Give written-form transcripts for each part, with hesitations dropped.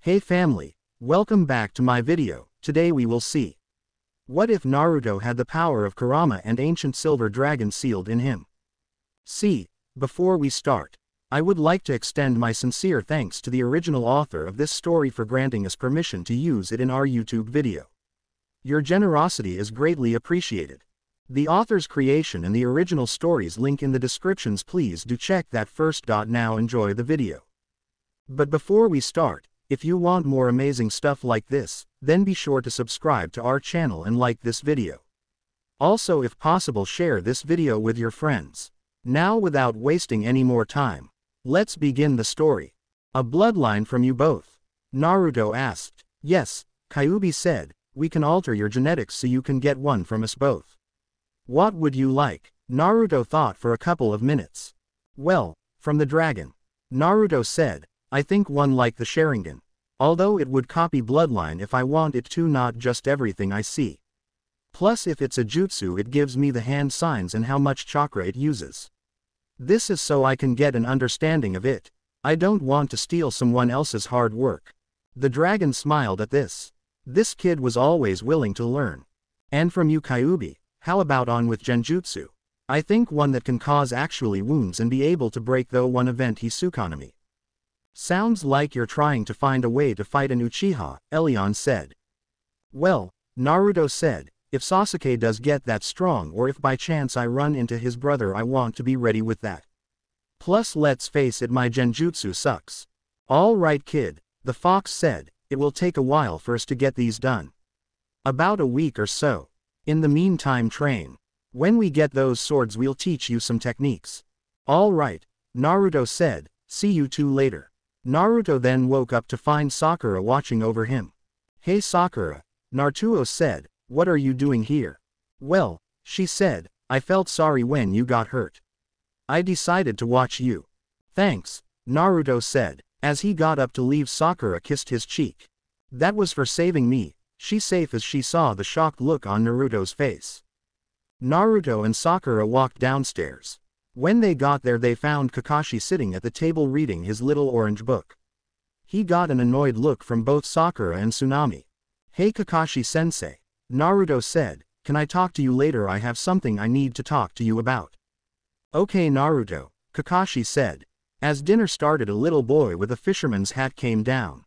Hey family, welcome back to my video. Today we will see. What if Naruto had the power of Kurama and ancient silver dragon sealed in him? Before we start, I would like to extend my sincere thanks to the original author of this story for granting us permission to use it in our YouTube video. Your generosity is greatly appreciated. The author's creation and the original stories link in the descriptions. Please do check that first. Now enjoy the video. But before we start, if you want more amazing stuff like this, then be sure to subscribe to our channel and like this video. Also, if possible, share this video with your friends. Now, without wasting any more time, let's begin the story. A bloodline from you both? Naruto asked. Yes, Kyuubi said, we can alter your genetics so you can get one from us both. What would you like? Naruto thought for a couple of minutes. Well, from the dragon. Naruto said, I think one like the Sharingan. Although it would copy bloodline if I want it to, not just everything I see. Plus, if it's a jutsu, it gives me the hand signs and how much chakra it uses. This is so I can get an understanding of it. I don't want to steal someone else's hard work. The dragon smiled at this. This kid was always willing to learn. And from you, Kyuubi, how about on with genjutsu? I think one that can cause actually wounds and be able to break though one event Hisukanami. Sounds like you're trying to find a way to fight an Uchiha, Elion said. Well, Naruto said, if Sasuke does get that strong, or if by chance I run into his brother, I want to be ready with that. Plus, let's face it, my genjutsu sucks. All right, kid, the fox said, it will take a while for us to get these done. About a week or so. In the meantime, train. When we get those swords, we'll teach you some techniques. All right, Naruto said, see you two later. Naruto then woke up to find Sakura watching over him. Hey Sakura, Naruto said, what are you doing here? Well, she said, I felt sorry when you got hurt. I decided to watch you. Thanks, Naruto said. As he got up to leave, Sakura kissed his cheek. That was for saving me, she said as she saw the shocked look on Naruto's face. Naruto and Sakura walked downstairs. When they got there, they found Kakashi sitting at the table reading his little orange book. He got an annoyed look from both Sakura and Tsunami. Hey Kakashi-sensei, Naruto said, can I talk to you later? I have something I need to talk to you about. Okay Naruto, Kakashi said. As dinner started, a little boy with a fisherman's hat came down.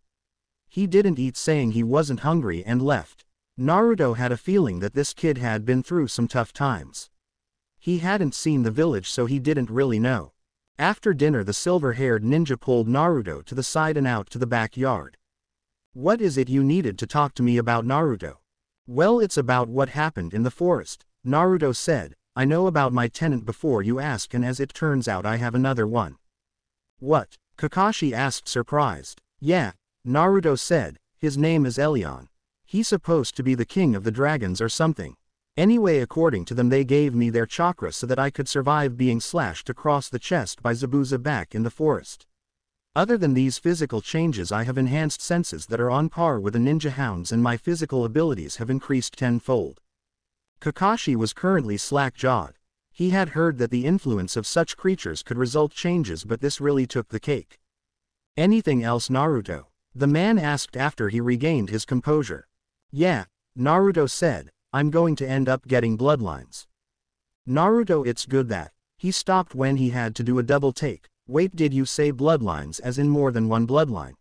He didn't eat, saying he wasn't hungry, and left. Naruto had a feeling that this kid had been through some tough times. He hadn't seen the village, so he didn't really know. After dinner, the silver-haired ninja pulled Naruto to the side and out to the backyard. What is it you needed to talk to me about, Naruto? Well, it's about what happened in the forest, Naruto said. I know about my tenant before you ask, and as it turns out, I have another one. What? Kakashi asked, surprised. Yeah, Naruto said, his name is Elion. He's supposed to be the king of the dragons or something. Anyway, according to them, they gave me their chakra so that I could survive being slashed across the chest by Zabuza back in the forest. Other than these physical changes, I have enhanced senses that are on par with the ninja hounds, and my physical abilities have increased tenfold. Kakashi was currently slack-jawed. He had heard that the influence of such creatures could result changes, but this really took the cake. Anything else, Naruto? The man asked after he regained his composure. Yeah, Naruto said, I'm going to end up getting bloodlines. Naruto, it's good that. He stopped when he had to do a double take. Wait, did you say bloodlines as in more than one bloodline?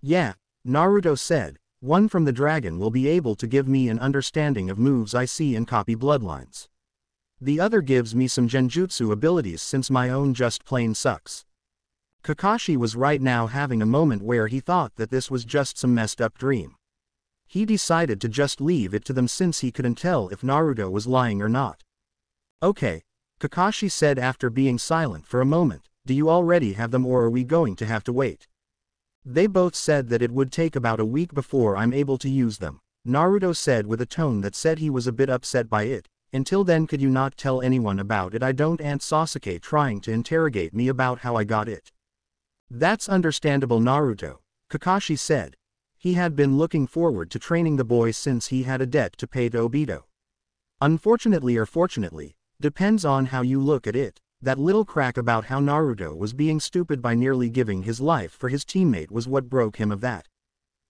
Yeah, Naruto said, one from the dragon will be able to give me an understanding of moves I see and copy bloodlines. The other gives me some genjutsu abilities, since my own just plain sucks. Kakashi was right now having a moment where he thought that this was just some messed up dream. He decided to just leave it to them, since he couldn't tell if Naruto was lying or not. Okay, Kakashi said after being silent for a moment, do you already have them, or are we going to have to wait? They both said that it would take about a week before I'm able to use them, Naruto said with a tone that said he was a bit upset by it. Until then, could you not tell anyone about it? I don't want Sasuke trying to interrogate me about how I got it. That's understandable, Naruto, Kakashi said. He had been looking forward to training the boy since he had a debt to pay to Obito. Unfortunately, or fortunately, depends on how you look at it, that little crack about how Naruto was being stupid by nearly giving his life for his teammate was what broke him of that.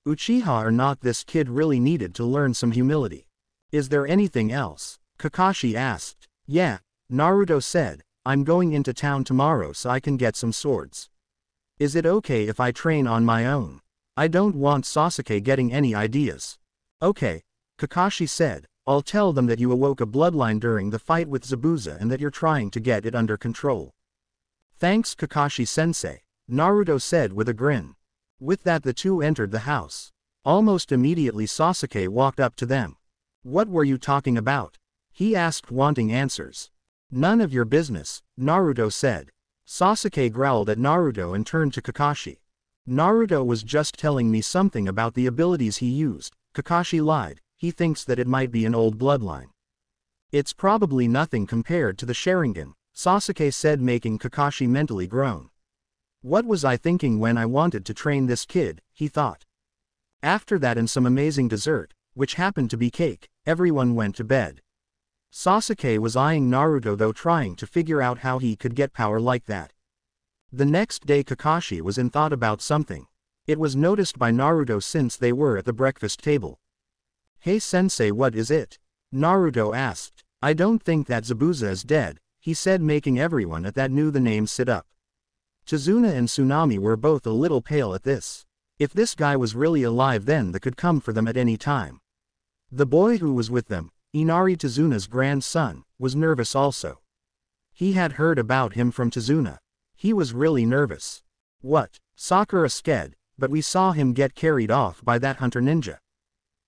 Uchiha or not, this kid really needed to learn some humility. Is there anything else? Kakashi asked. Yeah, Naruto said, I'm going into town tomorrow so I can get some swords. Is it okay if I train on my own? I don't want Sasuke getting any ideas. Okay, Kakashi said, I'll tell them that you awoke a bloodline during the fight with Zabuza and that you're trying to get it under control. Thanks Kakashi-sensei, Naruto said with a grin. With that the two entered the house. Almost immediately Sasuke walked up to them. What were you talking about? He asked, wanting answers. None of your business, Naruto said. Sasuke growled at Naruto and turned to Kakashi. Naruto was just telling me something about the abilities he used, Kakashi lied. He thinks that it might be an old bloodline. It's probably nothing compared to the Sharingan, Sasuke said, making Kakashi mentally groan. What was I thinking when I wanted to train this kid, he thought. After that and some amazing dessert, which happened to be cake, everyone went to bed. Sasuke was eyeing Naruto though, trying to figure out how he could get power like that. The next day Kakashi was in thought about something. It was noticed by Naruto since they were at the breakfast table. Hey sensei, what is it? Naruto asked. I don't think that Zabuza is dead, he said, making everyone at that knew the name sit up. Tazuna and Tsunami were both a little pale at this. If this guy was really alive, then that could come for them at any time. The boy who was with them, Inari Tazuna's grandson, was nervous also. He had heard about him from Tazuna. He was really nervous. What? Sakura said, but we saw him get carried off by that hunter ninja.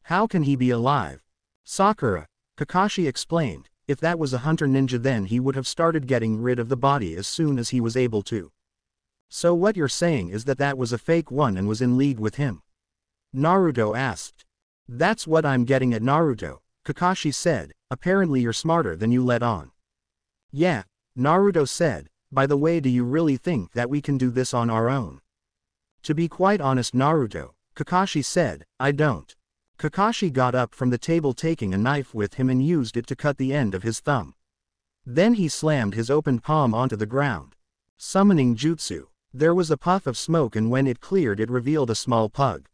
How can he be alive? Sakura, Kakashi explained, if that was a hunter ninja then he would have started getting rid of the body as soon as he was able to. So what you're saying is that that was a fake one and was in league with him? Naruto asked. That's what I'm getting at, Naruto, Kakashi said, apparently you're smarter than you let on. Yeah, Naruto said, by the way, do you really think that we can do this on our own? To be quite honest, Naruto, Kakashi said, I don't. Kakashi got up from the table, taking a knife with him and used it to cut the end of his thumb. Then he slammed his open palm onto the ground. Summoning jutsu. There was a puff of smoke and when it cleared it revealed a small pug.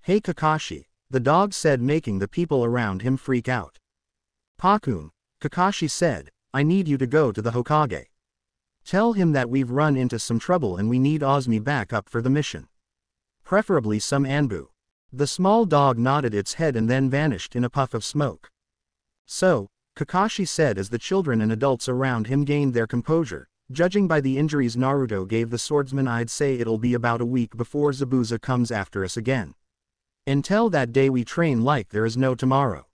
Hey Kakashi, the dog said, making the people around him freak out. Pakun, Kakashi said, I need you to go to the Hokage. Tell him that we've run into some trouble and we need Ozmi back up for the mission. Preferably some Anbu. The small dog nodded its head and then vanished in a puff of smoke. So, Kakashi said as the children and adults around him gained their composure, judging by the injuries Naruto gave the swordsman, I'd say it'll be about a week before Zabuza comes after us again. Until that day we train like there is no tomorrow.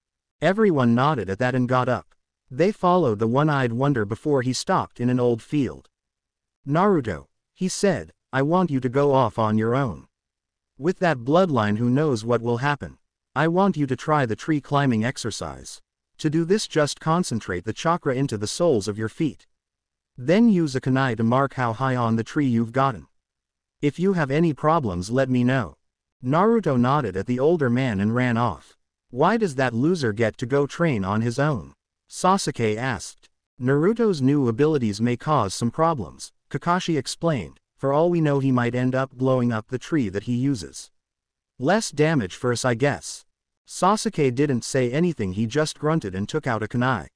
Everyone nodded at that and got up. They followed the one-eyed wonder before he stopped in an old field. Naruto, he said, I want you to go off on your own. With that bloodline, who knows what will happen. I want you to try the tree climbing exercise. To do this, just concentrate the chakra into the soles of your feet. Then use a kunai to mark how high on the tree you've gotten. If you have any problems, let me know. Naruto nodded at the older man and ran off. Why does that loser get to go train on his own? Sasuke asked. Naruto's new abilities may cause some problems, Kakashi explained. For all we know he might end up blowing up the tree that he uses. Less damage for us, I guess. Sasuke didn't say anything, he just grunted and took out a kunai.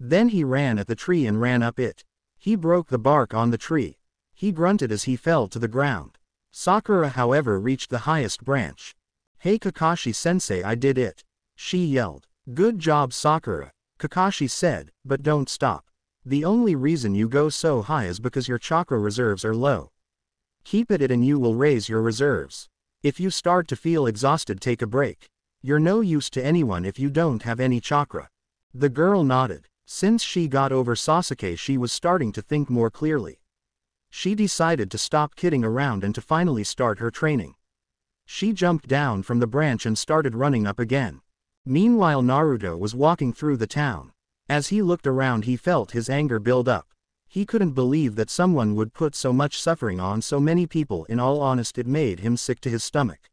Then he ran at the tree and ran up it. He broke the bark on the tree. He grunted as he fell to the ground. Sakura, however, reached the highest branch. Hey Kakashi-sensei, I did it. She yelled. Good job Sakura, Kakashi said, but don't stop. The only reason you go so high is because your chakra reserves are low. Keep at it and you will raise your reserves. If you start to feel exhausted, take a break. You're no use to anyone if you don't have any chakra. The girl nodded. Since she got over Sasuke, she was starting to think more clearly. She decided to stop kidding around and to finally start her training. She jumped down from the branch and started running up again. Meanwhile, Naruto was walking through the town. As he looked around, he felt his anger build up. He couldn't believe that someone would put so much suffering on so many people. In all honesty, it made him sick to his stomach.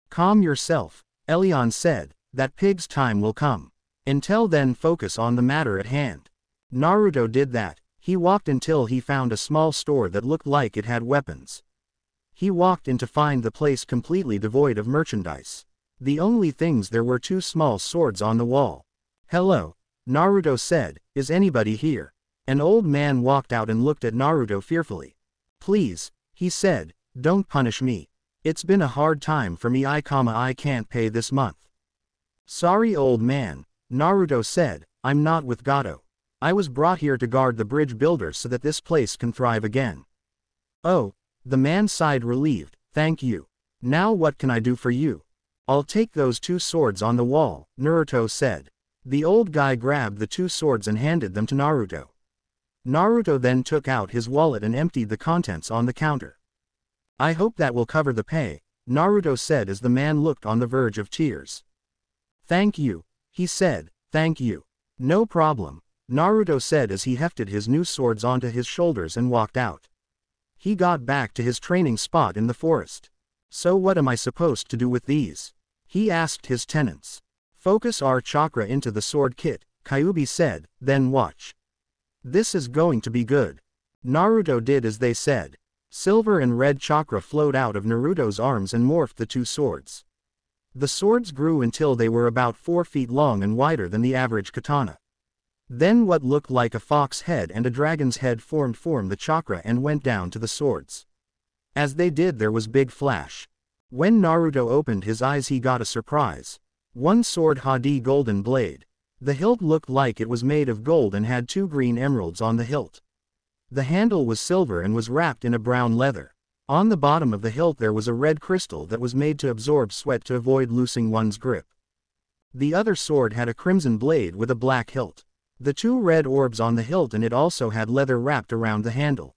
Calm yourself, Elion said, that pig's time will come. Until then, focus on the matter at hand. Naruto did that. He walked until he found a small store that looked like it had weapons. He walked in to find the place completely devoid of merchandise. The only things there were two small swords on the wall. "Hello," Naruto said, "is anybody here?" An old man walked out and looked at Naruto fearfully. "Please," he said, "don't punish me. It's been a hard time for me. I can't pay this month." "Sorry old man," Naruto said, "I'm not with Gato. I was brought here to guard the bridge builder so that this place can thrive again." "Oh," the man sighed relieved, "thank you. Now what can I do for you?" "I'll take those two swords on the wall," Naruto said. The old guy grabbed the two swords and handed them to Naruto. Naruto then took out his wallet and emptied the contents on the counter. "I hope that will cover the pay," Naruto said as the man looked on the verge of tears. "Thank you," he said, "thank you." "No problem," Naruto said as he hefted his new swords onto his shoulders and walked out. He got back to his training spot in the forest. "So what am I supposed to do with these?" he asked his tenants. "Focus our chakra into the sword kit," Kyuubi said, "then watch. This is going to be good." Naruto did as they said. Silver and red chakra flowed out of Naruto's arms and morphed the two swords. The swords grew until they were about 4 feet long and wider than the average katana. Then what looked like a fox head and a dragon's head formed the chakra and went down to the swords. As they did there was big flash. When Naruto opened his eyes he got a surprise. One sword had a golden blade. The hilt looked like it was made of gold and had 2 green emeralds on the hilt. The handle was silver and was wrapped in a brown leather. On the bottom of the hilt there was a red crystal that was made to absorb sweat to avoid losing one's grip. The other sword had a crimson blade with a black hilt. The 2 red orbs on the hilt and it also had leather wrapped around the handle.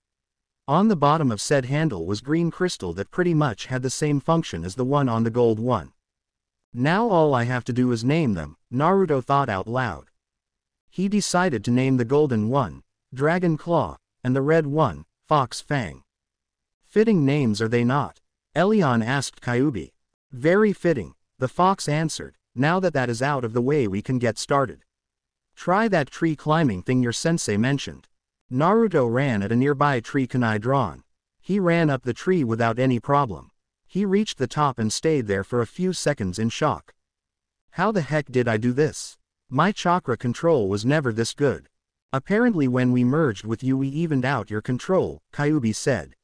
On the bottom of said handle was green crystal that pretty much had the same function as the one on the gold one. "Now all I have to do is name them," Naruto thought out loud. He decided to name the golden one, Dragon Claw, and the red one, Fox Fang. "Fitting names are they not?" Elion asked Kyuubi. "Very fitting," the fox answered. "Now that is out of the way we can get started. Try that tree climbing thing your sensei mentioned." Naruto ran at a nearby tree kunai drawn. He ran up the tree without any problem. He reached the top and stayed there for a few seconds in shock. "How the heck did I do this? My chakra control was never this good. Apparently when we merged with you we evened out your control," Kyuubi said.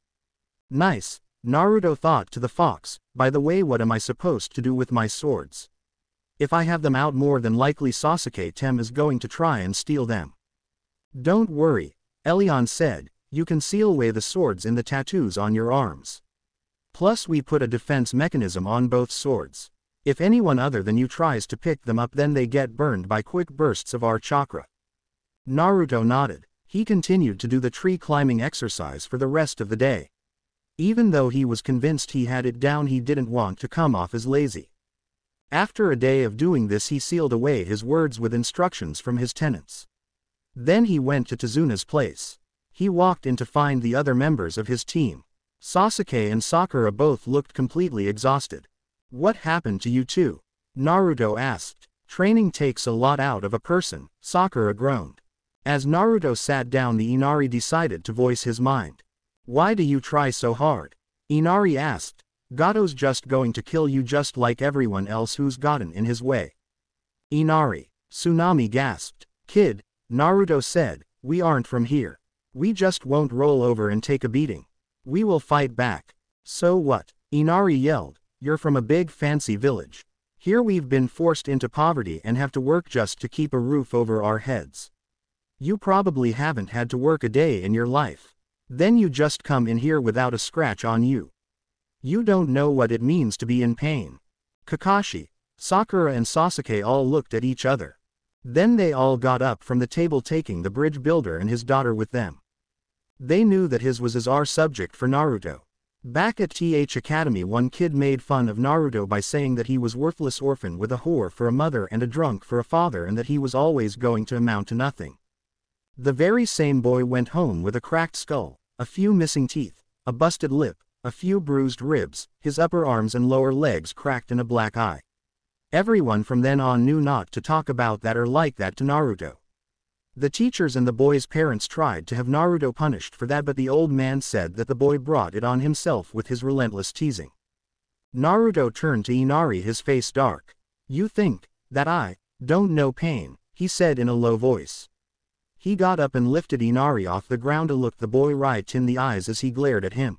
"Nice," Naruto thought to the fox. "By the way, what am I supposed to do with my swords? If I have them out more than likely Sasuke-tem is going to try and steal them." "Don't worry," Elion said, "you can seal away the swords in the tattoos on your arms. Plus we put a defense mechanism on both swords. If anyone other than you tries to pick them up then they get burned by quick bursts of our chakra." Naruto nodded. He continued to do the tree climbing exercise for the rest of the day. Even though he was convinced he had it down he didn't want to come off as lazy. After a day of doing this he sealed away his words with instructions from his tenants. Then he went to Tazuna's place. He walked in to find the other members of his team. Sasuke and Sakura both looked completely exhausted. "What happened to you two?" Naruto asked. "Training takes a lot out of a person," Sakura groaned. As Naruto sat down the Inari decided to voice his mind. "Why do you try so hard?" Inari asked. "Gato's just going to kill you just like everyone else who's gotten in his way." "Inari," Tsunami gasped. "Kid," Naruto said, "we aren't from here. We just won't roll over and take a beating. We will fight back." "So what?" Inari yelled. "You're from a big fancy village. Here we've been forced into poverty and have to work just to keep a roof over our heads. You probably haven't had to work a day in your life. Then you just come in here without a scratch on you. You don't know what it means to be in pain." Kakashi, Sakura and Sasuke all looked at each other. Then they all got up from the table taking the bridge builder and his daughter with them. They knew that his was our subject for Naruto. Back at TH Academy one kid made fun of Naruto by saying that he was worthless orphan with a whore for a mother and a drunk for a father and that he was always going to amount to nothing. The very same boy went home with a cracked skull, a few missing teeth, a busted lip, a few bruised ribs, his upper arms and lower legs cracked and a black eye. Everyone from then on knew not to talk about that or like that to Naruto. The teachers and the boy's parents tried to have Naruto punished for that, but the old man said that the boy brought it on himself with his relentless teasing. Naruto turned to Inari, his face dark. "You think that I don't know pain," he said in a low voice. He got up and lifted Inari off the ground to look the boy right in the eyes as he glared at him.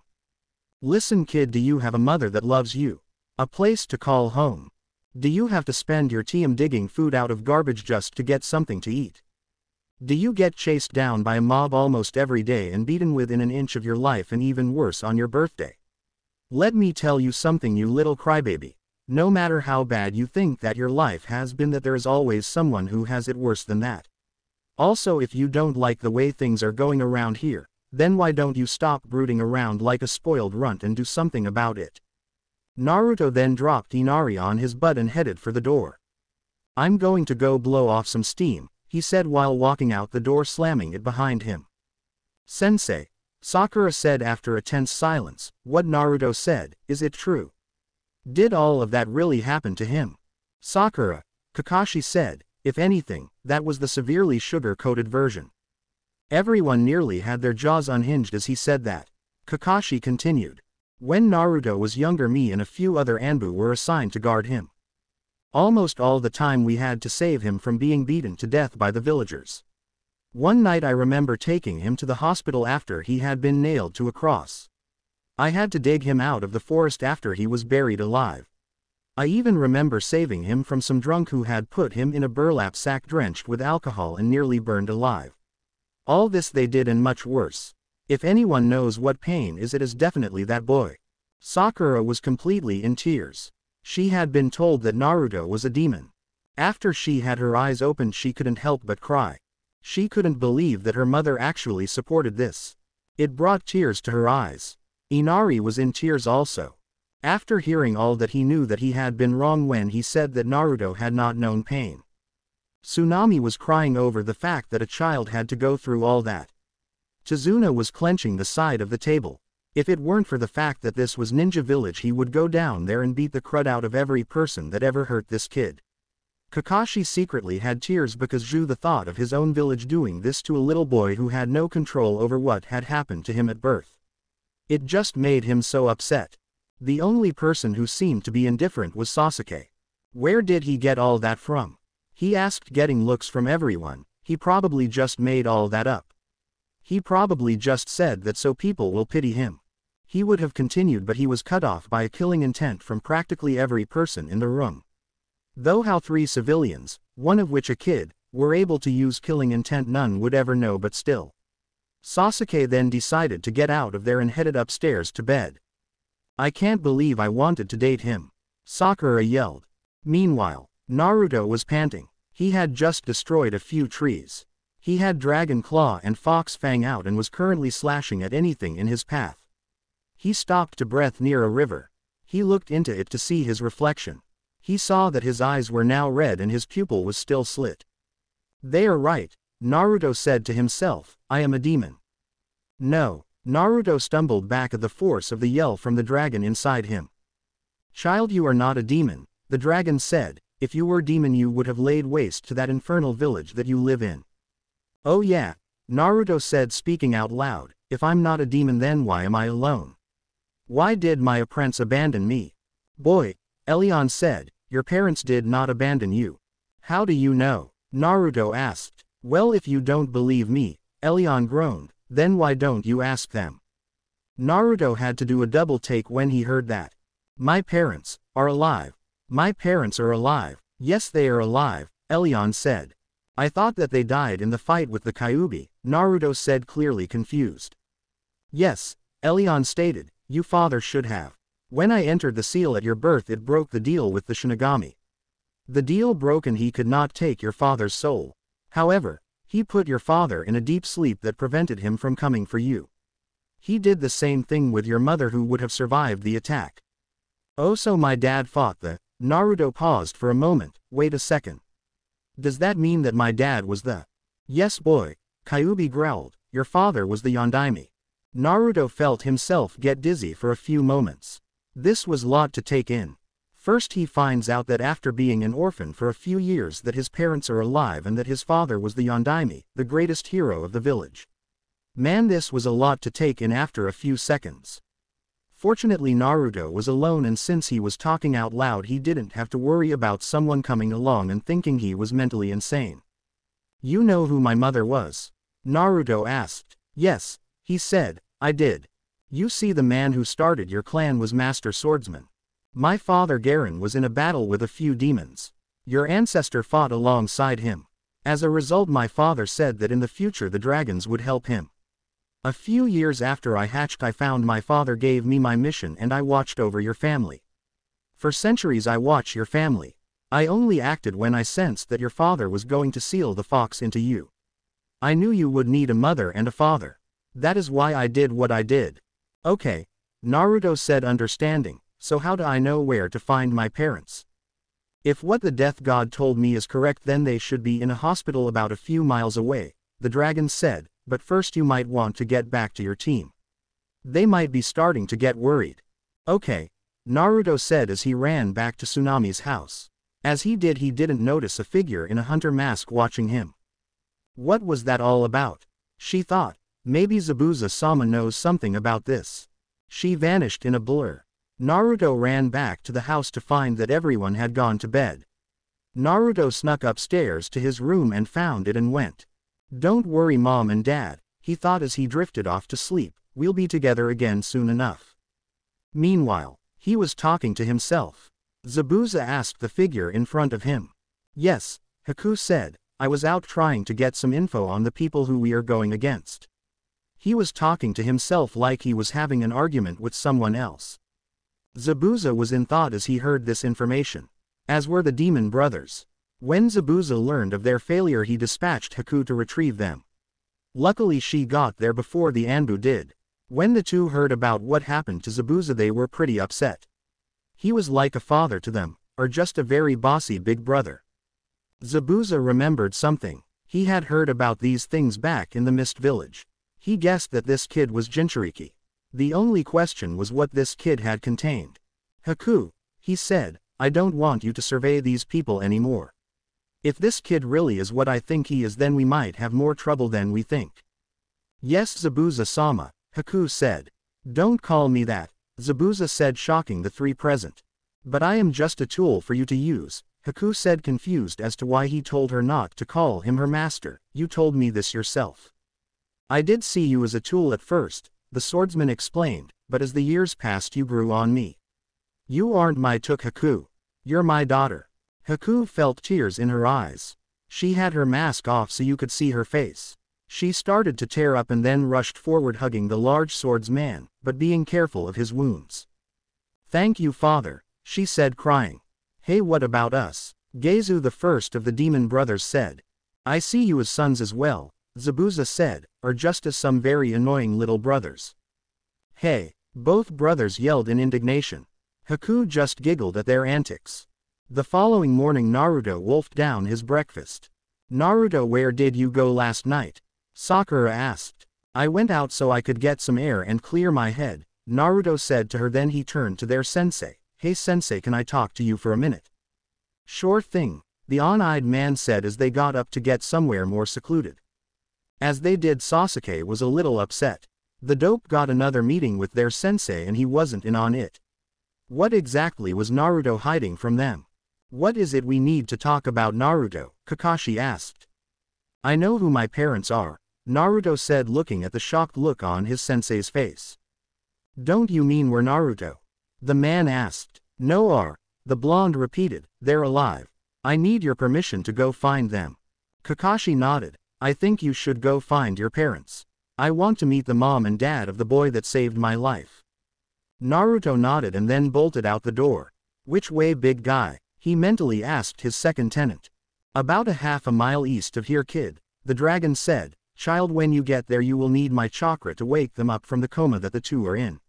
"Listen kid, do you have a mother that loves you? A place to call home? Do you have to spend your time digging food out of garbage just to get something to eat? Do you get chased down by a mob almost every day and beaten within an inch of your life, and even worse on your birthday? Let me tell you something, you little crybaby. No matter how bad you think that your life has been, that there is always someone who has it worse than that. Also, if you don't like the way things are going around here, then why don't you stop brooding around like a spoiled runt and do something about it?" Naruto then dropped Inari on his butt and headed for the door. "I'm going to go blow off some steam," he said while walking out the door, slamming it behind him. "Sensei," Sakura said after a tense silence, "what Naruto said, is it true? Did all of that really happen to him?" "Sakura," Kakashi said, "if anything, that was the severely sugar-coated version." Everyone nearly had their jaws unhinged as he said that. Kakashi continued. "When Naruto was younger, me and a few other Anbu were assigned to guard him. Almost all the time we had to save him from being beaten to death by the villagers. One night I remember taking him to the hospital after he had been nailed to a cross. I had to dig him out of the forest after he was buried alive. I even remember saving him from some drunk who had put him in a burlap sack drenched with alcohol and nearly burned alive. All this they did and much worse. If anyone knows what pain is, it is definitely that boy." Sakura was completely in tears. She had been told that Naruto was a demon. After she had her eyes opened, she couldn't help but cry. She couldn't believe that her mother actually supported this. It brought tears to her eyes. Inari was in tears also. After hearing all that, he knew that he had been wrong when he said that Naruto had not known pain. Tsunami was crying over the fact that a child had to go through all that. Tazuna was clenching the side of the table. If it weren't for the fact that this was Ninja Village, he would go down there and beat the crud out of every person that ever hurt this kid. Kakashi secretly had tears because the thought of his own village doing this to a little boy who had no control over what had happened to him at birth. It just made him so upset. The only person who seemed to be indifferent was Sasuke. Where did he get all that from? He asked, getting looks from everyone. He probably just made all that up. He probably just said that so people will pity him. He would have continued, but he was cut off by a killing intent from practically every person in the room. Though how 3 civilians, one of which a kid, were able to use killing intent none would ever know, but still. Sasuke then decided to get out of there and headed upstairs to bed. "I can't believe I wanted to date him," Sakura yelled. Meanwhile, Naruto was panting. He had just destroyed a few trees. He had Dragon Claw and Fox Fang out and was currently slashing at anything in his path. He stopped to breath near a river. He looked into it to see his reflection. He saw that his eyes were now red and his pupil was still slit. "They are right," Naruto said to himself, "I am a demon." No, Naruto stumbled back at the force of the yell from the dragon inside him. "Child, you are not a demon," the dragon said. "If you were a demon you would have laid waste to that infernal village that you live in." "Oh yeah," Naruto said, speaking out loud, "if I'm not a demon then why am I alone? Why did my apprentice abandon me?" "Boy," Elion said, "your parents did not abandon you." "How do you know?" Naruto asked. "Well, if you don't believe me," Elion groaned, "then why don't you ask them?" Naruto had to do a double take when he heard that. "My parents are alive. My parents are alive." "Yes, they are alive," Elion said. "I thought that they died in the fight with the Kyuubi," Naruto said, clearly confused. "Yes," Elion stated, "you father should have. When I entered the seal at your birth it broke the deal with the Shinigami. The deal broken, he could not take your father's soul. However, he put your father in a deep sleep that prevented him from coming for you. He did the same thing with your mother who would have survived the attack." "Oh, so my dad fought the—" Naruto paused for a moment. "Wait a second. Does that mean that my dad was the—" "Yes boy," Kyuubi growled, "your father was the Yondaime." Naruto felt himself get dizzy for a few moments. This was a lot to take in. First he finds out that after being an orphan for a few years that his parents are alive and that his father was the Yondaime, the greatest hero of the village. Man, this was a lot to take in after a few seconds. Fortunately Naruto was alone, and since he was talking out loud he didn't have to worry about someone coming along and thinking he was mentally insane. You know who my mother was? Naruto asked. Yes, he said, I did. You see, the man who started your clan was Master Swordsman. My father Garen was in a battle with a few demons. Your ancestor fought alongside him. As a result, my father said that in the future the dragons would help him. A few years after I hatched, I found my father gave me my mission and I watched over your family. For centuries I watched your family. I only acted when I sensed that your father was going to seal the fox into you. I knew you would need a mother and a father. That is why I did what I did. Okay, Naruto said, understanding. So how do I know where to find my parents? If what the death god told me is correct, then they should be in a hospital about a few miles away, the dragon said, but first you might want to get back to your team. They might be starting to get worried. Okay, Naruto said as he ran back to Tsunami's house. As he did, he didn't notice a figure in a hunter mask watching him. What was that all about? She thought. Maybe Zabuza-sama knows something about this. She vanished in a blur. Naruto ran back to the house to find that everyone had gone to bed. Naruto snuck upstairs to his room and found it and went. Don't worry Mom and Dad, he thought as he drifted off to sleep, we'll be together again soon enough. Meanwhile, he was talking to himself. Zabuza asked the figure in front of him. Yes, Haku said, I was out trying to get some info on the people who we are going against. He was talking to himself like he was having an argument with someone else. Zabuza was in thought as he heard this information. As were the demon brothers. When Zabuza learned of their failure, he dispatched Haku to retrieve them. Luckily she got there before the Anbu did. When the two heard about what happened to Zabuza, they were pretty upset. He was like a father to them, or just a very bossy big brother. Zabuza remembered something. He had heard about these things back in the Mist Village. He guessed that this kid was Jinchuriki. The only question was what this kid had contained. Haku, he said, I don't want you to survey these people anymore. If this kid really is what I think he is, then we might have more trouble than we think. Yes, Zabuza-sama, Haku said. Don't call me that, Zabuza said, shocking the three present. But I am just a tool for you to use, Haku said, confused as to why he told her not to call him her master. You told me this yourself. I did see you as a tool at first, the swordsman explained, but as the years passed you grew on me. You aren't my took Haku. You're my daughter. Haku felt tears in her eyes. She had her mask off so you could see her face. She started to tear up and then rushed forward, hugging the large swordsman, but being careful of his wounds. Thank you, father, she said, crying. Hey, what about us? Gezu, the first of the demon brothers, said. I see you as sons as well, Zabuza said, or just as some very annoying little brothers. Hey, both brothers yelled in indignation. Haku just giggled at their antics. The following morning Naruto wolfed down his breakfast. Naruto, where did you go last night? Sakura asked. I went out so I could get some air and clear my head, Naruto said to her. Then he turned to their sensei. Hey sensei, can I talk to you for a minute? Sure thing, the on-eyed man said as they got up to get somewhere more secluded. As they did, Sasuke was a little upset. The dope got another meeting with their sensei and he wasn't in on it. What exactly was Naruto hiding from them? What is it we need to talk about, Naruto? Kakashi asked. I know who my parents are, Naruto said, looking at the shocked look on his sensei's face. Don't you mean we're Naruto? The man asked. No are, the blonde repeated, they're alive. I need your permission to go find them. Kakashi nodded. I think you should go find your parents. I want to meet the mom and dad of the boy that saved my life. Naruto nodded and then bolted out the door. Which way, big guy? He mentally asked his second tenant. About a half a mile east of here, kid, the dragon said. Child, when you get there you will need my chakra to wake them up from the coma that the two are in.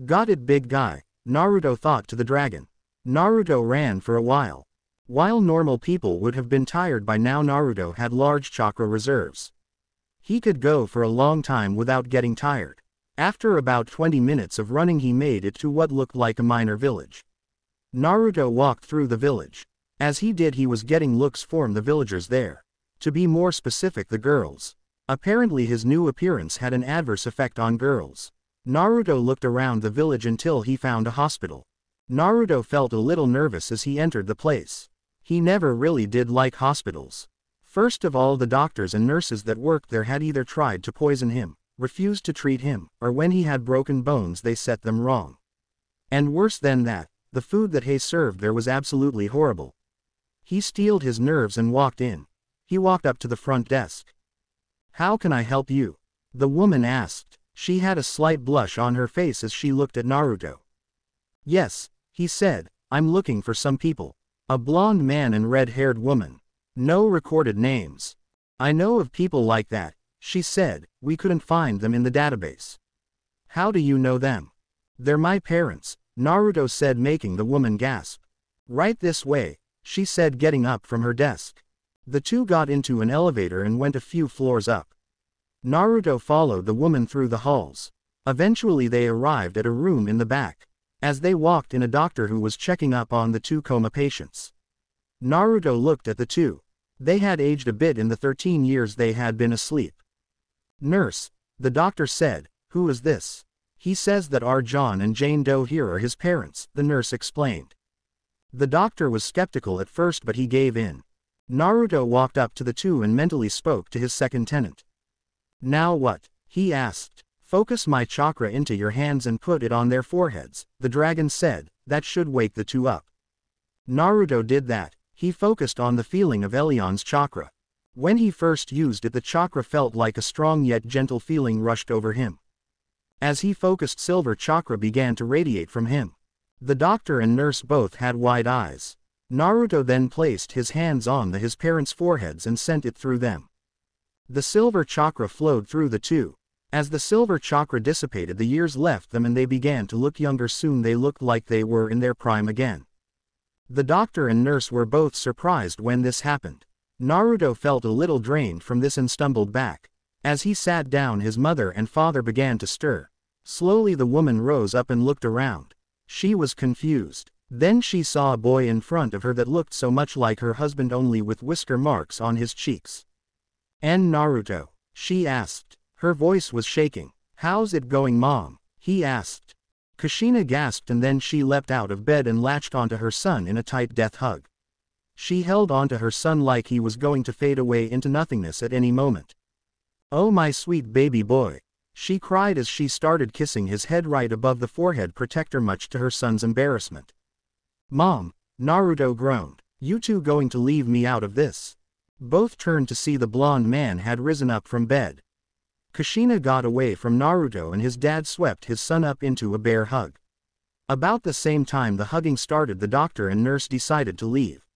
Got it, big guy, Naruto thought to the dragon. Naruto ran for a while. While normal people would have been tired by now, Naruto had large chakra reserves. He could go for a long time without getting tired. After about 20 minutes of running he made it to what looked like a minor village. Naruto walked through the village. As he did, he was getting looks from the villagers there. To be more specific, the girls. Apparently his new appearance had an adverse effect on girls. Naruto looked around the village until he found a hospital. Naruto felt a little nervous as he entered the place. He never really did like hospitals. First of all, the doctors and nurses that worked there had either tried to poison him, refused to treat him, or when he had broken bones they set them wrong. And worse than that, the food that he served there was absolutely horrible. He steeled his nerves and walked in. He walked up to the front desk. "How can I help you?" the woman asked. She had a slight blush on her face as she looked at Naruto. "Yes," he said, "I'm looking for some people. A blonde man and red-haired woman. No recorded names." "I know of people like that," she said, "we couldn't find them in the database." "How do you know them?" "They're my parents," Naruto said, making the woman gasp. "Right this way," she said, getting up from her desk. The two got into an elevator and went a few floors up. Naruto followed the woman through the halls. Eventually they arrived at a room in the back. As they walked in, a doctor who was checking up on the two coma patients. Naruto looked at the two. They had aged a bit in the 13 years they had been asleep. "Nurse," the doctor said, "who is this?" "He says that our John and Jane Doe here are his parents," the nurse explained. The doctor was skeptical at first, but he gave in. Naruto walked up to the two and mentally spoke to his second tenant. "Now what?" he asked. "Focus my chakra into your hands and put it on their foreheads," the dragon said. "That should wake the two up." Naruto did that. He focused on the feeling of Elion's chakra. When he first used it, the chakra felt like a strong yet gentle feeling rushed over him. As he focused, silver chakra began to radiate from him. The doctor and nurse both had wide eyes. Naruto then placed his hands on his parents' foreheads and sent it through them. The silver chakra flowed through the two. As the silver chakra dissipated, the years left them and they began to look younger. Soon they looked like they were in their prime again. The doctor and nurse were both surprised when this happened. Naruto felt a little drained from this and stumbled back. As he sat down, his mother and father began to stir. Slowly the woman rose up and looked around. She was confused. Then she saw a boy in front of her that looked so much like her husband, only with whisker marks on his cheeks. "And Naruto?" she asked. Her voice was shaking. "How's it going, Mom?" he asked. Kushina gasped and then she leapt out of bed and latched onto her son in a tight death hug. She held onto her son like he was going to fade away into nothingness at any moment. "Oh, my sweet baby boy," she cried as she started kissing his head right above the forehead protector, much to her son's embarrassment. "Mom," Naruto groaned, "you two going to leave me out of this?" Both turned to see the blonde man had risen up from bed. Kushina got away from Naruto and his dad swept his son up into a bear hug. About the same time the hugging started, the doctor and nurse decided to leave.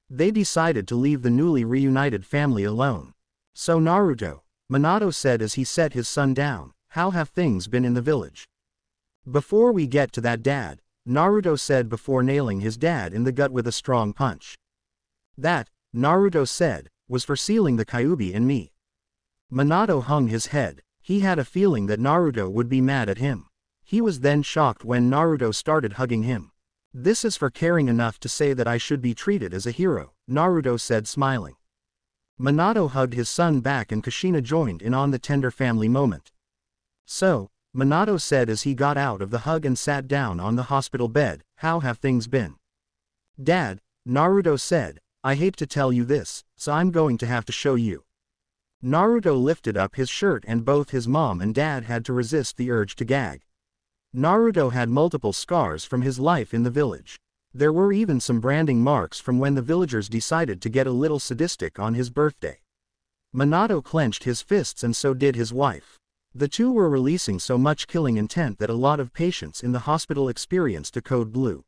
They decided to leave the newly reunited family alone. "So Naruto," Minato said as he set his son down, "how have things been in the village?" "Before we get to that, Dad," Naruto said before nailing his dad in the gut with a strong punch. "That," Naruto said, "was for sealing the Kyuubi in me." Minato hung his head. He had a feeling that Naruto would be mad at him. He was then shocked when Naruto started hugging him. "This is for caring enough to say that I should be treated as a hero," Naruto said, smiling. Minato hugged his son back and Kushina joined in on the tender family moment. "So," Minato said as he got out of the hug and sat down on the hospital bed, "how have things been?" "Dad," Naruto said, "I hate to tell you this, so I'm going to have to show you." Naruto lifted up his shirt and both his mom and dad had to resist the urge to gag. Naruto had multiple scars from his life in the village. There were even some branding marks from when the villagers decided to get a little sadistic on his birthday. Minato clenched his fists and so did his wife. The two were releasing so much killing intent that a lot of patients in the hospital experienced a code blue.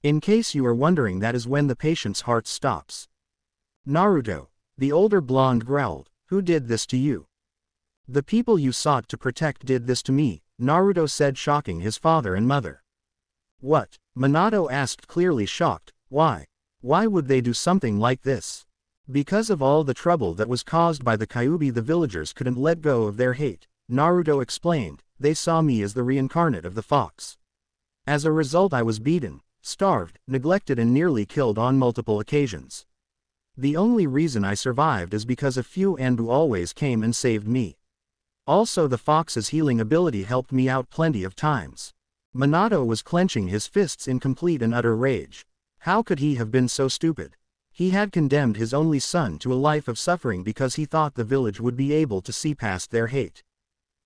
In case you are wondering, that is when the patient's heart stops. "Naruto," the older blonde growled, "who did this to you?" "The people you sought to protect did this to me," Naruto said, shocking his father and mother. "What?" Minato asked, clearly shocked. "Why? Why would they do something like this?" "Because of all the trouble that was caused by the Kyuubi, the villagers couldn't let go of their hate," Naruto explained. "They saw me as the reincarnate of the fox. As a result I was beaten, starved, neglected and nearly killed on multiple occasions. The only reason I survived is because a few Anbu always came and saved me. Also the fox's healing ability helped me out plenty of times. Minato was clenching his fists in complete and utter rage. How could he have been so stupid? He had condemned his only son to a life of suffering because he thought the village would be able to see past their hate.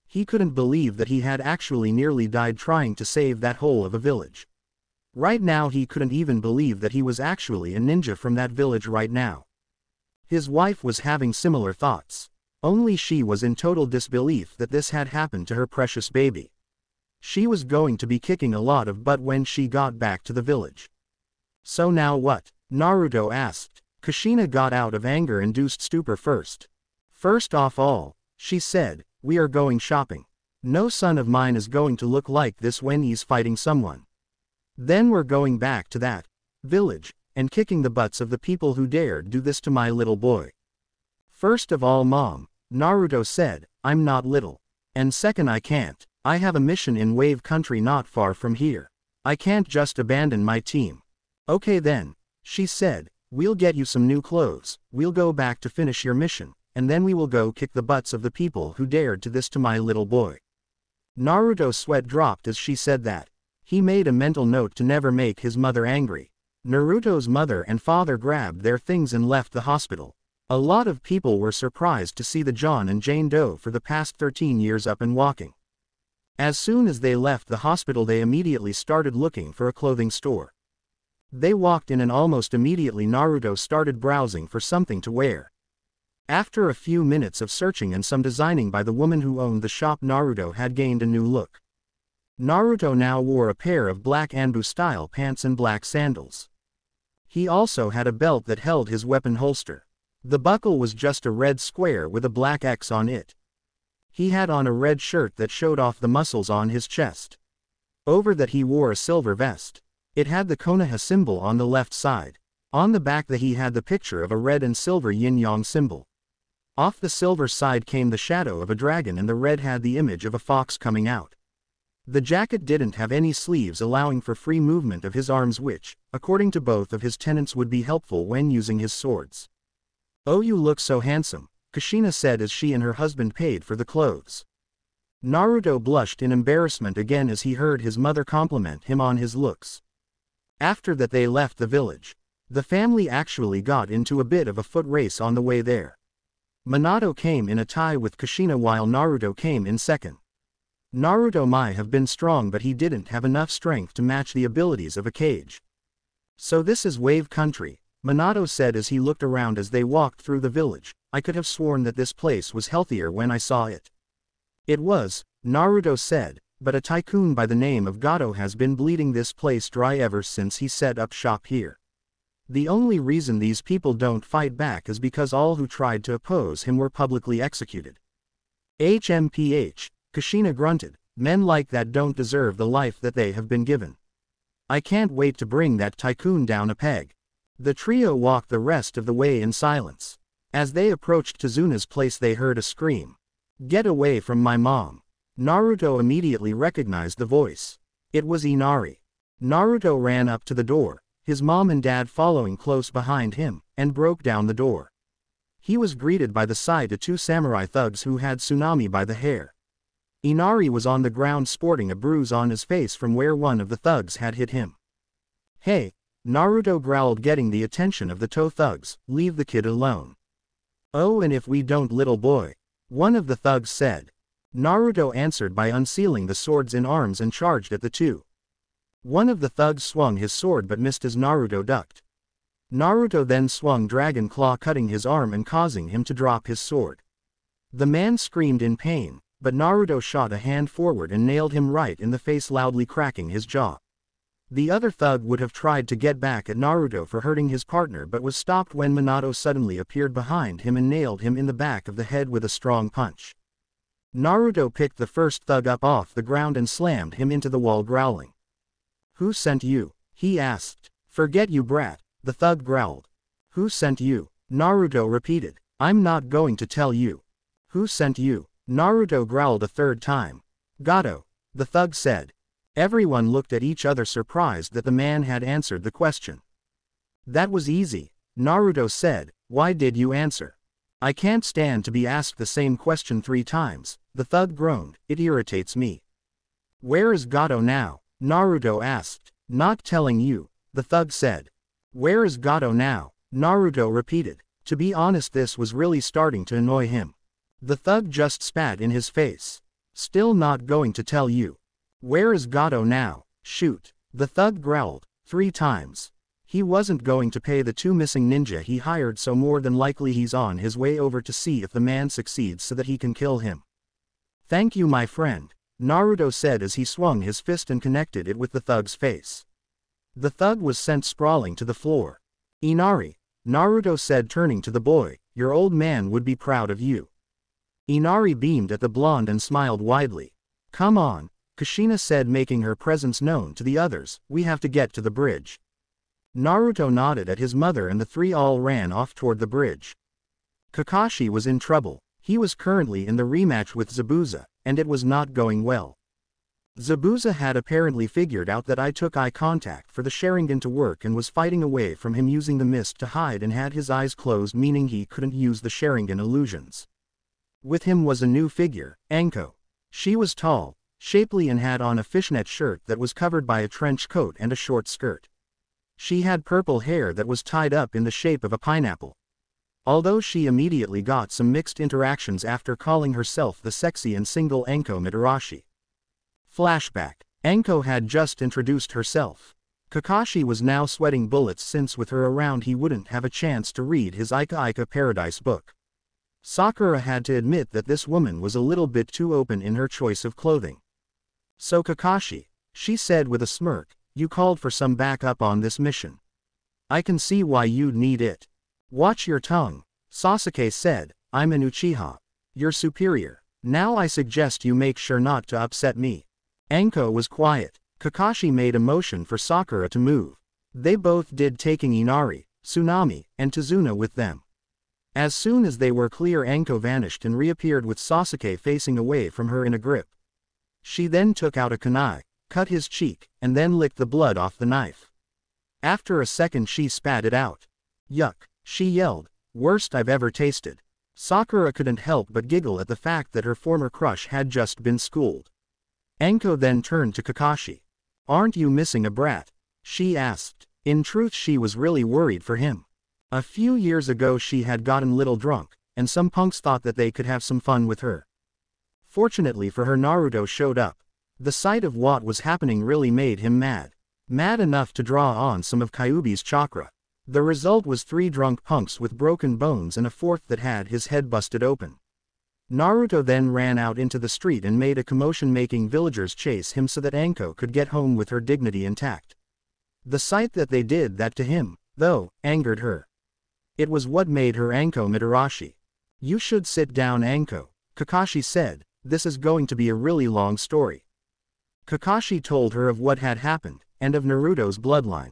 He couldn't believe that he had actually nearly died trying to save that whole of a village. Right now he couldn't even believe that he was actually a ninja from that village right now. His wife was having similar thoughts. Only she was in total disbelief that this had happened to her precious baby. She was going to be kicking a lot of butt when she got back to the village. So now what? Naruto asked. Kushina got out of anger-induced stupor first. First off all, she said, we are going shopping. No son of mine is going to look like this when he's fighting someone. Then we're going back to that village, and kicking the butts of the people who dared do this to my little boy. First of all Mom, Naruto said, I'm not little. And second I can't. I have a mission in Wave Country not far from here. I can't just abandon my team. Okay then, she said, we'll get you some new clothes, we'll go back to finish your mission, and then we will go kick the butts of the people who dared to this to my little boy. Naruto's sweat dropped as she said that. He made a mental note to never make his mother angry. Naruto's mother and father grabbed their things and left the hospital. A lot of people were surprised to see the John and Jane Doe for the past 13 years up and walking. As soon as they left the hospital they immediately started looking for a clothing store. They walked in and almost immediately Naruto started browsing for something to wear. After a few minutes of searching and some designing by the woman who owned the shop Naruto had gained a new look. Naruto now wore a pair of black Anbu-style pants and black sandals. He also had a belt that held his weapon holster. The buckle was just a red square with a black X on it. He had on a red shirt that showed off the muscles on his chest. Over that he wore a silver vest. It had the Konoha symbol on the left side. On the back that he had the picture of a red and silver yin-yang symbol. Off the silver side came the shadow of a dragon and the red had the image of a fox coming out. The jacket didn't have any sleeves allowing for free movement of his arms which, according to both of his tenants would be helpful when using his swords. Oh you look so handsome, Kushina said as she and her husband paid for the clothes. Naruto blushed in embarrassment again as he heard his mother compliment him on his looks. After that they left the village. The family actually got into a bit of a foot race on the way there. Minato came in a tie with Kushina while Naruto came in second. Naruto might have been strong but he didn't have enough strength to match the abilities of a Kage. So this is Wave Country, Minato said as he looked around as they walked through the village. I could have sworn that this place was healthier when I saw it. It was, Naruto said, but a tycoon by the name of Gato has been bleeding this place dry ever since he set up shop here. The only reason these people don't fight back is because all who tried to oppose him were publicly executed. HMPH, Kushina grunted, men like that don't deserve the life that they have been given. I can't wait to bring that tycoon down a peg. The trio walked the rest of the way in silence. As they approached Tazuna's place they heard a scream. Get away from my mom. Naruto immediately recognized the voice. It was Inari. Naruto ran up to the door, his mom and dad following close behind him, and broke down the door. He was greeted by the sight of two samurai thugs who had Tsunami by the hair. Inari was on the ground sporting a bruise on his face from where one of the thugs had hit him. Hey, Naruto growled getting the attention of the two thugs, leave the kid alone. Oh and if we don't little boy, one of the thugs said. Naruto answered by unsealing the swords in arms and charged at the two. One of the thugs swung his sword but missed as Naruto ducked. Naruto then swung Dragon Claw cutting his arm and causing him to drop his sword. The man screamed in pain, but Naruto shot a hand forward and nailed him right in the face loudly cracking his jaw. The other thug would have tried to get back at Naruto for hurting his partner but was stopped when Minato suddenly appeared behind him and nailed him in the back of the head with a strong punch. Naruto picked the first thug up off the ground and slammed him into the wall growling. Who sent you? He asked. Forget you brat, the thug growled. Who sent you? Naruto repeated. I'm not going to tell you. Who sent you? Naruto growled a third time. Gato, the thug said. Everyone looked at each other surprised that the man had answered the question. That was easy, Naruto said. Why did you answer? I can't stand to be asked the same question 3 times, the thug groaned. It irritates me. Where is Gato now? Naruto asked. Not telling you, the thug said. Where is Gato now? Naruto repeated. To be honest, this was really starting to annoy him. The thug just spat in his face. Still not going to tell you. Where is Gato now? Shoot. The thug growled 3 times. He wasn't going to pay the 2 missing ninja he hired, so more than likely he's on his way over to see if the man succeeds so that he can kill him. Thank you, my friend, Naruto said as he swung his fist and connected it with the thug's face. The thug was sent sprawling to the floor. Inari, Naruto said, turning to the boy, your old man would be proud of you. Inari beamed at the blonde and smiled widely. Come on, Kushina said, making her presence known to the others. We have to get to the bridge. Naruto nodded at his mother and the 3 all ran off toward the bridge. Kakashi was in trouble. He was currently in the rematch with Zabuza, and it was not going well. Zabuza had apparently figured out that I took eye contact for the Sharingan to work and was fighting away from him using the mist to hide and had his eyes closed, meaning he couldn't use the Sharingan illusions. With him was a new figure, Anko. She was tall, shapely and had on a fishnet shirt that was covered by a trench coat and a short skirt. She had purple hair that was tied up in the shape of a pineapple. Although she immediately got some mixed interactions after calling herself the sexy and single Anko Mitarashi. Flashback. Anko had just introduced herself. Kakashi was now sweating bullets since with her around he wouldn't have a chance to read his Ika Ika Paradise book. Sakura had to admit that this woman was a little bit too open in her choice of clothing. So Kakashi, she said with a smirk, you called for some backup on this mission. I can see why you'd need it. Watch your tongue, Sasuke said. I'm an Uchiha. Your superior. Now I suggest you make sure not to upset me. Anko was quiet. Kakashi made a motion for Sakura to move. They both did, taking Inari, Tsunami, and Tazuna with them. As soon as they were clear, Anko vanished and reappeared with Sasuke facing away from her in a grip. She then took out a kunai, cut his cheek, and then licked the blood off the knife. After a second she spat it out. Yuck, she yelled. Worst I've ever tasted. Sakura couldn't help but giggle at the fact that her former crush had just been schooled. Anko then turned to Kakashi. Aren't you missing a brat? She asked. In truth, she was really worried for him. A few years ago she had gotten little drunk, and some punks thought that they could have some fun with her. Fortunately for her, Naruto showed up. The sight of what was happening really made him mad. Mad enough to draw on some of Kyuubi's chakra. The result was 3 drunk punks with broken bones and a 4th that had his head busted open. Naruto then ran out into the street and made a commotion, making villagers chase him so that Anko could get home with her dignity intact. The sight that they did that to him, though, angered her. It was what made her Anko Mitarashi. You should sit down, Anko, Kakashi said. This is going to be a really long story. Kakashi told her of what had happened, and of Naruto's bloodline.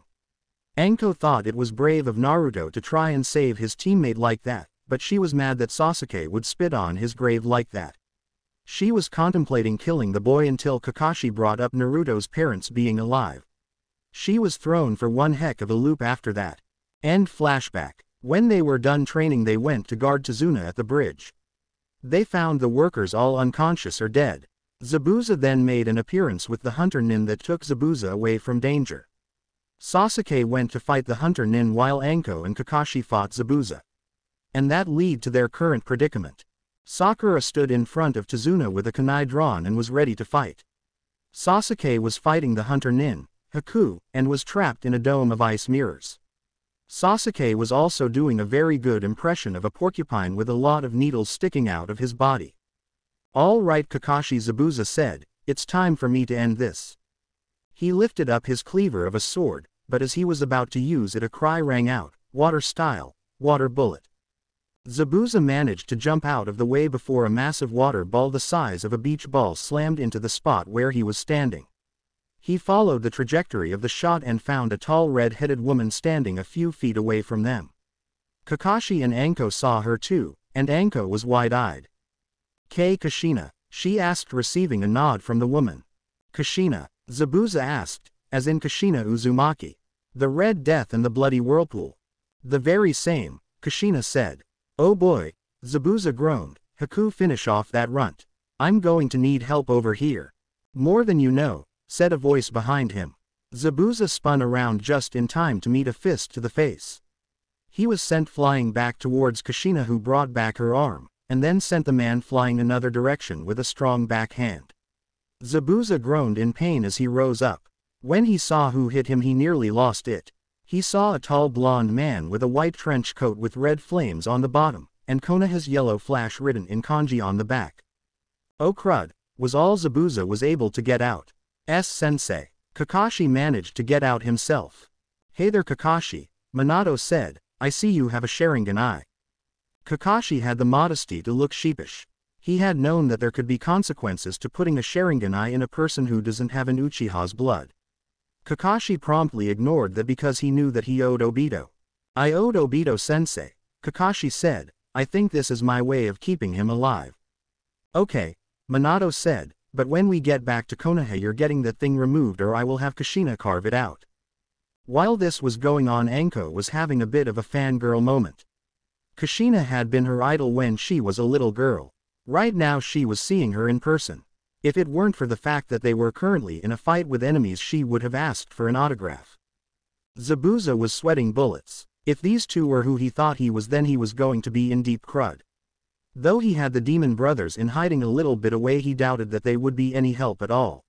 Anko thought it was brave of Naruto to try and save his teammate like that, but she was mad that Sasuke would spit on his grave like that. She was contemplating killing the boy until Kakashi brought up Naruto's parents being alive. She was thrown for one heck of a loop after that. End flashback. When they were done training, they went to guard Tazuna at the bridge. They found the workers all unconscious or dead. Zabuza then made an appearance with the hunter nin that took Zabuza away from danger. Sasuke went to fight the hunter nin while Anko and Kakashi fought Zabuza. And that led to their current predicament. Sakura stood in front of Tazuna with a kunai drawn and was ready to fight. Sasuke was fighting the hunter nin, Haku, and was trapped in a dome of ice mirrors. Sasuke was also doing a very good impression of a porcupine with a lot of needles sticking out of his body. All right, Kakashi, Zabuza said, it's time for me to end this. He lifted up his cleaver of a sword, but as he was about to use it, a cry rang out, water style, water bullet. Zabuza managed to jump out of the way before a massive water ball the size of a beach ball slammed into the spot where he was standing. He followed the trajectory of the shot and found a tall red-headed woman standing a few feet away from them. Kakashi and Anko saw her too, and Anko was wide-eyed. Kushina, she asked, receiving a nod from the woman. Kushina, Zabuza asked, as in Kushina Uzumaki. The Red Death and the Bloody Whirlpool. The very same, Kushina said. Oh boy, Zabuza groaned. Haku, finish off that runt. I'm going to need help over here. More than you know, said a voice behind him. Zabuza spun around just in time to meet a fist to the face. He was sent flying back towards Kushina, who brought back her arm, and then sent the man flying another direction with a strong backhand. Zabuza groaned in pain as he rose up. When he saw who hit him, he nearly lost it. He saw a tall blonde man with a white trench coat with red flames on the bottom, and Konoha's yellow flash written in kanji on the back. Oh crud, was all Zabuza was able to get out. Sensei. Kakashi managed to get out himself. Hey there Kakashi, Minato said, I see you have a Sharingan eye. Kakashi had the modesty to look sheepish. He had known that there could be consequences to putting a Sharingan eye in a person who doesn't have an Uchiha's blood. Kakashi promptly ignored that because he knew that he owed Obito. I owed Obito-sensei, Kakashi said, I think this is my way of keeping him alive. Okay, Minato said, but when we get back to Konoha you're getting that thing removed or I will have Kushina carve it out. While this was going on, Anko was having a bit of a fangirl moment. Kushina had been her idol when she was a little girl. Right now she was seeing her in person. If it weren't for the fact that they were currently in a fight with enemies, she would have asked for an autograph. Zabuza was sweating bullets. If these two were who he thought he was, then he was going to be in deep crud. Though he had the demon brothers in hiding a little bit away, he doubted that they would be any help at all.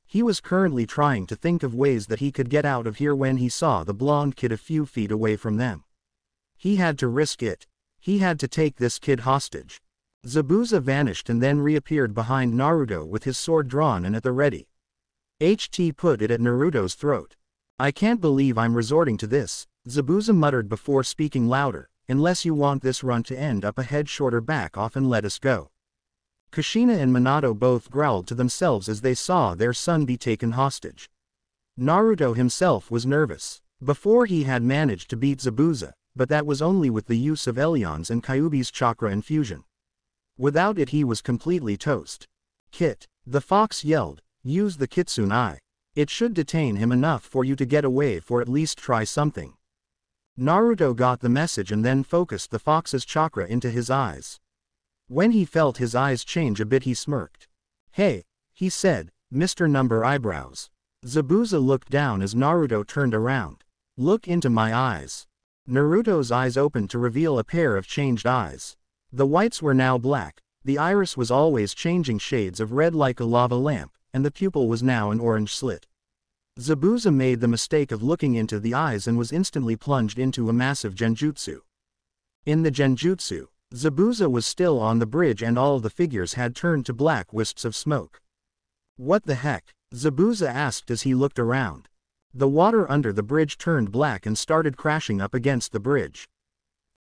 He was currently trying to think of ways that he could get out of here when he saw the blonde kid a few feet away from them. He had to risk it. He had to take this kid hostage. Zabuza vanished and then reappeared behind Naruto with his sword drawn and at the ready. HT put it at Naruto's throat. I can't believe I'm resorting to this, Zabuza muttered before speaking louder, unless you want this run to end up a head shorter, back off and let us go. Kushina and Minato both growled to themselves as they saw their son be taken hostage. Naruto himself was nervous. Before he had managed to beat Zabuza, but that was only with the use of Elion's and Kyuubi's chakra infusion. Without it he was completely toast. Kit, the fox yelled, use the Kitsune Eye. It should detain him enough for you to get away, for at least try something. Naruto got the message and then focused the fox's chakra into his eyes. When he felt his eyes change a bit, he smirked. Hey, he said, Mr. Number Eyebrows. Zabuza looked down as Naruto turned around. Look into my eyes. Naruto's eyes opened to reveal a pair of changed eyes. The whites were now black, the iris was always changing shades of red like a lava lamp, and the pupil was now an orange slit. Zabuza made the mistake of looking into the eyes and was instantly plunged into a massive genjutsu. In the genjutsu, Zabuza was still on the bridge and all the figures had turned to black wisps of smoke. What the heck? Zabuza asked as he looked around. The water under the bridge turned black and started crashing up against the bridge.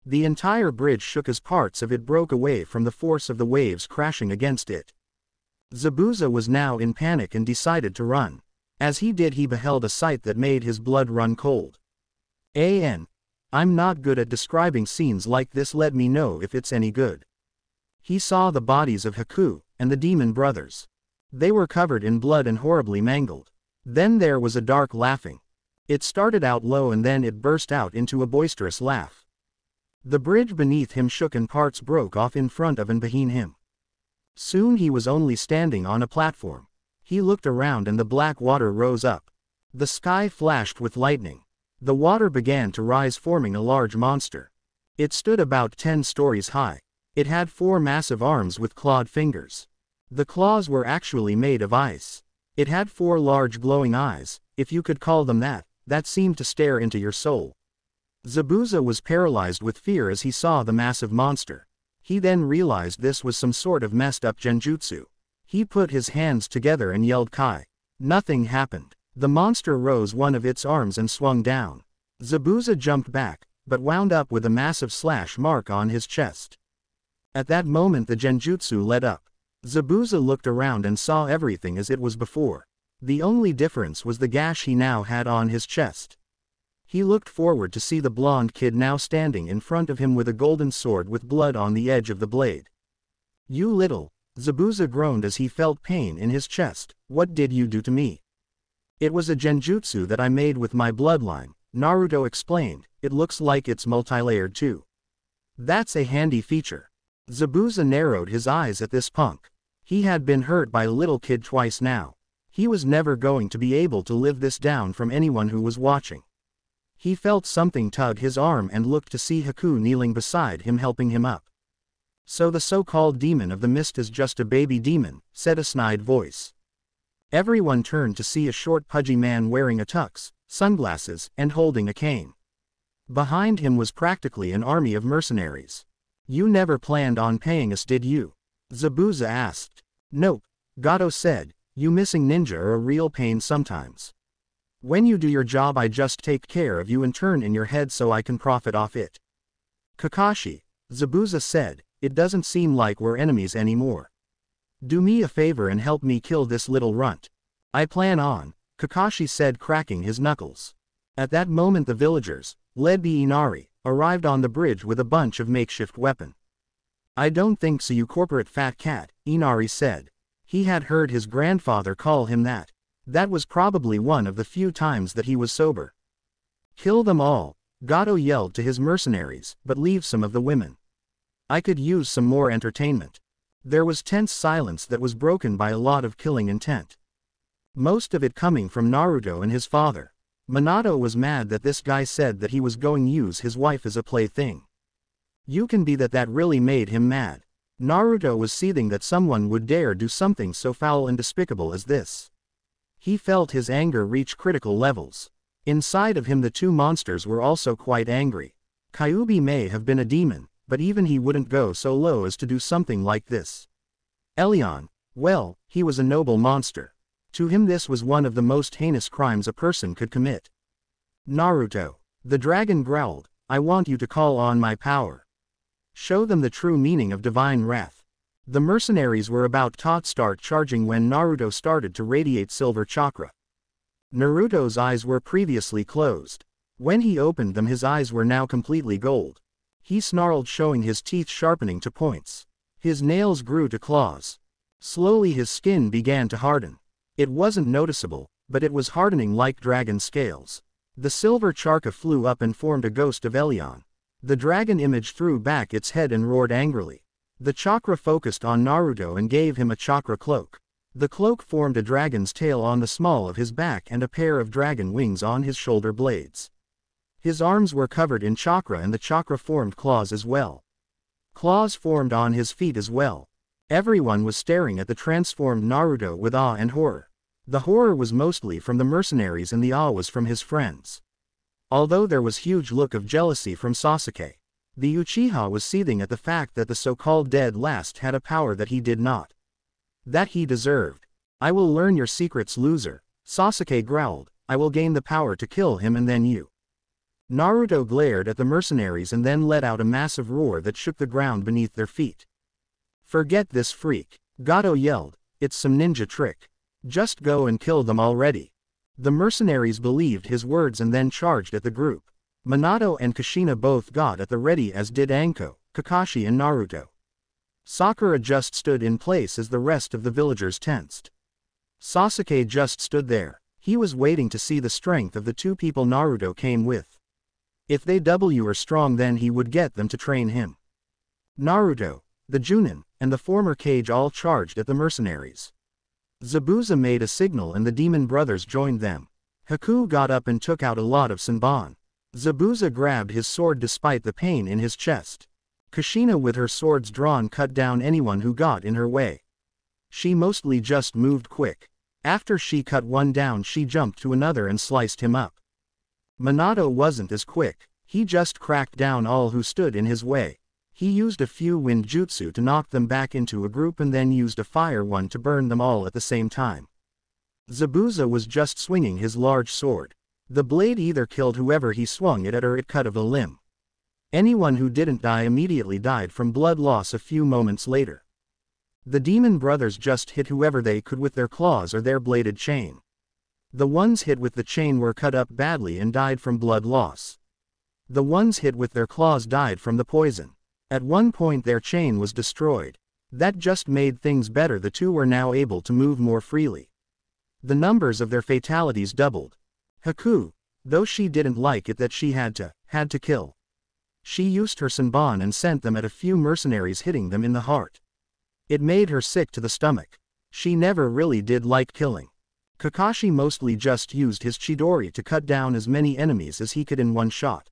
The entire bridge shook as parts of it broke away from the force of the waves crashing against it. Zabuza was now in panic and decided to run. As he did, he beheld a sight that made his blood run cold. I'm not good at describing scenes like this, let me know if it's any good. He saw the bodies of Haku and the demon brothers. They were covered in blood and horribly mangled. Then there was a dark laughing. It started out low and then it burst out into a boisterous laugh. The bridge beneath him shook and parts broke off in front of and behind him. Soon he was only standing on a platform. He looked around and the black water rose up. The sky flashed with lightning. The water began to rise, forming a large monster. It stood about 10 stories high. It had 4 massive arms with clawed fingers. The claws were actually made of ice. It had 4 large glowing eyes, if you could call them that seemed to stare into your soul. Zabuza was paralyzed with fear as he saw the massive monster. He then realized this was some sort of messed up genjutsu. He put his hands together and yelled Kai. Nothing happened. The monster rose one of its arms and swung down. Zabuza jumped back, but wound up with a massive slash mark on his chest. At that moment the genjutsu let up. Zabuza looked around and saw everything as it was before. The only difference was the gash he now had on his chest. He looked forward to see the blonde kid now standing in front of him with a golden sword with blood on the edge of the blade. You little, Zabuza groaned as he felt pain in his chest, what did you do to me? It was a genjutsu that I made with my bloodline, Naruto explained. It looks like it's multi-layered too. That's a handy feature. Zabuza narrowed his eyes at this punk. He had been hurt by a little kid twice now. He was never going to be able to live this down from anyone who was watching. He felt something tug his arm and looked to see Haku kneeling beside him helping him up. So the so-called demon of the mist is just a baby demon, said a snide voice. Everyone turned to see a short pudgy man wearing a tux, sunglasses, and holding a cane. Behind him was practically an army of mercenaries. You never planned on paying us, did you? Zabuza asked. Nope, Gato said. You missing ninja are a real pain sometimes. When you do your job I just take care of you and turn in your head so I can profit off it. Kakashi, Zabuza said, it doesn't seem like we're enemies anymore. Do me a favor and help me kill this little runt. I plan on, Kakashi said, cracking his knuckles. At that moment the villagers, led by Inari, arrived on the bridge with a bunch of makeshift weapon. I don't think so, you corporate fat cat, Inari said. He had heard his grandfather call him that. That was probably one of the few times that he was sober. Kill them all, Gato yelled to his mercenaries, but leave some of the women. I could use some more entertainment. There was tense silence that was broken by a lot of killing intent. Most of it coming from Naruto and his father. Minato was mad that this guy said that he was going to use his wife as a plaything. You can be that really made him mad. Naruto was seething that someone would dare do something so foul and despicable as this. He felt his anger reach critical levels. Inside of him the two monsters were also quite angry. Kyuubi may have been a demon, but even he wouldn't go so low as to do something like this. Elion, well, he was a noble monster. To him this was one of the most heinous crimes a person could commit. Naruto, the dragon growled, I want you to call on my power. Show them the true meaning of divine wrath. The mercenaries were about to start charging when Naruto started to radiate silver chakra. Naruto's eyes were previously closed. When he opened them his eyes were now completely gold. He snarled, showing his teeth sharpening to points. His nails grew to claws. Slowly his skin began to harden. It wasn't noticeable, but it was hardening like dragon scales. The silver chakra flew up and formed a ghost of Elion. The dragon image threw back its head and roared angrily. The chakra focused on Naruto and gave him a chakra cloak. The cloak formed a dragon's tail on the small of his back and a pair of dragon wings on his shoulder blades. His arms were covered in chakra and the chakra formed claws as well. Claws formed on his feet as well. Everyone was staring at the transformed Naruto with awe and horror. The horror was mostly from the mercenaries and the awe was from his friends. Although there was huge look of jealousy from Sasuke. The Uchiha was seething at the fact that the so-called dead last had a power that he did not. That he deserved. I will learn your secrets, loser, Sasuke growled. I will gain the power to kill him and then you. Naruto glared at the mercenaries and then let out a massive roar that shook the ground beneath their feet. Forget this freak, Gato yelled, it's some ninja trick. Just go and kill them already. The mercenaries believed his words and then charged at the group. Minato and Kushina both got at the ready, as did Anko, Kakashi and Naruto. Sakura just stood in place as the rest of the villagers tensed. Sasuke just stood there. He was waiting to see the strength of the two people Naruto came with. If they were strong then he would get them to train him. Naruto, the Junin, and the former Kage all charged at the mercenaries. Zabuza made a signal and the demon brothers joined them. Haku got up and took out a lot of Senbon. Zabuza grabbed his sword despite the pain in his chest. Kushina with her swords drawn cut down anyone who got in her way. She mostly just moved quick. After she cut one down she jumped to another and sliced him up. Minato wasn't as quick. He just cracked down all who stood in his way. He used a few wind jutsu to knock them back into a group and then used a fire one to burn them all at the same time. Zabuza was just swinging his large sword. The blade either killed whoever he swung it at or it cut off a limb. Anyone who didn't die immediately died from blood loss a few moments later. The demon brothers just hit whoever they could with their claws or their bladed chain. The ones hit with the chain were cut up badly and died from blood loss. The ones hit with their claws died from the poison. At one point their chain was destroyed. That just made things better. The two were now able to move more freely. The numbers of their fatalities doubled. Haku, though she didn't like it that she had to kill. She used her Senbon and sent them at a few mercenaries, hitting them in the heart. It made her sick to the stomach. She never really did like killing. Kakashi mostly just used his Chidori to cut down as many enemies as he could in one shot.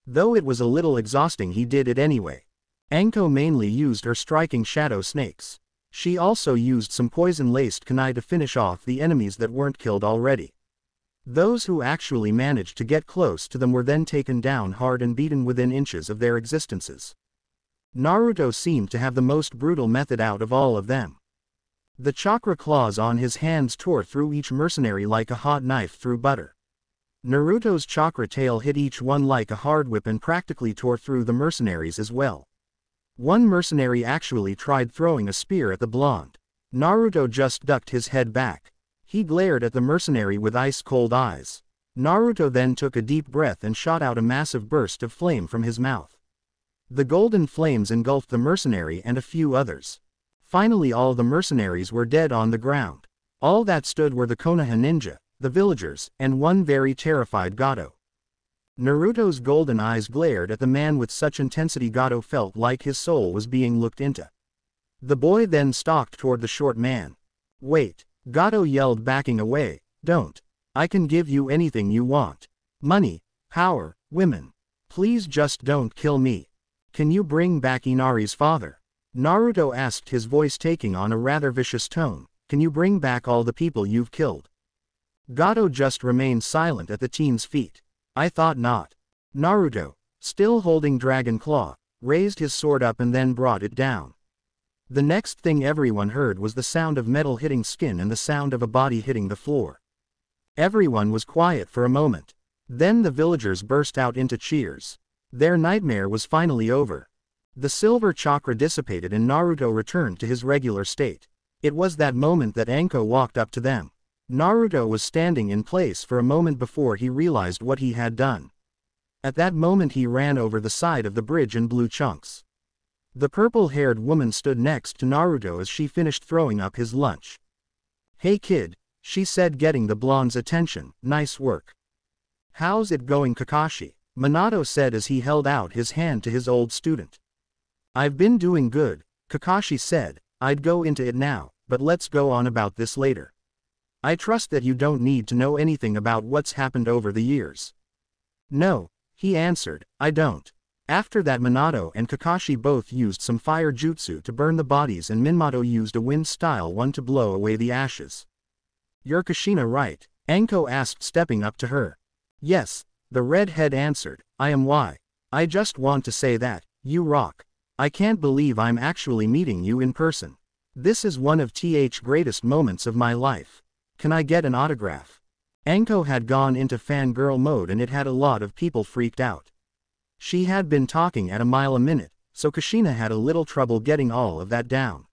Though it was a little exhausting, he did it anyway. Anko mainly used her striking shadow snakes. She also used some poison-laced kunai to finish off the enemies that weren't killed already. Those who actually managed to get close to them were then taken down hard and beaten within inches of their existences. Naruto seemed to have the most brutal method out of all of them. The chakra claws on his hands tore through each mercenary like a hot knife through butter. Naruto's chakra tail hit each one like a hard whip and practically tore through the mercenaries as well. One mercenary actually tried throwing a spear at the blonde. Naruto just ducked his head back. He glared at the mercenary with ice-cold eyes. Naruto then took a deep breath and shot out a massive burst of flame from his mouth. The golden flames engulfed the mercenary and a few others. Finally all the mercenaries were dead on the ground. All that stood were the Konoha ninja, the villagers, and one very terrified Gato. Naruto's golden eyes glared at the man with such intensity Gato felt like his soul was being looked into. The boy then stalked toward the short man. "Wait," Gato yelled, backing away. "Don't. I can give you anything you want. Money, power, women. Please just don't kill me. Can you bring back Inari's father?" Naruto asked, his voice taking on a rather vicious tone. "Can you bring back all the people you've killed?" Gato just remained silent at the teen's feet. "I thought not." Naruto, still holding Dragon Claw, raised his sword up and then brought it down. The next thing everyone heard was the sound of metal hitting skin and the sound of a body hitting the floor. Everyone was quiet for a moment. Then the villagers burst out into cheers. Their nightmare was finally over. The silver chakra dissipated and Naruto returned to his regular state. It was that moment that Anko walked up to them. Naruto was standing in place for a moment before he realized what he had done. At that moment he ran over the side of the bridge in blue chunks. The purple-haired woman stood next to Naruto as she finished throwing up his lunch. "Hey kid," she said, getting the blonde's attention, "nice work." "How's it going, Kakashi?" Minato said as he held out his hand to his old student. "I've been doing good," Kakashi said. "I'd go into it now, but let's go on about this later. I trust that you don't need to know anything about what's happened over the years." "No," he answered, "I don't." After that, Minato and Kakashi both used some fire jutsu to burn the bodies and Minato used a wind-style one to blow away the ashes. "You're Kushina, right?" Anko asked, stepping up to her. "Yes," the redhead answered, "I am. Why?" "I just want to say that you rock. I can't believe I'm actually meeting you in person. This is one of the greatest moments of my life. Can I get an autograph?" Anko had gone into fangirl mode and it had a lot of people freaked out. She had been talking at a mile a minute, so Kushina had a little trouble getting all of that down.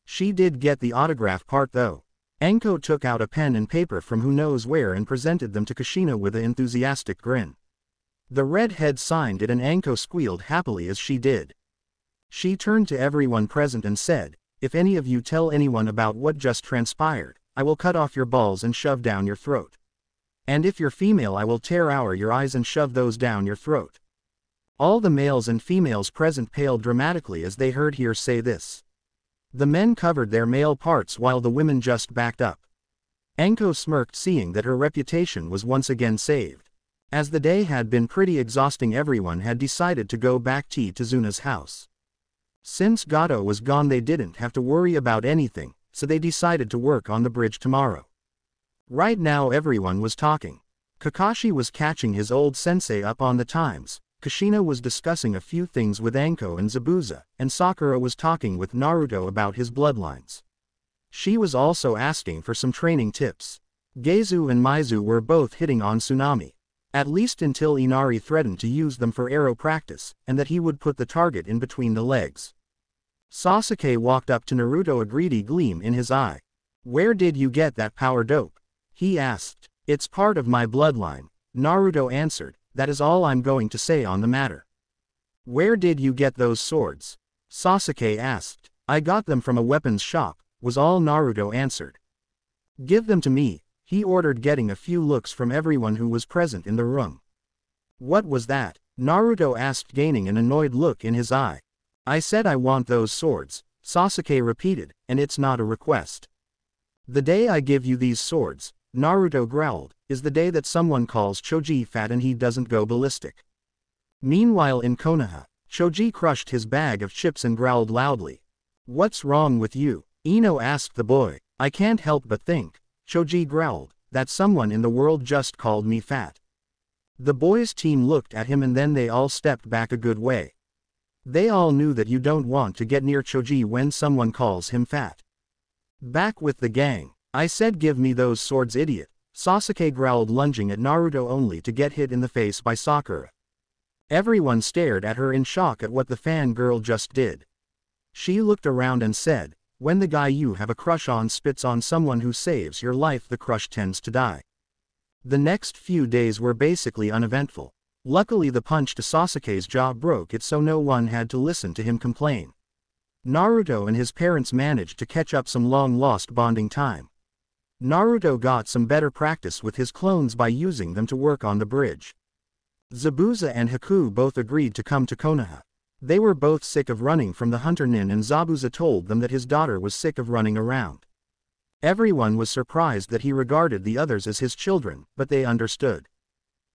She did get the autograph part though. Anko took out a pen and paper from who knows where and presented them to Kushina with an enthusiastic grin. The redhead signed it and Anko squealed happily as she did. She turned to everyone present and said, "If any of you tell anyone about what just transpired, I will cut off your balls and shove down your throat. And if you're female, I will tear out your eyes and shove those down your throat." All the males and females present paled dramatically as they heard her say this. The men covered their male parts while the women just backed up. Anko smirked, seeing that her reputation was once again saved. As the day had been pretty exhausting, everyone had decided to go back to Tazuna's house. Since Gato was gone, they didn't have to worry about anything, so they decided to work on the bridge tomorrow. Right now everyone was talking. Kakashi was catching his old sensei up on the times. Kushina was discussing a few things with Anko and Zabuza, and Sakura was talking with Naruto about his bloodlines. She was also asking for some training tips. Geizu and Maizu were both hitting on Tsunami. At least until Inari threatened to use them for arrow practice, and that he would put the target in between the legs. Sasuke walked up to Naruto, a greedy gleam in his eye. "Where did you get that power dope?" he asked. "It's part of my bloodline," Naruto answered. "That is all I'm going to say on the matter." "Where did you get those swords?" Sasuke asked. "I got them from a weapons shop," was all Naruto answered. Give them to me, he ordered, getting a few looks from everyone who was present in the room. What was that? Naruto asked, gaining an annoyed look in his eye. I said I want those swords, Sasuke repeated, and it's not a request. The day I give you these swords, Naruto growled, is the day that someone calls Choji fat and he doesn't go ballistic. Meanwhile in Konoha, Choji crushed his bag of chips and growled loudly. What's wrong with you? Ino asked the boy. I can't help but think, Choji growled, that someone in the world just called me fat. The boys' team looked at him and then they all stepped back a good way. They all knew that you don't want to get near Choji when someone calls him fat. Back with the gang. I said give me those swords, idiot, Sasuke growled, lunging at Naruto only to get hit in the face by Sakura. Everyone stared at her in shock at what the fangirl just did. She looked around and said, when the guy you have a crush on spits on someone who saves your life, the crush tends to die. The next few days were basically uneventful. Luckily the punch to Sasuke's jaw broke it, so no one had to listen to him complain. Naruto and his parents managed to catch up some long-lost bonding time. Naruto got some better practice with his clones by using them to work on the bridge. Zabuza and Haku both agreed to come to Konoha. They were both sick of running from the Hunter Nin, and Zabuza told them that his daughter was sick of running around. Everyone was surprised that he regarded the others as his children, but they understood.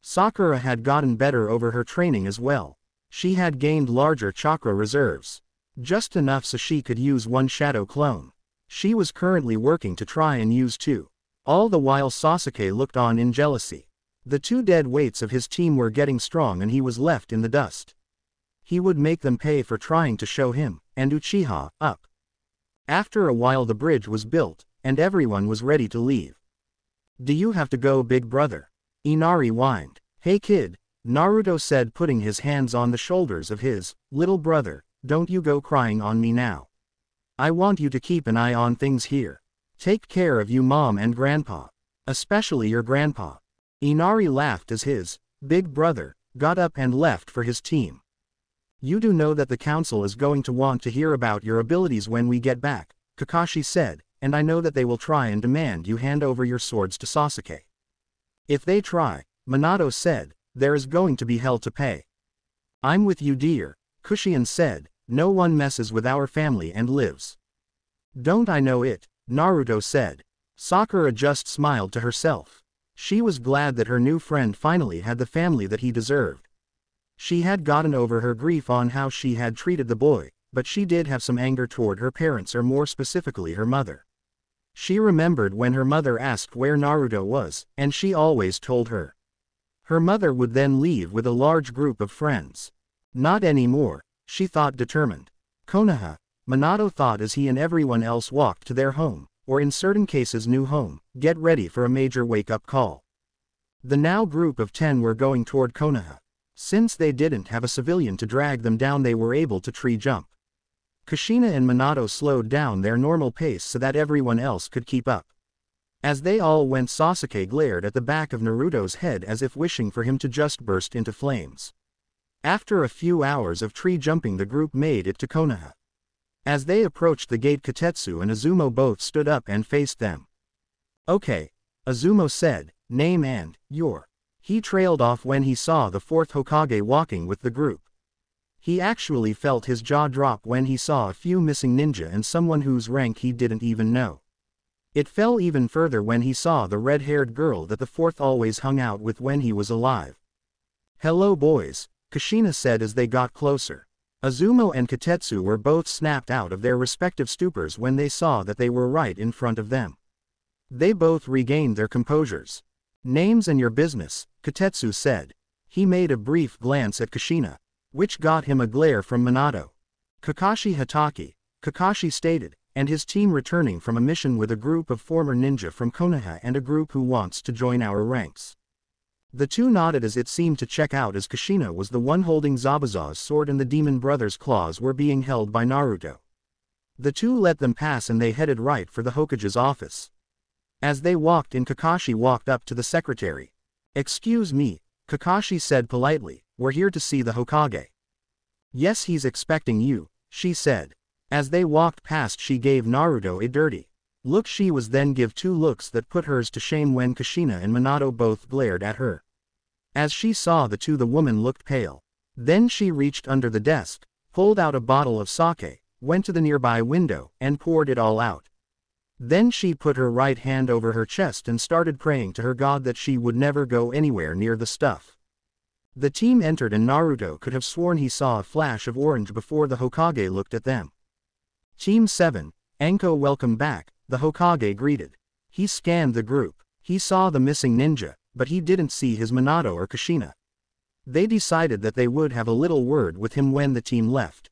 Sakura had gotten better over her training as well. She had gained larger chakra reserves. Just enough so she could use one shadow clone. She was currently working to try and use two. All the while Sasuke looked on in jealousy. The two dead weights of his team were getting strong and he was left in the dust. He would make them pay for trying to show him, and Uchiha, up. After a while the bridge was built, and everyone was ready to leave. Do you have to go, big brother? Inari whined. Hey kid, Naruto said, putting his hands on the shoulders of his little brother, don't you go crying on me now. I want you to keep an eye on things here. Take care of you mom and grandpa. Especially your grandpa. Inari laughed as his big brother got up and left for his team. You do know that the council is going to want to hear about your abilities when we get back, Kakashi said, and I know that they will try and demand you hand over your swords to Sasuke. If they try, Minato said, there is going to be hell to pay. I'm with you dear, Kushian said, no one messes with our family and lives. Don't I know it, Naruto said. Sakura just smiled to herself. She was glad that her new friend finally had the family that he deserved. She had gotten over her grief on how she had treated the boy, but she did have some anger toward her parents, or more specifically her mother. She remembered when her mother asked where Naruto was, and she always told her. Her mother would then leave with a large group of friends. Not anymore, she thought, determined. Konoha, Minato thought as he and everyone else walked to their home, or in certain cases new home, get ready for a major wake-up call. The now group of 10 were going toward Konoha. Since they didn't have a civilian to drag them down, they were able to tree jump. Kushina and Minato slowed down their normal pace so that everyone else could keep up. As they all went, Sasuke glared at the back of Naruto's head as if wishing for him to just burst into flames. After a few hours of tree jumping, the group made it to Konoha. As they approached the gate, Kotetsu and Izumo both stood up and faced them. Okay, Izumo said, name and your. He trailed off when he saw the fourth Hokage walking with the group. He actually felt his jaw drop when he saw a few missing ninja and someone whose rank he didn't even know. It fell even further when he saw the red-haired girl that the fourth always hung out with when he was alive. Hello boys, Kushina said as they got closer. Izumo and Kotetsu were both snapped out of their respective stupors when they saw that they were right in front of them. They both regained their composures. Names and your business, Kotetsu said. He made a brief glance at Kushina, which got him a glare from Minato. Kakashi Hatake, Kakashi stated, and his team returning from a mission with a group of former ninja from Konoha and a group who wants to join our ranks. The two nodded as it seemed to check out, as Kushina was the one holding Zabuza's sword and the demon brother's claws were being held by Naruto. The two let them pass and they headed right for the Hokage's office. As they walked in, Kakashi walked up to the secretary. Excuse me, Kakashi said politely, we're here to see the Hokage. Yes, he's expecting you, she said. As they walked past, she gave Naruto a dirty Look, she was then give two looks that put hers to shame when Kushina and Minato both glared at her. As she saw the two, the woman looked pale. Then she reached under the desk, pulled out a bottle of sake, went to the nearby window, and poured it all out. Then she put her right hand over her chest and started praying to her god that she would never go anywhere near the stuff. The team entered and Naruto could have sworn he saw a flash of orange before the Hokage looked at them. Team 7, Anko, welcome back, the Hokage greeted. He scanned the group. He saw the missing ninja, but he didn't see his Minato or Kushina. They decided that they would have a little word with him when the team left.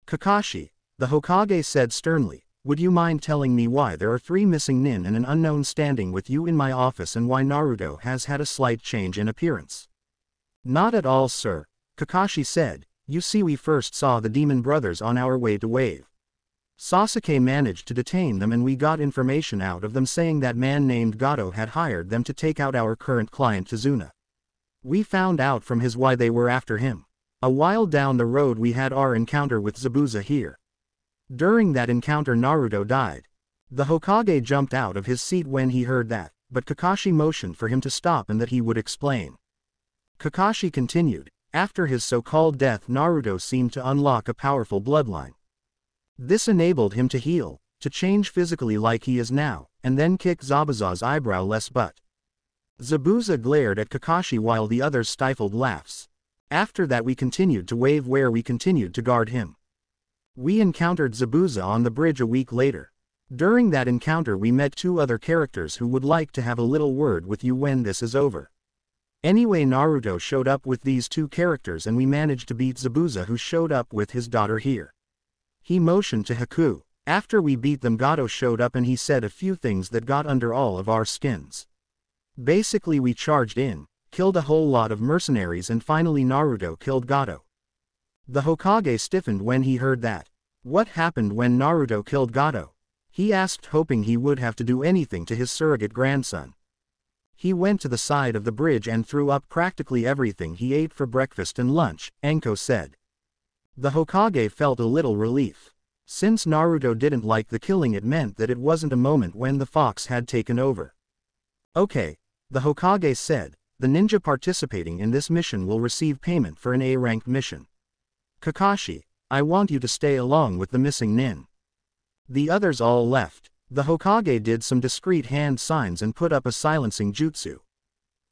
Kakashi, the Hokage said sternly, would you mind telling me why there are 3 missing nin and an unknown standing with you in my office, and why Naruto has had a slight change in appearance? Not at all, sir, Kakashi said. You see, we first saw the demon brothers on our way to Wave. Sasuke managed to detain them and we got information out of them saying that man named Gato had hired them to take out our current client Tazuna. We found out from his why they were after him. A while down the road we had our encounter with Zabuza here. During that encounter Naruto died. The Hokage jumped out of his seat when he heard that, but Kakashi motioned for him to stop and that he would explain. Kakashi continued, after his so-called death Naruto seemed to unlock a powerful bloodline. This enabled him to heal, to change physically like he is now, and then kick Zabuza's eyebrow less butt. Zabuza glared at Kakashi while the others stifled laughs. After that we continued to Wave where we continued to guard him. We encountered Zabuza on the bridge a week later. During that encounter we met 2 other characters who would like to have a little word with you when this is over. Anyway, Naruto showed up with these 2 characters and we managed to beat Zabuza, who showed up with his daughter here. He motioned to Haku. After we beat them Gato showed up and he said a few things that got under all of our skins. Basically we charged in, killed a whole lot of mercenaries, and finally Naruto killed Gato. The Hokage stiffened when he heard that. What happened when Naruto killed Gato? He asked, hoping he would have to do anything to his surrogate grandson. He went to the side of the bridge and threw up practically everything he ate for breakfast and lunch, Anko said. The Hokage felt a little relief. Since Naruto didn't like the killing, it meant that it wasn't a moment when the fox had taken over. Okay, the Hokage said, the ninja participating in this mission will receive payment for an A-ranked mission. Kakashi, I want you to stay along with the missing nin. The others all left. The Hokage did some discreet hand signs and put up a silencing jutsu.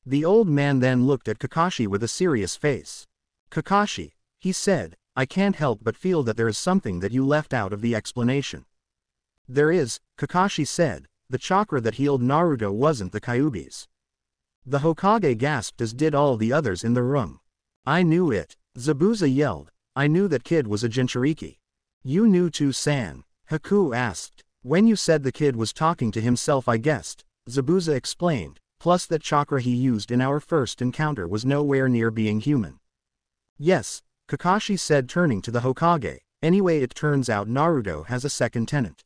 The old man then looked at Kakashi with a serious face. Kakashi, he said, I can't help but feel that there is something that you left out of the explanation. There is, Kakashi said, the chakra that healed Naruto wasn't the Kyuubi's. The Hokage gasped, as did all the others in the room. I knew it, Zabuza yelled. I knew that kid was a Jinchuriki. You knew too, San, Haku asked. When you said the kid was talking to himself I guessed, Zabuza explained, plus that chakra he used in our first encounter was nowhere near being human. Yes, Kakashi said, turning to the Hokage. Anyway, it turns out Naruto has a second tenant.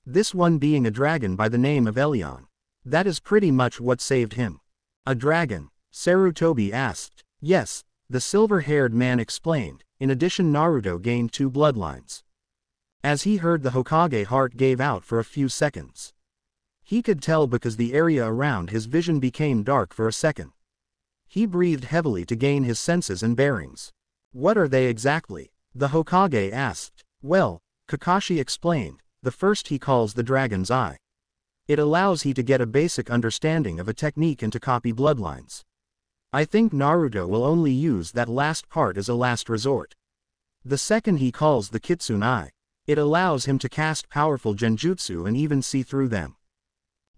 This one being a dragon by the name of Elion. That is pretty much what saved him. A dragon? Sarutobi asked. Yes, the silver-haired man explained. In addition, Naruto gained 2 bloodlines. As he heard, the Hokage heart gave out for a few seconds. He could tell because the area around his vision became dark for a second. He breathed heavily to gain his senses and bearings. What are they exactly? The Hokage asked. Well, Kakashi explained, the first he calls the Dragon's Eye. It allows he to get a basic understanding of a technique and to copy bloodlines. I think Naruto will only use that last part as a last resort. The second he calls the Kitsune Eye. It allows him to cast powerful genjutsu and even see through them.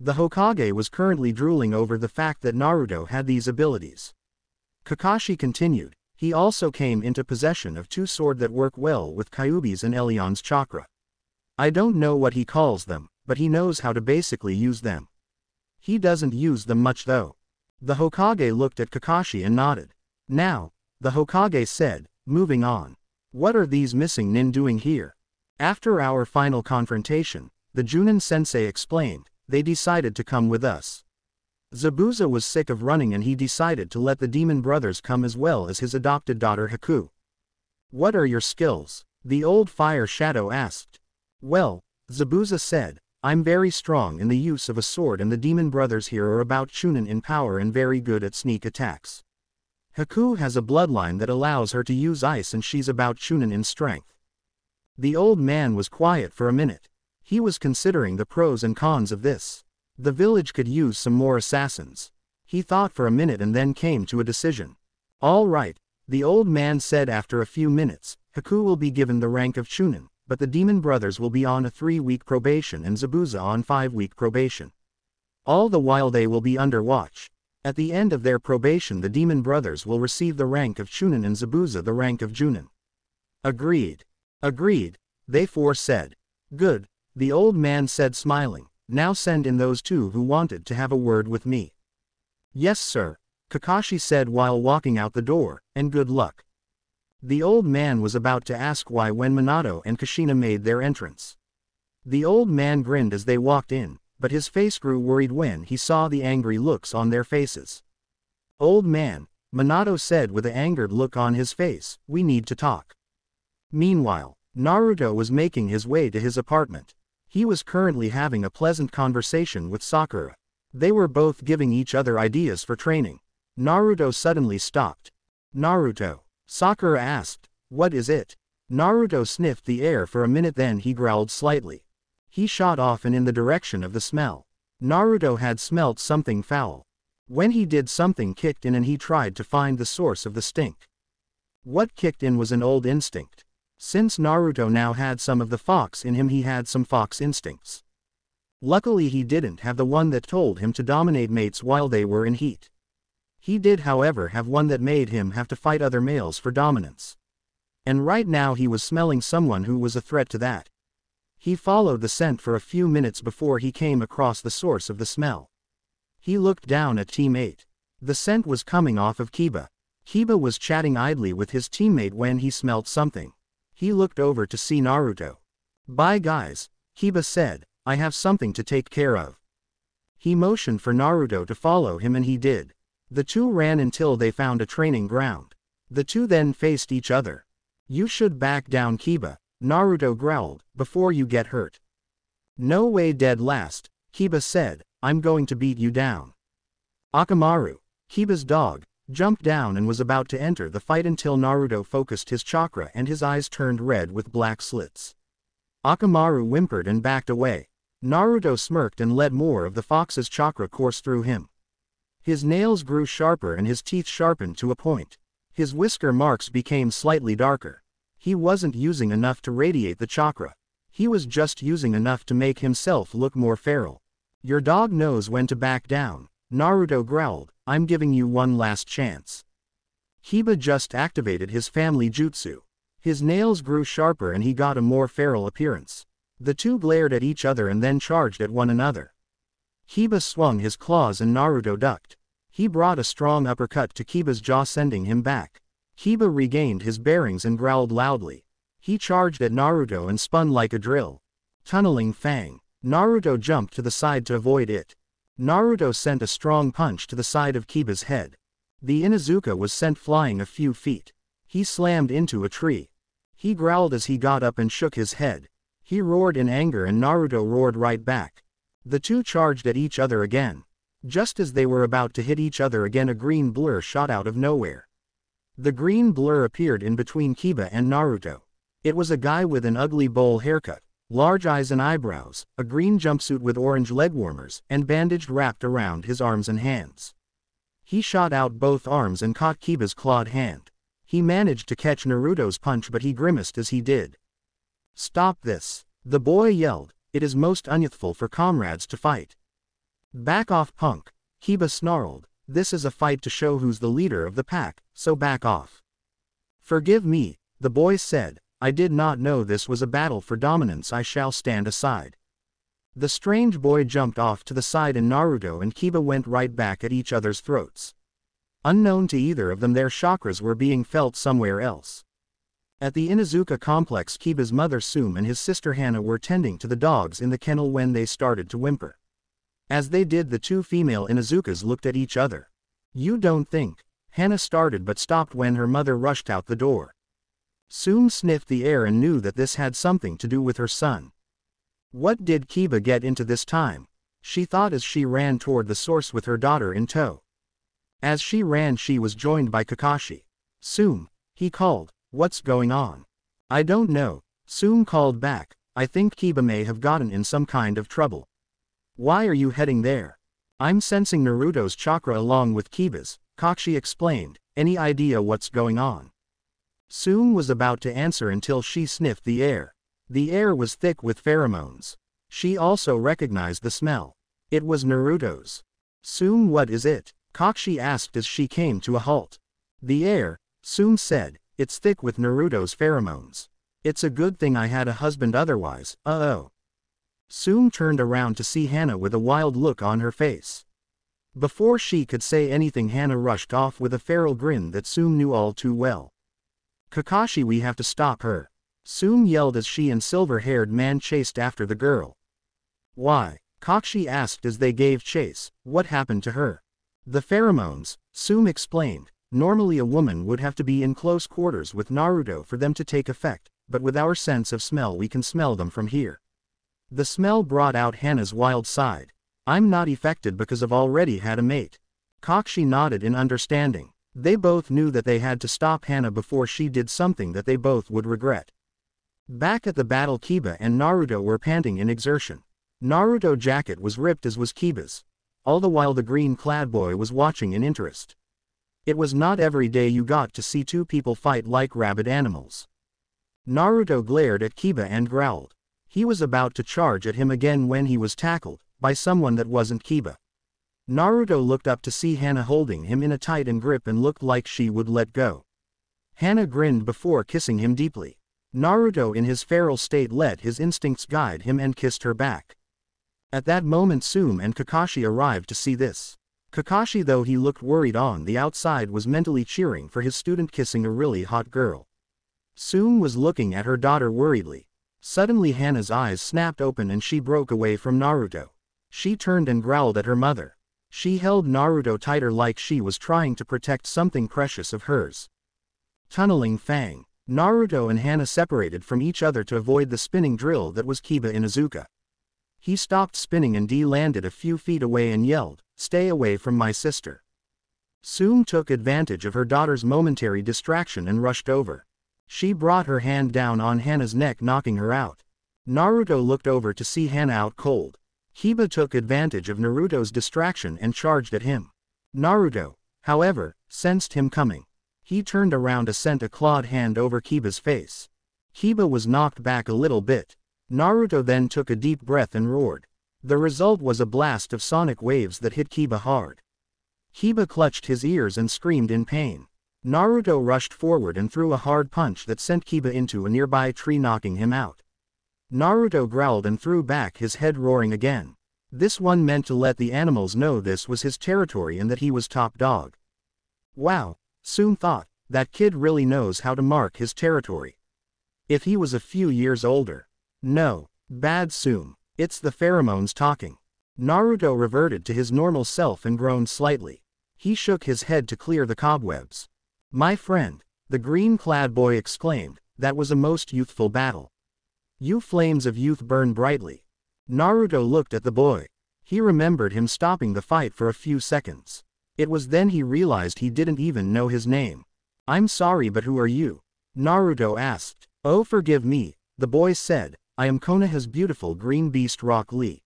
The Hokage was currently drooling over the fact that Naruto had these abilities. Kakashi continued. He also came into possession of 2 swords that work well with Kyuubi's and Elion's chakra. I don't know what he calls them, but he knows how to basically use them. He doesn't use them much though. The Hokage looked at Kakashi and nodded. Now, the Hokage said, moving on. What are these missing nin doing here? After our final confrontation, the Junin sensei explained, they decided to come with us. Zabuza was sick of running and he decided to let the demon brothers come as well as his adopted daughter Haku. What are your skills? The old fire shadow asked. Well, Zabuza said, I'm very strong in the use of a sword and the demon brothers here are about Chunin in power and very good at sneak attacks. Haku has a bloodline that allows her to use ice and she's about Chunin in strength. The old man was quiet for a minute. He was considering the pros and cons of this. The village could use some more assassins. He thought for a minute and then came to a decision. All right, the old man said after a few minutes, Haku will be given the rank of Chunin, but the demon brothers will be on a 3-week probation and Zabuza on 5-week probation. All the while they will be under watch. At the end of their probation the demon brothers will receive the rank of Chunin and Zabuza the rank of Junin. Agreed. Agreed, they four said. Good, the old man said smiling, now send in those two who wanted to have a word with me. Yes sir, Kakashi said while walking out the door, and good luck. The old man was about to ask why when Minato and Kushina made their entrance. The old man grinned as they walked in, but his face grew worried when he saw the angry looks on their faces. Old man, Minato said with an angered look on his face, we need to talk. Meanwhile, Naruto was making his way to his apartment. He was currently having a pleasant conversation with Sakura. They were both giving each other ideas for training. Naruto suddenly stopped. Naruto, Sakura asked, what is it? Naruto sniffed the air for a minute then he growled slightly. He shot off and in the direction of the smell. Naruto had smelt something foul. When he did something kicked in and he tried to find the source of the stink. What kicked in was an old instinct. Since Naruto now had some of the fox in him he had some fox instincts. Luckily he didn't have the one that told him to dominate mates while they were in heat. He did however have one that made him have to fight other males for dominance. And right now he was smelling someone who was a threat to that. He followed the scent for a few minutes before he came across the source of the smell. He looked down at teammate. The scent was coming off of Kiba. Kiba was chatting idly with his teammate when he smelt something. He looked over to see Naruto. Bye guys, Kiba said, I have something to take care of. He motioned for Naruto to follow him and he did. The two ran until they found a training ground. The two then faced each other. You should back down Kiba, Naruto growled, before you get hurt. No way dead last, Kiba said, I'm going to beat you down. Akamaru, Kiba's dog, jumped down and was about to enter the fight until Naruto focused his chakra and his eyes turned red with black slits. Akamaru whimpered and backed away. Naruto smirked and let more of the fox's chakra course through him. His nails grew sharper and his teeth sharpened to a point. His whisker marks became slightly darker. He wasn't using enough to radiate the chakra. He was just using enough to make himself look more feral. Your dog knows when to back down, Naruto growled, I'm giving you one last chance. Kiba just activated his family jutsu. His nails grew sharper and he got a more feral appearance. The two glared at each other and then charged at one another. Kiba swung his claws and Naruto ducked. He brought a strong uppercut to Kiba's jaw sending him back. Kiba regained his bearings and growled loudly. He charged at Naruto and spun like a drill. Tunneling Fang. Naruto jumped to the side to avoid it. Naruto sent a strong punch to the side of Kiba's head. The Inuzuka was sent flying a few feet. He slammed into a tree. He growled as he got up and shook his head. He roared in anger and Naruto roared right back. The two charged at each other again. Just as they were about to hit each other again a green blur shot out of nowhere. The green blur appeared in between Kiba and Naruto. It was a guy with an ugly bowl haircut, large eyes and eyebrows, a green jumpsuit with orange leg warmers, and bandaged wrapped around his arms and hands. He shot out both arms and caught Kiba's clawed hand. He managed to catch Naruto's punch but he grimaced as he did. Stop this, the boy yelled, it is most unyouthful for comrades to fight. Back off punk, Kiba snarled, this is a fight to show who's the leader of the pack, so back off. Forgive me, the boy said, I did not know this was a battle for dominance, I shall stand aside. The strange boy jumped off to the side and Naruto and Kiba went right back at each other's throats. Unknown to either of them their chakras were being felt somewhere else. At the Inuzuka complex Kiba's mother Sum and his sister Hana were tending to the dogs in the kennel when they started to whimper. As they did the two female Inuzukas looked at each other. You don't think, Hana started but stopped when her mother rushed out the door. Sum sniffed the air and knew that this had something to do with her son. What did Kiba get into this time? She thought as she ran toward the source with her daughter in tow. As she ran she was joined by Kakashi. Soon, he called, "What's going on?" "I don't know," Soon called back. "I think Kiba may have gotten in some kind of trouble." "Why are you heading there?" "I'm sensing Naruto's chakra along with Kiba's," Kakashi explained. "Any idea what's going on?" Soon was about to answer until she sniffed the air. The air was thick with pheromones. She also recognized the smell. It was Naruto's. "Soon, what is it?" Kakashi asked as she came to a halt. "The air," Soon said, "it's thick with Naruto's pheromones. It's a good thing I had a husband otherwise, uh-oh." Soon turned around to see Hana with a wild look on her face. Before she could say anything Hana rushed off with a feral grin that Soon knew all too well. "Kakashi, we have to stop her," Soon yelled as she and silver-haired man chased after the girl. "Why?" Kakashi asked as they gave chase. "What happened to her?" "The pheromones," Soon explained. "Normally a woman would have to be in close quarters with Naruto for them to take effect, but with our sense of smell we can smell them from here." The smell brought out Hana's wild side. "I'm not affected because I've already had a mate." Kakashi nodded in understanding. They both knew that they had to stop Hana before she did something that they both would regret. Back at the battle, Kiba and Naruto were panting in exertion. Naruto's jacket was ripped as was Kiba's. All the while the green-clad boy was watching in interest. It was not every day you got to see two people fight like rabid animals. Naruto glared at Kiba and growled. He was about to charge at him again when he was tackled by someone that wasn't Kiba. Naruto looked up to see Hana holding him in a tight grip and looked like she would let go. Hana grinned before kissing him deeply. Naruto in his feral state let his instincts guide him and kissed her back. At that moment Tsume and Kakashi arrived to see this. Kakashi, though he looked worried on the outside, was mentally cheering for his student kissing a really hot girl. Tsume was looking at her daughter worriedly. Suddenly Hana's eyes snapped open and she broke away from Naruto. She turned and growled at her mother. She held Naruto tighter like she was trying to protect something precious of hers. Tunneling Fang. Naruto and Hana separated from each other to avoid the spinning drill that was Kiba Inuzuka. He stopped spinning and landed a few feet away and yelled, "Stay away from my sister." Tsume took advantage of her daughter's momentary distraction and rushed over. She brought her hand down on Hana's neck, knocking her out. Naruto looked over to see Hana out cold. Kiba took advantage of Naruto's distraction and charged at him. Naruto, however, sensed him coming. He turned around and sent a clawed hand over Kiba's face. Kiba was knocked back a little bit. Naruto then took a deep breath and roared. The result was a blast of sonic waves that hit Kiba hard. Kiba clutched his ears and screamed in pain. Naruto rushed forward and threw a hard punch that sent Kiba into a nearby tree, knocking him out. Naruto growled and threw back his head, roaring again. This one meant to let the animals know this was his territory and that he was top dog. Wow, Tsume thought, that kid really knows how to mark his territory. If he was a few years older. No, bad Tsume, it's the pheromones talking. Naruto reverted to his normal self and groaned slightly. He shook his head to clear the cobwebs. "My friend," the green-clad boy exclaimed, "that was a most youthful battle. You flames of youth burn brightly." Naruto looked at the boy. He remembered him stopping the fight for a few seconds. It was then he realized he didn't even know his name. "I'm sorry, but who are you?" Naruto asked. "Oh, forgive me," the boy said. "I am Konoha's beautiful green beast, Rock Lee."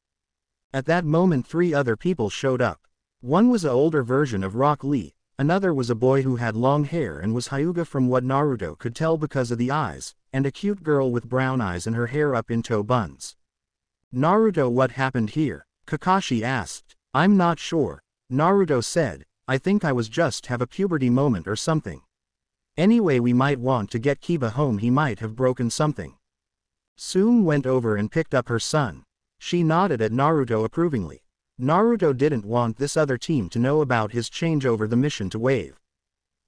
At that moment 3 other people showed up. One was an older version of Rock Lee, another was a boy who had long hair and was Hyuga from what Naruto could tell because of the eyes, and a cute girl with brown eyes and her hair up in toe buns. "Naruto, what happened here?" Kakashi asked. "I'm not sure," Naruto said. "I think I was just have a puberty moment or something. Anyway, we might want to get Kiba home, he might have broken something." Tsume went over and picked up her son. She nodded at Naruto approvingly. Naruto didn't want this other team to know about his change over the mission to Wave.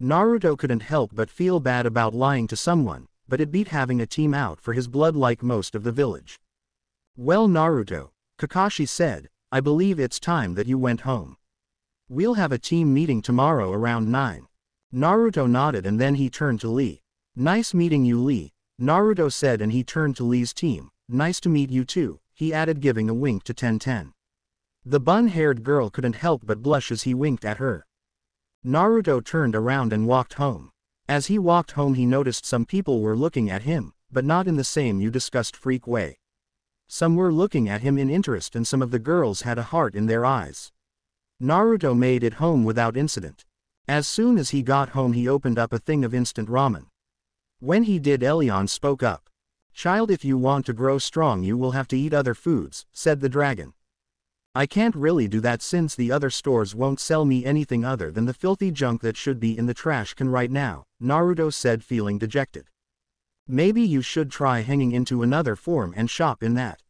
Naruto couldn't help but feel bad about lying to someone, but it beat having a team out for his blood like most of the village. "Well, Naruto," Kakashi said, "I believe it's time that you went home. We'll have a team meeting tomorrow around 9. Naruto nodded and then he turned to Lee. "Nice meeting you, Lee," Naruto said, and he turned to Lee's team. "Nice to meet you too," he added, giving a wink to 1010. The bun-haired girl couldn't help but blush as he winked at her. Naruto turned around and walked home. As he walked home he noticed some people were looking at him, but not in the same you discussed freak way. Some were looking at him in interest and some of the girls had a heart in their eyes. Naruto made it home without incident. As soon as he got home he opened up a thing of instant ramen. When he did, Elion spoke up. "Child, if you want to grow strong you will have to eat other foods," said the dragon. "I can't really do that since the other stores won't sell me anything other than the filthy junk that should be in the trash can right now," Naruto said, feeling dejected. "Maybe you should try hanging into another form and shop in that.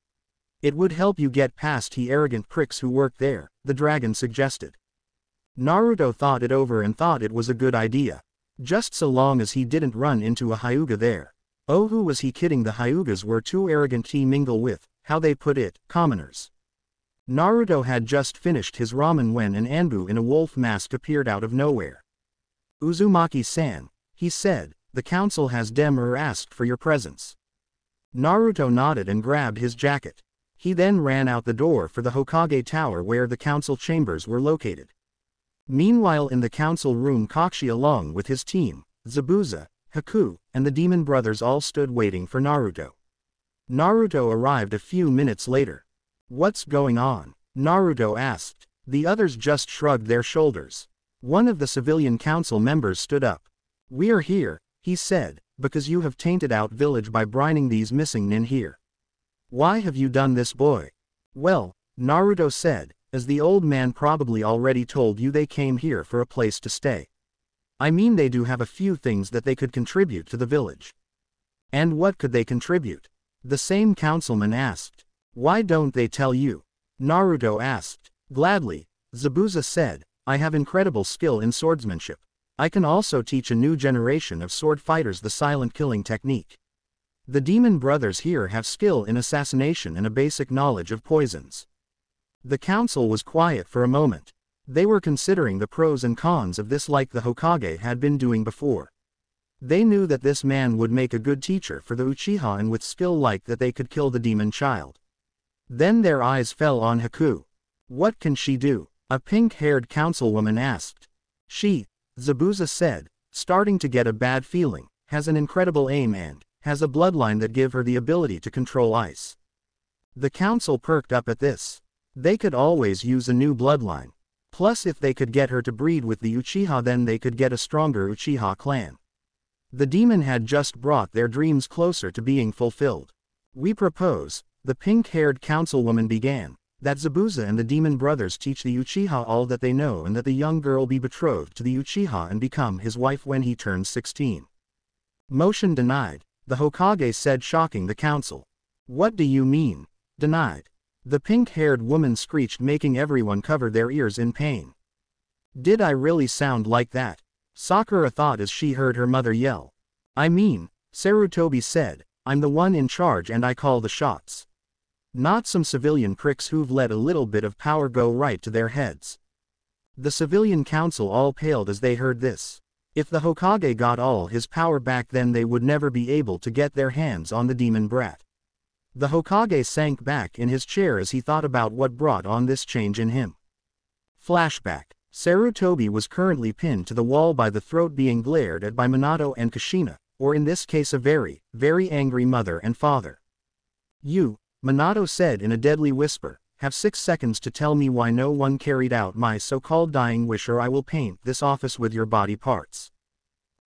It would help you get past the arrogant pricks who work there," the dragon suggested. Naruto thought it over and thought it was a good idea. Just so long as he didn't run into a Hyuga there. Oh, who was he kidding? The Hyugas were too arrogant to mingle with, how they put it, commoners. Naruto had just finished his ramen when an Anbu in a wolf mask appeared out of nowhere. "Uzumaki-san," he said, "the council has asked for your presence." Naruto nodded and grabbed his jacket. He then ran out the door for the Hokage Tower where the council chambers were located. Meanwhile in the council room Kakashi along with his team, Zabuza, Haku, and the demon brothers all stood waiting for Naruto. Naruto arrived a few minutes later. "What's going on?" Naruto asked. The others just shrugged their shoulders. One of the civilian council members stood up. "We're here," he said, "because you have tainted out village by brining these missing nin here." "Why have you done this, boy?" "Well," Naruto said, "as the old man probably already told you, they came here for a place to stay. I mean, they do have a few things that they could contribute to the village." "And what could they contribute?" the same councilman asked. "Why don't they tell you?" Naruto asked. "Gladly," Zabuza said, "I have incredible skill in swordsmanship. I can also teach a new generation of sword fighters the silent killing technique. The demon brothers here have skill in assassination and a basic knowledge of poisons." The council was quiet for a moment. They were considering the pros and cons of this like the Hokage had been doing before. They knew that this man would make a good teacher for the Uchiha and with skill like that they could kill the demon child. Then their eyes fell on Haku. "What can she do?" a pink-haired councilwoman asked. "She," Zabuza said, starting to get a bad feeling, "has an incredible aim and has a bloodline that give her the ability to control ice." The council perked up at this. They could always use a new bloodline. Plus if they could get her to breed with the Uchiha then they could get a stronger Uchiha clan. The demon had just brought their dreams closer to being fulfilled. "We propose," the pink-haired councilwoman began, "that Zabuza and the demon brothers teach the Uchiha all that they know and that the young girl be betrothed to the Uchiha and become his wife when he turns 16. "Motion denied," the Hokage said, shocking the council. "What do you mean, denied?" the pink-haired woman screeched, making everyone cover their ears in pain. "Did I really sound like that?" Sakura thought as she heard her mother yell. "I mean," Sarutobi said, "I'm the one in charge and I call the shots. Not some civilian pricks who've let a little bit of power go right to their heads." The civilian council all paled as they heard this. If the Hokage got all his power back then they would never be able to get their hands on the demon brat. The Hokage sank back in his chair as he thought about what brought on this change in him. Flashback. Sarutobi was currently pinned to the wall by the throat, being glared at by Minato and Kushina, or in this case a very, very angry mother and father. "You," Minato said in a deadly whisper, "have 6 seconds to tell me why no one carried out my so-called dying wish or I will paint this office with your body parts."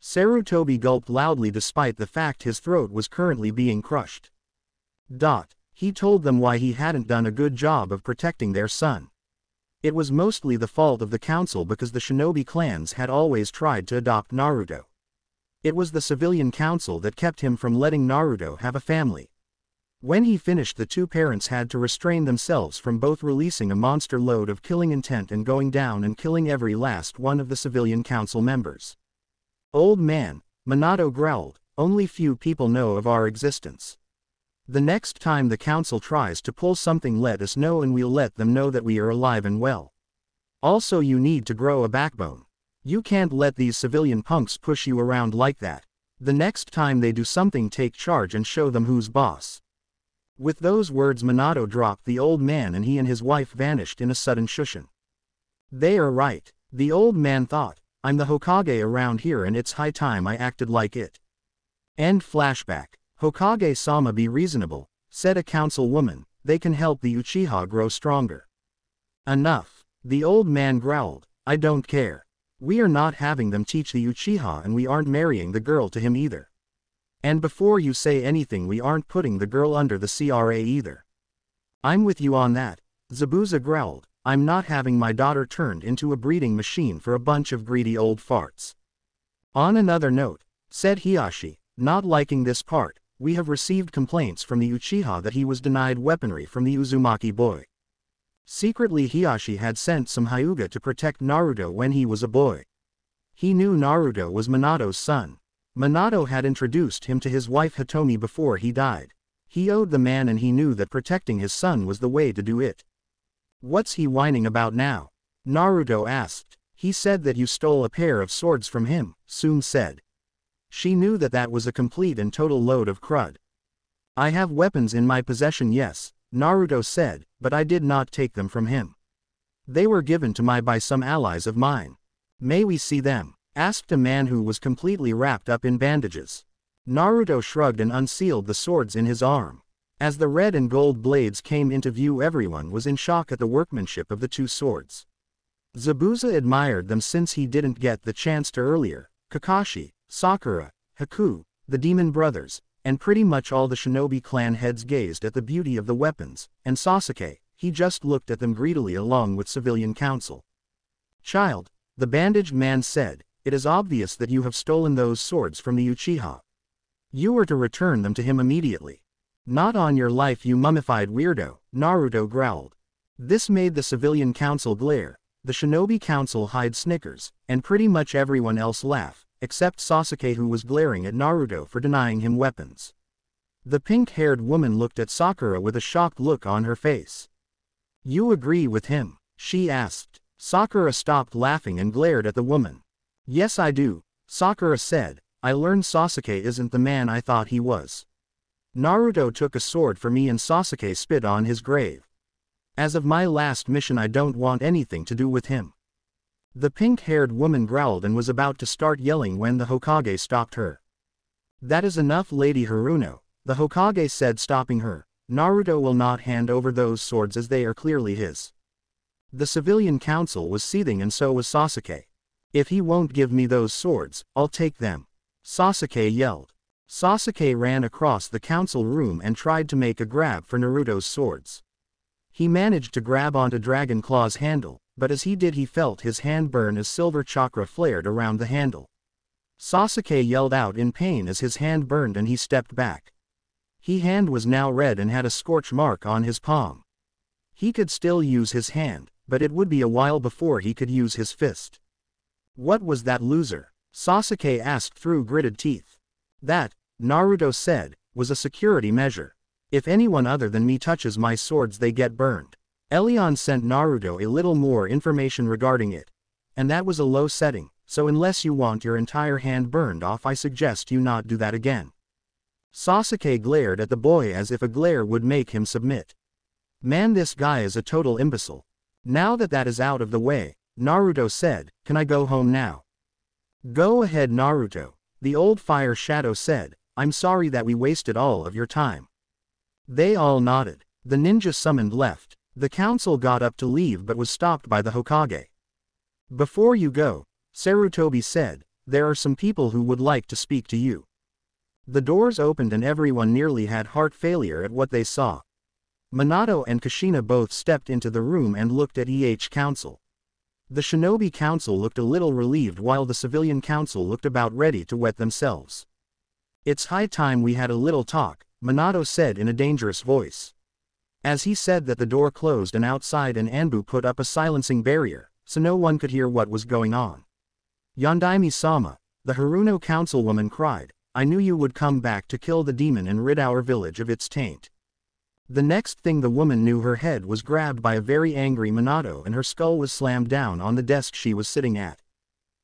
Sarutobi gulped loudly despite the fact his throat was currently being crushed. He told them why he hadn't done a good job of protecting their son. It was mostly the fault of the council because the shinobi clans had always tried to adopt Naruto. It was the civilian council that kept him from letting Naruto have a family. When he finished, the two parents had to restrain themselves from both releasing a monster load of killing intent and going down and killing every last one of the civilian council members. "Old man," Minato growled, "only few people know of our existence. The next time the council tries to pull something, let us know and we'll let them know that we are alive and well. Also, you need to grow a backbone. You can't let these civilian punks push you around like that. The next time they do something, take charge and show them who's boss." With those words Minato dropped the old man and he and his wife vanished in a sudden shushin. They are right, the old man thought, I'm the Hokage around here and it's high time I acted like it. End flashback. Hokage-sama, be reasonable, said a councilwoman, they can help the Uchiha grow stronger. Enough, the old man growled, I don't care. We are not having them teach the Uchiha and we aren't marrying the girl to him either. And before you say anything, we aren't putting the girl under the CRA either. I'm with you on that, Zabuza growled, I'm not having my daughter turned into a breeding machine for a bunch of greedy old farts. On another note, said Hiashi, not liking this part, we have received complaints from the Uchiha that he was denied weaponry from the Uzumaki boy. Secretly Hiashi had sent some Hyuga to protect Naruto when he was a boy. He knew Naruto was Minato's son. Minato had introduced him to his wife Hitomi before he died. He owed the man and he knew that protecting his son was the way to do it. What's he whining about now? Naruto asked. He said that you stole a pair of swords from him, Sume said. She knew that that was a complete and total load of crud. I have weapons in my possession, yes, Naruto said, but I did not take them from him. They were given to me by some allies of mine. May we see them? Asked a man who was completely wrapped up in bandages. Naruto shrugged and unsealed the swords in his arm. As the red and gold blades came into view, everyone was in shock at the workmanship of the two swords. Zabuza admired them since he didn't get the chance to earlier. Kakashi, Sakura, Haku, the demon brothers, and pretty much all the shinobi clan heads gazed at the beauty of the weapons, and Sasuke, he just looked at them greedily along with civilian council. Child, the bandaged man said, it is obvious that you have stolen those swords from the Uchiha. You are to return them to him immediately. Not on your life, you mummified weirdo, Naruto growled. This made the civilian council glare, the shinobi council hide snickers, and pretty much everyone else laugh, except Sasuke, who was glaring at Naruto for denying him weapons. The pink-haired woman looked at Sakura with a shocked look on her face. You agree with him? She asked. Sakura stopped laughing and glared at the woman. Yes, I do, Sakura said. I learned Sasuke isn't the man I thought he was. Naruto took a sword for me and Sasuke spit on his grave. As of my last mission, I don't want anything to do with him. The pink-haired woman growled and was about to start yelling when the Hokage stopped her. That is enough, Lady Haruno, the Hokage said, stopping her. Naruto will not hand over those swords as they are clearly his. The civilian council was seething and so was Sasuke. If he won't give me those swords, I'll take them, Sasuke yelled. Sasuke ran across the council room and tried to make a grab for Naruto's swords. He managed to grab onto Dragon Claw's handle, but as he did he felt his hand burn as silver chakra flared around the handle. Sasuke yelled out in pain as his hand burned and he stepped back. His hand was now red and had a scorch mark on his palm. He could still use his hand, but it would be a while before he could use his fist. What was that, loser? Sasuke asked through gritted teeth. That, Naruto said, was a security measure. If anyone other than me touches my swords, they get burned. Elion sent Naruto a little more information regarding it. And that was a low setting, so unless you want your entire hand burned off, I suggest you not do that again. Sasuke glared at the boy as if a glare would make him submit. Man, this guy is a total imbecile. Now that that is out of the way, Naruto said, can I go home now? Go ahead, Naruto, the old fire shadow said. I'm sorry that we wasted all of your time. They all nodded. The ninja summoned left. The council got up to leave but was stopped by the Hokage. Before you go, Sarutobi said, there are some people who would like to speak to you. The doors opened and everyone nearly had heart failure at what they saw. Minato and Kushina both stepped into the room and looked at Council. The Shinobi Council looked a little relieved while the Civilian Council looked about ready to wet themselves. It's high time we had a little talk, Minato said in a dangerous voice. As he said that, the door closed and outside an Anbu put up a silencing barrier, so no one could hear what was going on. Yondaime-sama, the Haruno councilwoman cried, I knew you would come back to kill the demon and rid our village of its taint. The next thing the woman knew, her head was grabbed by a very angry Minato and her skull was slammed down on the desk she was sitting at.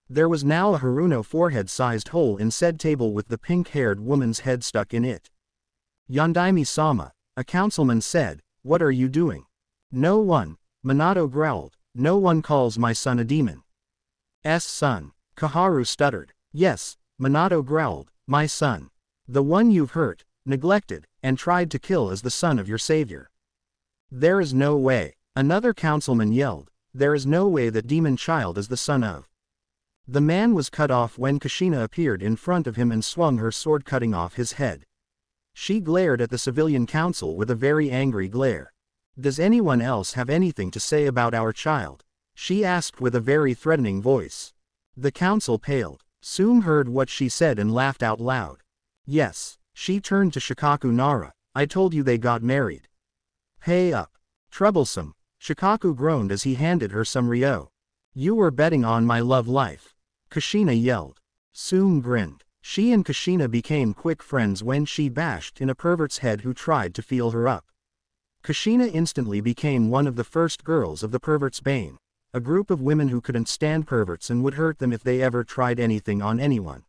There was now a Haruno forehead-sized hole in said table with the pink-haired woman's head stuck in it. Yondaime-sama, A councilman said, "What are you doing?" "No one," Minato growled. "No one calls my son a demon." Son. Koharu stuttered. "Yes," Minato growled, "my son. The one you've hurt, neglected, and tried to kill is the son of your savior." "There is no way," another councilman yelled. "There is no way that demon child is the son of." The man was cut off when Kushina appeared in front of him and swung her sword, cutting off his head. She glared at the civilian council with a very angry glare. "Does anyone else have anything to say about our child?" she asked with a very threatening voice. The council paled. Sume heard what she said and laughed out loud. "Yes." She turned to Shikaku Nara. "I told you they got married." "Pay up." "Troublesome." Shikaku groaned as he handed her some Ryo. "You were betting on my love life." Kushina yelled. Sume grinned. She and Kushina became quick friends when she bashed in a pervert's head who tried to feel her up. Kushina instantly became one of the first girls of the pervert's bane, a group of women who couldn't stand perverts and would hurt them if they ever tried anything on anyone.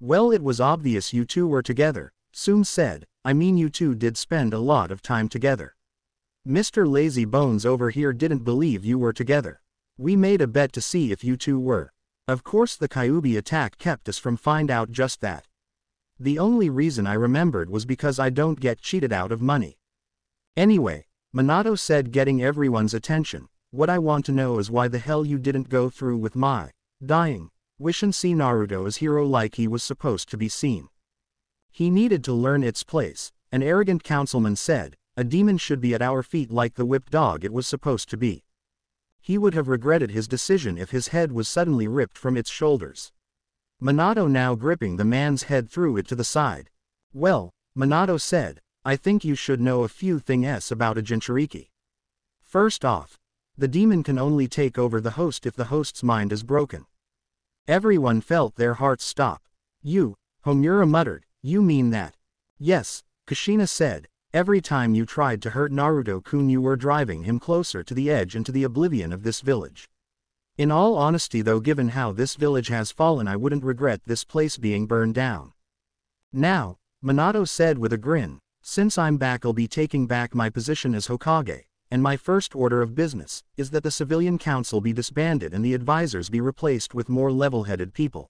"Well, it was obvious you two were together," Sume said. "I mean, you two did spend a lot of time together. Mr. Lazy Bones over here didn't believe you were together. We made a bet to see if you two were. Of course the Kyuubi attack kept us from find out just that. The only reason I remembered was because I don't get cheated out of money. Anyway," Minato said, getting everyone's attention, "what I want to know is why the hell you didn't go through with my dying wish and see Naruto as hero like he was supposed to be seen." "He needed to learn its place," an arrogant councilman said. "A demon should be at our feet like the whipped dog it was supposed to be. He would have regretted his decision if his head was suddenly ripped from its shoulders." Minato, now gripping the man's head, threw it to the side. "Well," Minato said, "I think you should know a few things about a Jinchuriki. First off, the demon can only take over the host if the host's mind is broken." Everyone felt their hearts stop. "You," Homura muttered, "you mean that?" "Yes," Kushina said. "Every time you tried to hurt Naruto-kun you were driving him closer to the edge and to the oblivion of this village. In all honesty though, given how this village has fallen, I wouldn't regret this place being burned down." "Now," Minato said with a grin, "since I'm back I'll be taking back my position as Hokage, and my first order of business is that the civilian council be disbanded and the advisors be replaced with more level-headed people."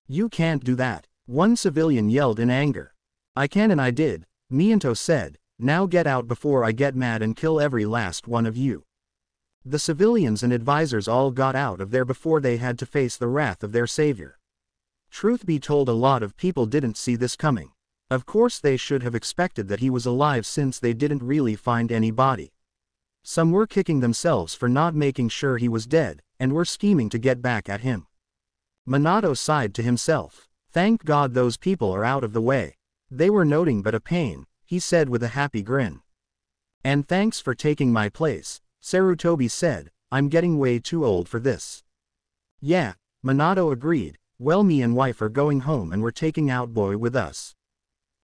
"You can't do that," one civilian yelled in anger. "I can and I did," Miento said. "Now get out before I get mad and kill every last one of you." The civilians and advisors all got out of there before they had to face the wrath of their savior. Truth be told, a lot of people didn't see this coming. Of course they should have expected that he was alive since they didn't really find any body. Some were kicking themselves for not making sure he was dead, and were scheming to get back at him. Minato sighed to himself. "Thank God those people are out of the way. They were nothing but a pain," he said with a happy grin. "And thanks for taking my place," Sarutobi said. "I'm getting way too old for this." "Yeah," Minato agreed. "Well, me and wife are going home and we're taking out boy with us."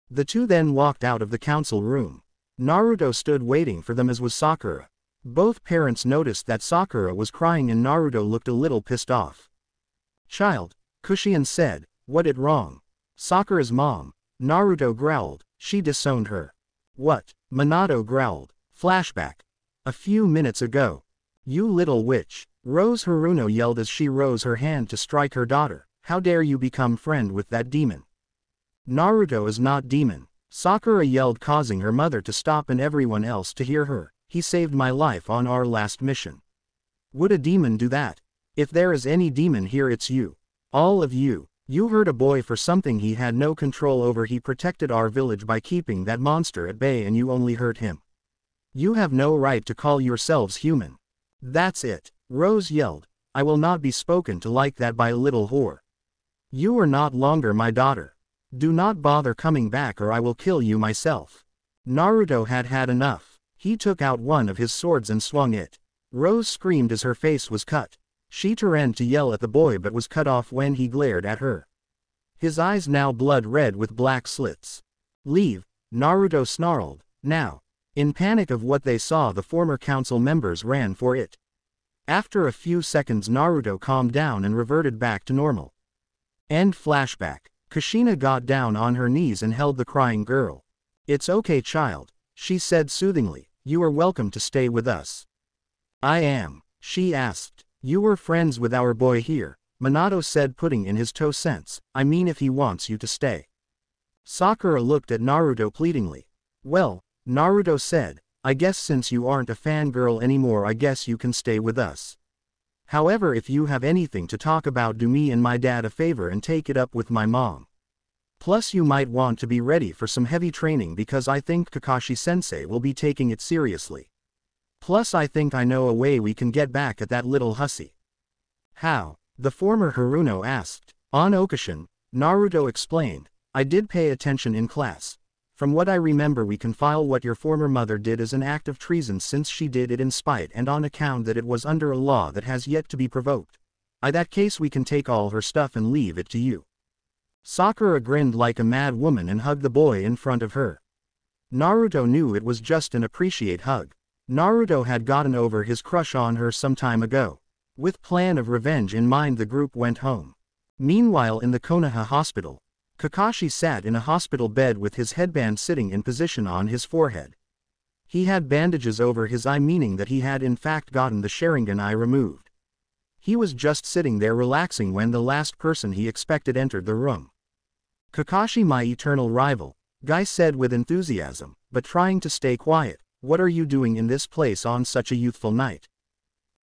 The two then walked out of the council room. Naruto stood waiting for them, as was Sakura. Both parents noticed that Sakura was crying and Naruto looked a little pissed off. "Child," Kushian said, "what it wrong?" "Sakura's mom," Naruto growled. "She disowned her." "What?" Minato growled. Flashback. A few minutes ago. "You little witch," Rose Haruno yelled as she rose her hand to strike her daughter. "How dare you become friend with that demon?" "Naruto is not demon," Sakura yelled, causing her mother to stop and everyone else to hear her. "He saved my life on our last mission." "Would a demon do that? If there is any demon here, it's you. All of you. You hurt a boy for something he had no control over. He protected our village by keeping that monster at bay and you only hurt him. You have no right to call yourselves human." "That's it," Rose yelled. "I will not be spoken to like that by a little whore. You are not longer my daughter. Do not bother coming back or I will kill you myself." Naruto had had enough. He took out one of his swords and swung it. Rose screamed as her face was cut. She turned to yell at the boy but was cut off when he glared at her. His eyes now blood red with black slits. "Leave," Naruto snarled. "Now." In panic of what they saw, the former council members ran for it. After a few seconds Naruto calmed down and reverted back to normal. End flashback. Kushina got down on her knees and held the crying girl. "It's okay, child. She said soothingly, "You are welcome to stay with us." "I am," she asked. "You were friends with our boy here," Minato said, putting in his 2 cents. "I mean if he wants you to stay." Sakura looked at Naruto pleadingly. "Well," Naruto said, "I guess since you aren't a fangirl anymore, I guess you can stay with us. However, if you have anything to talk about, do me and my dad a favor and take it up with my mom. Plus you might want to be ready for some heavy training because I think Kakashi-sensei will be taking it seriously. Plus I think I know a way we can get back at that little hussy." "How?" the former Haruno asked. "On occasion," Naruto explained, "I did pay attention in class. From what I remember, we can file what your former mother did as an act of treason since she did it in spite and on account that it was under a law that has yet to be provoked. In that case we can take all her stuff and leave it to you." Sakura grinned like a mad woman and hugged the boy in front of her. Naruto knew it was just an appreciate hug. Naruto had gotten over his crush on her some time ago. With plan of revenge in mind, the group went home. Meanwhile, in the Konoha hospital, Kakashi sat in a hospital bed with his headband sitting in position on his forehead. He had bandages over his eye, meaning that he had in fact gotten the Sharingan eye removed. He was just sitting there relaxing when the last person he expected entered the room. "Kakashi, my eternal rival," Guy said with enthusiasm, but trying to stay quiet. "What are you doing in this place on such a youthful night?"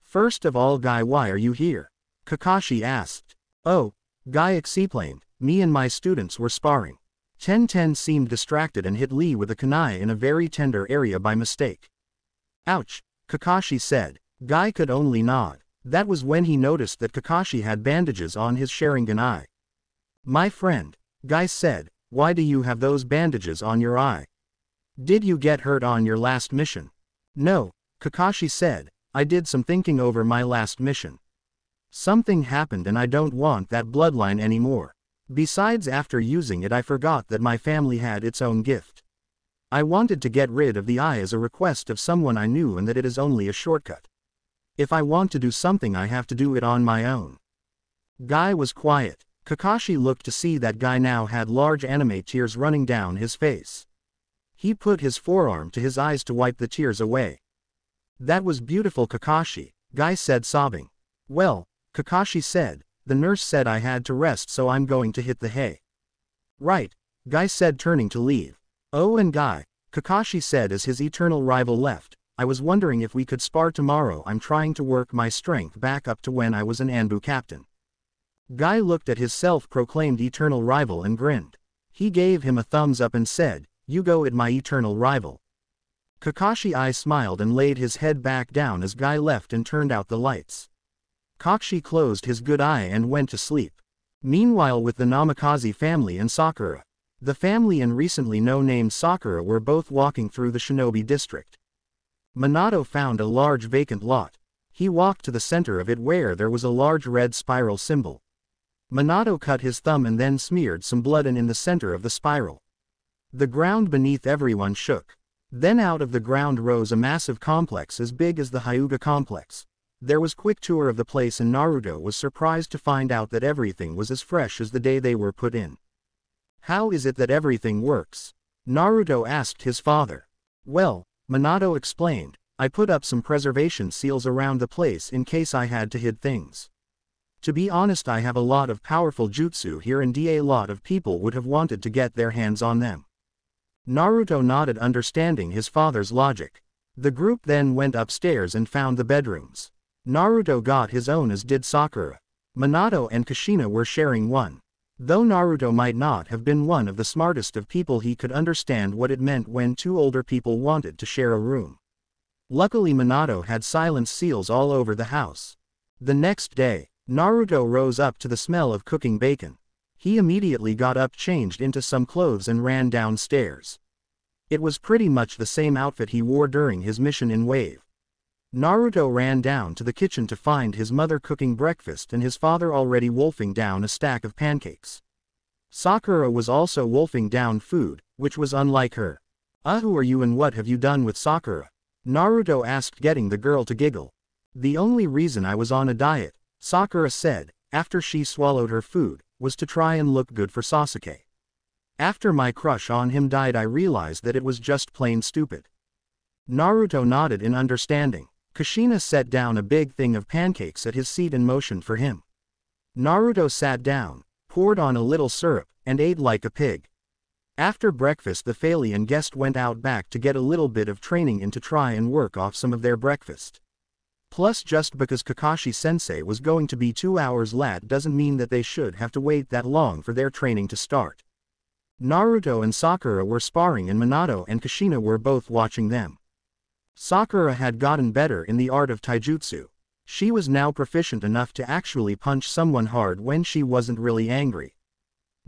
"First of all, Guy, why are you here?" Kakashi asked. "Oh," Guy explained, "me and my students were sparring." Ten seemed distracted and hit Lee with a kunai in a very tender area by mistake. "Ouch," Kakashi said. Guy could only nod. That was when he noticed that Kakashi had bandages on his Sharingan eye. "My friend," Guy said, "why do you have those bandages on your eye? Did you get hurt on your last mission?" "No," Kakashi said, "I did some thinking over my last mission. Something happened and I don't want that bloodline anymore. Besides, after using it I forgot that my family had its own gift. I wanted to get rid of the eye as a request of someone I knew and that it is only a shortcut. If I want to do something I have to do it on my own." Guy was quiet. Kakashi looked to see that Guy now had large anime tears running down his face. He put his forearm to his eyes to wipe the tears away. "That was beautiful, Kakashi," Guy said, sobbing. "Well," Kakashi said, "the nurse said I had to rest, so I'm going to hit the hay." "Right," Guy said, turning to leave. "Oh, and Guy," Kakashi said as his eternal rival left, "I was wondering if we could spar tomorrow. I'm trying to work my strength back up to when I was an Anbu captain." Guy looked at his self-proclaimed eternal rival and grinned. He gave him a thumbs up and said, "You go it, my eternal rival." Kakashi I smiled and laid his head back down as Guy left and turned out the lights. Kakashi closed his good eye and went to sleep. Meanwhile, with the Namikaze family and Sakura, the family and recently no-named Sakura were both walking through the Shinobi district. Minato found a large vacant lot. He walked to the center of it where there was a large red spiral symbol. Minato cut his thumb and then smeared some blood in the center of the spiral. The ground beneath everyone shook. Then out of the ground rose a massive complex as big as the Hyuga complex. There was quick tour of the place and Naruto was surprised to find out that everything was as fresh as the day they were put in. "How is it that everything works?" Naruto asked his father. "Well," Minato explained, "I put up some preservation seals around the place in case I had to hide things. To be honest, I have a lot of powerful jutsu here and a lot of people would have wanted to get their hands on them." Naruto nodded, understanding his father's logic. The group then went upstairs and found the bedrooms. Naruto got his own, as did Sakura. Minato and Kushina were sharing one. Though Naruto might not have been one of the smartest of people, he could understand what it meant when two older people wanted to share a room. Luckily, Minato had silent seals all over the house. The next day, Naruto rose up to the smell of cooking bacon. He immediately got up, changed into some clothes and ran downstairs. It was pretty much the same outfit he wore during his mission in Wave. Naruto ran down to the kitchen to find his mother cooking breakfast and his father already wolfing down a stack of pancakes. Sakura was also wolfing down food, which was unlike her. "Who are you and what have you done with Sakura?" Naruto asked, getting the girl to giggle. "The only reason I was on a diet," Sakura said, after she swallowed her food, "was to try and look good for Sasuke. After my crush on him died I realized that it was just plain stupid. Naruto nodded in understanding. Kushina set down a big thing of pancakes at his seat and motioned for him. Naruto sat down, poured on a little syrup, and ate like a pig. After breakfast the Phalean guest went out back to get a little bit of training in to try and work off some of their breakfast. Plus just because Kakashi-sensei was going to be 2 hours late doesn't mean that they should have to wait that long for their training to start. Naruto and Sakura were sparring and Minato and Kushina were both watching them. Sakura had gotten better in the art of taijutsu. She was now proficient enough to actually punch someone hard when she wasn't really angry.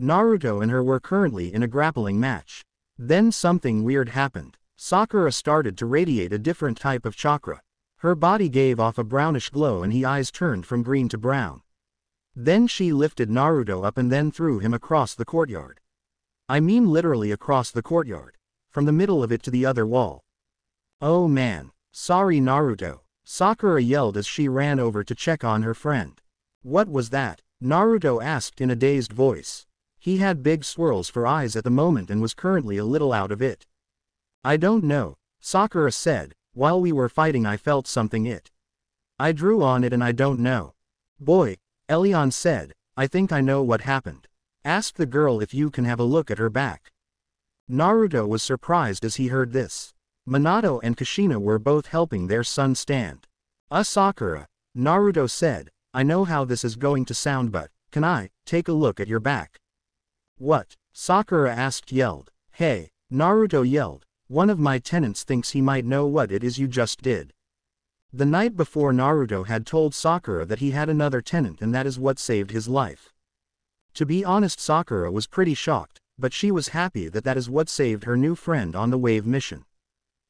Naruto and her were currently in a grappling match. Then something weird happened. Sakura started to radiate a different type of chakra. Her body gave off a brownish glow and his eyes turned from green to brown. Then she lifted Naruto up and then threw him across the courtyard. I mean literally across the courtyard. From the middle of it to the other wall. Oh man. Sorry Naruto. Sakura yelled as she ran over to check on her friend. What was that? Naruto asked in a dazed voice. He had big swirls for eyes at the moment and was currently a little out of it. I don't know, Sakura said. While we were fighting I felt something I drew on it and I don't know. Boy, Elion said, I think I know what happened. Ask the girl if you can have a look at her back. Naruto was surprised as he heard this. Minato and Kushina were both helping their son stand. Sakura, Naruto said, I know how this is going to sound but, can I take a look at your back? What? Sakura yelled. Hey, Naruto yelled, one of my tenants thinks he might know what it is you just did. The night before Naruto had told Sakura that he had another tenant and that is what saved his life. To be honest Sakura was pretty shocked, but she was happy that that is what saved her new friend on the wave mission.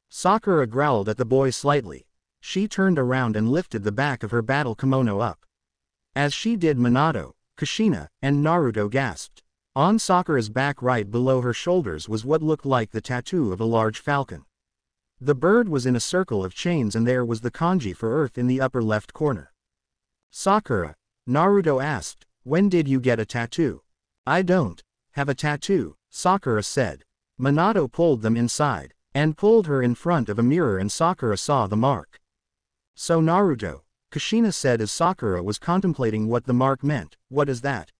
Sakura growled at the boy slightly. She turned around and lifted the back of her battle kimono up. As she did Minato, Kushina, and Naruto gasped. On Sakura's back right below her shoulders was what looked like the tattoo of a large falcon. The bird was in a circle of chains and there was the kanji for earth in the upper left corner. Sakura, Naruto asked, when did you get a tattoo? I don't have a tattoo, Sakura said. Minato pulled them inside, and pulled her in front of a mirror and Sakura saw the mark. So Naruto, Kushina said as Sakura was contemplating what the mark meant, what is that?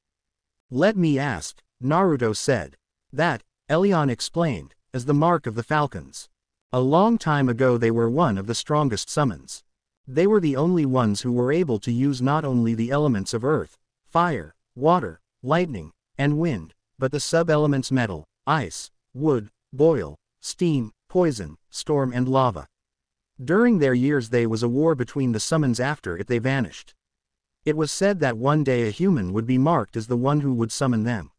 Let me ask, Naruto said. That, Elion explained, is the mark of the falcons. A long time ago they were one of the strongest summons. They were the only ones who were able to use not only the elements of earth, fire, water, lightning, and wind, but the sub-elements metal, ice, wood, boil, steam, poison, storm and lava. During their years there was a war between the summons after it they vanished. It was said that one day a human would be marked as the one who would summon them.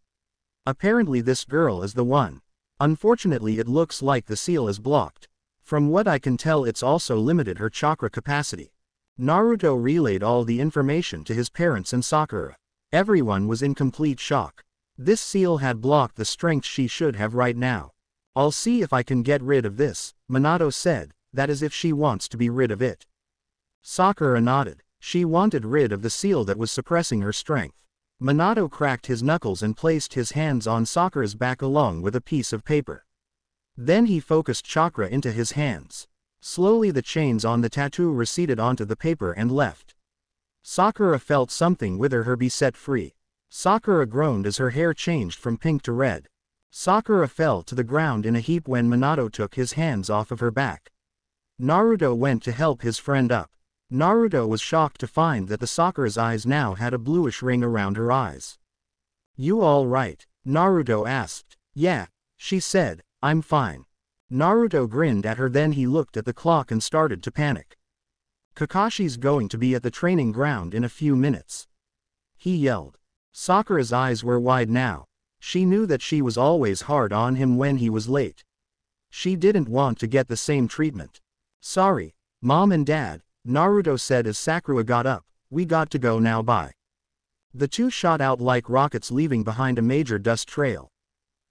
Apparently this girl is the one. Unfortunately it looks like the seal is blocked. From what I can tell it's also limited her chakra capacity. Naruto relayed all the information to his parents and Sakura. Everyone was in complete shock. This seal had blocked the strength she should have right now. I'll see if I can get rid of this, Minato said, that is if she wants to be rid of it. Sakura nodded. She wanted rid of the seal that was suppressing her strength. Minato cracked his knuckles and placed his hands on Sakura's back along with a piece of paper. Then he focused chakra into his hands. Slowly the chains on the tattoo receded onto the paper and left. Sakura felt something wither her be set free. Sakura groaned as her hair changed from pink to red. Sakura fell to the ground in a heap when Minato took his hands off of her back. Naruto went to help his friend up. Naruto was shocked to find that the Sakura's eyes now had a bluish ring around her eyes. You all right? Naruto asked. Yeah, she said, I'm fine. Naruto grinned at her then he looked at the clock and started to panic. Kakashi's going to be at the training ground in a few minutes. He yelled. Sakura's eyes were wide now. She knew that she was always hard on him when he was late. She didn't want to get the same treatment. Sorry, Mom and Dad, Naruto said as Sakura got up, we got to go now bye. The two shot out like rockets leaving behind a major dust trail.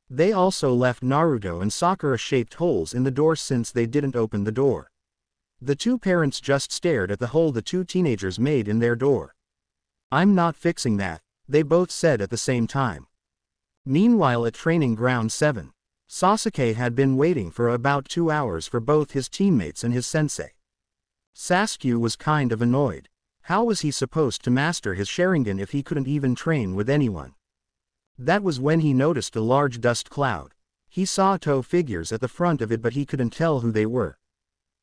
They also left Naruto and Sakura shaped holes in the door since they didn't open the door. The two parents just stared at the hole the two teenagers made in their door. I'm not fixing that, they both said at the same time. Meanwhile at Training Ground 7, Sasuke had been waiting for about 2 hours for both his teammates and his sensei. Sasuke was kind of annoyed. How was he supposed to master his Sharingan if he couldn't even train with anyone? That was when he noticed a large dust cloud. He saw two figures at the front of it, but he couldn't tell who they were.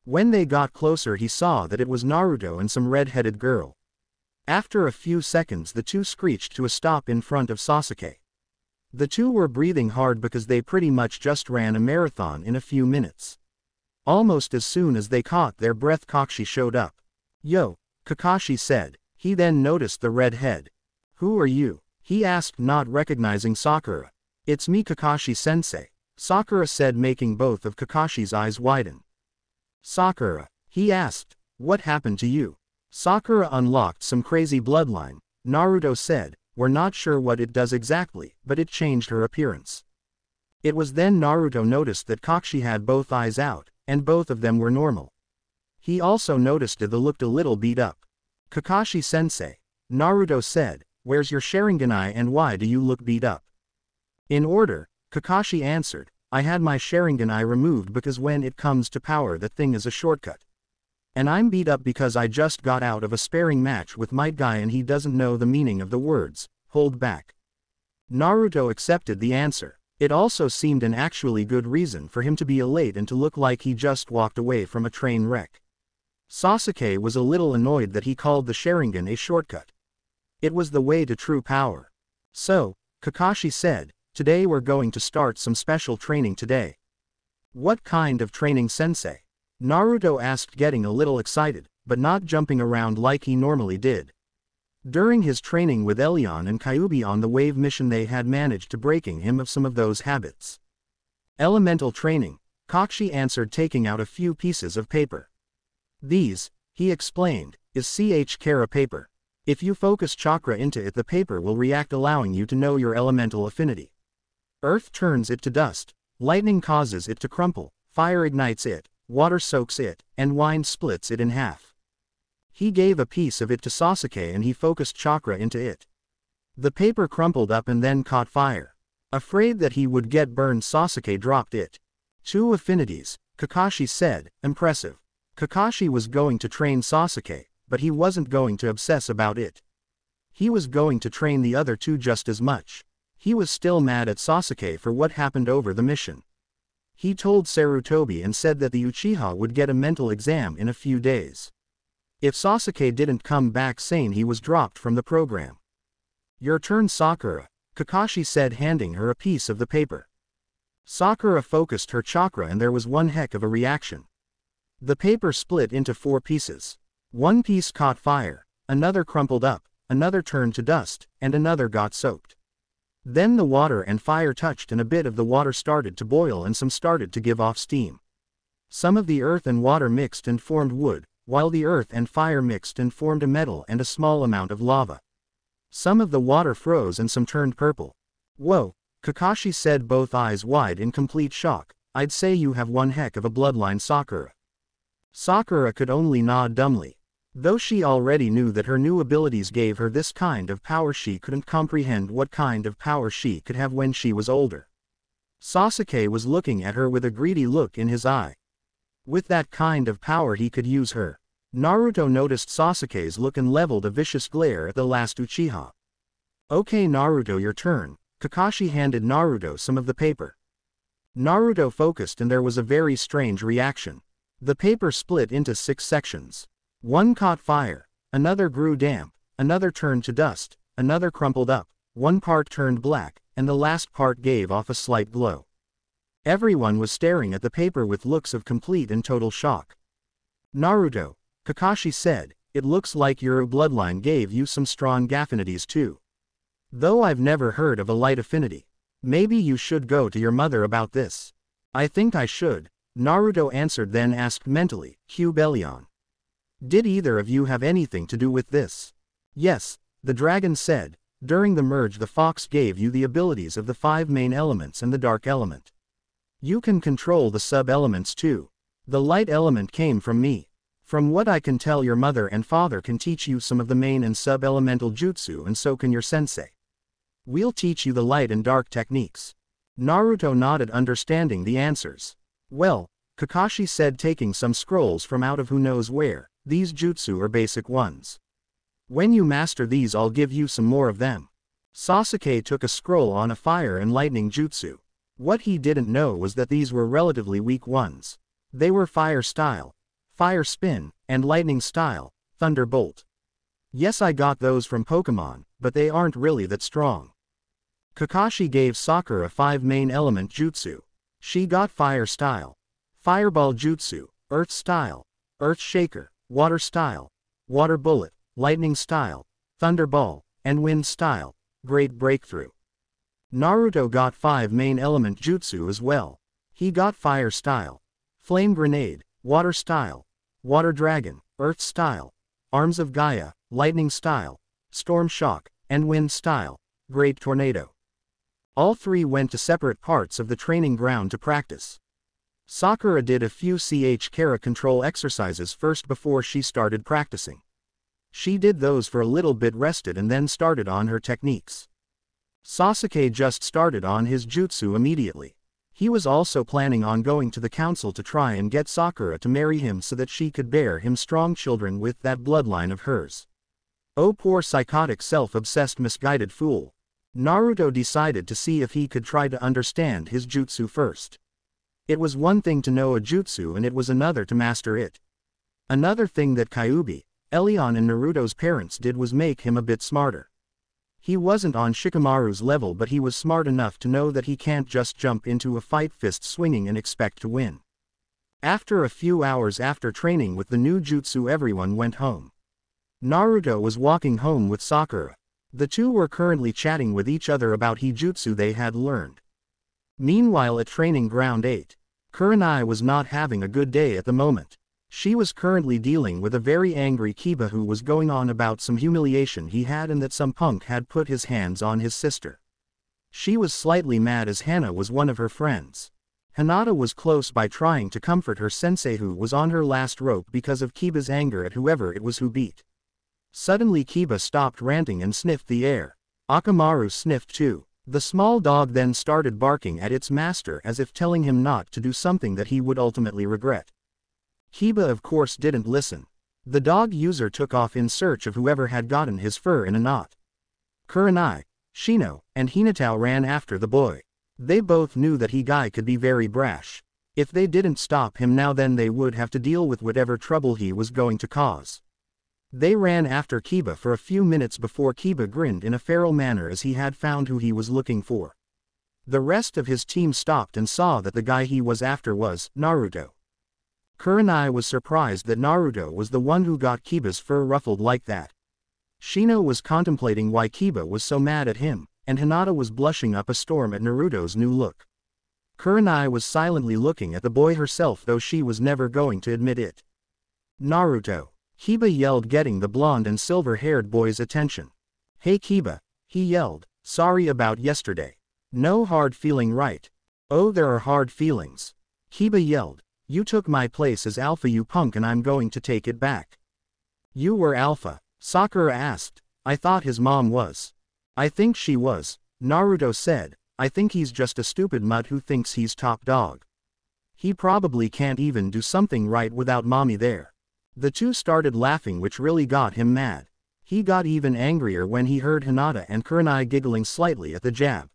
When they got closer, he saw that it was Naruto and some red-headed girl. After a few seconds, the two screeched to a stop in front of Sasuke. The two were breathing hard because they pretty much just ran a marathon in a few minutes. Almost as soon as they caught their breath, Kakashi showed up. "Yo," Kakashi said. He then noticed the red head. "Who are you?" he asked, not recognizing Sakura. "It's me, Kakashi-sensei," Sakura said, making both of Kakashi's eyes widen. "Sakura," he asked, "what happened to you?" "Sakura unlocked some crazy bloodline," Naruto said. "We're not sure what it does exactly, but it changed her appearance." It was then Naruto noticed that Kakashi had both eyes out, and both of them were normal. He also noticed that they looked a little beat up. "Kakashi-sensei," Naruto said, "where's your Sharingan eye and why do you look beat up?" In order, Kakashi answered, "I had my Sharingan eye removed because when it comes to power that thing is a shortcut. And I'm beat up because I just got out of a sparring match with Might Guy and he doesn't know the meaning of the words, hold back." Naruto accepted the answer. It also seemed an actually good reason for him to be elate and to look like he just walked away from a train wreck. Sasuke was a little annoyed that he called the Sharingan a shortcut. It was the way to true power. "So," Kakashi said, "today we're going to start some special training today." "What kind of training, sensei?" Naruto asked, getting a little excited, but not jumping around like he normally did. During his training with Elion and Kyuubi on the wave mission, they had managed to breaking him of some of those habits. "Elemental training," Kakashi answered, taking out a few pieces of paper. "These," he explained, "is Chakra paper. If you focus chakra into it, the paper will react, allowing you to know your elemental affinity. Earth turns it to dust, lightning causes it to crumple, fire ignites it, water soaks it, and wine splits it in half." He gave a piece of it to Sasuke and he focused chakra into it. The paper crumpled up and then caught fire. Afraid that he would get burned, Sasuke dropped it. "Two affinities," Kakashi said, impressive. Kakashi was going to train Sasuke, but he wasn't going to obsess about it. He was going to train the other two just as much. He was still mad at Sasuke for what happened over the mission. He told Sarutobi and said that the Uchiha would get a mental exam in a few days. If Sasuke didn't come back sane, he was dropped from the program. "Your turn, Sakura," Kakashi said, handing her a piece of the paper. Sakura focused her chakra and there was one heck of a reaction. The paper split into 4 pieces. One piece caught fire, another crumpled up, another turned to dust, and another got soaked. Then the water and fire touched and a bit of the water started to boil and some started to give off steam. Some of the earth and water mixed and formed wood, while the earth and fire mixed and formed a metal and a small amount of lava. Some of the water froze and some turned purple. "Whoa," Kakashi said, both eyes wide in complete shock. "I'd say you have one heck of a bloodline, Sakura." Sakura could only nod dumbly. Though she already knew that her new abilities gave her this kind of power, she couldn't comprehend what kind of power she could have when she was older. Sasuke was looking at her with a greedy look in his eye. With that kind of power he could use her. Naruto noticed Sasuke's look and leveled a vicious glare at the last Uchiha. "Okay Naruto, your turn." Kakashi handed Naruto some of the paper. Naruto focused and there was a very strange reaction. The paper split into 6 sections. One caught fire, another grew damp, another turned to dust, another crumpled up, one part turned black, and the last part gave off a slight glow. Everyone was staring at the paper with looks of complete and total shock. "Naruto," Kakashi said, "it looks like your bloodline gave you some strong affinities too. Though I've never heard of a light affinity. Maybe you should go to your mother about this." "I think I should," Naruto answered, then asked mentally, "Elion, did either of you have anything to do with this?" "Yes," the dragon said, "during the merge the fox gave you the abilities of the 5 main elements and the dark element. You can control the sub-elements too. The light element came from me. From what I can tell, your mother and father can teach you some of the main and sub-elemental jutsu, and so can your sensei." We'll teach you the light and dark techniques. Naruto nodded, understanding the answers. Well, Kakashi said, taking some scrolls from out of who knows where, these jutsu are basic ones. When you master these, I'll give you some more of them. Sasuke took a scroll on a fire and lightning jutsu. What he didn't know was that these were relatively weak ones. They were fire style, fire spin, and lightning style, thunderbolt. Yes, I got those from Pokemon, but they aren't really that strong. Kakashi gave Sakura 5 main element jutsu. She got fire style, fireball jutsu, earth style, earth shaker, water style, water bullet, lightning style, thunderball, and wind style, great breakthrough. Naruto got 5 main element jutsu as well. He got fire style, flame grenade, water style, water dragon, earth style, arms of Gaia, lightning style, storm shock, and wind style, great tornado. All 3 went to separate parts of the training ground to practice. Sakura did a few Chara control exercises first before she started practicing. She did those for a little bit, rested, and then started on her techniques. Sasuke just started on his jutsu immediately. He was also planning on going to the council to try and get Sakura to marry him so that she could bear him strong children with that bloodline of hers. Oh, poor psychotic, self-obsessed, misguided fool. Naruto decided to see if he could try to understand his jutsu first. It was one thing to know a jutsu and it was another to master it. Another thing that Kyuubi, Elion and Naruto's parents did was make him a bit smarter. He wasn't on Shikamaru's level, but he was smart enough to know that he can't just jump into a fight fist swinging and expect to win. After a few hours after training with the new jutsu, everyone went home. Naruto was walking home with Sakura. The two were currently chatting with each other about jutsu they had learned. Meanwhile, at Training Ground 8, Kurenai was not having a good day at the moment. She was currently dealing with a very angry Kiba who was going on about some humiliation he had and that some punk had put his hands on his sister. She was slightly mad as Hana was one of her friends. Hinata was close by trying to comfort her sensei who was on her last rope because of Kiba's anger at whoever it was who beat. Suddenly Kiba stopped ranting and sniffed the air. Akamaru sniffed too. The small dog then started barking at its master as if telling him not to do something that he would ultimately regret. Kiba of course didn't listen. The dog user took off in search of whoever had gotten his fur in a knot. Kurenai, Shino, and Hinata ran after the boy. They both knew that he could be very brash. If they didn't stop him now, then they would have to deal with whatever trouble he was going to cause. They ran after Kiba for a few minutes before Kiba grinned in a feral manner as he had found who he was looking for. The rest of his team stopped and saw that the guy he was after was Naruto. Kurenai was surprised that Naruto was the one who got Kiba's fur ruffled like that. Shino was contemplating why Kiba was so mad at him, and Hinata was blushing up a storm at Naruto's new look. Kurenai was silently looking at the boy herself, though she was never going to admit it. Naruto, Kiba yelled, getting the blonde and silver-haired boy's attention. Hey Kiba, he yelled, sorry about yesterday. No hard feeling, right? Oh, there are hard feelings. Kiba yelled, you took my place as Alpha, you punk, and I'm going to take it back. You were Alpha? Sakura asked. I thought his mom was. I think she was, Naruto said. I think he's just a stupid mutt who thinks he's top dog. He probably can't even do something right without mommy there. The two started laughing, which really got him mad. He got even angrier when he heard Hinata and Kurenai giggling slightly at the jab.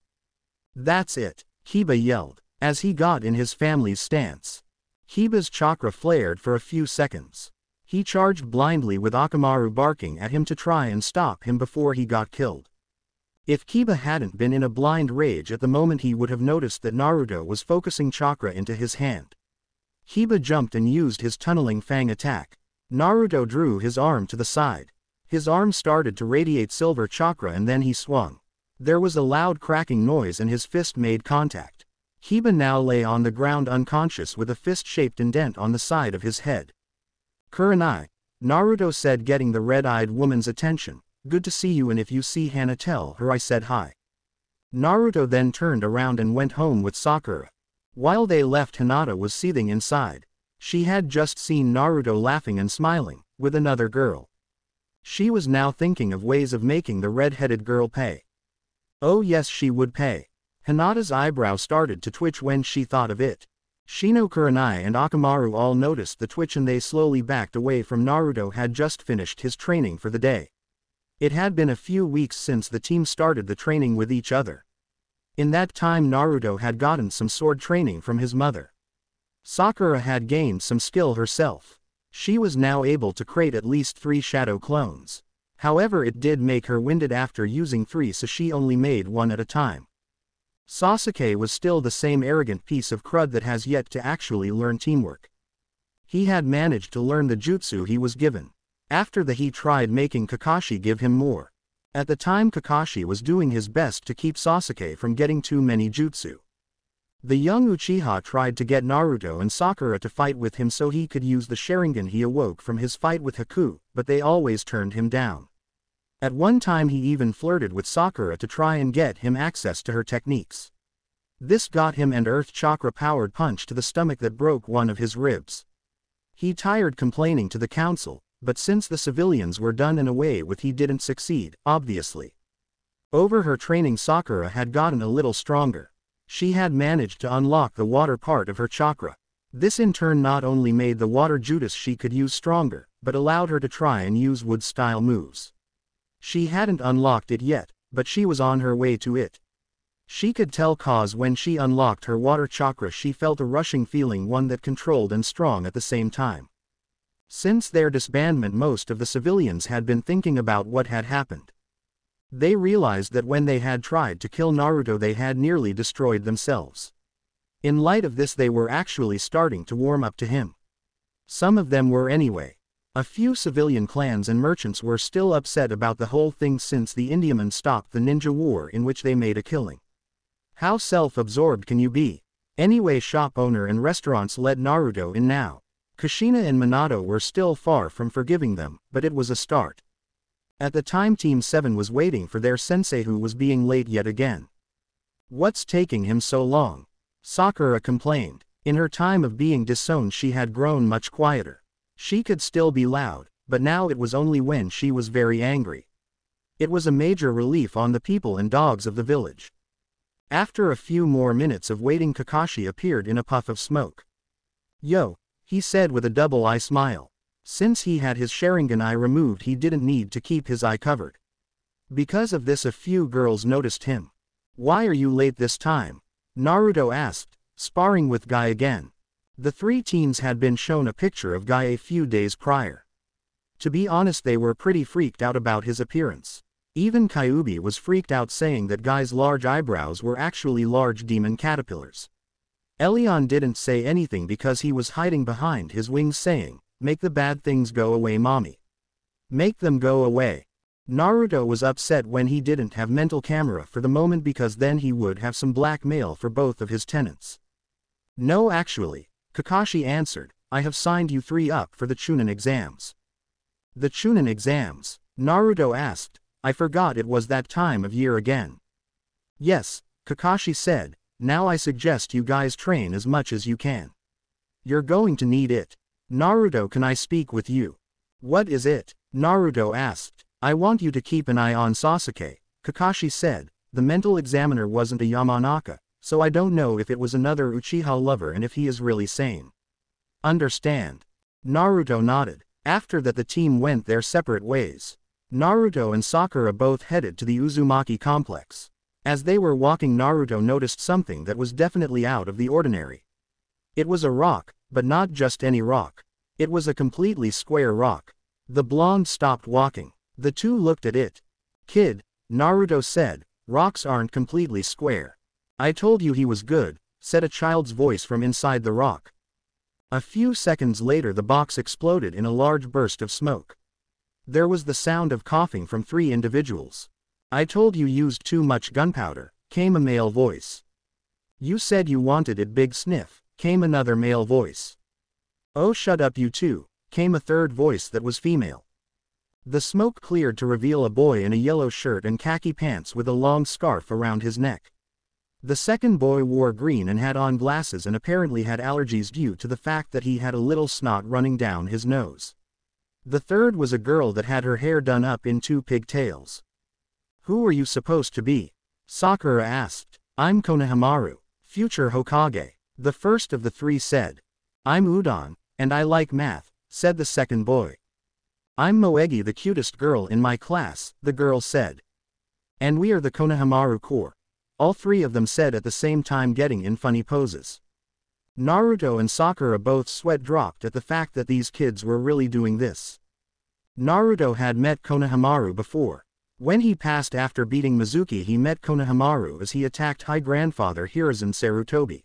That's it, Kiba yelled, as he got in his family's stance. Kiba's chakra flared for a few seconds. He charged blindly with Akamaru barking at him to try and stop him before he got killed. If Kiba hadn't been in a blind rage at the moment, he would have noticed that Naruto was focusing chakra into his hand. Kiba jumped and used his tunneling fang attack. Naruto drew his arm to the side. His arm started to radiate silver chakra and then he swung. There was a loud cracking noise and his fist made contact. Kiba now lay on the ground unconscious with a fist-shaped indent on the side of his head. Kurenai, Naruto said, getting the red-eyed woman's attention. Good to see you, and if you see Hana, tell her I said hi. Naruto then turned around and went home with Sakura. While they left, Hinata was seething inside. She had just seen Naruto laughing and smiling with another girl. She was now thinking of ways of making the red-headed girl pay. Oh yes, she would pay. Hinata's eyebrow started to twitch when she thought of it. Shino Kurenai and Akamaru all noticed the twitch and they slowly backed away from Naruto had just finished his training for the day. It had been a few weeks since the team started the training with each other. In that time Naruto had gotten some sword training from his mother. Sakura had gained some skill herself. She was now able to create at least 3 shadow clones. However, it did make her winded after using 3, so she only made 1 at a time. Sasuke was still the same arrogant piece of crud that has yet to actually learn teamwork. He had managed to learn the jutsu he was given. After that he tried making Kakashi give him more. At the time Kakashi was doing his best to keep Sasuke from getting too many jutsu. The young Uchiha tried to get Naruto and Sakura to fight with him so he could use the Sharingan he awoke from his fight with Haku, but they always turned him down. At one time he even flirted with Sakura to try and get him access to her techniques. This got him an earth chakra powered punch to the stomach that broke one of his ribs. He tired complaining to the council, but since the civilians were done and away with he didn't succeed, obviously. Over her training Sakura had gotten a little stronger. She had managed to unlock the water part of her chakra. This in turn not only made the water jutsu she could use stronger, but allowed her to try and use wood-style moves. She hadn't unlocked it yet, but she was on her way to it. She could tell cause when she unlocked her water chakra she felt a rushing feeling, one that controlled and strong at the same time. Since their disbandment most of the civilians had been thinking about what had happened. They realized that when they had tried to kill Naruto they had nearly destroyed themselves. In light of this they were actually starting to warm up to him. Some of them were anyway. A few civilian clans and merchants were still upset about the whole thing since the Indiamen stopped the ninja war in which they made a killing. How self-absorbed can you be? Anyway, shop owner and restaurants let Naruto in now. Kushina and Minato were still far from forgiving them, but it was a start. At the time Team 7 was waiting for their sensei who was being late yet again. What's taking him so long? Sakura complained. In her time of being disowned she had grown much quieter. She could still be loud, but now it was only when she was very angry. It was a major relief on the people and dogs of the village. After a few more minutes of waiting Kakashi appeared in a puff of smoke. Yo, he said with a double-eye smile. Since he had his Sharingan eye removed he didn't need to keep his eye covered. Because of this a few girls noticed him. Why are you late this time? Naruto asked, sparring with Guy again. The 3 teens had been shown a picture of Guy a few days prior. To be honest they were pretty freaked out about his appearance. Even Kyuubi was freaked out saying that Guy's large eyebrows were actually large demon caterpillars. Elion didn't say anything because he was hiding behind his wings saying, make the bad things go away mommy. Make them go away. Naruto was upset when he didn't have mental camera for the moment because then he would have some blackmail for both of his tenants. No actually. Kakashi answered, I have signed you 3 up for the Chunin exams. The Chunin exams? Naruto asked. I forgot it was that time of year again. Yes, Kakashi said, now I suggest you guys train as much as you can. You're going to need it. Naruto, can I speak with you? What is it? Naruto asked. I want you to keep an eye on Sasuke, Kakashi said. The mental examiner wasn't a Yamanaka, so I don't know if it was another Uchiha lover and if he is really sane. Understand? Naruto nodded. After that the team went their separate ways. Naruto and Sakura both headed to the Uzumaki complex. As they were walking Naruto noticed something that was definitely out of the ordinary. It was a rock, but not just any rock. It was a completely square rock. The blonde stopped walking. The two looked at it. Kid, Naruto said, rocks aren't completely square. I told you he was good, said a child's voice from inside the rock. A few seconds later the box exploded in a large burst of smoke. There was the sound of coughing from 3 individuals. I told you used too much gunpowder, came a male voice. You said you wanted it, big sniff, came another male voice. Oh shut up you two, came a third voice that was female. The smoke cleared to reveal a boy in a yellow shirt and khaki pants with a long scarf around his neck. The second boy wore green and had on glasses and apparently had allergies due to the fact that he had a little snot running down his nose. The third was a girl that had her hair done up in 2 pigtails. Who are you supposed to be? Sakura asked. I'm Konohamaru, future Hokage. The first of the three said. I'm Udon, and I like math, said the second boy. I'm Moegi, the cutest girl in my class, the girl said. And we are the Konohamaru Corps. All three of them said at the same time, getting in funny poses. Naruto and Sakura both sweat dropped at the fact that these kids were really doing this. Naruto had met Konohamaru before. When he passed after beating Mizuki, he met Konohamaru as he attacked High Grandfather Hiruzen Sarutobi.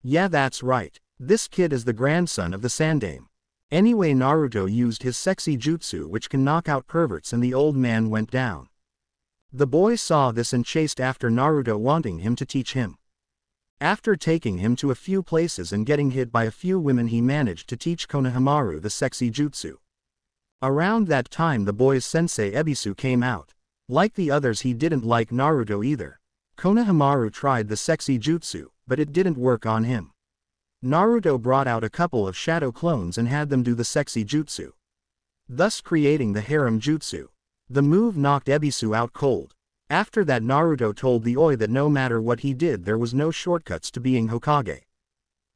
Yeah, that's right. This kid is the grandson of the Sandame. Anyway, Naruto used his sexy jutsu, which can knock out perverts, and the old man went down. The boy saw this and chased after Naruto, wanting him to teach him. After taking him to a few places and getting hit by a few women, he managed to teach Konohamaru the sexy jutsu. Around that time, the boy's sensei Ebisu came out. Like the others, he didn't like Naruto either. Konohamaru tried the sexy jutsu, but it didn't work on him. Naruto brought out a couple of shadow clones and had them do the sexy jutsu, thus creating the harem jutsu. The move knocked Ebisu out cold. After that, Naruto told the Oi that no matter what he did, there was no shortcuts to being Hokage.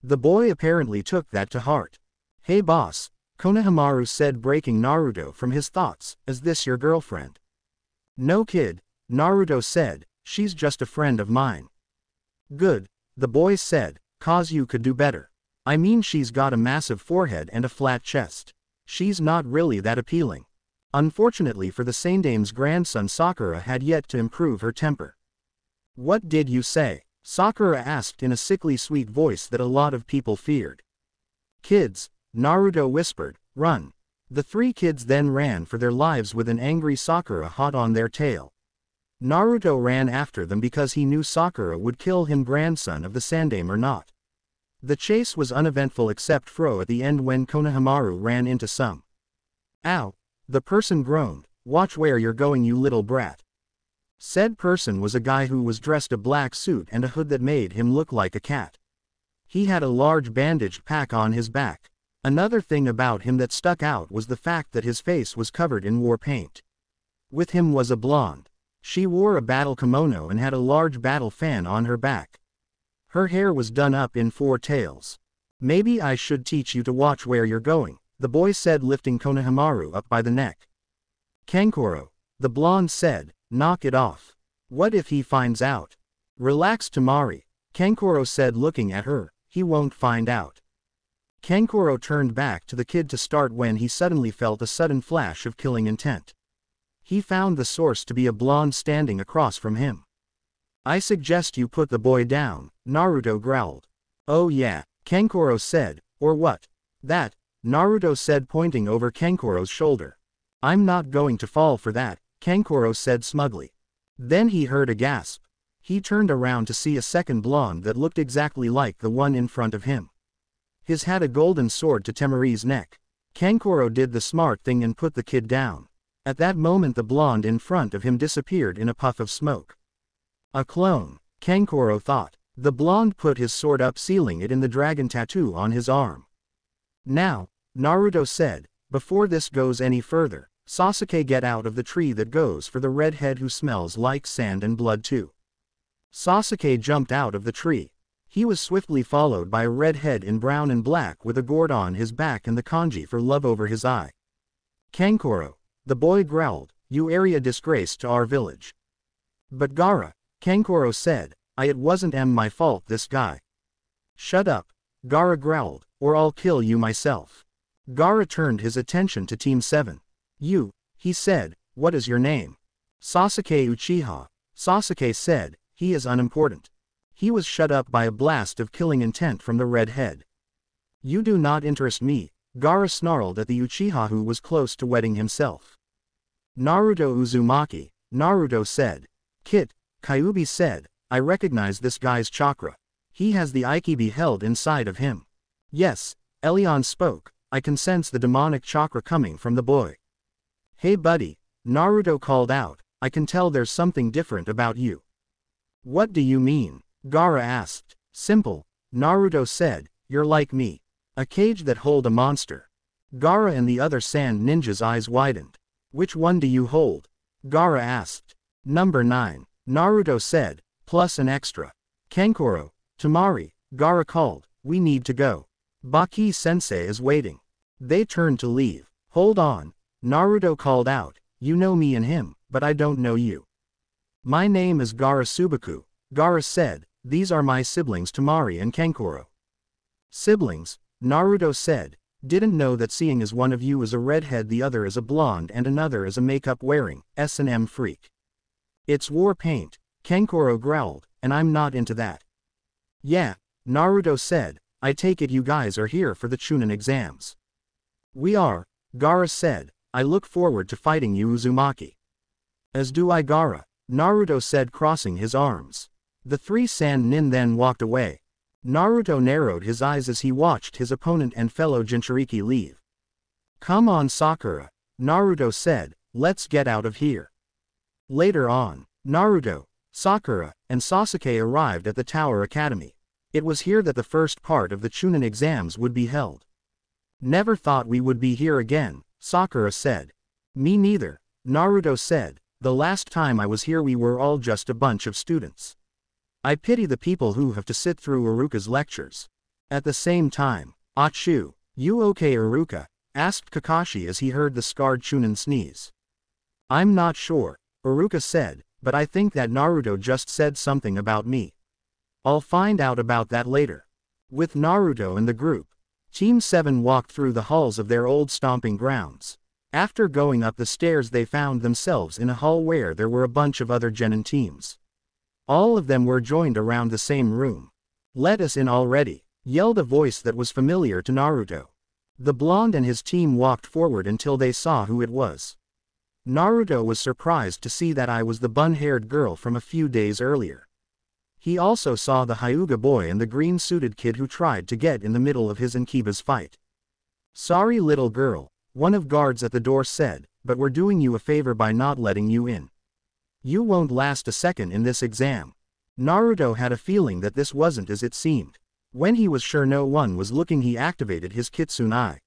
The boy apparently took that to heart. Hey boss, Konohamaru said, breaking Naruto from his thoughts, is this your girlfriend? No kid, Naruto said, she's just a friend of mine. Good, the boy said, cause you could do better. I mean, she's got a massive forehead and a flat chest. She's not really that appealing. Unfortunately for the Sandame's grandson, Sakura had yet to improve her temper. What did you say? Sakura asked in a sickly sweet voice that a lot of people feared. Kids, Naruto whispered, run. The three kids then ran for their lives with an angry Sakura hot on their tail. Naruto ran after them because he knew Sakura would kill him, grandson of the Sandame or not. The chase was uneventful except for at the end when Konohamaru ran into some. Ow! The person groaned. Watch where you're going, you little brat. Said person was a guy who was dressed a black suit and a hood that made him look like a cat. He had a large bandaged pack on his back. Another thing about him that stuck out was the fact that his face was covered in war paint. With him was a blonde. She wore a battle kimono and had a large battle fan on her back. Her hair was done up in 4 tails. Maybe I should teach you to watch where you're going, the boy said, lifting Konohamaru up by the neck. Kankuro, the blonde said, knock it off. What if he finds out? Relax, Tamari, Kankuro said, looking at her, he won't find out. Kankuro turned back to the kid to start when he suddenly felt a sudden flash of killing intent. He found the source to be a blonde standing across from him. I suggest you put the boy down, Naruto growled. Oh yeah, Kankuro said, or what? That, Naruto said, pointing over Kankuro's shoulder. I'm not going to fall for that, Kankuro said smugly. Then he heard a gasp. He turned around to see a second blonde that looked exactly like the one in front of him. His had a golden sword to Temari's neck. Kankuro did the smart thing and put the kid down. At that moment the blonde in front of him disappeared in a puff of smoke. A clone, Kankuro thought. The blonde put his sword up, sealing it in the dragon tattoo on his arm. Now, Naruto said, before this goes any further, Sasuke, get out of the tree. That goes for the redhead who smells like sand and blood too. Sasuke jumped out of the tree. He was swiftly followed by a redhead in brown and black with a gourd on his back and the kanji for love over his eye. Kankuro, the boy growled, you area disgrace to our village. But Gaara, Kankuro said, it wasn't my fault, this guy. Shut up, Gaara growled, or I'll kill you myself. Gaara turned his attention to Team 7. You, he said, what is your name? Sasuke Uchiha, Sasuke said, he is unimportant. He was shut up by a blast of killing intent from the redhead. You do not interest me, Gaara snarled at the Uchiha who was close to wetting himself. Naruto Uzumaki, Naruto said. Kit, Kyuubi said, I recognize this guy's chakra. He has the Aikibi held inside of him. Yes, Elion spoke, I can sense the demonic chakra coming from the boy. Hey buddy, Naruto called out, I can tell there's something different about you. What do you mean? Gaara asked. Simple, Naruto said, you're like me. A cage that hold a monster. Gaara and the other sand ninja's eyes widened. Which one do you hold? Gaara asked. Number 9, Naruto said, plus an extra. Kankuro, Tamari, Gaara called, we need to go. Baki-sensei is waiting. They turned to leave. Hold on. Naruto called out, you know me and him, but I don't know you. My name is Gaara Subaku, Gaara said, these are my siblings Tamari and Kankuro. Siblings, Naruto said, didn't know that seeing as one of you is a redhead the other is a blonde and another is a makeup-wearing, S&M freak. It's war paint, Kankuro growled, and I'm not into that. Yeah, Naruto said, I take it you guys are here for the Chunin exams. We are, Gaara said, I look forward to fighting you Uzumaki. As do I Gaara, Naruto said crossing his arms. The three sand nin then walked away. Naruto narrowed his eyes as he watched his opponent and fellow Jinchuriki leave. Come on Sakura, Naruto said, let's get out of here. Later on, Naruto, Sakura, and Sasuke arrived at the Tower Academy. It was here that the first part of the Chunin exams would be held. Never thought we would be here again, Sakura said. Me neither, Naruto said, the last time I was here we were all just a bunch of students. I pity the people who have to sit through Iruka's lectures. At the same time, Achu, you okay Iruka? Asked Kakashi as he heard the scarred Chunin sneeze. I'm not sure, Iruka said, but I think that Naruto just said something about me. I'll find out about that later. With Naruto and the group, Team 7 walked through the halls of their old stomping grounds. After going up the stairs they found themselves in a hall where there were a bunch of other genin teams. All of them were joined around the same room. Let us in already, yelled a voice that was familiar to Naruto. The blonde and his team walked forward until they saw who it was. Naruto was surprised to see that I was the bun-haired girl from a few days earlier. He also saw the Hyuga boy and the green-suited kid who tried to get in the middle of his and Kiba's fight. Sorry little girl, one of guards at the door said, but we're doing you a favor by not letting you in. You won't last a second in this exam. Naruto had a feeling that this wasn't as it seemed. When he was sure no one was looking he activated his Kitsune Eye.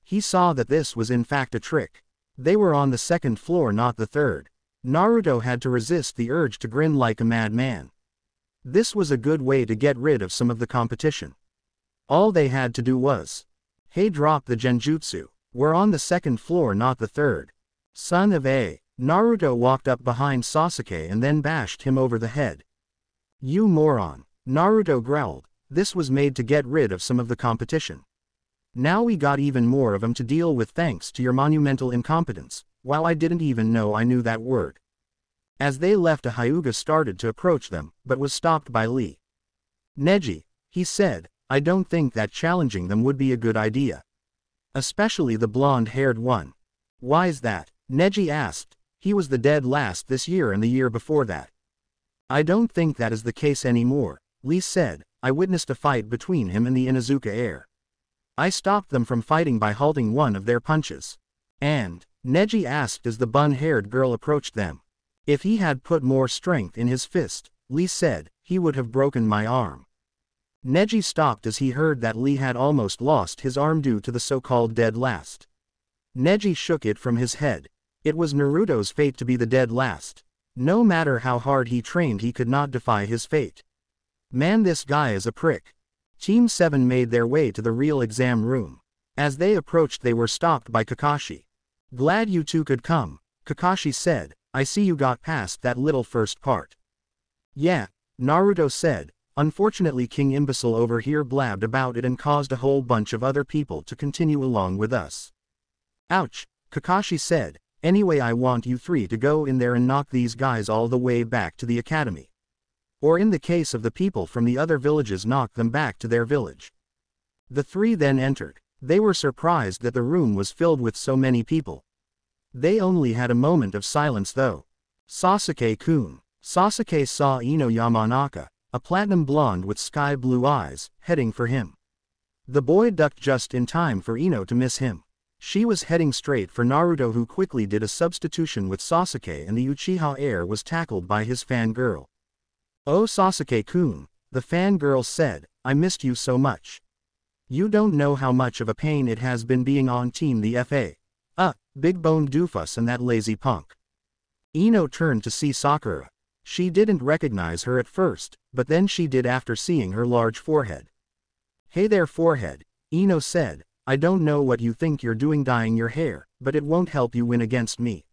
He saw that this was in fact a trick. They were on the second floor not the third. Naruto had to resist the urge to grin like a madman. This was a good way to get rid of some of the competition. All they had to do was, hey, drop the genjutsu, we're on the second floor not the third. Son of a. Naruto walked up behind Sasuke and then bashed him over the head. You moron, Naruto growled, this was made to get rid of some of the competition. Now we got even more of 'em to deal with thanks to your monumental incompetence, while I didn't even know I knew that word. As they left a Hyuga started to approach them, but was stopped by Lee. Neji, he said, I don't think that challenging them would be a good idea. Especially the blonde-haired one. Why's that? Neji asked. He was the dead last this year and the year before that. I don't think that is the case anymore, Lee said. I witnessed a fight between him and the Inuzuka heir. I stopped them from fighting by halting one of their punches. And, Neji asked as the bun-haired girl approached them. If he had put more strength in his fist, Lee said, he would have broken my arm. Neji stopped as he heard that Lee had almost lost his arm due to the so-called dead last. Neji shook it from his head. It was Naruto's fate to be the dead last. No matter how hard he trained he could not defy his fate. Man, this guy is a prick. Team 7 made their way to the real exam room. As they approached they were stopped by Kakashi. Glad you two could come, Kakashi said. I see you got past that little first part. Yeah, Naruto said. Unfortunately King Imbecile over here blabbed about it and caused a whole bunch of other people to continue along with us. Ouch, Kakashi said. Anyway, I want you three to go in there and knock these guys all the way back to the academy. Or in the case of the people from the other villages, knock them back to their village. The three then entered. They were surprised that the room was filled with so many people. They only had a moment of silence though. Sasuke-kun. Sasuke saw Ino Yamanaka, a platinum blonde with sky blue eyes, heading for him. The boy ducked just in time for Ino to miss him. She was heading straight for Naruto, who quickly did a substitution with Sasuke, and the Uchiha heir was tackled by his fangirl. Oh Sasuke-kun, the fangirl said, I missed you so much. You don't know how much of a pain it has been being on Team the FA. Big boned doofus and that lazy punk. Ino turned to see Sakura. She didn't recognize her at first, but then she did after seeing her large forehead. "Hey there, forehead," Ino said. "I don't know what you think you're doing dyeing your hair, but it won't help you win against me."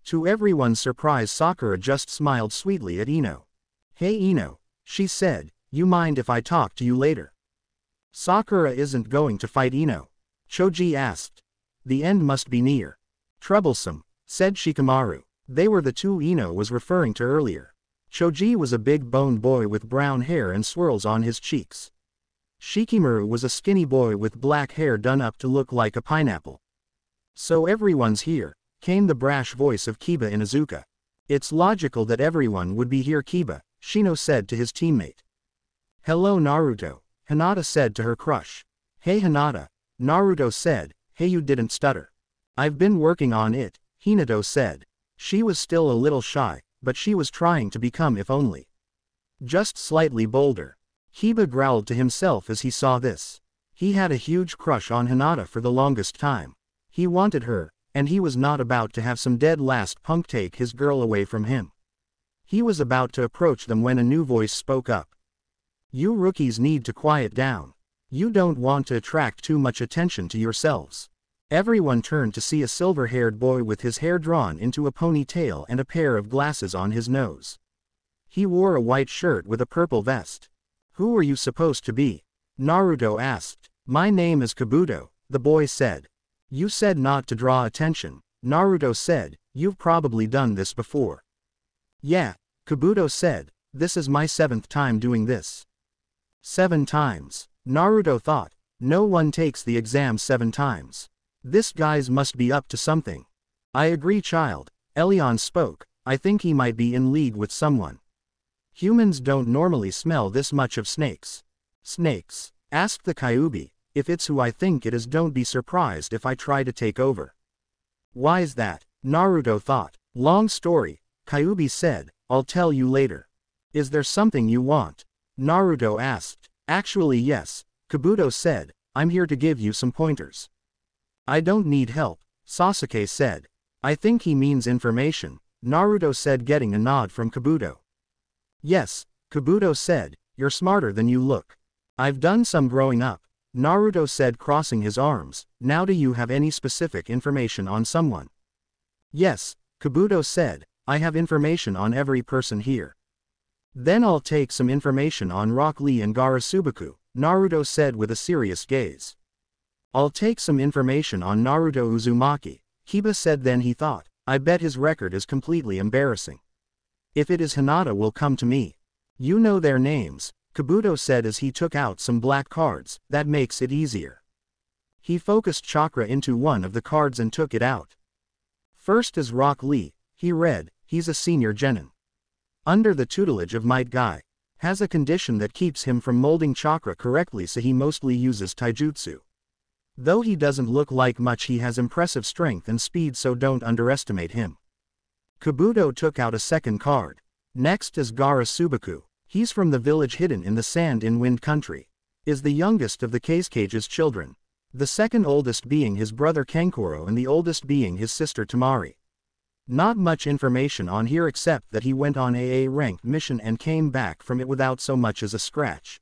To everyone's surprise, Sakura just smiled sweetly at Ino. "Hey Ino," she said, "you mind if I talk to you later?" Sakura isn't going to fight Ino, Choji asked. "The end must be near." "Troublesome," said Shikamaru. They were the two Ino was referring to earlier. Choji was a big boned boy with brown hair and swirls on his cheeks. Shikamaru was a skinny boy with black hair done up to look like a pineapple. "So everyone's here," came the brash voice of Kiba Inuzuka. "It's logical that everyone would be here, Kiba," Shino said to his teammate. "Hello Naruto," Hinata said to her crush. "Hey Hinata," Naruto said. "Hey, you didn't stutter." "I've been working on it," Hinata said. She was still a little shy, but she was trying to become, if only, just slightly bolder. Kiba growled to himself as he saw this. He had a huge crush on Hinata for the longest time. He wanted her, and he was not about to have some dead last punk take his girl away from him. He was about to approach them when a new voice spoke up. "You rookies need to quiet down. You don't want to attract too much attention to yourselves." Everyone turned to see a silver-haired boy with his hair drawn into a ponytail and a pair of glasses on his nose. He wore a white shirt with a purple vest. "Who are you supposed to be?" Naruto asked. "My name is Kabuto," the boy said. "You said not to draw attention," Naruto said. "You've probably done this before." "Yeah," Kabuto said. "This is my 7th time doing this." 7 times. Naruto thought. No one takes the exam 7 times. This guy's must be up to something. "I agree, child," Elion spoke. "I think he might be in league with someone. Humans don't normally smell this much of snakes." "Snakes?" asked the Kyuubi. "If it's who I think it is, don't be surprised if I try to take over." "Why's that?" Naruto thought. "Long story," Kyuubi said. "I'll tell you later." "Is there something you want?" Naruto asked. "Actually yes," Kabuto said. "I'm here to give you some pointers." "I don't need help," Sasuke said. "I think he means information," Naruto said, getting a nod from Kabuto. "Yes," Kabuto said, "you're smarter than you look." "I've done some growing up," Naruto said, crossing his arms. "Now do you have any specific information on someone?" "Yes," Kabuto said, "I have information on every person here." "Then I'll take some information on Rock Lee and Gaara Subaku," Naruto said with a serious gaze. "I'll take some information on Naruto Uzumaki," Kiba said. Then he thought, "I bet his record is completely embarrassing. If it is, Hinata will come to me." "You know their names," Kabuto said as he took out some black cards. "That makes it easier." He focused chakra into one of the cards and took it out. "First is Rock Lee," he read. "He's a senior genin. Under the tutelage of Might Guy. Has a condition that keeps him from molding chakra correctly, so he mostly uses taijutsu. Though he doesn't look like much, he has impressive strength and speed, so don't underestimate him." Kabuto took out a second card. "Next is Gaara Subaku. He's from the village hidden in the sand in Wind Country. Is the youngest of the Kage's children. The second oldest being his brother Kenkoro and the oldest being his sister Tamari. Not much information on here except that he went on AA ranked mission and came back from it without so much as a scratch."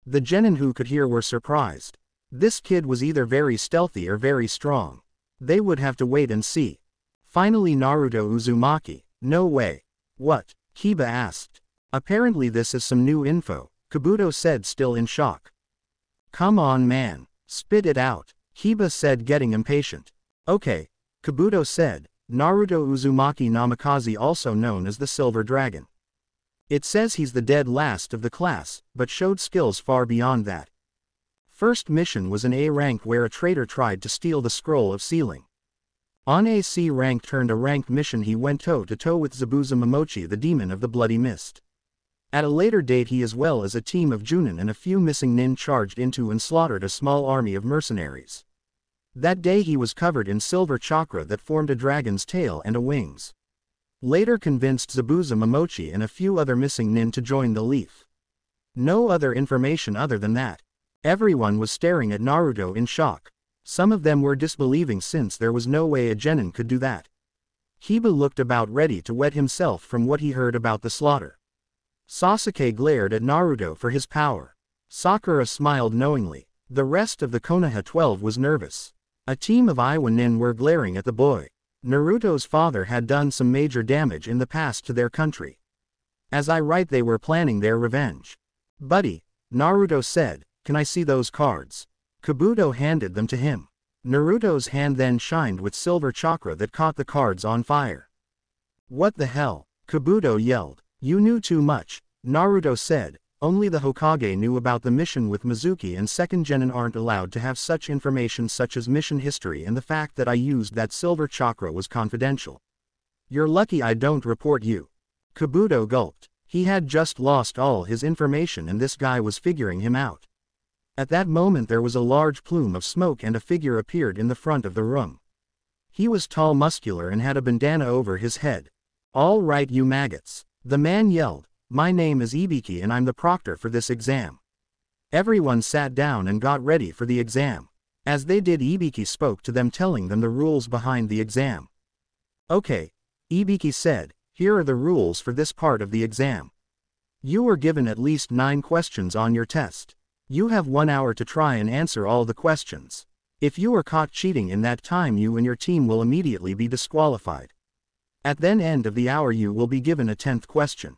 The genin who could hear were surprised. This kid was either very stealthy or very strong. They would have to wait and see. Finally, Naruto Uzumaki. "No way." "What?" Kiba asked. "Apparently this is some new info," Kabuto said, still in shock. "Come on man. Spit it out," Kiba said, getting impatient. "Okay," Kabuto said. "Naruto Uzumaki Namikaze, also known as the Silver Dragon. It says he's the dead last of the class, but showed skills far beyond that. First mission was an A rank where a traitor tried to steal the scroll of sealing. On a C rank turned a ranked mission, he went toe-to-toe with Zabuza Momochi, the demon of the bloody mist. At a later date, he as well as a team of Junin and a few missing nin charged into and slaughtered a small army of mercenaries. That day he was covered in silver chakra that formed a dragon's tail and a wings. Later convinced Zabuza Momochi and a few other missing nin to join the Leaf. No other information other than that. Everyone was staring at Naruto in shock. Some of them were disbelieving since there was no way a genin could do that. Hiba looked about ready to wet himself from what he heard about the slaughter. Sasuke glared at Naruto for his power. Sakura smiled knowingly. The rest of the Konoha 12 was nervous. A team of Iwa nin were glaring at the boy. Naruto's father had done some major damage in the past to their country. As I write, they were planning their revenge. Buddy, Naruto said, can I see those cards? Kabuto handed them to him. Naruto's hand then shined with silver chakra that caught the cards on fire. What the hell? Kabuto yelled. You knew too much, Naruto said. Only the Hokage knew about the mission with Mizuki, and second genin aren't allowed to have such information such as mission history, and the fact that I used that silver chakra was confidential. You're lucky I don't report you. Kabuto gulped. He had just lost all his information and this guy was figuring him out. At that moment there was a large plume of smoke and a figure appeared in the front of the room. He was tall, muscular, and had a bandana over his head. All right, you maggots. The man yelled. My name is Ibiki and I'm the proctor for this exam. Everyone sat down and got ready for the exam. As they did, Ibiki spoke to them, telling them the rules behind the exam. Okay, Ibiki said, here are the rules for this part of the exam. You were given at least 9 questions on your test. You have 1 hour to try and answer all the questions. If you are caught cheating in that time, you and your team will immediately be disqualified. At the end of the hour you will be given a 10th question.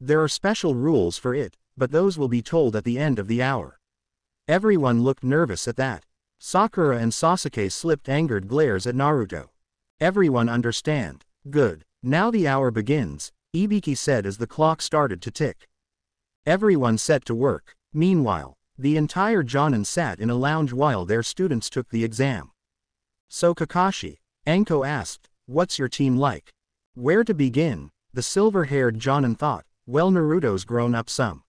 There are special rules for it, but those will be told at the end of the hour. Everyone looked nervous at that. Sakura and Sasuke slipped angered glares at Naruto. Everyone understand. Good. Now the hour begins, Ibiki said as the clock started to tick. Everyone set to work. Meanwhile, the entire Jonin sat in a lounge while their students took the exam. So Kakashi, Anko asked, what's your team like? Where to begin? The silver-haired Jonin thought. Well, Naruto's grown up some.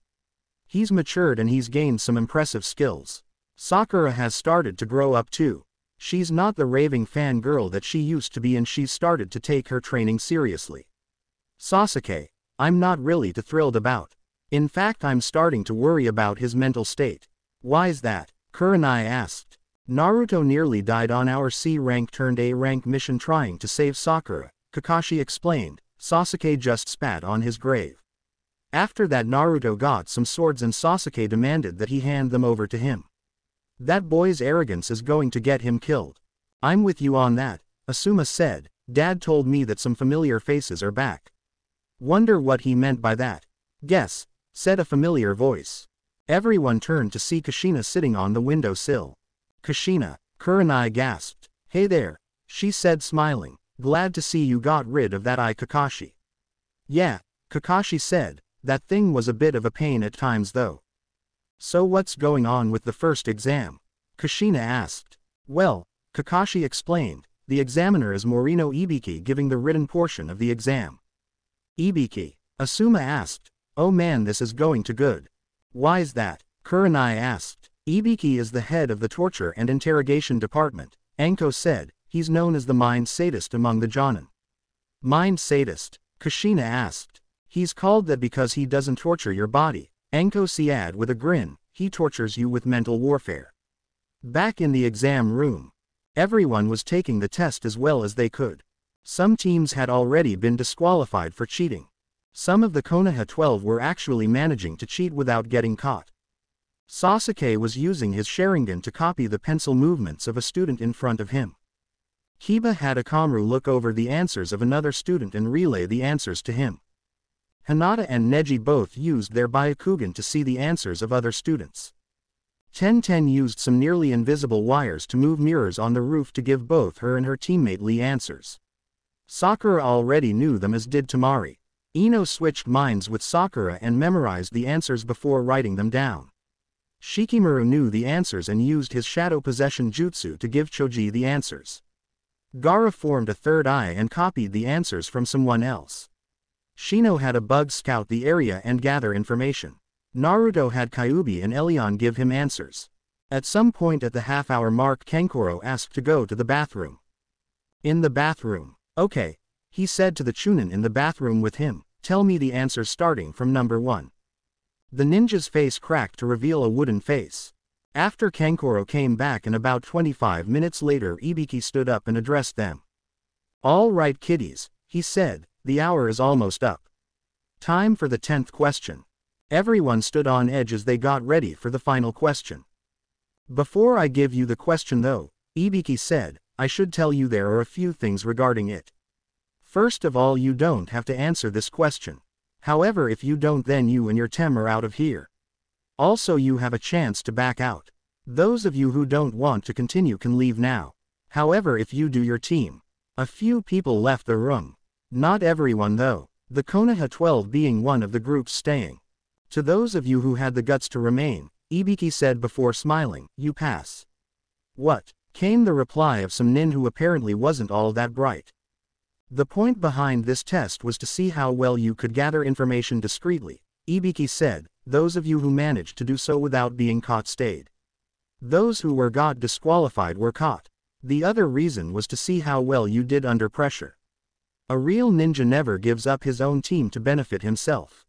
He's matured and he's gained some impressive skills. Sakura has started to grow up too. She's not the raving fangirl that she used to be and she's started to take her training seriously. Sasuke, I'm not really too thrilled about. In fact, I'm starting to worry about his mental state. Why's that? Kurenai asked. Naruto nearly died on our C rank turned A rank mission trying to save Sakura, Kakashi explained. Sasuke just spat on his grave. After that, Naruto got some swords and Sasuke demanded that he hand them over to him. That boy's arrogance is going to get him killed. I'm with you on that, Asuma said. Dad told me that some familiar faces are back. Wonder what he meant by that. Guess, said a familiar voice. Everyone turned to see Kushina sitting on the windowsill. Kushina, Kurenai gasped. Hey there, she said smiling. Glad to see you got rid of that eye, Kakashi. Yeah, Kakashi said. That thing was a bit of a pain at times though. So what's going on with the first exam? Kushina asked. Well, Kakashi explained, the examiner is Morino Ibiki giving the written portion of the exam. Ibiki, Asuma asked. Oh man, this is going to good. Why's that? Kurenai asked. Ibiki is the head of the torture and interrogation department, Anko said. He's known as the mind sadist among the Jonin. Mind sadist? Kushina asked. He's called that because he doesn't torture your body, Anko said with a grin. He tortures you with mental warfare. Back in the exam room, everyone was taking the test as well as they could. Some teams had already been disqualified for cheating. Some of the Konoha 12 were actually managing to cheat without getting caught. Sasuke was using his Sharingan to copy the pencil movements of a student in front of him. Hiba had Akamru look over the answers of another student and relay the answers to him. Hinata and Neji both used their Byakugan to see the answers of other students. Ten used some nearly invisible wires to move mirrors on the roof to give both her and her teammate Lee answers. Sakura already knew them, as did Temari. Ino switched minds with Sakura and memorized the answers before writing them down. Shikamaru knew the answers and used his shadow possession jutsu to give Choji the answers. Gaara formed a third eye and copied the answers from someone else. Shino had a bug scout the area and gather information. Naruto had Kyuubi and Elion give him answers. At some point at the half-hour mark, Kankuro asked to go to the bathroom. In the bathroom. Okay, he said to the Chunin in the bathroom with him. Tell me the answers starting from number 1. The ninja's face cracked to reveal a wooden face. After Kankuro came back and about 25 minutes later Ibiki stood up and addressed them. All right kiddies, he said, the hour is almost up. Time for the 10th question. Everyone stood on edge as they got ready for the final question. Before I give you the question though, Ibiki said, I should tell you there are a few things regarding it. First of all, you don't have to answer this question. However, if you don't, then you and your team are out of here. Also, you have a chance to back out. Those of you who don't want to continue can leave now. However, if you do, your team. A few people left the room. Not everyone though, the Konoha 12 being one of the groups staying. To those of you who had the guts to remain, Ibiki said before smiling, you pass. What? Came the reply of some nin who apparently wasn't all that bright. The point behind this test was to see how well you could gather information discreetly, Ibiki said. Those of you who managed to do so without being caught stayed. Those who were got disqualified were caught. The other reason was to see how well you did under pressure. A real ninja never gives up his own team to benefit himself.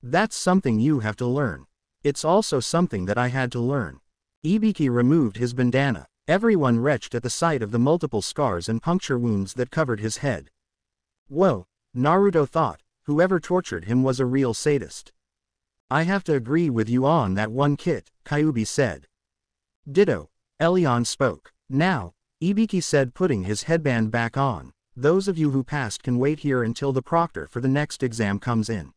That's something you have to learn. It's also something that I had to learn. Ibiki removed his bandana. Everyone retched at the sight of the multiple scars and puncture wounds that covered his head. Whoa, Naruto thought, whoever tortured him was a real sadist. I have to agree with you on that one, Kit, Kyuubi said. Ditto, Elion spoke. Now, Ibiki said, putting his headband back on, those of you who passed can wait here until the proctor for the next exam comes in.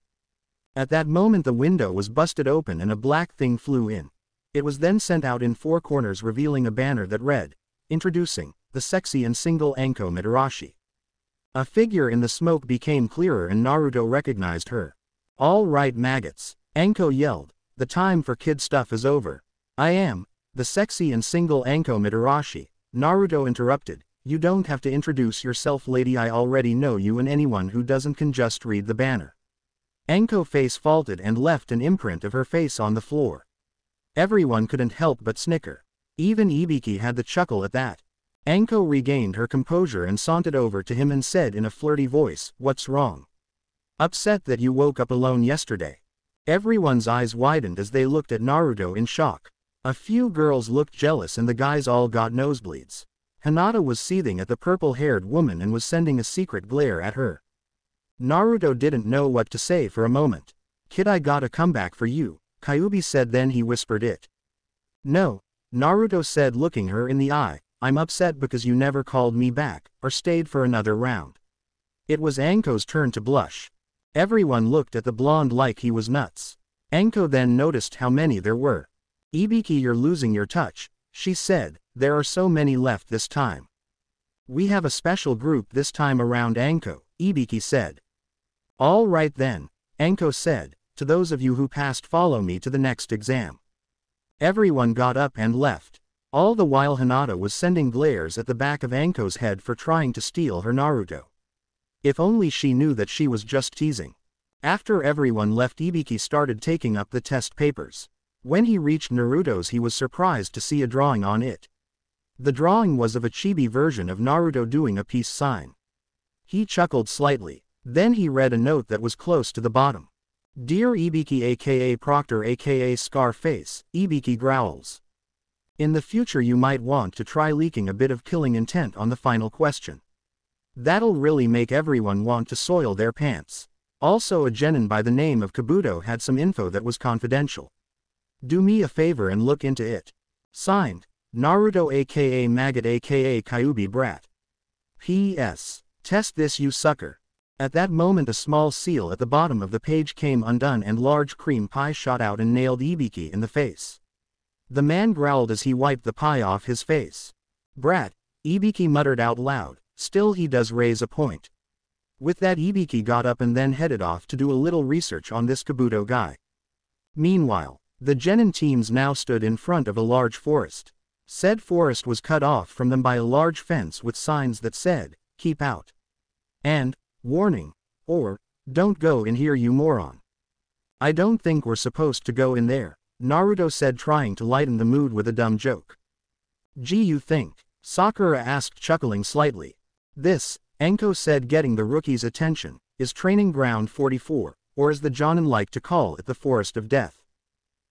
At that moment the window was busted open and a black thing flew in. It was then sent out in four corners, revealing a banner that read, introducing, the sexy and single Anko Mitarashi. A figure in the smoke became clearer and Naruto recognized her. All right maggots, Anko yelled, the time for kid stuff is over. I am, the sexy and single Anko Mitarashi. Naruto interrupted, you don't have to introduce yourself lady, I already know you, and anyone who doesn't can just read the banner. Anko face faulted and left an imprint of her face on the floor. Everyone couldn't help but snicker. Even Ibiki had the chuckle at that. Anko regained her composure and sauntered over to him and said in a flirty voice, what's wrong? Upset that you woke up alone yesterday? Everyone's eyes widened as they looked at Naruto in shock. A few girls looked jealous and the guys all got nosebleeds. Hinata was seething at the purple-haired woman and was sending a secret glare at her. Naruto didn't know what to say for a moment. Kid, I got a comeback for you, Kyuubi said, then he whispered it. No, Naruto said, looking her in the eye, I'm upset because you never called me back, or stayed for another round. It was Anko's turn to blush. Everyone looked at the blonde like he was nuts. Anko then noticed how many there were. Ibiki, you're losing your touch, she said, there are so many left this time. We have a special group this time around, Anko, Ibiki said. All right then, Anko said, to those of you who passed, follow me to the next exam. Everyone got up and left. All the while Hinata was sending glares at the back of Anko's head for trying to steal her Naruto. If only she knew that she was just teasing. After everyone left, Ibiki started taking up the test papers. When he reached Naruto's, he was surprised to see a drawing on it. The drawing was of a chibi version of Naruto doing a peace sign. He chuckled slightly. Then he read a note that was close to the bottom. Dear Ibiki aka Proctor aka Scarface, Ibiki growls. In the future you might want to try leaking a bit of killing intent on the final question. That'll really make everyone want to soil their pants. Also, a genin by the name of Kabuto had some info that was confidential. Do me a favor and look into it. Signed, Naruto aka Maggot aka Kyuubi Brat. P.S. Test this, you sucker. At that moment a small seal at the bottom of the page came undone and large cream pie shot out and nailed Ibiki in the face. The man growled as he wiped the pie off his face. Brat, Ibiki muttered out loud, still he does raise a point. With that Ibiki got up and then headed off to do a little research on this Kabuto guy. Meanwhile, the genin teams now stood in front of a large forest. Said forest was cut off from them by a large fence with signs that said, keep out. And, warning, or, don't go in here you moron. I don't think we're supposed to go in there, Naruto said, trying to lighten the mood with a dumb joke. Gee, you think? Sakura asked, chuckling slightly. This, Anko said, getting the rookie's attention, is training ground 44, or as the Jonin like to call it, the Forest of Death.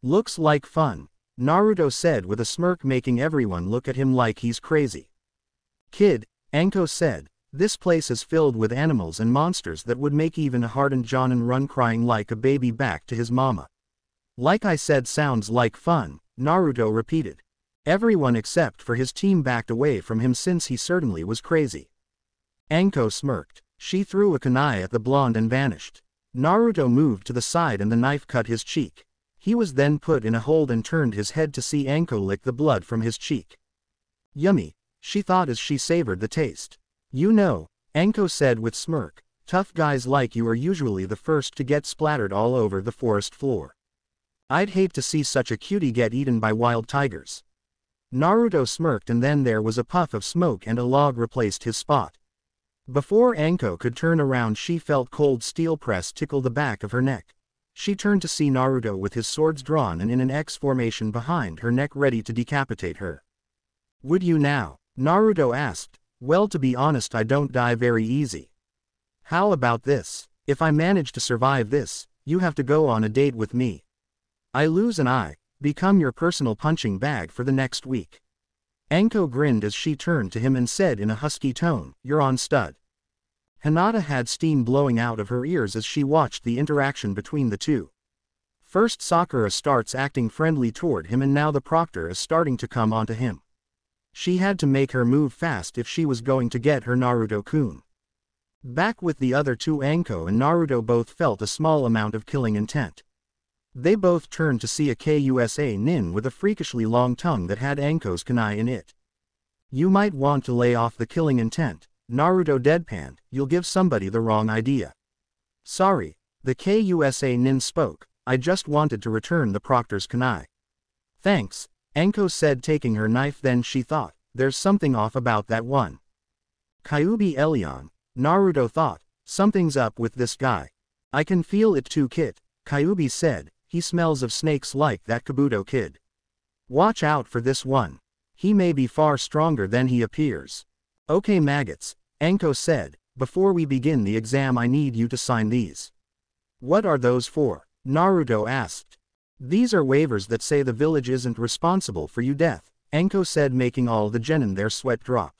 Looks like fun, Naruto said with a smirk, making everyone look at him like he's crazy. Kid, Anko said, This place is filled with animals and monsters that would make even a hardened Jonin run crying like a baby back to his mama. Like I said, sounds like fun, Naruto repeated. Everyone except for his team backed away from him since he certainly was crazy. Anko smirked. She threw a kunai at the blonde and vanished. Naruto moved to the side and the knife cut his cheek. He was then put in a hold and turned his head to see Anko lick the blood from his cheek. Yummy, she thought as she savored the taste. You know, Anko said with smirk, tough guys like you are usually the first to get splattered all over the forest floor. I'd hate to see such a cutie get eaten by wild tigers. Naruto smirked and then there was a puff of smoke and a log replaced his spot. Before Anko could turn around she felt cold steel press tickle the back of her neck. She turned to see Naruto with his swords drawn and in an X formation behind her neck ready to decapitate her. Would you now? Naruto asked. Well, to be honest, I don't die very easy. How about this? If I manage to survive this, you have to go on a date with me. I lose and I become your personal punching bag for the next week. Anko grinned as she turned to him and said in a husky tone, you're on stud. Hinata had steam blowing out of her ears as she watched the interaction between the two. First Sakura starts acting friendly toward him and now the proctor is starting to come onto him. She had to make her move fast if she was going to get her Naruto-kun. Back with the other two, Anko and Naruto both felt a small amount of killing intent. They both turned to see a Kusa nin with a freakishly long tongue that had Anko's kunai in it. You might want to lay off the killing intent, Naruto deadpanned, you'll give somebody the wrong idea. Sorry, the Kusa nin spoke, I just wanted to return the proctor's kunai. Thanks, Anko said taking her knife, then she thought, there's something off about that one. Kyuubi Elion, Naruto thought, something's up with this guy. I can feel it too, Kit, Kyuubi said. He smells of snakes like that Kabuto kid. Watch out for this one. He may be far stronger than he appears. Okay maggots, Anko said, before we begin the exam I need you to sign these. What are those for? Naruto asked. These are waivers that say the village isn't responsible for your death, Anko said, making all the genin their sweat drop.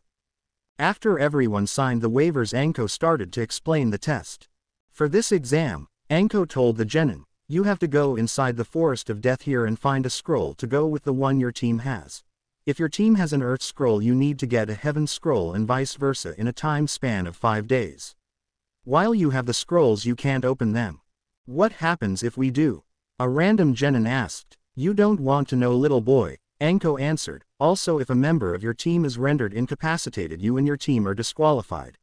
After everyone signed the waivers, Anko started to explain the test. For this exam, Anko told the genin, you have to go inside the forest of death here and find a scroll to go with the one your team has. If your team has an earth scroll, you need to get a heaven scroll and vice versa in a time span of 5 days. While you have the scrolls you can't open them. What happens if we do? A random genin asked. You don't want to know, little boy, Anko answered. Also, if a member of your team is rendered incapacitated, you and your team are disqualified.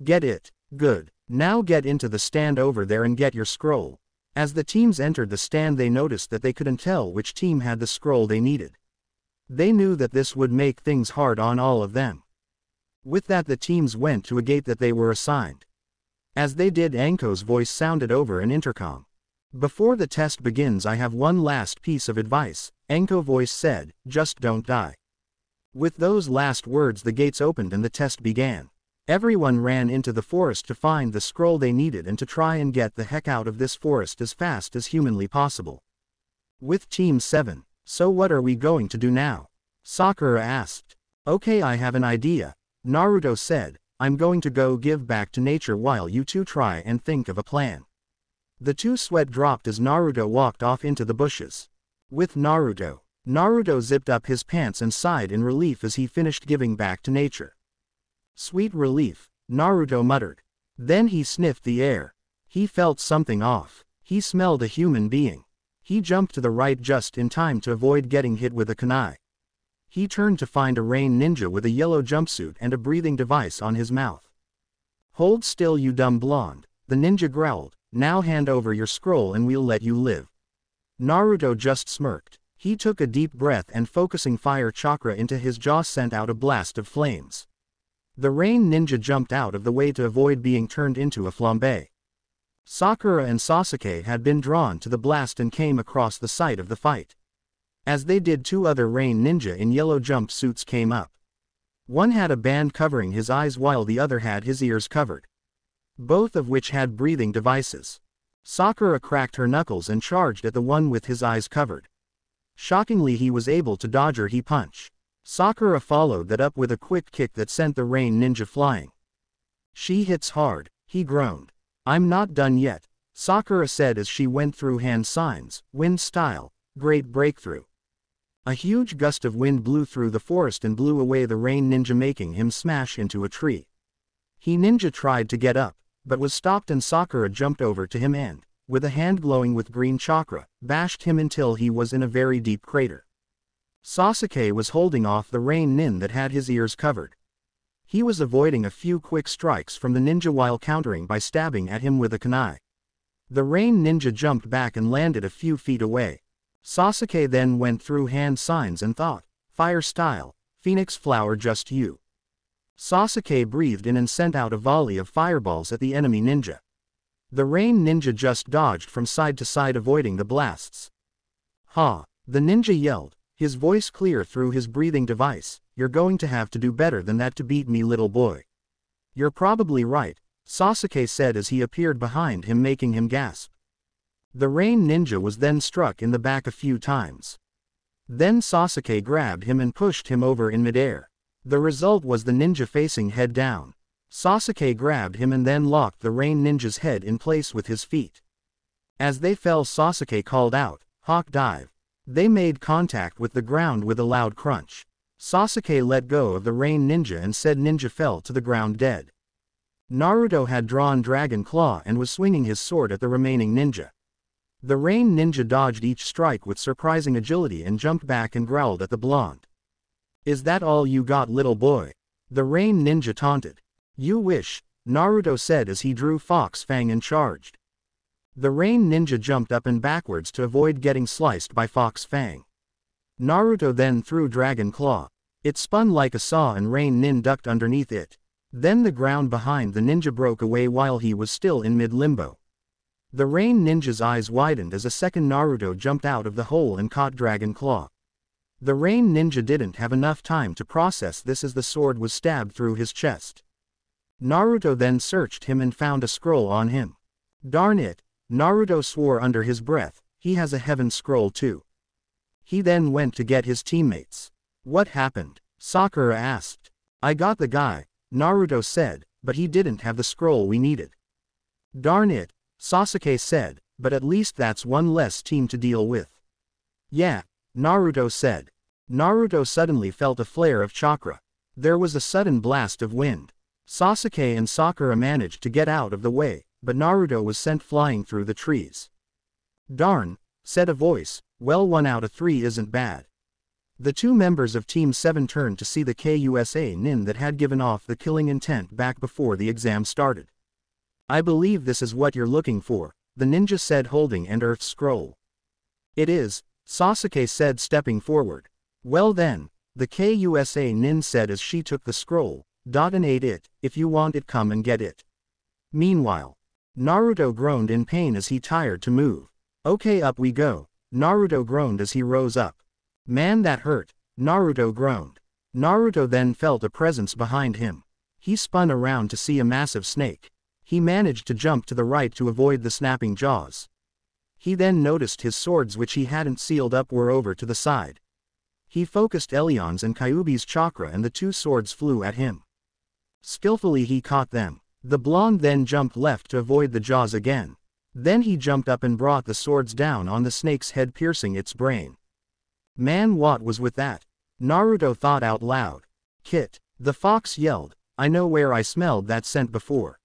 Get it? Good. Now get into the stand over there and get your scroll. As the teams entered the stand they noticed that they couldn't tell which team had the scroll they needed. They knew that this would make things hard on all of them. With that the teams went to a gate that they were assigned. As they did, Anko's voice sounded over an intercom. Before the test begins I have one last piece of advice, Anko's voice said, just don't die. With those last words the gates opened and the test began. Everyone ran into the forest to find the scroll they needed and to try and get the heck out of this forest as fast as humanly possible. With Team 7, so what are we going to do now? Sakura asked. Okay, I have an idea, Naruto said, I'm going to go give back to nature while you two try and think of a plan. The two sweat dropped as Naruto walked off into the bushes. With Naruto zipped up his pants and sighed in relief as he finished giving back to nature. Sweet relief, Naruto muttered. Then he sniffed the air. He felt something off. He smelled a human being. He jumped to the right just in time to avoid getting hit with a kunai. He turned to find a rain ninja with a yellow jumpsuit and a breathing device on his mouth. Hold still, you dumb blonde, the ninja growled. Now hand over your scroll and we'll let you live. Naruto just smirked. He took a deep breath and focusing fire chakra into his jaw sent out a blast of flames. The rain ninja jumped out of the way to avoid being turned into a flambe. Sakura and Sasuke had been drawn to the blast and came across the site of the fight. As they did, two other rain ninja in yellow jumpsuits came up. One had a band covering his eyes while the other had his ears covered. Both of which had breathing devices. Sakura cracked her knuckles and charged at the one with his eyes covered. Shockingly he was able to dodge her punch. Sakura followed that up with a quick kick that sent the rain ninja flying. She hits hard, he groaned. I'm not done yet, Sakura said as she went through hand signs, wind style, great breakthrough. A huge gust of wind blew through the forest and blew away the rain ninja, making him smash into a tree. He ninja tried to get up, but was stopped, and Sakura jumped over to him and, with a hand glowing with green chakra, bashed him until he was in a very deep crater. Sasuke was holding off the rain nin that had his ears covered. He was avoiding a few quick strikes from the ninja while countering by stabbing at him with a kunai. The rain ninja jumped back and landed a few feet away. Sasuke then went through hand signs and thought, fire style, phoenix flower just you. Sasuke breathed in and sent out a volley of fireballs at the enemy ninja. The rain ninja just dodged from side to side, avoiding the blasts. Ha! The ninja yelled, his voice clear through his breathing device, you're going to have to do better than that to beat me, little boy. You're probably right, Sasuke said as he appeared behind him, making him gasp. The rain ninja was then struck in the back a few times. Then Sasuke grabbed him and pushed him over in midair. The result was the ninja facing head down. Sasuke grabbed him and then locked the rain ninja's head in place with his feet. As they fell, Sasuke called out, Hawk dive. They made contact with the ground with a loud crunch. Sasuke let go of the rain ninja and said ninja fell to the ground dead. Naruto had drawn Dragon Claw and was swinging his sword at the remaining ninja. The rain ninja dodged each strike with surprising agility and jumped back and growled at the blonde. Is that all you got, little boy? The rain ninja taunted. You wish, Naruto said as he drew Fox Fang and charged. The rain ninja jumped up and backwards to avoid getting sliced by Fox Fang. Naruto then threw Dragon Claw. It spun like a saw and rain nin ducked underneath it. Then the ground behind the ninja broke away while he was still in mid-limbo. The rain ninja's eyes widened as a second Naruto jumped out of the hole and caught Dragon Claw. The rain ninja didn't have enough time to process this as the sword was stabbed through his chest. Naruto then searched him and found a scroll on him. Darn it, Naruto swore under his breath, he has a heaven scroll too. He then went to get his teammates. What happened? Sakura asked. I got the guy, Naruto said, but he didn't have the scroll we needed. Darn it, Sasuke said, but at least that's one less team to deal with. Yeah, Naruto said. Naruto suddenly felt a flare of chakra. There was a sudden blast of wind. Sasuke and Sakura managed to get out of the way, but Naruto was sent flying through the trees. Darn, said a voice, well, 1 out of 3 isn't bad. The two members of Team 7 turned to see the KUSA nin that had given off the killing intent back before the exam started. I believe this is what you're looking for, the ninja said, holding an earth scroll. It is, Sasuke said, stepping forward. Well then, the KUSA nin said as she took the scroll, and ate it, if you want it come and get it. Meanwhile, Naruto groaned in pain as he tired to move. Okay, up we go, Naruto groaned as he rose up. Man, that hurt, Naruto groaned. Naruto then felt a presence behind him. He spun around to see a massive snake. He managed to jump to the right to avoid the snapping jaws. He then noticed his swords, which he hadn't sealed up, were over to the side. He focused Elion's and Kyuubi's chakra and the two swords flew at him. Skillfully he caught them. The blonde then jumped left to avoid the jaws again. Then he jumped up and brought the swords down on the snake's head, piercing its brain. Man, what was with that? Naruto thought out loud. Kit, the fox yelled, I know where I smelled that scent before.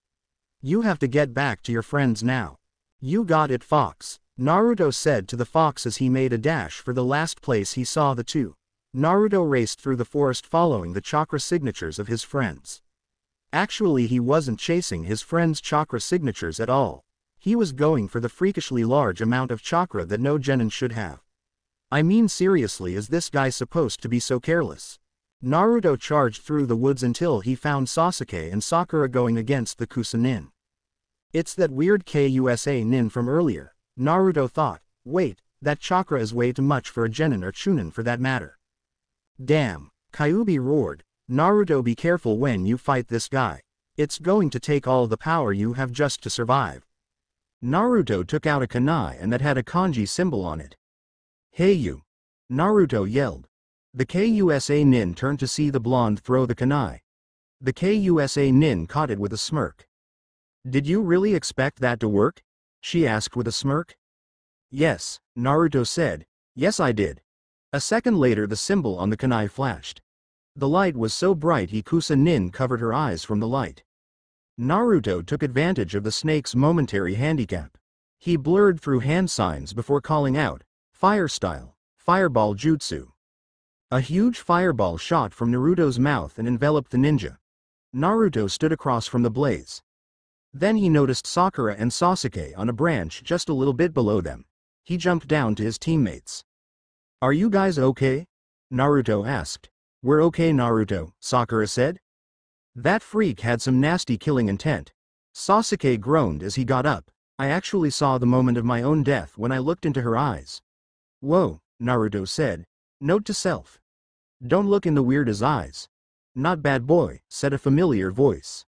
You have to get back to your friends now. You got it, Fox, Naruto said to the fox as he made a dash for the last place he saw the two. Naruto raced through the forest following the chakra signatures of his friends. Actually, he wasn't chasing his friends' chakra signatures at all. He was going for the freakishly large amount of chakra that no genin should have. I mean, seriously, is this guy supposed to be so careless? Naruto charged through the woods until he found Sasuke and Sakura going against the Kusanin. It's that weird KUSA nin from earlier, Naruto thought. Wait, that chakra is way too much for a genin or chunin for that matter. Damn, Kyuubi roared. Naruto, be careful when you fight this guy. It's going to take all the power you have just to survive. Naruto took out a kunai and that had a kanji symbol on it. Hey you! Naruto yelled. The KUSA nin turned to see the blonde throw the kunai. The KUSA nin caught it with a smirk. Did you really expect that to work? She asked with a smirk. Yes, Naruto said. Yes, I did. A second later the symbol on the kunai flashed. The light was so bright Hikusa nin covered her eyes from the light. Naruto took advantage of the snake's momentary handicap. He blurred through hand signs before calling out, "Fire style, fireball jutsu." A huge fireball shot from Naruto's mouth and enveloped the ninja. Naruto stood across from the blaze. Then he noticed Sakura and Sasuke on a branch just a little bit below them. He jumped down to his teammates. "Are you guys okay?" Naruto asked. "We're okay, Naruto," Sakura said. "That freak had some nasty killing intent." Sasuke groaned as he got up. "I actually saw the moment of my own death when I looked into her eyes." "Whoa," Naruto said. Note to self. Don't look in the weirdest eyes. "Not bad boy," said a familiar voice.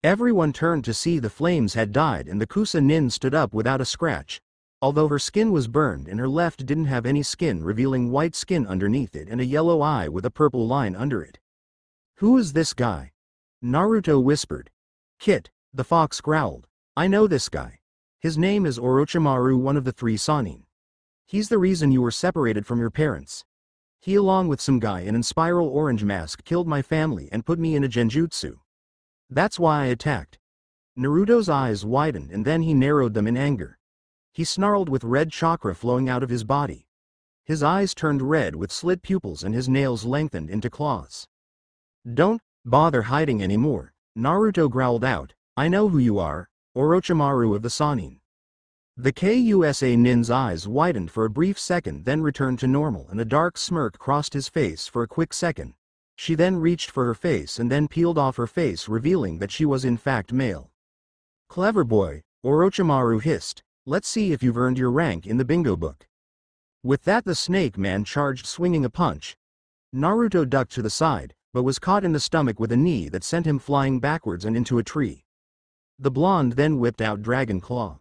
Everyone turned to see the flames had died and the Kusa nin stood up without a scratch, although her skin was burned and her left didn't have any skin, revealing white skin underneath it and a yellow eye with a purple line under it. "Who is this guy?" Naruto whispered. "Kit," the fox growled. "I know this guy. His name is Orochimaru, one of the 3 Sannin. He's the reason you were separated from your parents. He, along with some guy in a spiral orange mask, killed my family and put me in a genjutsu. That's why I attacked." Naruto's eyes widened and then he narrowed them in anger. He snarled with red chakra flowing out of his body. His eyes turned red with slit pupils and his nails lengthened into claws. "Don't bother hiding anymore," Naruto growled out. "I know who you are, Orochimaru of the Sannin." The KUSA nin's eyes widened for a brief second, then returned to normal, and a dark smirk crossed his face for a quick second. She then reached for her face and then peeled off her face, revealing that she was in fact male. "Clever boy," Orochimaru hissed. "Let's see if you've earned your rank in the bingo book." With that the snake man charged, swinging a punch. Naruto ducked to the side, but was caught in the stomach with a knee that sent him flying backwards and into a tree. The blonde then whipped out Dragon Claw.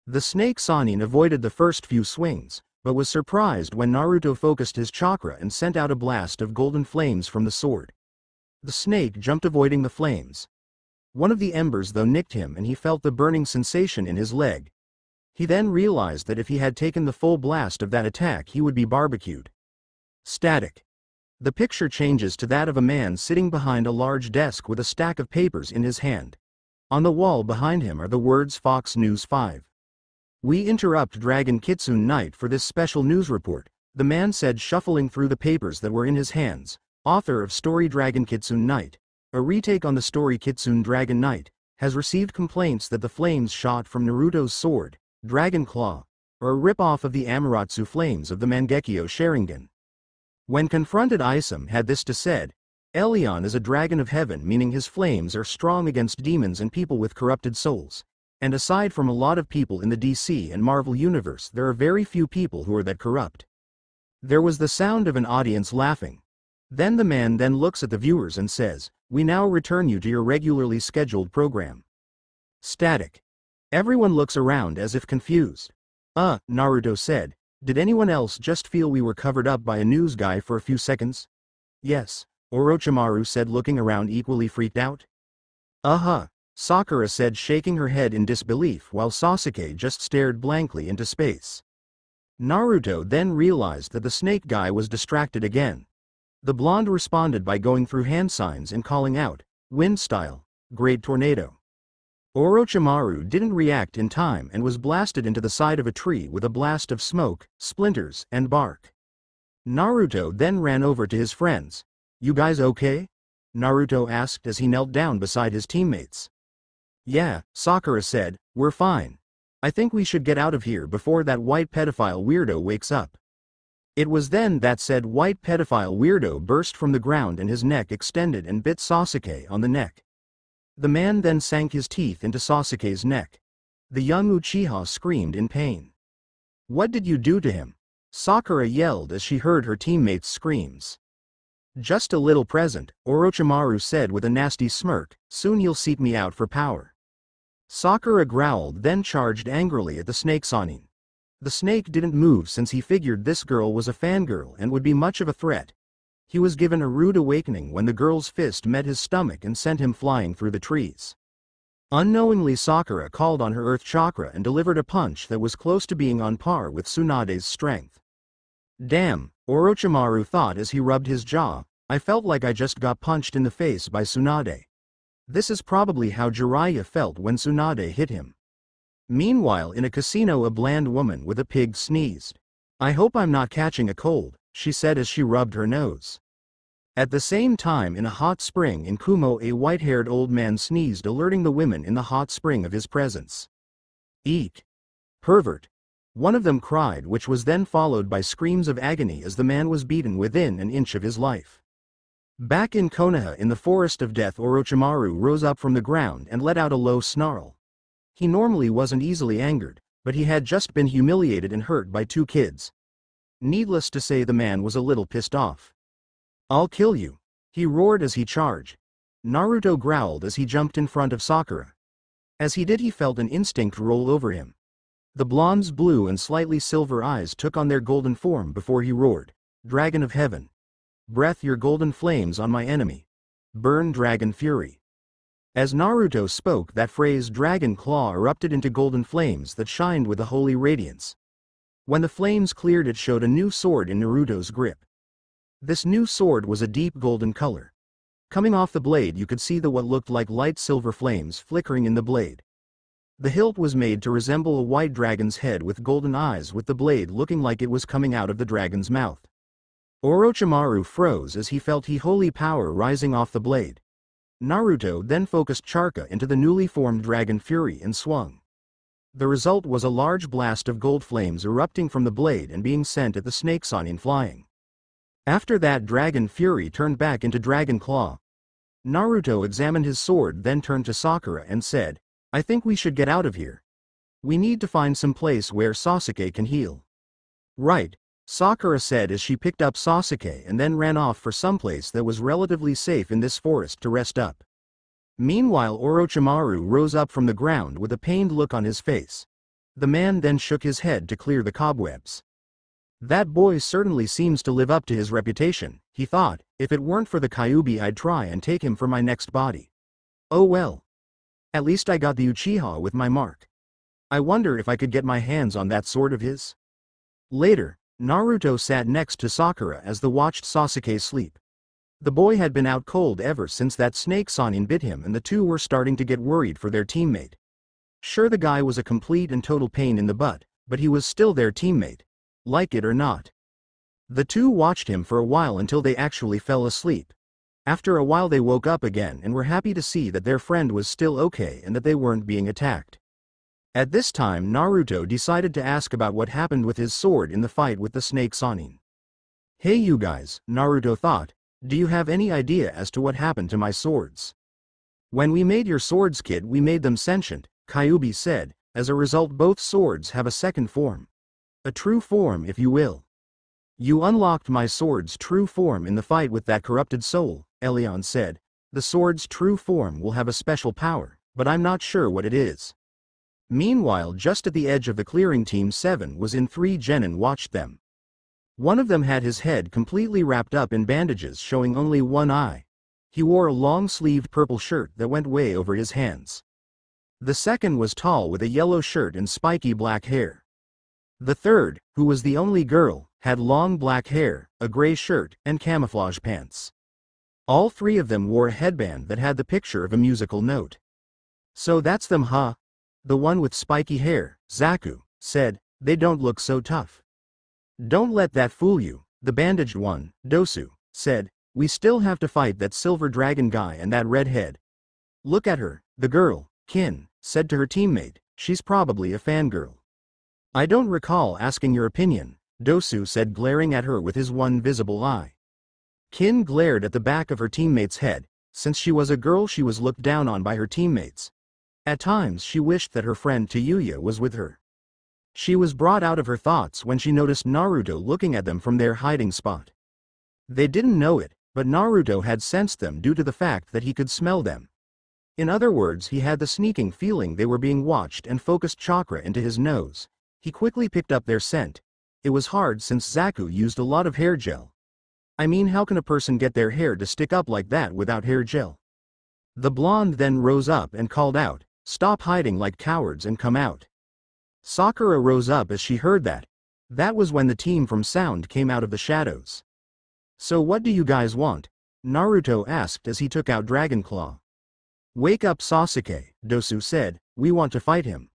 The snake Sannin avoided the first few swings, but was surprised when Naruto focused his chakra and sent out a blast of golden flames from the sword. The snake jumped, avoiding the flames. One of the embers though nicked him and he felt the burning sensation in his leg. He then realized that if he had taken the full blast of that attack he would be barbecued. Static. The picture changes to that of a man sitting behind a large desk with a stack of papers in his hand. On the wall behind him are the words "Fox News 5. We interrupt Dragon Kitsune Night for this special news report," the man said, shuffling through the papers that were in his hands. "Author of story Dragon Kitsune Night, a retake on the story Kitsune Dragon Night, has received complaints that the flames shot from Naruto's sword, Dragon Claw, are a rip-off of the Amaterasu flames of the Mangekyo Sharingan." When confronted, Isam had this to said: "Elion is a dragon of heaven, meaning his flames are strong against demons and people with corrupted souls. And aside from a lot of people in the DC and Marvel universe, there are very few people who are that corrupt." There was the sound of an audience laughing. Then the man then looks at the viewers and says, "We now return you to your regularly scheduled program." Static. Everyone looks around as if confused. Naruto said. "Did anyone else just feel we were covered up by a news guy for a few seconds?" "Yes," Orochimaru said, looking around equally freaked out. Sakura said, shaking her head in disbelief, while Sasuke just stared blankly into space. Naruto then realized that the snake guy was distracted again. The blonde responded by going through hand signs and calling out, "Wind style, great tornado." Orochimaru didn't react in time and was blasted into the side of a tree with a blast of smoke, splinters, and bark. Naruto then ran over to his friends. "You guys okay?" Naruto asked as he knelt down beside his teammates. "Yeah," Sakura said, "we're fine. I think we should get out of here before that white pedophile weirdo wakes up." It was then that said white pedophile weirdo burst from the ground and his neck extended and bit Sasuke on the neck. The man then sank his teeth into Sasuke's neck. The young Uchiha screamed in pain. "What did you do to him?" Sakura yelled as she heard her teammates' screams. "Just a little present," Orochimaru said with a nasty smirk. "Soon he'll seek me out for power." Sakura growled, then charged angrily at the snake Sannin. The snake didn't move since he figured this girl was a fangirl and would be much of a threat. He was given a rude awakening when the girl's fist met his stomach and sent him flying through the trees. Unknowingly, Sakura called on her earth chakra and delivered a punch that was close to being on par with Tsunade's strength. Damn, Orochimaru thought as he rubbed his jaw, I felt like I just got punched in the face by Tsunade. This is probably how Jiraiya felt when Tsunade hit him. Meanwhile, in a casino, a bland woman with a pig sneezed. I hope I'm not catching a cold, she said as she rubbed her nose. At the same time, in a hot spring in Kumo, a white-haired old man sneezed, alerting the women in the hot spring of his presence. Eek! Pervert! One of them cried, which was then followed by screams of agony as the man was beaten within an inch of his life. Back in Konoha in the Forest of Death, Orochimaru rose up from the ground and let out a low snarl. He normally wasn't easily angered, but he had just been humiliated and hurt by two kids. Needless to say, the man was a little pissed off. I'll kill you, he roared as he charged. Naruto growled as he jumped in front of Sakura. As he did, he felt an instinct roll over him. The blonde's blue and slightly silver eyes took on their golden form before he roared, Dragon of Heaven! Breath your golden flames on my enemy. Burn Dragon Fury. As Naruto spoke that phrase, Dragon Claw erupted into golden flames that shined with a holy radiance. When the flames cleared, it showed a new sword in Naruto's grip. This new sword was a deep golden color. Coming off the blade, you could see what looked like light silver flames flickering in the blade. The hilt was made to resemble a white dragon's head with golden eyes, with the blade looking like it was coming out of the dragon's mouth. Orochimaru froze as he felt holy power rising off the blade. Naruto then focused chakra into the newly formed Dragon Fury and swung. The result was a large blast of gold flames erupting from the blade and being sent at the snake Sannin flying. After that, Dragon Fury turned back into Dragon Claw. Naruto examined his sword, then turned to Sakura and said, I think we should get out of here. We need to find some place where Sasuke can heal. Right, Sakura said as she picked up Sasuke and then ran off for someplace that was relatively safe in this forest to rest up. Meanwhile, Orochimaru rose up from the ground with a pained look on his face. The man then shook his head to clear the cobwebs. That boy certainly seems to live up to his reputation, he thought. If it weren't for the Kyuubi, I'd try and take him for my next body. Oh well. At least I got the Uchiha with my mark. I wonder if I could get my hands on that sword of his. Later, Naruto sat next to Sakura as they watched Sasuke sleep. The boy had been out cold ever since that snake Sannin bit him, and the two were starting to get worried for their teammate. Sure, the guy was a complete and total pain in the butt, but he was still their teammate. Like it or not. The two watched him for a while until they actually fell asleep. After a while they woke up again and were happy to see that their friend was still okay and that they weren't being attacked. At this time, Naruto decided to ask about what happened with his sword in the fight with the snake Sannin. Hey you guys, Naruto thought, do you have any idea as to what happened to my swords? When we made your swords, kid, we made them sentient, Kyuubi said. As a result, both swords have a second form. A true form, if you will. You unlocked my sword's true form in the fight with that corrupted soul, Elion said. The sword's true form will have a special power, but I'm not sure what it is. Meanwhile, just at the edge of the clearing, Team 7 was in 3. Genin watched them. One of them had his head completely wrapped up in bandages, showing only one eye. He wore a long-sleeved purple shirt that went way over his hands. The second was tall with a yellow shirt and spiky black hair. The third, who was the only girl, had long black hair, a gray shirt, and camouflage pants. All 3 of them wore a headband that had the picture of a musical note. So that's them, huh? The one with spiky hair, Zaku, said. They don't look so tough. Don't let that fool you, the bandaged one, Dosu, said. We still have to fight that silver dragon guy and that redhead. Look at her, the girl, Kin, said to her teammate. She's probably a fangirl. I don't recall asking your opinion, Dosu said, glaring at her with his one visible eye. Kin glared at the back of her teammate's head. Since she was a girl, she was looked down on by her teammates. At times she wished that her friend Tayuya was with her. She was brought out of her thoughts when she noticed Naruto looking at them from their hiding spot. They didn't know it, but Naruto had sensed them due to the fact that he could smell them. In other words, he had the sneaking feeling they were being watched and focused chakra into his nose. He quickly picked up their scent. It was hard since Zaku used a lot of hair gel. I mean, how can a person get their hair to stick up like that without hair gel? The blonde then rose up and called out, "Stop hiding like cowards and come out." Sakura rose up as she heard that. That was when the team from Sound came out of the shadows. "So what do you guys want?" Naruto asked as he took out Dragon Claw. "Wake up Sasuke," Dosu said, "we want to fight him."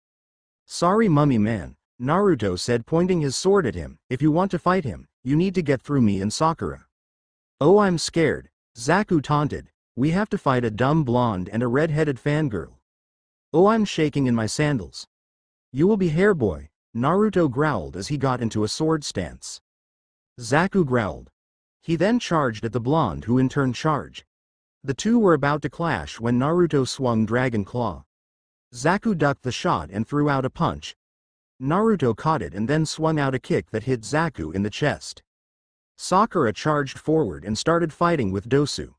"Sorry mummy man," Naruto said, pointing his sword at him, "if you want to fight him, you need to get through me and Sakura." "Oh, I'm scared," Zaku taunted. "We have to fight a dumb blonde and a red-headed fangirl." "Oh, I'm shaking in my sandals." "You will be hair boy," Naruto growled as he got into a sword stance. Zaku growled. He then charged at the blonde, who in turn charged. The two were about to clash when Naruto swung Dragon Claw. Zaku ducked the shot and threw out a punch. Naruto caught it and then swung out a kick that hit Zaku in the chest. Sakura charged forward and started fighting with Dosu.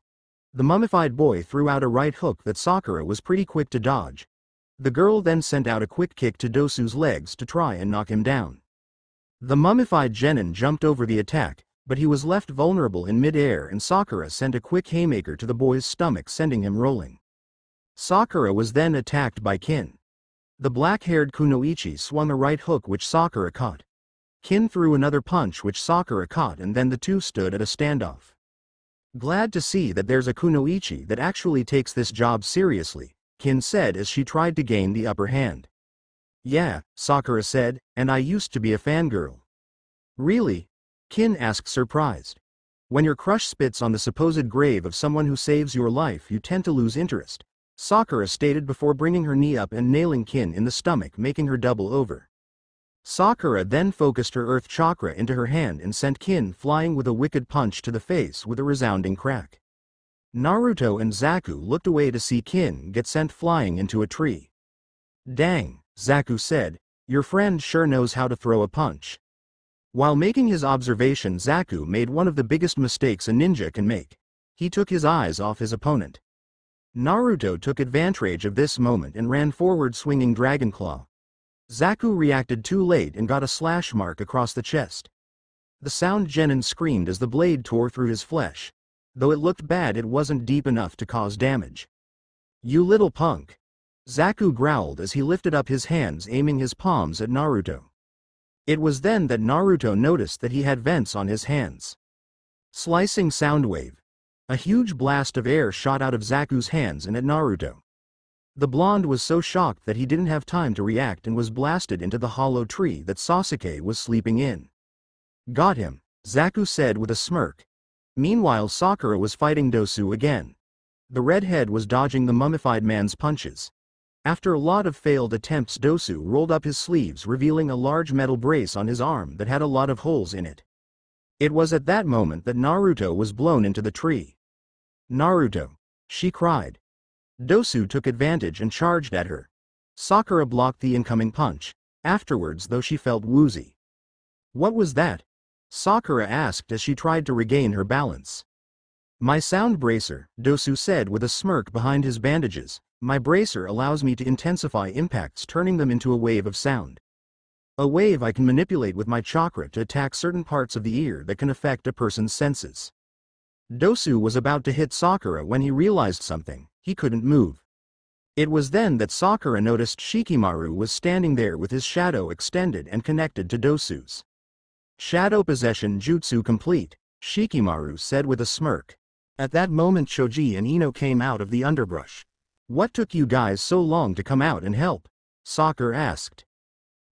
The mummified boy threw out a right hook that Sakura was pretty quick to dodge. The girl then sent out a quick kick to Dosu's legs to try and knock him down. The mummified genin jumped over the attack, but he was left vulnerable in mid-air and Sakura sent a quick haymaker to the boy's stomach, sending him rolling. Sakura was then attacked by Kin. The black-haired Kunoichi swung a right hook which Sakura caught. Kin threw another punch which Sakura caught, and then the two stood at a standoff. "Glad to see that there's a Kunoichi that actually takes this job seriously," Kin said as she tried to gain the upper hand. "Yeah," Sakura said, "and I used to be a fangirl." "Really?" Kin asked, surprised. "When your crush spits on the supposed grave of someone who saves your life, you tend to lose interest," Sakura stated before bringing her knee up and nailing Kin in the stomach, making her double over. Sakura then focused her earth chakra into her hand and sent Kin flying with a wicked punch to the face with a resounding crack. Naruto and Zaku looked away to see Kin get sent flying into a tree. "Dang," Zaku said, "your friend sure knows how to throw a punch." While making his observation, Zaku made one of the biggest mistakes a ninja can make. He took his eyes off his opponent. Naruto took advantage of this moment and ran forward swinging Dragon Claw. Zaku reacted too late and got a slash mark across the chest. The Sound genin screamed as the blade tore through his flesh. Though it looked bad, it wasn't deep enough to cause damage. "You little punk," Zaku growled as he lifted up his hands, aiming his palms at Naruto. It was then that Naruto noticed that he had vents on his hands. Slicing sound wave. A huge blast of air shot out of Zaku's hands and at Naruto. The blonde was so shocked that he didn't have time to react and was blasted into the hollow tree that Sasuke was sleeping in. "Got him," Zaku said with a smirk. Meanwhile, Sakura was fighting Dosu again. The redhead was dodging the mummified man's punches. After a lot of failed attempts, Dosu rolled up his sleeves, revealing a large metal brace on his arm that had a lot of holes in it. It was at that moment that Naruto was blown into the tree. "Naruto!" she cried. Dosu took advantage and charged at her. Sakura blocked the incoming punch. Afterwards, though, she felt woozy. "What was that?" Sakura asked as she tried to regain her balance. "My sound bracer," Dosu said with a smirk behind his bandages. "My bracer allows me to intensify impacts, turning them into a wave of sound. A wave I can manipulate with my chakra to attack certain parts of the ear that can affect a person's senses." Dosu was about to hit Sakura when he realized something: he couldn't move. It was then that Sakura noticed Shikamaru was standing there with his shadow extended and connected to Dosu's. "Shadow possession jutsu complete," Shikamaru said with a smirk. At that moment, Choji and Ino came out of the underbrush. "What took you guys so long to come out and help?" Sakura asked.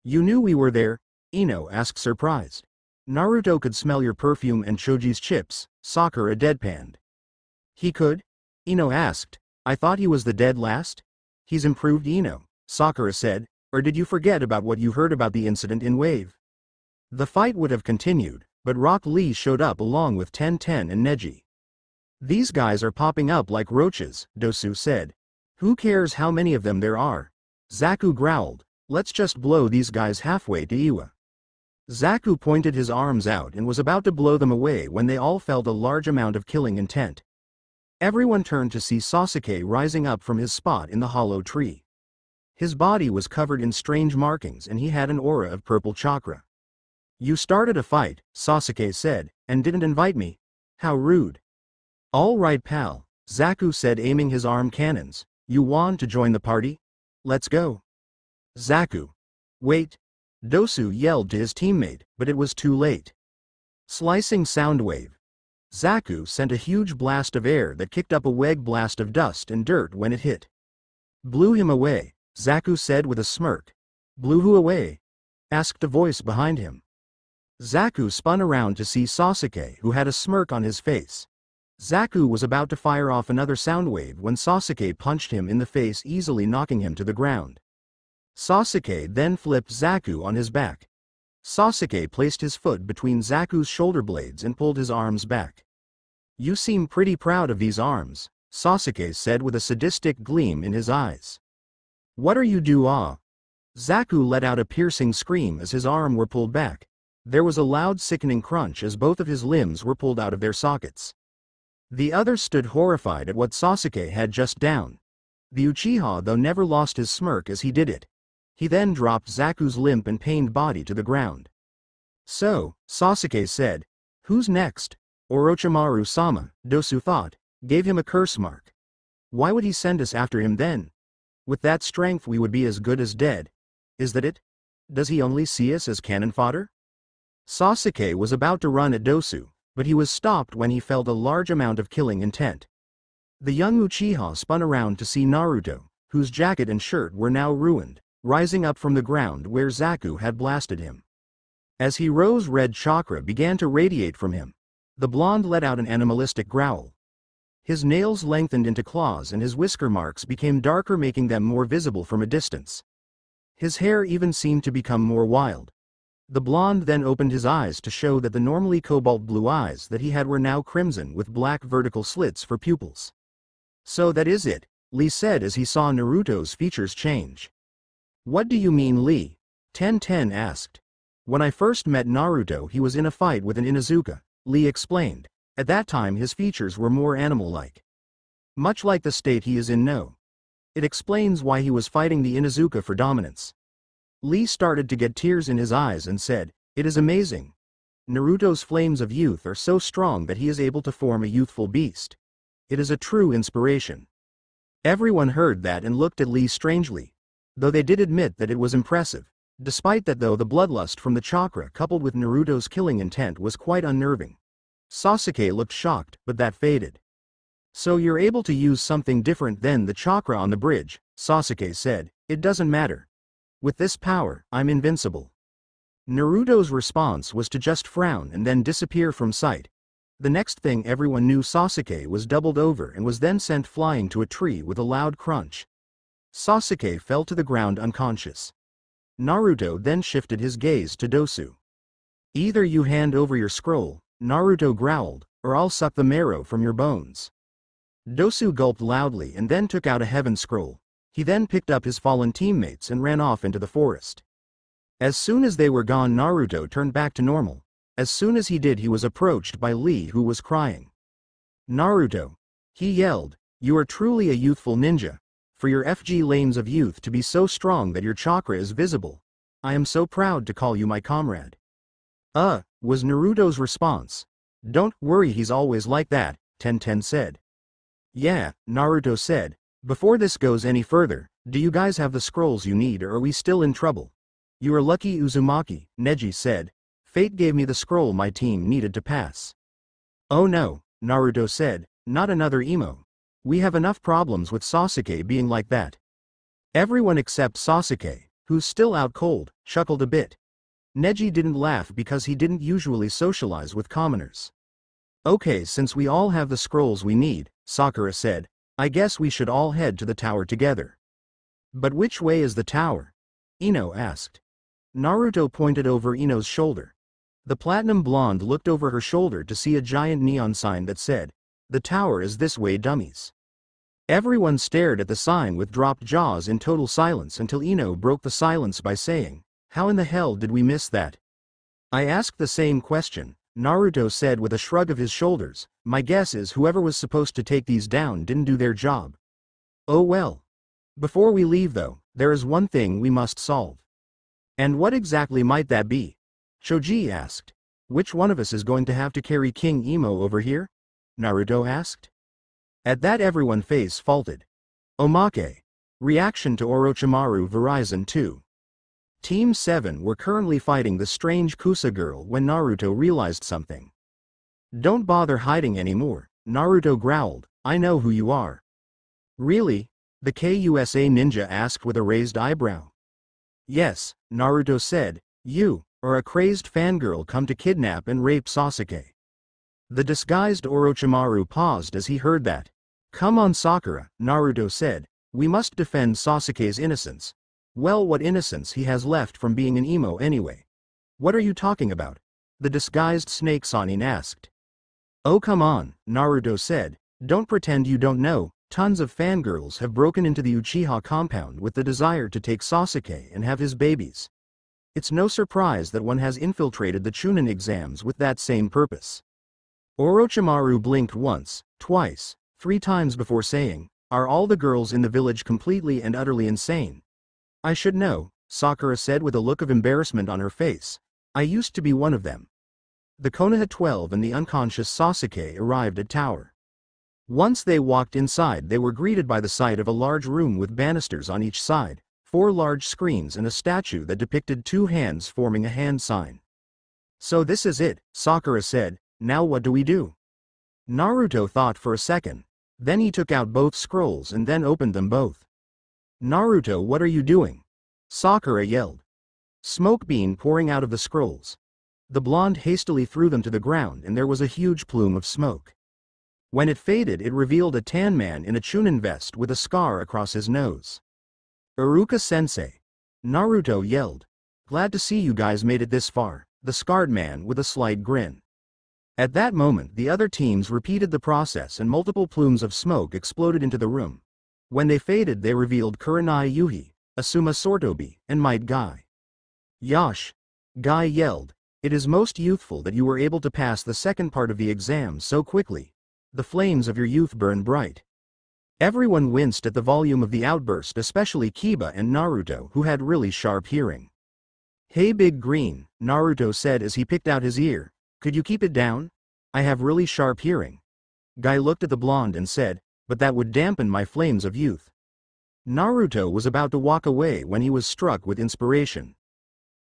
"You knew we were there?" Ino asked, surprised. "Naruto could smell your perfume and Choji's chips," Sakura deadpanned. "He could?" Ino asked. "I thought he was the dead last?" "He's improved, Ino," Sakura said. "Or did you forget about what you heard about the incident in Wave?" The fight would have continued, but Rock Lee showed up along with Ten and Neji. "These guys are popping up like roaches," Dosu said. "Who cares how many of them there are?" Zaku growled. "Let's just blow these guys halfway to Iwa." Zaku pointed his arms out and was about to blow them away when they all felt a large amount of killing intent. Everyone turned to see Sasuke rising up from his spot in the hollow tree. His body was covered in strange markings and he had an aura of purple chakra. "You started a fight," Sasuke said, "and didn't invite me. How rude. All right pal, Zaku said aiming his arm cannons. You want to join the party? Let's go. Zaku. Wait. Dosu yelled to his teammate, but it was too late. Slicing sound wave. Zaku sent a huge blast of air that kicked up a weg blast of dust and dirt when it hit. Blew him away, Zaku said with a smirk. Blew who away? Asked a voice behind him. Zaku spun around to see Sasuke, who had a smirk on his face. Zaku was about to fire off another sound wave when Sasuke punched him in the face, easily knocking him to the ground. Sasuke then flipped Zaku on his back. Sasuke placed his foot between Zaku's shoulder blades and pulled his arms back. You seem pretty proud of these arms, Sasuke said with a sadistic gleam in his eyes. What are you do? Zaku let out a piercing scream as his arms were pulled back. There was a loud sickening crunch as both of his limbs were pulled out of their sockets. The others stood horrified at what Sasuke had just done. The Uchiha though never lost his smirk as he did it. He then dropped Zaku's limp and pained body to the ground. So, Sasuke said, who's next? Orochimaru-sama, Dosu thought, gave him a curse mark. Why would he send us after him then? With that strength we would be as good as dead. Is that it? Does he only see us as cannon fodder? Sasuke was about to run at Dosu, but he was stopped when he felt a large amount of killing intent. The young Uchiha spun around to see Naruto, whose jacket and shirt were now ruined, rising up from the ground where Zaku had blasted him. As he rose, red chakra began to radiate from him. The blonde let out an animalistic growl. His nails lengthened into claws and his whisker marks became darker, making them more visible from a distance. His hair even seemed to become more wild. The blonde then opened his eyes to show that the normally cobalt blue eyes that he had were now crimson with black vertical slits for pupils. So that is it, Lee said as he saw Naruto's features change. What do you mean, Lee? Ten asked. When I first met Naruto he was in a fight with an Inuzuka, Lee explained. At that time his features were more animal-like. Much like the state he is in now. It explains why he was fighting the Inuzuka for dominance. Lee started to get tears in his eyes and said, it is amazing. Naruto's flames of youth are so strong that he is able to form a youthful beast. It is a true inspiration. Everyone heard that and looked at Lee strangely. Though they did admit that it was impressive. Despite that though, the bloodlust from the chakra coupled with Naruto's killing intent was quite unnerving. Sasuke looked shocked, but that faded. So you're able to use something different than the chakra on the bridge, Sasuke said. It doesn't matter. With this power, I'm invincible. Naruto's response was to just frown and then disappear from sight. The next thing everyone knew, Sasuke was doubled over and was then sent flying to a tree with a loud crunch. Sasuke fell to the ground unconscious. Naruto then shifted his gaze to Dosu. Either you hand over your scroll, Naruto growled, or I'll suck the marrow from your bones. Dosu gulped loudly and then took out a heaven scroll. He then picked up his fallen teammates and ran off into the forest. As soon as they were gone, Naruto turned back to normal. As soon as he did, he was approached by Lee, who was crying. Naruto, he yelled, you are truly a youthful ninja. For your flames of youth to be so strong that your chakra is visible. I am so proud to call you my comrade. Was Naruto's response. Don't worry, he's always like that, Ten said. Yeah, Naruto said. Before this goes any further, do you guys have the scrolls you need, or are we still in trouble? You are lucky, Uzumaki, Neji said. Fate gave me the scroll my team needed to pass. Oh no, Naruto said, not another emo. We have enough problems with Sasuke being like that. Everyone except Sasuke, who's still out cold, chuckled a bit. Neji didn't laugh because he didn't usually socialize with commoners. Okay, since we all have the scrolls we need, Sakura said, I guess we should all head to the tower together. But which way is the tower? Ino asked. Naruto pointed over Ino's shoulder. The platinum blonde looked over her shoulder to see a giant neon sign that said, the tower is this way, dummies. Everyone stared at the sign with dropped jaws in total silence until Ino broke the silence by saying, how in the hell did we miss that? I asked the same question, Naruto said with a shrug of his shoulders. My guess is whoever was supposed to take these down didn't do their job. Oh well. Before we leave though, there is one thing we must solve. And what exactly might that be? Choji asked. Which one of us is going to have to carry King Emo over here? Naruto asked. At that everyone face faulted. Omake. Reaction to Orochimaru Verizon 2. Team 7 were currently fighting the strange Kusa girl when Naruto realized something. Don't bother hiding anymore, Naruto growled, I know who you are. Really? The KUSA ninja asked with a raised eyebrow. Yes, Naruto said, you are a crazed fangirl come to kidnap and rape Sasuke. The disguised Orochimaru paused as he heard that. Come on Sakura, Naruto said, we must defend Sasuke's innocence. Well, what innocence he has left from being an emo anyway? What are you talking about? The disguised Snake Sanin asked. Oh come on, Naruto said, don't pretend you don't know, tons of fangirls have broken into the Uchiha compound with the desire to take Sasuke and have his babies. It's no surprise that one has infiltrated the Chunin exams with that same purpose. Orochimaru blinked once, twice, 3 times before saying, are all the girls in the village completely and utterly insane? I should know, Sakura said with a look of embarrassment on her face. I used to be one of them. The Konoha 12 and the unconscious Sasuke arrived at tower. Once they walked inside, they were greeted by the sight of a large room with banisters on each side, 4 large screens and a statue that depicted 2 hands forming a hand sign. So this is it, Sakura said, now what do we do? Naruto thought for a second. Then he took out both scrolls and then opened them both. Naruto, what are you doing? Sakura yelled. Smoke bean pouring out of the scrolls. The blonde hastily threw them to the ground and there was a huge plume of smoke. When it faded, it revealed a tan man in a Chunin vest with a scar across his nose. Iruka-sensei. Naruto yelled. Glad to see you guys made it this far, the scarred man with a slight grin. At that moment the other teams repeated the process and multiple plumes of smoke exploded into the room. When they faded they revealed Kurenai Yuhi, Asuma Sortobi, and Might Guy. Yash! Guy yelled. It is most youthful that you were able to pass the second part of the exam so quickly. The flames of your youth burn bright. Everyone winced at the volume of the outburst, especially Kiba and Naruto, who had really sharp hearing. Hey Big Green, Naruto said as he picked out his ear, could you keep it down? I have really sharp hearing. Guy looked at the blonde and said, but that would dampen my flames of youth. Naruto was about to walk away when he was struck with inspiration.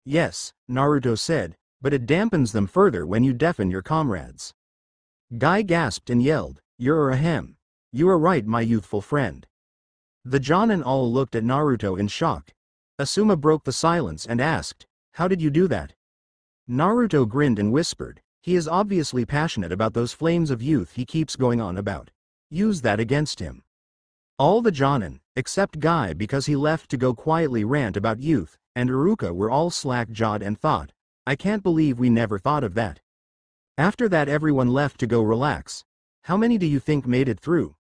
Yes, Naruto said, but it dampens them further when you deafen your comrades. Guy gasped and yelled, you're ahem. You are right, my youthful friend. The Jonin all looked at Naruto in shock. Asuma broke the silence and asked, how did you do that? Naruto grinned and whispered, he is obviously passionate about those flames of youth he keeps going on about. Use that against him. All the Jonin, except Guy because he left to go quietly rant about youth, and Iruka were all slack-jawed and thought, I can't believe we never thought of that. After that everyone left to go relax. How many do you think made it through?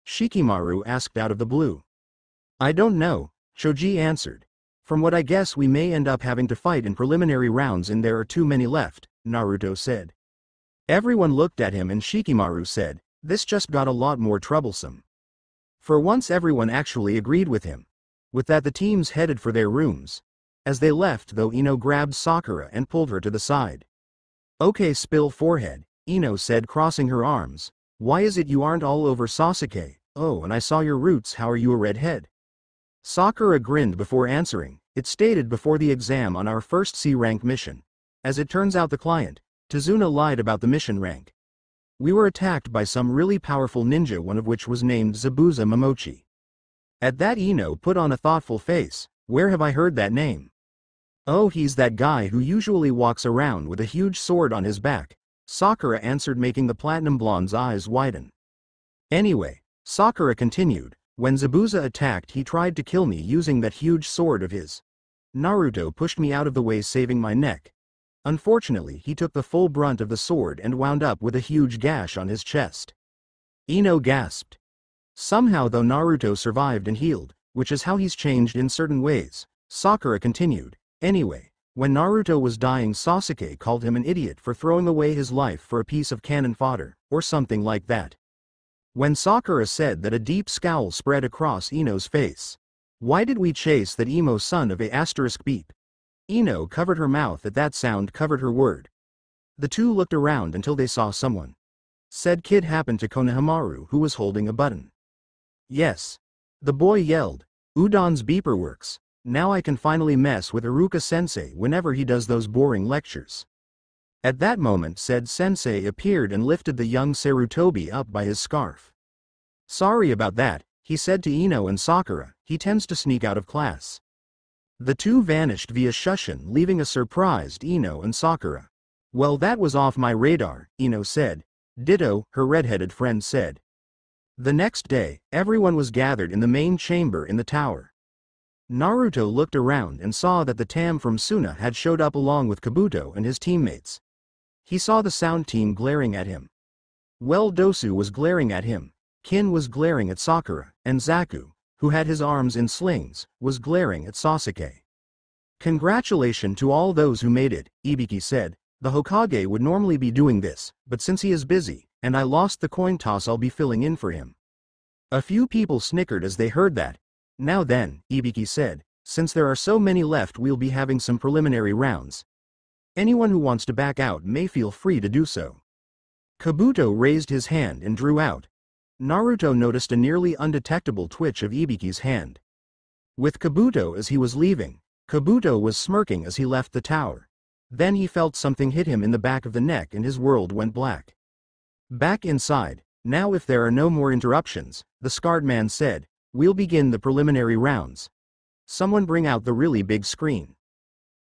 Shikimaru asked out of the blue. I don't know, Choji answered. From what I guess we may end up having to fight in preliminary rounds and there are too many left, Naruto said. Everyone looked at him and Shikimaru said, this just got a lot more troublesome. For once everyone actually agreed with him. With that the teams headed for their rooms. As they left though Ino grabbed Sakura and pulled her to the side. Okay spill forehead, Ino said crossing her arms. Why is it you aren't all over Sasuke? Oh, and I saw your roots, how are you a redhead? Sakura grinned before answering, it stated before the exam on our first C-rank mission. As it turns out the client, Tazuna lied about the mission rank. We were attacked by some really powerful ninja, one of which was named Zabuza Momochi. At that Ino put on a thoughtful face, where have I heard that name? Oh, he's that guy who usually walks around with a huge sword on his back, Sakura answered, making the platinum blonde's eyes widen. Anyway, Sakura continued, when Zabuza attacked he tried to kill me using that huge sword of his. Naruto pushed me out of the way saving my neck. Unfortunately he took the full brunt of the sword and wound up with a huge gash on his chest. Ino gasped. Somehow though Naruto survived and healed, which is how he's changed in certain ways, Sakura continued. Anyway, when Naruto was dying Sasuke called him an idiot for throwing away his life for a piece of cannon fodder, or something like that. When Sakura said that a deep scowl spread across Ino's face. Why did we chase that emo son of a asterisk beep? Ino covered her mouth at that sound covered her word. The two looked around until they saw someone. Said kid happened to Konohamaru, who was holding a button. Yes. The boy yelled. Udon's beeper works. Now I can finally mess with Iruka-sensei whenever he does those boring lectures. At that moment said sensei appeared and lifted the young Sarutobi up by his scarf. Sorry about that, he said to Ino and Sakura, he tends to sneak out of class. The two vanished via Shushin, leaving a surprised Ino and Sakura. Well, that was off my radar, Ino said. Ditto, her red-headed friend said. The next day, everyone was gathered in the main chamber in the tower. Naruto looked around and saw that the Tam from Suna had showed up along with Kabuto and his teammates. He saw the sound team glaring at him. Well, Dosu was glaring at him, Kin was glaring at Sakura, and Zaku, who had his arms in slings, was glaring at Sasuke. Congratulations to all those who made it, Ibiki said. The Hokage would normally be doing this, but since he is busy, and I lost the coin toss, I'll be filling in for him. A few people snickered as they heard that. Now then, Ibiki said, since there are so many left, we'll be having some preliminary rounds. Anyone who wants to back out may feel free to do so. Kabuto raised his hand and drew out. Naruto noticed a nearly undetectable twitch of Ibiki's hand. With Kabuto as he was leaving, Kabuto was smirking as he left the tower. Then he felt something hit him in the back of the neck and his world went black. Back inside, now if there are no more interruptions, the scarred man said, we'll begin the preliminary rounds. Someone bring out the really big screen.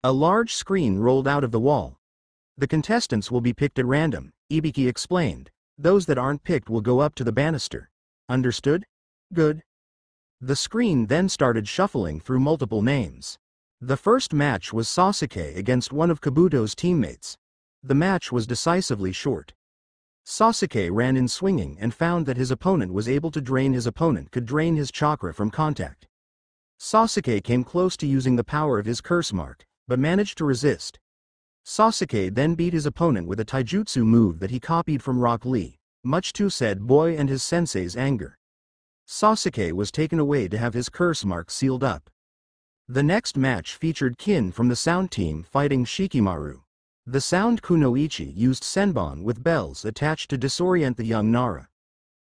A large screen rolled out of the wall. The contestants will be picked at random, Ibiki explained. Those that aren't picked will go up to the banister. Understood? Good. The screen then started shuffling through multiple names. The first match was Sasuke against one of Kabuto's teammates. The match was decisively short. Sasuke ran in swinging and found that his opponent was able to drain could drain his chakra from contact. Sasuke came close to using the power of his curse mark, but managed to resist. Sasuke then beat his opponent with a taijutsu move that he copied from Rock Lee, much to said boy and his sensei's anger. Sasuke was taken away to have his curse mark sealed up. The next match featured Kin from the sound team fighting Shikimaru. The sound kunoichi used senbon with bells attached to disorient the young Nara.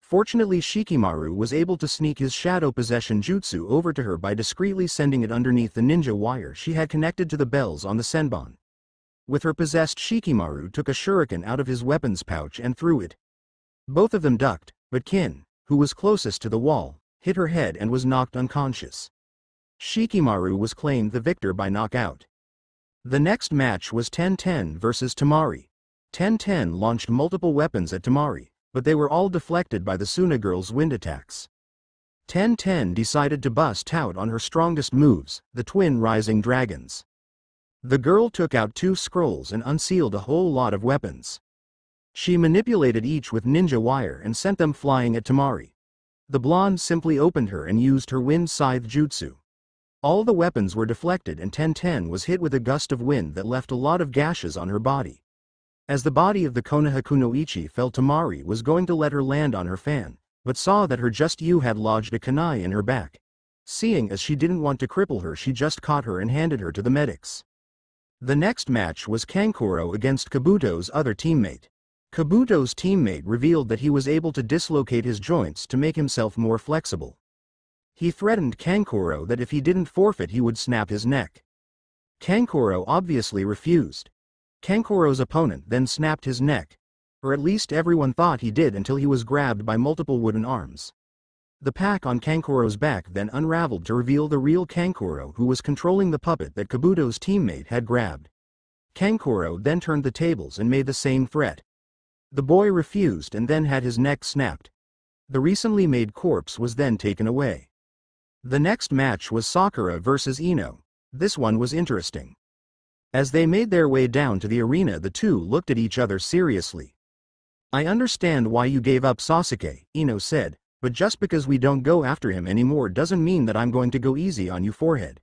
Fortunately, Shikimaru was able to sneak his shadow possession jutsu over to her by discreetly sending it underneath the ninja wire she had connected to the bells on the senbon. With her possessed, Shikimaru took a shuriken out of his weapons pouch and threw it. Both of them ducked, but Kin, who was closest to the wall, hit her head and was knocked unconscious. Shikimaru was claimed the victor by knockout. The next match was Ten versus Temari. Ten launched multiple weapons at Temari, but they were all deflected by the Suna girl's wind attacks. Ten decided to bust out on her strongest moves, the twin rising dragons. The girl took out 2 scrolls and unsealed a whole lot of weapons. She manipulated each with ninja wire and sent them flying at Temari. The blonde simply opened her and used her wind scythe jutsu. All the weapons were deflected and Ten was hit with a gust of wind that left a lot of gashes on her body. As the body of the Konoha kunoichi fell, Temari was going to let her land on her fan, but saw that her just you had lodged a kunai in her back. Seeing as she didn't want to cripple her, she just caught her and handed her to the medics. The next match was Kankuro against Kabuto's other teammate. Kabuto's teammate revealed that he was able to dislocate his joints to make himself more flexible. He threatened Kankuro that if he didn't forfeit he would snap his neck. Kankuro obviously refused. Kankuro's opponent then snapped his neck, or at least everyone thought he did until he was grabbed by multiple wooden arms. The pack on Kankuro's back then unraveled to reveal the real Kankuro, who was controlling the puppet that Kabuto's teammate had grabbed. Kankuro then turned the tables and made the same threat. The boy refused and then had his neck snapped. The recently made corpse was then taken away. The next match was Sakura versus Ino. This one was interesting. As they made their way down to the arena, the two looked at each other seriously. I understand why you gave up Sasuke, Ino said, but just because we don't go after him anymore doesn't mean that I'm going to go easy on you, forehead.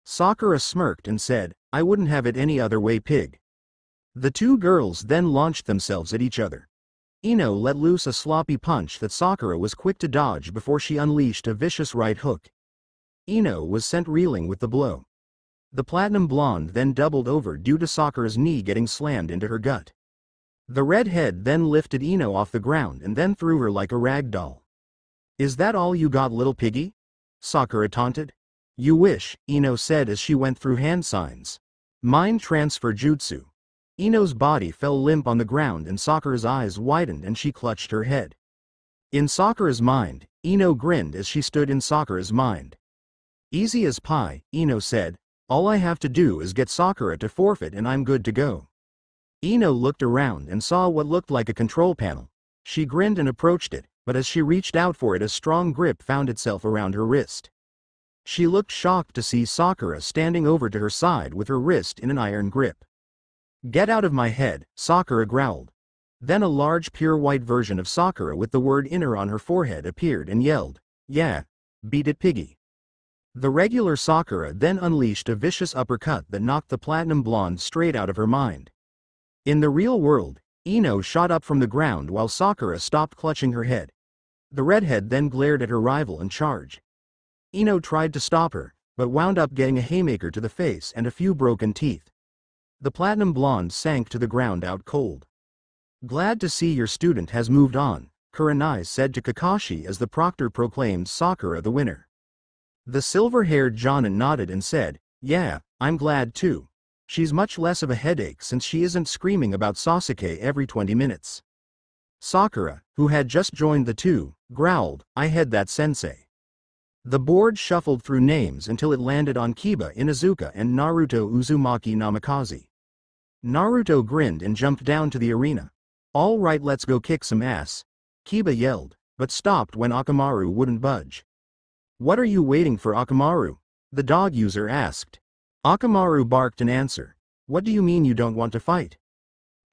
Sakura smirked and said, I wouldn't have it any other way, pig. The two girls then launched themselves at each other. Ino let loose a sloppy punch that Sakura was quick to dodge before she unleashed a vicious right hook. Ino was sent reeling with the blow. The platinum blonde then doubled over due to Sakura's knee getting slammed into her gut. The redhead then lifted Ino off the ground and then threw her like a rag doll. "Is that all you got, little piggy?" Sakura taunted. "You wish," Ino said as she went through hand signs. Mind transfer jutsu. Ino's body fell limp on the ground and Sakura's eyes widened and she clutched her head. In Sakura's mind, Ino grinned as she stood in Sakura's mind. "Easy as pie," Ino said. "All I have to do is get Sakura to forfeit and I'm good to go." Ino looked around and saw what looked like a control panel. She grinned and approached it, but as she reached out for it a strong grip found itself around her wrist. She looked shocked to see Sakura standing over to her side with her wrist in an iron grip. "Get out of my head," Sakura growled. Then a large pure white version of Sakura with the word inner on her forehead appeared and yelled, "Yeah, beat it piggy." The regular Sakura then unleashed a vicious uppercut that knocked the platinum blonde straight out of her mind. In the real world, Ino shot up from the ground while Sakura stopped clutching her head. The redhead then glared at her rival and charged. Ino tried to stop her, but wound up getting a haymaker to the face and a few broken teeth. The platinum blonde sank to the ground out cold. "Glad to see your student has moved on," Kurenai said to Kakashi as the proctor proclaimed Sakura the winner. The silver-haired Jonin nodded and said, "Yeah, I'm glad too. She's much less of a headache since she isn't screaming about Sasuke every 20 minutes. Sakura, who had just joined the two, growled, "I head that sensei." The board shuffled through names until it landed on Kiba Inuzuka and Naruto Uzumaki Namikaze. Naruto grinned and jumped down to the arena. "All right, let's go kick some ass," Kiba yelled, but stopped when Akamaru wouldn't budge. "What are you waiting for, Akamaru?" the dog user asked. Akamaru barked an answer. "What do you mean you don't want to fight?"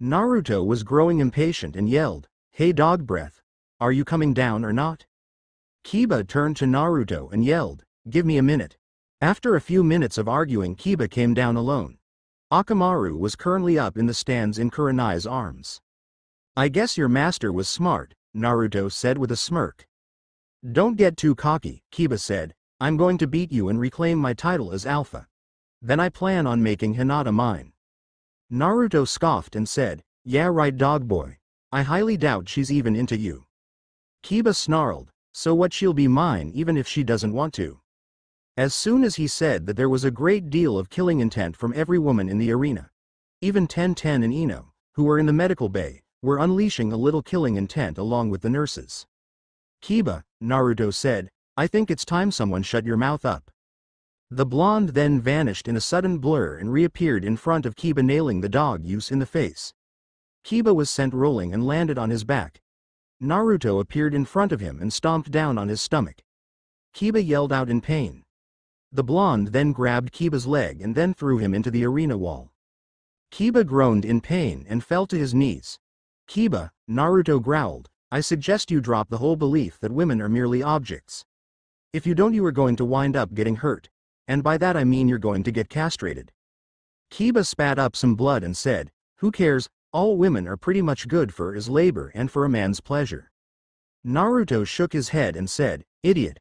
Naruto was growing impatient and yelled, "Hey dog breath, are you coming down or not?" Kiba turned to Naruto and yelled, "Give me a minute." After a few minutes of arguing, Kiba came down alone. Akamaru was currently up in the stands in Kurenai's arms. "I guess your master was smart," Naruto said with a smirk. "Don't get too cocky," Kiba said. "I'm going to beat you and reclaim my title as Alpha. Then I plan on making Hinata mine." Naruto scoffed and said, "Yeah right dog boy. I highly doubt she's even into you." Kiba snarled, "So what, she'll be mine even if she doesn't want to." As soon as he said that, there was a great deal of killing intent from every woman in the arena. Even Ten and Ino, who were in the medical bay, were unleashing a little killing intent along with the nurses. "Kiba," Naruto said, "I think it's time someone shut your mouth up." The blonde then vanished in a sudden blur and reappeared in front of Kiba, nailing the dog use in the face. Kiba was sent rolling and landed on his back. Naruto appeared in front of him and stomped down on his stomach. Kiba yelled out in pain. The blonde then grabbed Kiba's leg and then threw him into the arena wall. Kiba groaned in pain and fell to his knees. "Kiba," Naruto growled, "I suggest you drop the whole belief that women are merely objects. If you don't, you are going to wind up getting hurt. And by that I mean you're going to get castrated." Kiba spat up some blood and said, "Who cares, all women are pretty much good for is labor and for a man's pleasure." Naruto shook his head and said, "Idiot."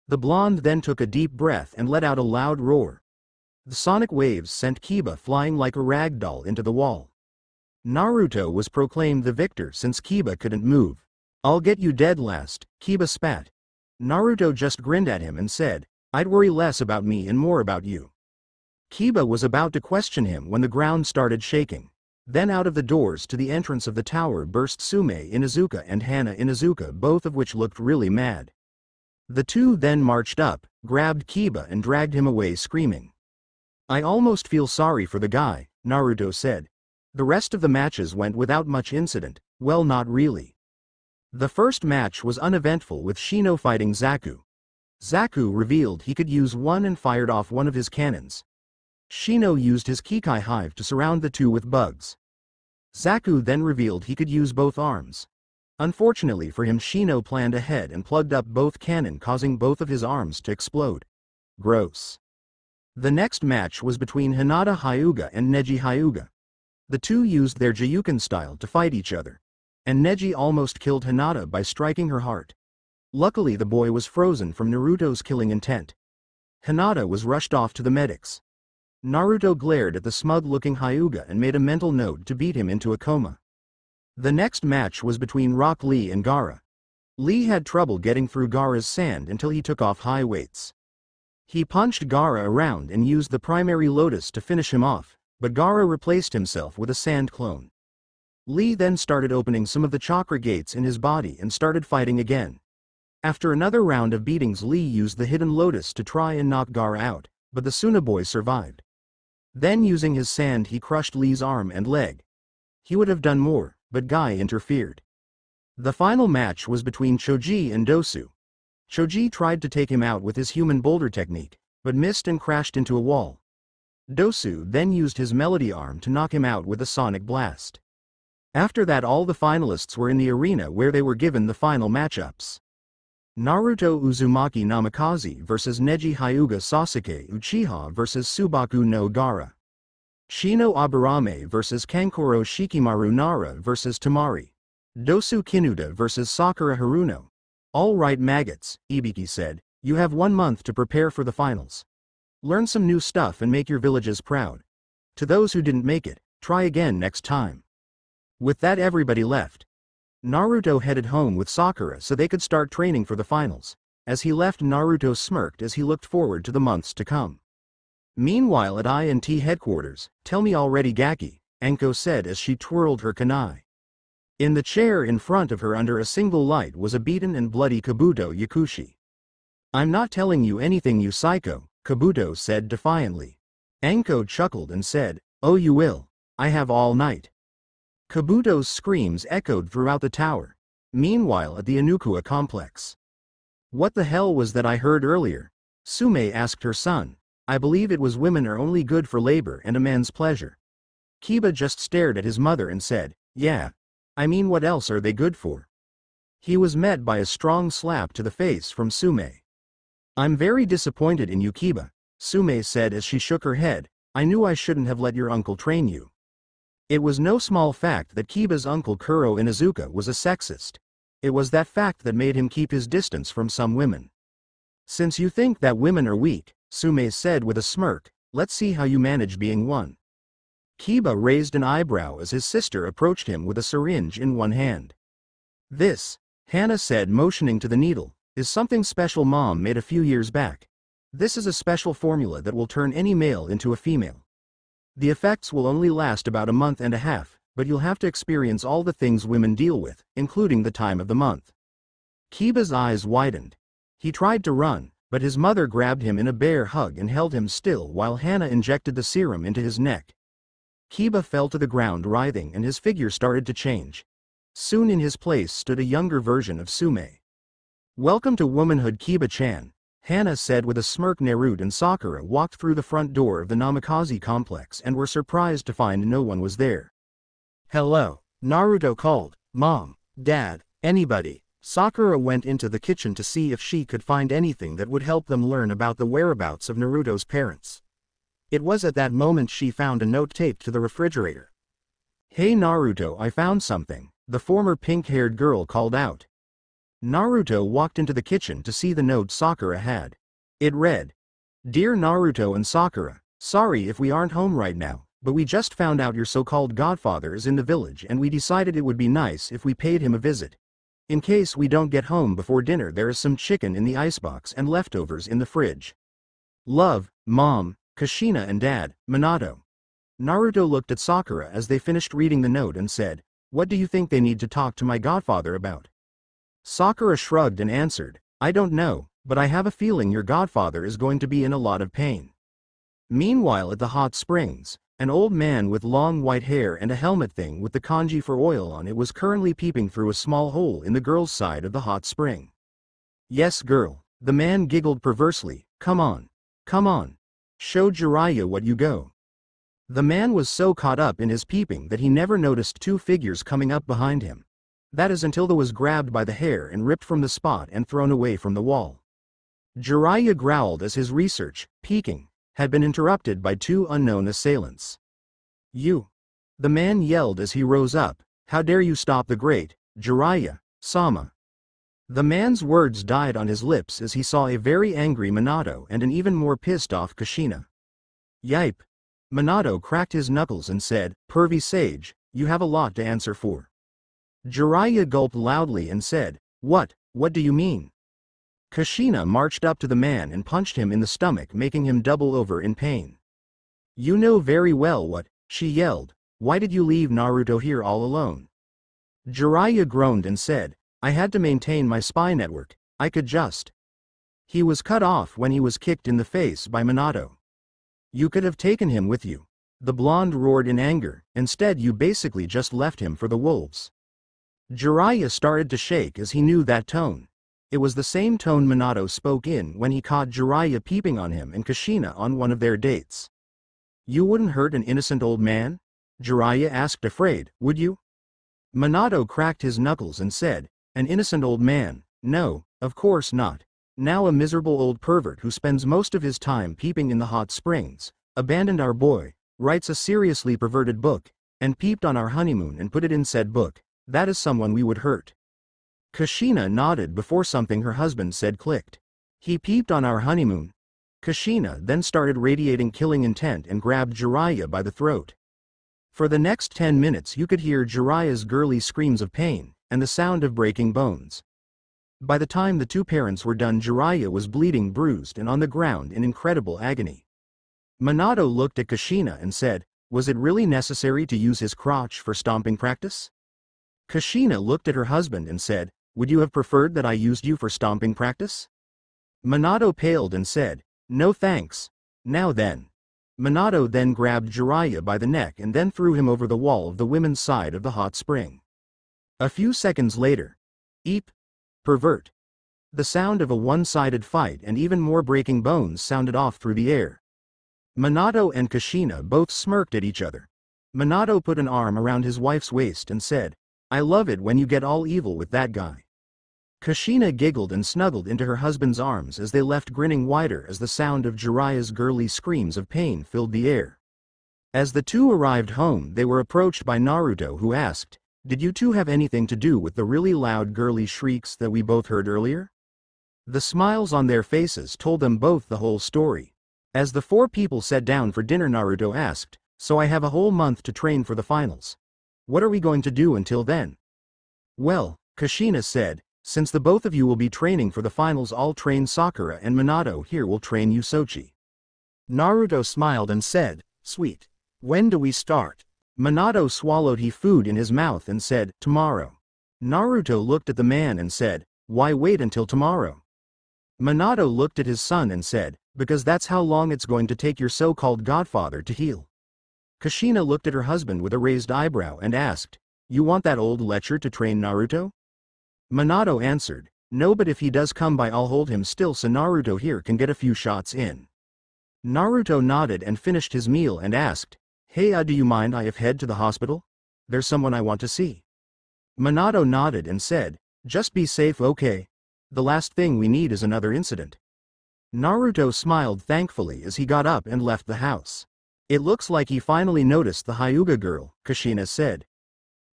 The blonde then took a deep breath and let out a loud roar. The sonic waves sent Kiba flying like a rag doll into the wall. Naruto was proclaimed the victor since Kiba couldn't move. "I'll get you dead last," Kiba spat. Naruto just grinned at him and said, "I'd worry less about me and more about you." Kiba was about to question him when the ground started shaking. Then out of the doors to the entrance of the tower burst Sume Inuzuka and Hana Inuzuka, both of which looked really mad. The two then marched up, grabbed Kiba and dragged him away screaming. "I almost feel sorry for the guy," Naruto said. The rest of the matches went without much incident. Well, not really. The first match was uneventful with Shino fighting Zaku. Zaku revealed he could use one and fired off one of his cannons. Shino used his Kikai hive to surround the two with bugs. Zaku then revealed he could use both arms. Unfortunately for him, Shino planned ahead and plugged up both cannon, causing both of his arms to explode. Gross. The next match was between Hinata Hyuga and Neji Hyuga. The two used their Jiyuken style to fight each other, and Neji almost killed Hinata by striking her heart. Luckily the boy was frozen from Naruto's killing intent. Hinata was rushed off to the medics. Naruto glared at the smug-looking Hyuga and made a mental note to beat him into a coma. The next match was between Rock Lee and Gaara. Lee had trouble getting through Gaara's sand until he took off high weights. He punched Gaara around and used the primary lotus to finish him off, but Gaara replaced himself with a sand clone. Lee then started opening some of the chakra gates in his body and started fighting again. After another round of beatings, Lee used the hidden lotus to try and knock Gaara out, but the Suna boy survived. Then using his sand he crushed Lee's arm and leg. He would have done more, but Guy interfered. The final match was between Choji and Dosu. Choji tried to take him out with his human boulder technique, but missed and crashed into a wall. Dosu then used his melody arm to knock him out with a sonic blast. After that, all the finalists were in the arena where they were given the final matchups. Naruto Uzumaki Namikaze vs Neji Hyuga Sasuke Uchiha vs Subaku no Gaara. Shino Aburame vs Kankuro Shikimaru Nara vs Tamari. Dosu Kinuta vs Sakura Haruno. All right maggots, Ibiki said, you have 1 month to prepare for the finals. Learn some new stuff and make your villages proud. To those who didn't make it, try again next time. With that, everybody left. Naruto headed home with Sakura so they could start training for the finals. As he left, Naruto smirked as he looked forward to the months to come. Meanwhile at I&T headquarters, tell me already Gaki, Anko said as she twirled her kunai. In the chair in front of her under a single light was a beaten and bloody Kabuto Yakushi. I'm not telling you anything, you psycho, Kabuto said defiantly. Anko chuckled and said, oh you will, I have all night. Kabuto's screams echoed throughout the tower. Meanwhile at the Inukua complex. What the hell was that I heard earlier? Sume asked her son. I believe it was women are only good for labor and a man's pleasure. Kiba just stared at his mother and said, yeah. I mean, what else are they good for? He was met by a strong slap to the face from Sume. I'm very disappointed in you, Kiba, Sume said as she shook her head. I knew I shouldn't have let your uncle train you. It was no small fact that Kiba's uncle Kuro Inuzuka was a sexist. It was that fact that made him keep his distance from some women. Since you think that women are weak, Sume said with a smirk, let's see how you manage being one. Kiba raised an eyebrow as his sister approached him with a syringe in one hand. This, Hannah said motioning to the needle, is something special Mom made a few years back. This is a special formula that will turn any male into a female. The effects will only last about a month and a half, but you'll have to experience all the things women deal with, including the time of the month. Kiba's eyes widened. He tried to run, but his mother grabbed him in a bear hug and held him still while Hannah injected the serum into his neck. Kiba fell to the ground writhing and his figure started to change. Soon in his place stood a younger version of Sume. Welcome to womanhood, Kiba-chan, Hannah said with a smirk. Naruto and Sakura walked through the front door of the Namikaze complex and were surprised to find no one was there. Hello, Naruto called. Mom, Dad, anybody? Sakura went into the kitchen to see if she could find anything that would help them learn about the whereabouts of Naruto's parents. It was at that moment she found a note taped to the refrigerator. Hey Naruto, I found something, the former pink-haired girl called out. Naruto walked into the kitchen to see the note Sakura had. It read, Dear Naruto and Sakura, sorry if we aren't home right now, but we just found out your so-called godfather is in the village and we decided it would be nice if we paid him a visit. In case we don't get home before dinner, there is some chicken in the icebox and leftovers in the fridge. Love, Mom, Kushina and Dad, Minato. Naruto looked at Sakura as they finished reading the note and said, What do you think they need to talk to my godfather about? Sakura shrugged and answered, I don't know, but I have a feeling your godfather is going to be in a lot of pain. Meanwhile at the hot springs, an old man with long white hair and a helmet thing with the kanji for oil on it was currently peeping through a small hole in the girl's side of the hot spring. Yes girl, the man giggled perversely, come on. Come on. Show Jiraiya what you go. The man was so caught up in his peeping that he never noticed two figures coming up behind him. That is until the was grabbed by the hair and ripped from the spot and thrown away from the wall. Jiraiya growled as his research, peeking, had been interrupted by two unknown assailants. You! The man yelled as he rose up, how dare you stop the great, Jiraiya-sama. The man's words died on his lips as he saw a very angry Minato and an even more pissed off Kushina. Yipe! Minato cracked his knuckles and said, Pervy sage, you have a lot to answer for. Jiraiya gulped loudly and said, "What do you mean?" Kushina marched up to the man and punched him in the stomach, making him double over in pain. "You know very well what," she yelled. "Why did you leave Naruto here all alone?" Jiraiya groaned and said, "I had to maintain my spy network, I could just." He was cut off when he was kicked in the face by Minato. "You could have taken him with you." The blonde roared in anger. "Instead you basically just left him for the wolves." Jiraiya started to shake as he knew that tone. It was the same tone Minato spoke in when he caught Jiraiya peeping on him and Kushina on one of their dates. "You wouldn't hurt an innocent old man?" Jiraiya asked, afraid, "would you?" Minato cracked his knuckles and said, "An innocent old man? No, of course not. Now a miserable old pervert who spends most of his time peeping in the hot springs, abandoned our boy, writes a seriously perverted book, and peeped on our honeymoon and put it in said book. That is someone we would hurt." Kushina nodded before something her husband said clicked. "He peeped on our honeymoon?" Kushina then started radiating killing intent and grabbed Jiraiya by the throat. For the next 10 minutes you could hear Jiraiya's girly screams of pain, and the sound of breaking bones. By the time the two parents were done, Jiraiya was bleeding, bruised and on the ground in incredible agony. Minato looked at Kushina and said, "Was it really necessary to use his crotch for stomping practice?" Kushina looked at her husband and said, "Would you have preferred that I used you for stomping practice?" Minato paled and said, "No thanks. Now then." Minato then grabbed Jiraiya by the neck and then threw him over the wall of the women's side of the hot spring. A few seconds later, "Eep! Pervert!" The sound of a one-sided fight and even more breaking bones sounded off through the air. Minato and Kushina both smirked at each other. Minato put an arm around his wife's waist and said, "I love it when you get all evil with that guy." Kushina giggled and snuggled into her husband's arms as they left, grinning wider as the sound of Jiraiya's girly screams of pain filled the air. As the two arrived home, they were approached by Naruto, who asked, "Did you two have anything to do with the really loud girly shrieks that we both heard earlier?" The smiles on their faces told them both the whole story. As the four people sat down for dinner, Naruto asked, "So I have a whole month to train for the finals. What are we going to do until then?" "Well," Kushina said, "since the both of you will be training for the finals, I'll train Sakura and Minato here will train you Sochi." Naruto smiled and said, "Sweet. When do we start?" Minato swallowed food in his mouth and said, "Tomorrow." Naruto looked at the man and said, "Why wait until tomorrow?" Minato looked at his son and said, "Because that's how long it's going to take your so-called godfather to heal." Kushina looked at her husband with a raised eyebrow and asked, "You want that old lecher to train Naruto?" Minato answered, "No, but if he does come by, I'll hold him still so Naruto here can get a few shots in." Naruto nodded and finished his meal and asked, "Hey, do you mind if I head to the hospital? There's someone I want to see." Minato nodded and said, "Just be safe, okay? The last thing we need is another incident." Naruto smiled thankfully as he got up and left the house. "It looks like he finally noticed the Hyuga girl," Kushina said.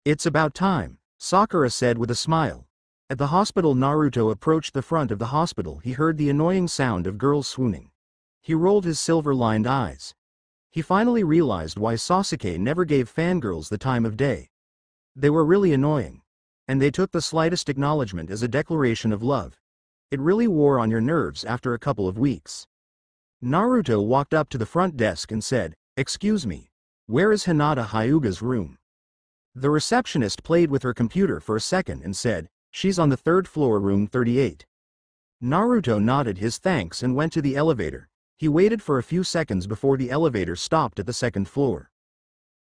"It's about time," Sakura said with a smile. At the hospital, Naruto approached the front of the hospital. He heard the annoying sound of girls swooning. He rolled his silver-lined eyes. He finally realized why Sasuke never gave fangirls the time of day. They were really annoying. And they took the slightest acknowledgement as a declaration of love. It really wore on your nerves after a couple of weeks. Naruto walked up to the front desk and said, "Excuse me, where is Hinata Hyuga's room?" The receptionist played with her computer for a second and said, "She's on the 3rd floor, room 38. Naruto nodded his thanks and went to the elevator. He waited for a few seconds before the elevator stopped at the 2nd floor.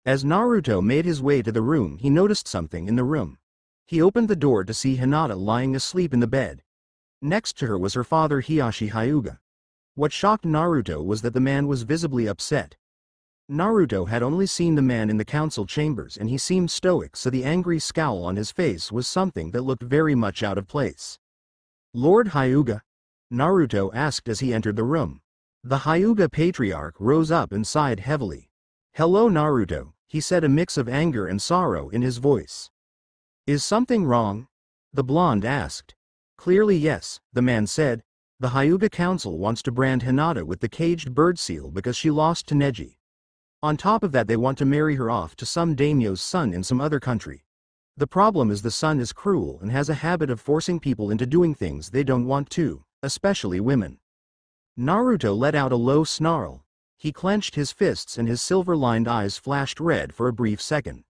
As Naruto made his way to the room, he noticed something in the room. He opened the door to see Hinata lying asleep in the bed. Next to her was her father, Hiashi Hyuga. What shocked Naruto was that the man was visibly upset. Naruto had only seen the man in the council chambers and he seemed stoic, so the angry scowl on his face was something that looked very much out of place. "Lord Hyuga?" Naruto asked as he entered the room. The Hyuga patriarch rose up and sighed heavily. "Hello Naruto," he said, a mix of anger and sorrow in his voice. "Is something wrong?" the blonde asked. "Clearly yes," the man said. "The Hyuga council wants to brand Hinata with the caged bird seal because she lost to Neji. On top of that, they want to marry her off to some daimyo's son in some other country. The problem is the sun is cruel and has a habit of forcing people into doing things they don't want to, especially women. Naruto let out a low snarl. He clenched his fists and his silver-lined eyes flashed red for a brief second.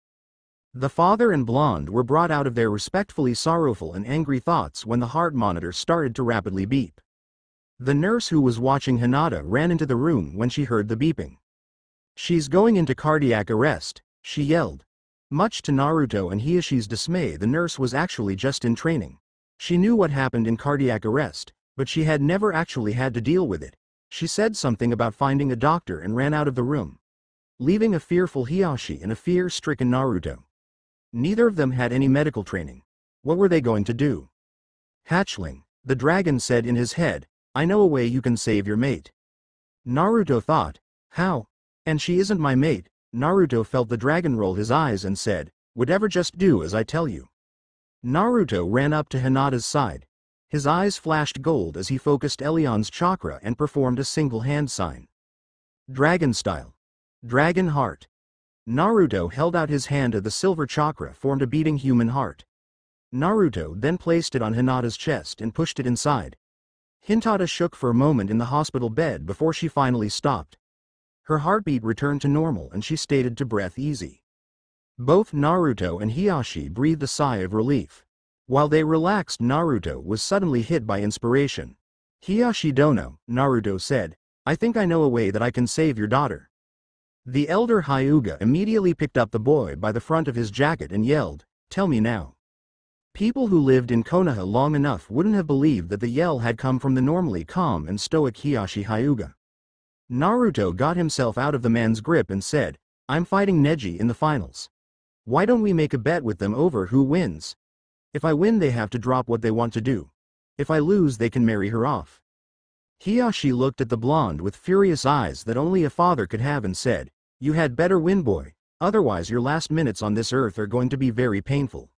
The father and blonde were brought out of their respectfully sorrowful and angry thoughts when the heart monitor started to rapidly beep. The nurse who was watching Hinata ran into the room when she heard the beeping. "She's going into cardiac arrest," she yelled. Much to Naruto and Hiyoshi's dismay, the nurse was actually just in training. She knew what happened in cardiac arrest, but she had never actually had to deal with it. She said something about finding a doctor and ran out of the room, leaving a fearful Hiyoshi and a fear-stricken Naruto. Neither of them had any medical training. What were they going to do? "Hatchling," the dragon said in his head, "I know a way you can save your mate." Naruto thought, "How? And she isn't my mate." Naruto felt the dragon roll his eyes and said, "Whatever, just do as I tell you." Naruto ran up to Hinata's side. His eyes flashed gold as he focused Elion's chakra and performed a single hand sign. Dragon style. Dragon heart. Naruto held out his hand and the silver chakra formed a beating human heart. Naruto then placed it on Hinata's chest and pushed it inside. Hinata shook for a moment in the hospital bed before she finally stopped. Her heartbeat returned to normal and she stated to breathe easy. Both Naruto and Hiyoshi breathed a sigh of relief. While they relaxed, Naruto was suddenly hit by inspiration. "Hiyoshi Dono," Naruto said, "I think I know a way that I can save your daughter." The elder Hyuga immediately picked up the boy by the front of his jacket and yelled, "Tell me now." People who lived in Konoha long enough wouldn't have believed that the yell had come from the normally calm and stoic Hiyoshi Hyuga. Naruto got himself out of the man's grip and said, "I'm fighting Neji in the finals. Why don't we make a bet with them over who wins? If I win, they have to drop what they want to do. If I lose, they can marry her off." Hiyoshi looked at the blonde with furious eyes that only a father could have and said, "You had better win, boy, otherwise your last minutes on this earth are going to be very painful."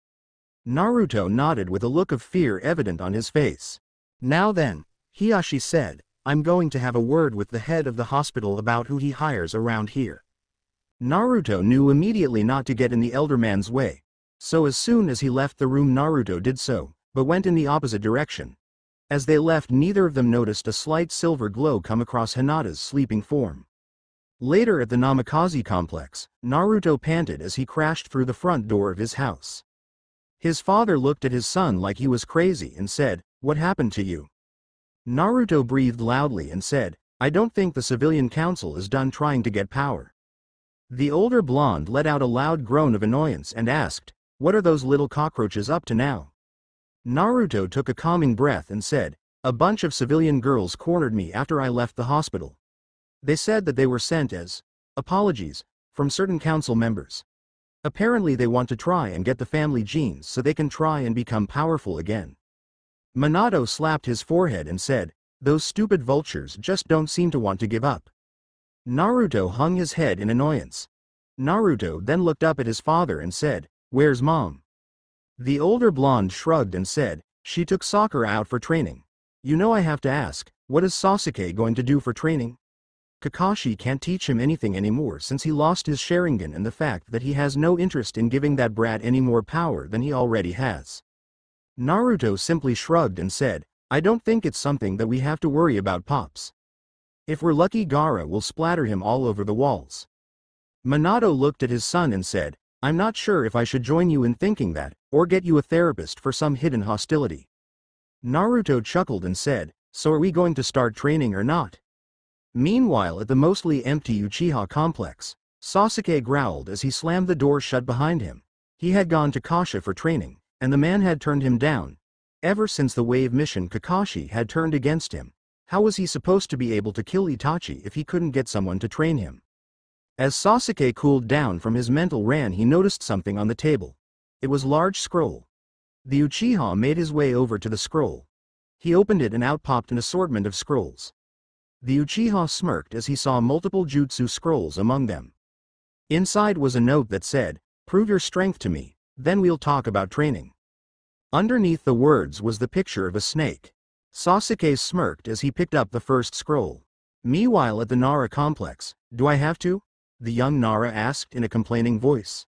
Naruto nodded with a look of fear evident on his face. "Now then," Hiyoshi said, "I'm going to have a word with the head of the hospital about who he hires around here." Naruto knew immediately not to get in the elder man's way, so as soon as he left the room Naruto did so, but went in the opposite direction. As they left, neither of them noticed a slight silver glow come across Hinata's sleeping form. Later at the Namikaze complex, Naruto panted as he crashed through the front door of his house. His father looked at his son like he was crazy and said, "What happened to you?" Naruto breathed loudly and said, "I don't think the civilian council is done trying to get power." The older blonde let out a loud groan of annoyance and asked, "What are those little cockroaches up to now?" Naruto took a calming breath and said, "A bunch of civilian girls cornered me after I left the hospital. They said that they were sent as apologies from certain council members. Apparently they want to try and get the family genes so they can try and become powerful again." Minato slapped his forehead and said, "Those stupid vultures just don't seem to want to give up." Naruto hung his head in annoyance. Naruto then looked up at his father and said, "Where's Mom?" The older blonde shrugged and said, "She took Sakura out for training. You know, I have to ask, what is Sasuke going to do for training? Kakashi can't teach him anything anymore since he lost his Sharingan, and the fact that he has no interest in giving that brat any more power than he already has." Naruto simply shrugged and said, "I don't think it's something that we have to worry about, Pops. If we're lucky, Gaara will splatter him all over the walls." Minato looked at his son and said, "I'm not sure if I should join you in thinking that, or get you a therapist for some hidden hostility." Naruto chuckled and said, "So are we going to start training or not?" Meanwhile, at the mostly empty Uchiha complex, Sasuke growled as he slammed the door shut behind him. He had gone to Kasha for training, and the man had turned him down. Ever since the wave mission, Kakashi had turned against him. How was he supposed to be able to kill Itachi if he couldn't get someone to train him? As Sasuke cooled down from his mental ran, he noticed something on the table. It was a large scroll. The Uchiha made his way over to the scroll. He opened it and out popped an assortment of scrolls. The Uchiha smirked as he saw multiple jutsu scrolls among them. Inside was a note that said, "Prove your strength to me, then we'll talk about training." Underneath the words was the picture of a snake. Sasuke smirked as he picked up the first scroll. Meanwhile at the Nara complex, "Do I have to?" the young Nara asked in a complaining voice.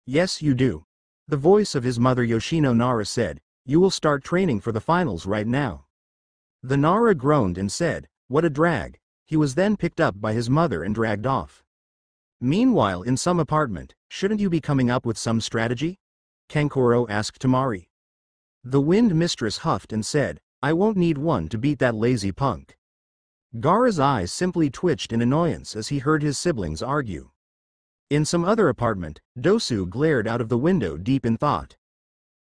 "Yes, you do." The voice of his mother Yoshino Nara said, "You will start training for the finals right now." The Nara groaned and said, "What a drag." He was then picked up by his mother and dragged off. Meanwhile, in some apartment, "Shouldn't you be coming up with some strategy?" Kankoro asked Tamari. The Wind Mistress huffed and said, "I won't need one to beat that lazy punk." Gaara's eyes simply twitched in annoyance as he heard his siblings argue. In some other apartment, Dosu glared out of the window deep in thought.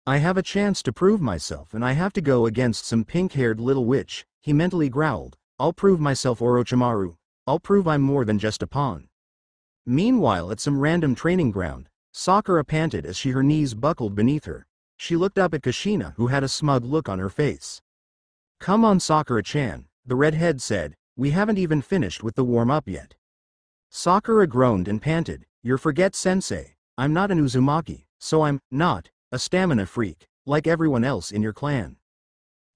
"I have a chance to prove myself and I have to go against some pink-haired little witch," he mentally growled. "I'll prove myself, Orochimaru. I'll prove I'm more than just a pawn." Meanwhile, at some random training ground, Sakura panted as her knees buckled beneath her. She looked up at Kushina, who had a smug look on her face. "Come on, Sakura-chan," the redhead said, "we haven't even finished with the warm-up yet." Sakura groaned and panted, "You forget, sensei, I'm not an Uzumaki, so I'm not a stamina freak, like everyone else in your clan."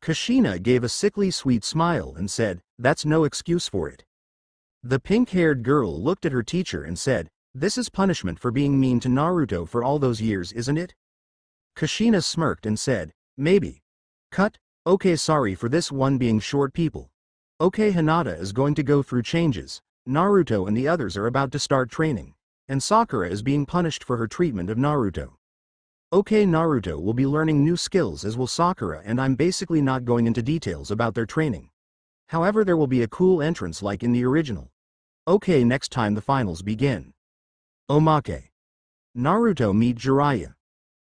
Kushina gave a sickly sweet smile and said, "That's no excuse for it." The pink-haired girl looked at her teacher and said, "This is punishment for being mean to Naruto for all those years, isn't it?" Kushina smirked and said, "Maybe. Cut. Okay, sorry for this one being short, people. Okay, Hinata is going to go through changes, Naruto and the others are about to start training, and Sakura is being punished for her treatment of Naruto. Okay, Naruto will be learning new skills as will Sakura, and I'm basically not going into details about their training. However, there will be a cool entrance like in the original. Okay, next time the finals begin. Omake. Naruto meet Jiraiya."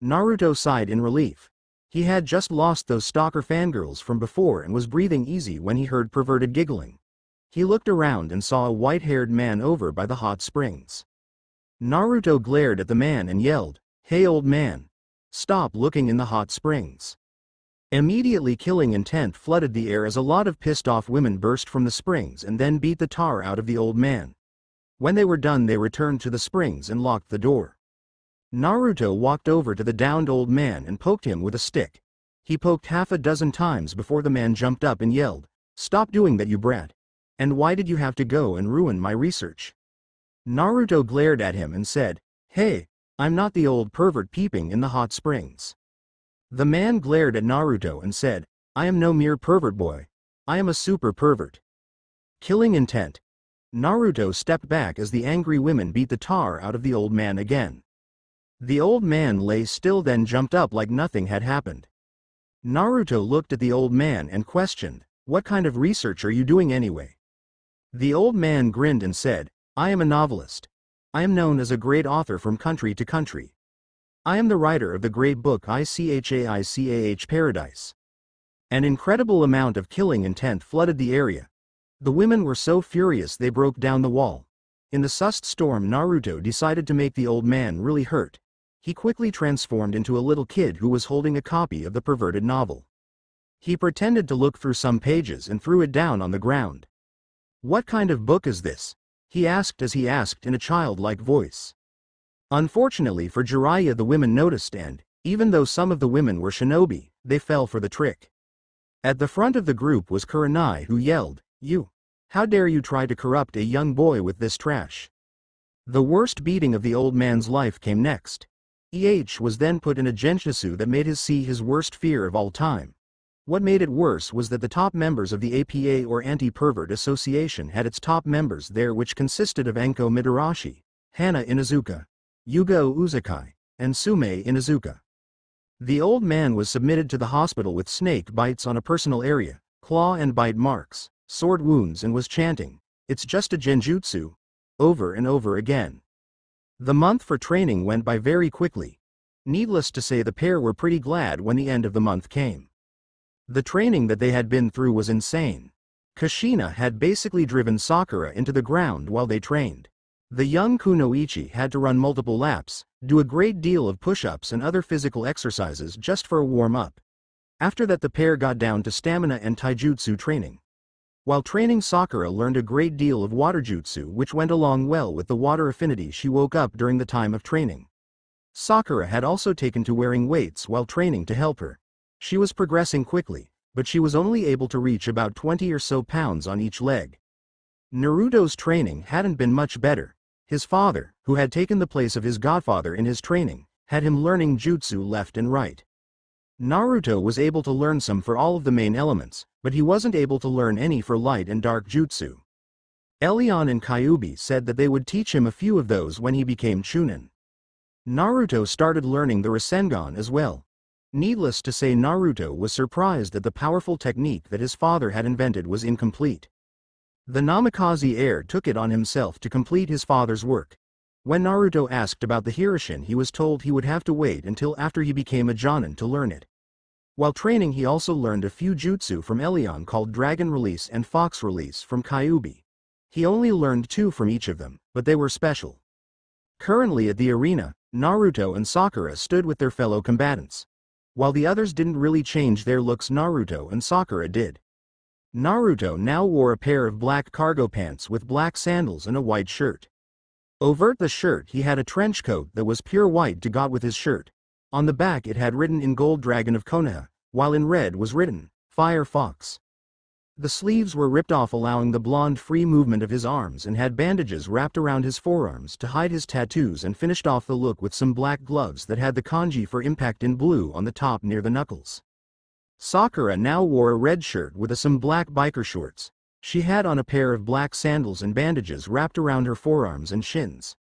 Naruto sighed in relief. He had just lost those stalker fangirls from before and was breathing easy when he heard perverted giggling. He looked around and saw a white-haired man over by the hot springs. Naruto glared at the man and yelled, "Hey, old man! Stop looking in the hot springs." Immediately, killing intent flooded the air as a lot of pissed-off women burst from the springs and then beat the tar out of the old man. When they were done, they returned to the springs and locked the door. Naruto walked over to the downed old man and poked him with a stick. He poked half a dozen times before the man jumped up and yelled, "Stop doing that, you brat! And why did you have to go and ruin my research?" Naruto glared at him and said, "Hey, I'm not the old pervert peeping in the hot springs." The man glared at Naruto and said, "I am no mere pervert boy. I am a super pervert." Killing intent. Naruto stepped back as the angry women beat the tar out of the old man again. The old man lay still, then jumped up like nothing had happened. Naruto looked at the old man and questioned, "What kind of research are you doing anyway?" The old man grinned and said, "I am a novelist. I am known as a great author from country to country. I am the writer of the great book Ichaichah Paradise." An incredible amount of killing intent flooded the area. The women were so furious they broke down the wall. In the sussed storm, Naruto decided to make the old man really hurt. He quickly transformed into a little kid who was holding a copy of the perverted novel. He pretended to look through some pages and threw it down on the ground. "What kind of book is this?" he asked in a childlike voice. Unfortunately for Jiraiya, the women noticed, and, even though some of the women were shinobi, they fell for the trick. At the front of the group was Kurenai, who yelled, "You! How dare you try to corrupt a young boy with this trash?" The worst beating of the old man's life came next. Was then put in a genjutsu that made his worst fear of all time. What made it worse was that the top members of the APA, or Anti-Pervert Association, had its top members there, which consisted of Enko Midarashi, Hana Inuzuka, Yugo Uzukai, and Sume Inuzuka. The old man was submitted to the hospital with snake bites on a personal area, claw and bite marks, sword wounds, and was chanting, "It's just a genjutsu," over and over again. The month for training went by very quickly. Needless to say, the pair were pretty glad when the end of the month came. The training that they had been through was insane. Kushina had basically driven Sakura into the ground while they trained. The young Kunoichi had to run multiple laps, do a great deal of push-ups and other physical exercises just for a warm-up. After that, the pair got down to stamina and taijutsu training. While training, Sakura learned a great deal of water jutsu, which went along well with the water affinity she woke up during the time of training. Sakura had also taken to wearing weights while training to help her. She was progressing quickly, but she was only able to reach about 20 or so pounds on each leg. Naruto's training hadn't been much better. His father, who had taken the place of his godfather in his training, had him learning jutsu left and right. Naruto was able to learn some for all of the main elements, but he wasn't able to learn any for light and dark jutsu. Elion and Kyuubi said that they would teach him a few of those when he became Chunin. Naruto started learning the Rasengan as well. Needless to say, Naruto was surprised that the powerful technique that his father had invented was incomplete. The Namikaze heir took it on himself to complete his father's work. When Naruto asked about the Hirishin, he was told he would have to wait until after he became a Jonin to learn it. While training, he also learned a few jutsu from Elion called Dragon Release and Fox Release from Kyuubi. He only learned 2 from each of them, but they were special. Currently at the arena, Naruto and Sakura stood with their fellow combatants. While the others didn't really change their looks, Naruto and Sakura did. Naruto now wore a pair of black cargo pants with black sandals and a white shirt. Over the shirt he had a trench coat that was pure white to go with his shirt. On the back it had written in gold Dragon of Konoha, while in red was written, Fire Fox. The sleeves were ripped off, allowing the blonde free movement of his arms, and had bandages wrapped around his forearms to hide his tattoos, and finished off the look with some black gloves that had the kanji for impact in blue on the top near the knuckles. Sakura now wore a red shirt with some black biker shorts. She had on a pair of black sandals and bandages wrapped around her forearms and shins.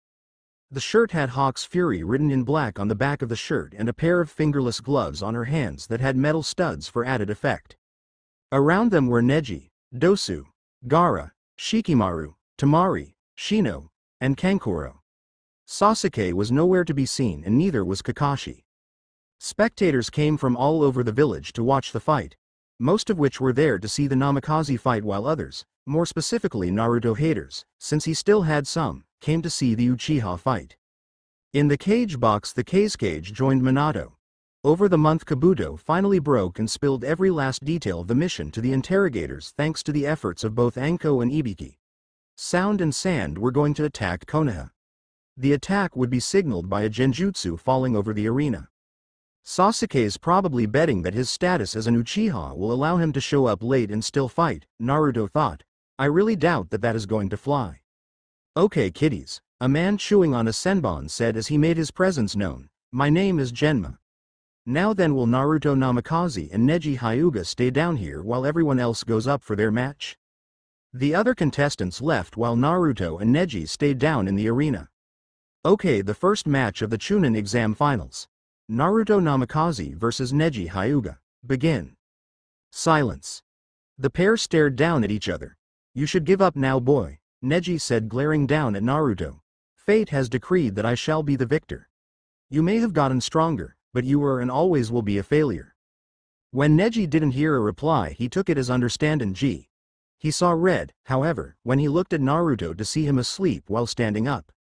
The shirt had Hawk's Fury written in black on the back of the shirt, and a pair of fingerless gloves on her hands that had metal studs for added effect. Around them were Neji, Dosu, Gaara, Shikimaru, Temari, Shino, and Kankuro. Sasuke was nowhere to be seen, and neither was Kakashi. Spectators came from all over the village to watch the fight, most of which were there to see the Namikaze fight, while others, more specifically Naruto haters, since he still had some, came to see the Uchiha fight. In the cage box, the Kazekage joined Minato. Over the month, Kabuto finally broke and spilled every last detail of the mission to the interrogators thanks to the efforts of both Anko and Ibiki. Sound and Sand were going to attack Konoha. The attack would be signaled by a genjutsu falling over the arena. Sasuke's probably betting that his status as an Uchiha will allow him to show up late and still fight, Naruto thought. I really doubt that is going to fly. Okay kiddies, a man chewing on a senbon said as he made his presence known. My name is Genma. Now then, will Naruto Namikaze and Neji Hyuga stay down here while everyone else goes up for their match? The other contestants left while Naruto and Neji stayed down in the arena. Okay, the first match of the Chunin exam finals. Naruto Namikaze vs Neji Hyuga. Begin. Silence. The pair stared down at each other. You should give up now, boy, Neji said, glaring down at Naruto. Fate has decreed that I shall be the victor. You may have gotten stronger, but you were and always will be a failure. When Neji didn't hear a reply, he took it as understanding. He saw red, however, when he looked at Naruto to see him asleep while standing up.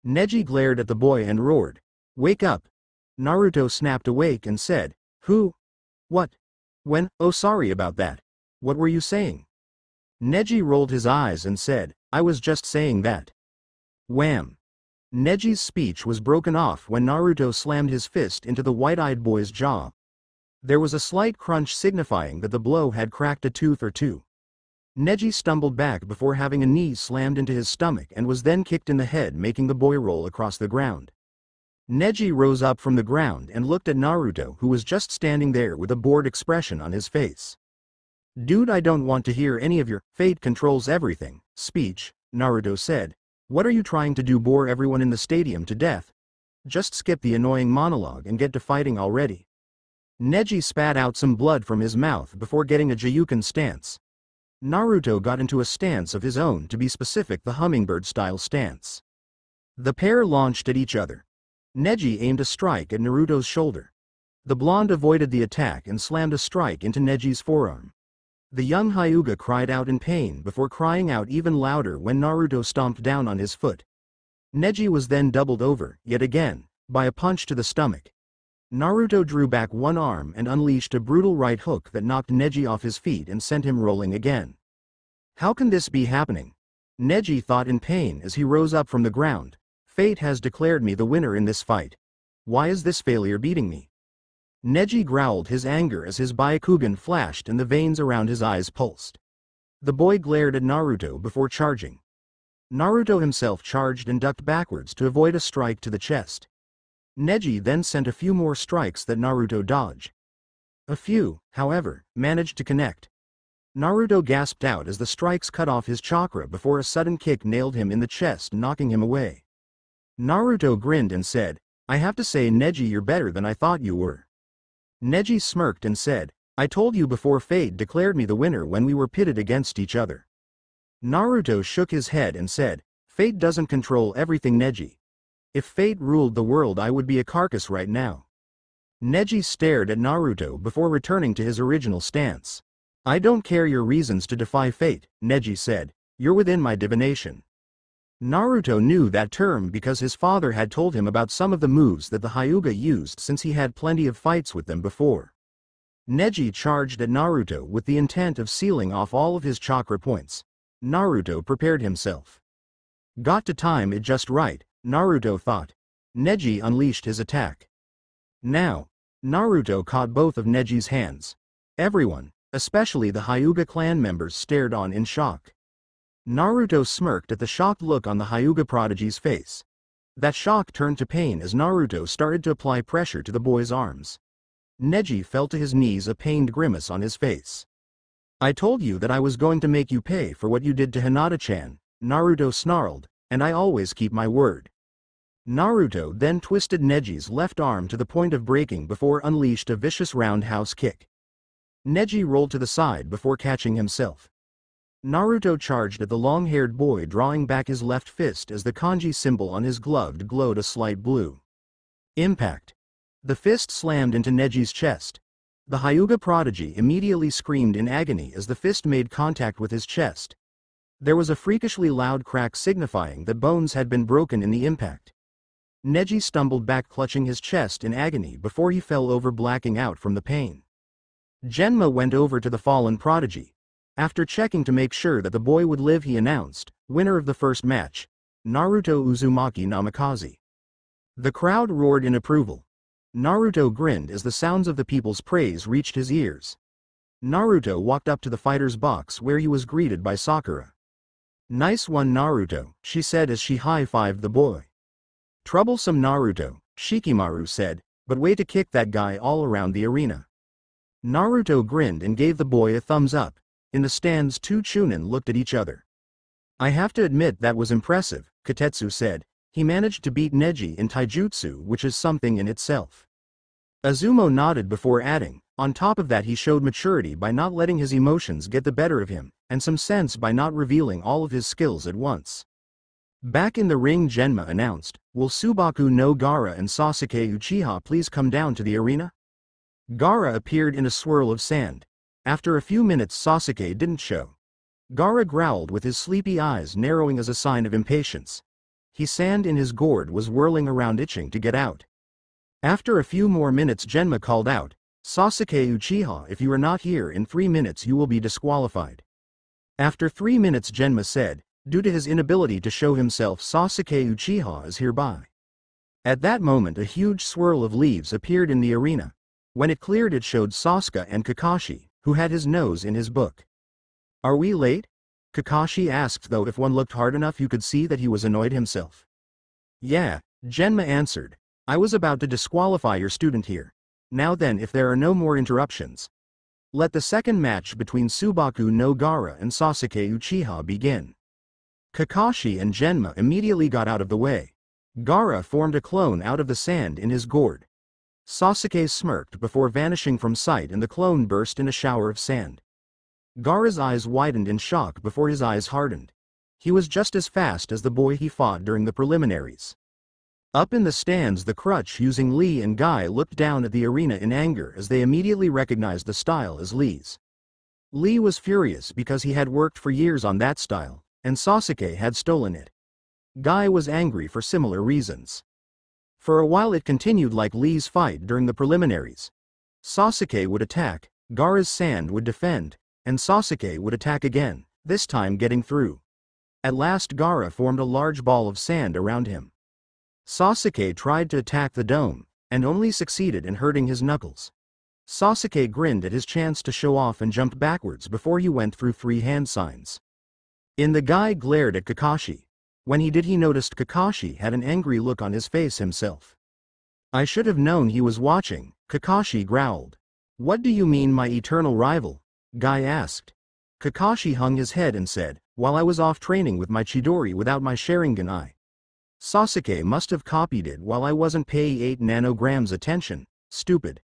Neji glared at the boy and roared, "Wake up!" Naruto snapped awake and said, "Who? What? When? Oh, sorry about that. What were you saying?" Neji rolled his eyes and said, "I was just saying that." Wham! Neji's speech was broken off when Naruto slammed his fist into the white-eyed boy's jaw. There was a slight crunch signifying that the blow had cracked a tooth or two. Neji stumbled back before having a knee slammed into his stomach and was then kicked in the head, making the boy roll across the ground. Neji rose up from the ground and looked at Naruto, who was just standing there with a bored expression on his face. "Dude, I don't want to hear any of your 'fate controls everything' speech," Naruto said. "What are you trying to do, bore everyone in the stadium to death? Just skip the annoying monologue and get to fighting already." Neji spat out some blood from his mouth before getting a Jiyuken stance. Naruto got into a stance of his own, to be specific, the hummingbird-style stance. The pair launched at each other. Neji aimed a strike at Naruto's shoulder. The blonde avoided the attack and slammed a strike into Neji's forearm. The young Hyuga cried out in pain before crying out even louder when Naruto stomped down on his foot. Neji was then doubled over, yet again, by a punch to the stomach. Naruto drew back one arm and unleashed a brutal right hook that knocked Neji off his feet and sent him rolling again. How can this be happening? Neji thought in pain as he rose up from the ground. Fate has declared me the winner in this fight. Why is this failure beating me? Neji growled his anger as his Byakugan flashed and the veins around his eyes pulsed. The boy glared at Naruto before charging. Naruto himself charged and ducked backwards to avoid a strike to the chest. Neji then sent a few more strikes that Naruto dodged. A few, however, managed to connect. Naruto gasped out as the strikes cut off his chakra before a sudden kick nailed him in the chest, knocking him away. Naruto grinned and said, "I have to say, Neji, you're better than I thought you were." Neji smirked and said, "I told you before, fate declared me the winner when we were pitted against each other." Naruto shook his head and said, "Fate doesn't control everything, Neji. If fate ruled the world, I would be a carcass right now." Neji stared at Naruto before returning to his original stance. "I don't care your reasons to defy fate," Neji said. "You're within my divination." Naruto knew that term because his father had told him about some of the moves that the Hyuga used since he had plenty of fights with them before. Neji charged at Naruto with the intent of sealing off all of his chakra points. Naruto prepared himself. Got to time it just right, Naruto thought. Neji unleashed his attack. Now, Naruto caught both of Neji's hands. Everyone, especially the Hyuga clan members, stared on in shock. Naruto smirked at the shocked look on the Hyuga prodigy's face. That shock turned to pain as Naruto started to apply pressure to the boy's arms. Neji fell to his knees, a pained grimace on his face. "I told you that I was going to make you pay for what you did to Hinata-chan," Naruto snarled, "and I always keep my word." Naruto then twisted Neji's left arm to the point of breaking before unleashed a vicious roundhouse kick. Neji rolled to the side before catching himself. Naruto charged at the long-haired boy, drawing back his left fist as the kanji symbol on his glove glowed a slight blue. Impact. The fist slammed into Neji's chest. The Hyuga prodigy immediately screamed in agony as the fist made contact with his chest. There was a freakishly loud crack signifying that bones had been broken in the impact. Neji stumbled back, clutching his chest in agony before he fell over, blacking out from the pain. Genma went over to the fallen prodigy. After checking to make sure that the boy would live, he announced, "Winner of the first match, Naruto Uzumaki Namikaze." The crowd roared in approval. Naruto grinned as the sounds of the people's praise reached his ears. Naruto walked up to the fighter's box where he was greeted by Sakura. "Nice one, Naruto," she said as she high-fived the boy. "Troublesome Naruto," Shikimaru said, "but way to kick that guy all around the arena." Naruto grinned and gave the boy a thumbs up. In the stands, two Chunin looked at each other. "I have to admit that was impressive," Katetsu said. "He managed to beat Neji in taijutsu, which is something in itself." Azumo nodded before adding, "On top of that, he showed maturity by not letting his emotions get the better of him, and some sense by not revealing all of his skills at once." Back in the ring, Genma announced, "Will Subaku no Gaara and Sasuke Uchiha please come down to the arena?" Gaara appeared in a swirl of sand. After a few minutes, Sasuke didn't show. Gaara growled with his sleepy eyes narrowing as a sign of impatience. His sand in his gourd was whirling around, itching to get out. After a few more minutes, Genma called out, "Sasuke Uchiha, if you are not here in 3 minutes, you will be disqualified." After 3 minutes, Genma said, "Due to his inability to show himself, Sasuke Uchiha is hereby." At that moment, a huge swirl of leaves appeared in the arena. When it cleared, it showed Sasuke and Kakashi, who had his nose in his book. "Are we late?" Kakashi asked, though if one looked hard enough you could see that he was annoyed himself. "Yeah," Genma answered. "I was about to disqualify your student here. Now then, if there are no more interruptions, let the second match between Subaku no Gaara and Sasuke Uchiha begin." Kakashi and Genma immediately got out of the way. Gaara formed a clone out of the sand in his gourd. Sasuke smirked before vanishing from sight, and the clone burst in a shower of sand. Gaara's eyes widened in shock before his eyes hardened. He was just as fast as the boy he fought during the preliminaries. Up in the stands, the crutch using Lee and Guy looked down at the arena in anger as they immediately recognized the style as Lee's. Lee was furious because he had worked for years on that style, and Sasuke had stolen it. Guy was angry for similar reasons. For a while it continued like Lee's fight during the preliminaries. Sasuke would attack, Gaara's sand would defend, and Sasuke would attack again, this time getting through. At last Gaara formed a large ball of sand around him. Sasuke tried to attack the dome, and only succeeded in hurting his knuckles. Sasuke grinned at his chance to show off and jumped backwards before he went through 3 hand signs. The guy glared at Kakashi. When he did, he noticed Kakashi had an angry look on his face himself. I should have known he was watching, Kakashi growled. What do you mean my eternal rival? Guy asked. Kakashi hung his head and said, while I was off training with my Chidori without my Sharingan Sasuke must have copied it while I wasn't paying 8 nanograms attention, stupid.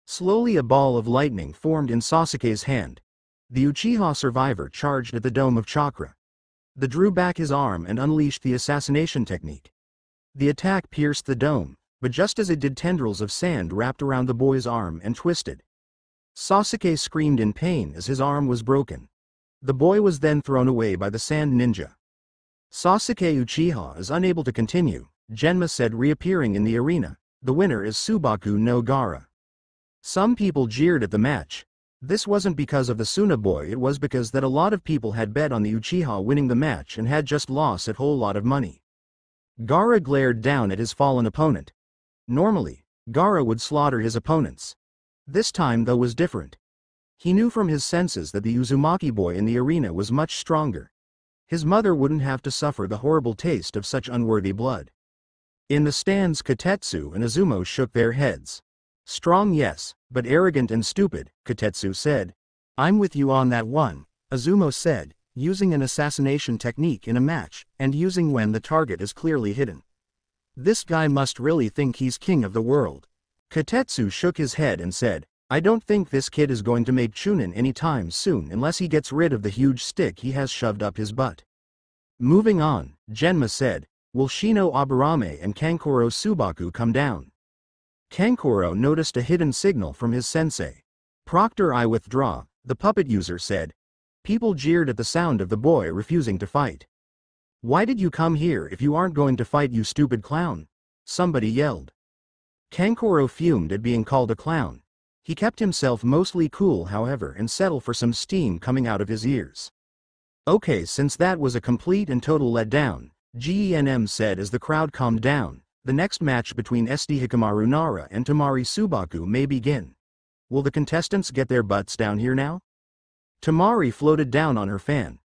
Slowly a ball of lightning formed in Sasuke's hand. The Uchiha survivor charged at the dome of chakra. The drew back his arm and unleashed the assassination technique. The attack pierced the dome, but just as it did, tendrils of sand wrapped around the boy's arm and twisted. Sasuke screamed in pain as his arm was broken. The boy was then thrown away by the sand ninja. Sasuke Uchiha is unable to continue, Genma said, reappearing in the arena. The winner is Subaku no Gaara. Some people jeered at the match. This wasn't because of the Suna boy, it was because that a lot of people had bet on the Uchiha winning the match and had just lost a whole lot of money. Gaara glared down at his fallen opponent. Normally, Gaara would slaughter his opponents. This time though was different. He knew from his senses that the Uzumaki boy in the arena was much stronger. His mother wouldn't have to suffer the horrible taste of such unworthy blood. In the stands, Kotetsu and Izumo shook their heads. Strong, yes, but arrogant and stupid, Kotetsu said. I'm with you on that one, Izumo said, using an assassination technique in a match, and using when the target is clearly hidden. This guy must really think he's king of the world. Kotetsu shook his head and said, I don't think this kid is going to make Chunin anytime soon unless he gets rid of the huge stick he has shoved up his butt. Moving on, Genma said, will Shino Aburame and Kankuro Subaku come down? Kankuro noticed a hidden signal from his sensei. Proctor, I withdraw, the puppet user said. People jeered at the sound of the boy refusing to fight. Why did you come here if you aren't going to fight, you stupid clown? Somebody yelled. Kankuro fumed at being called a clown. He kept himself mostly cool, however, and settled for some steam coming out of his ears. Okay, since that was a complete and total letdown, GENM said as the crowd calmed down, the next match between SD Hikamaru Nara and Tamari Subaku may begin. Will the contestants get their butts down here now? Tamari floated down on her fan.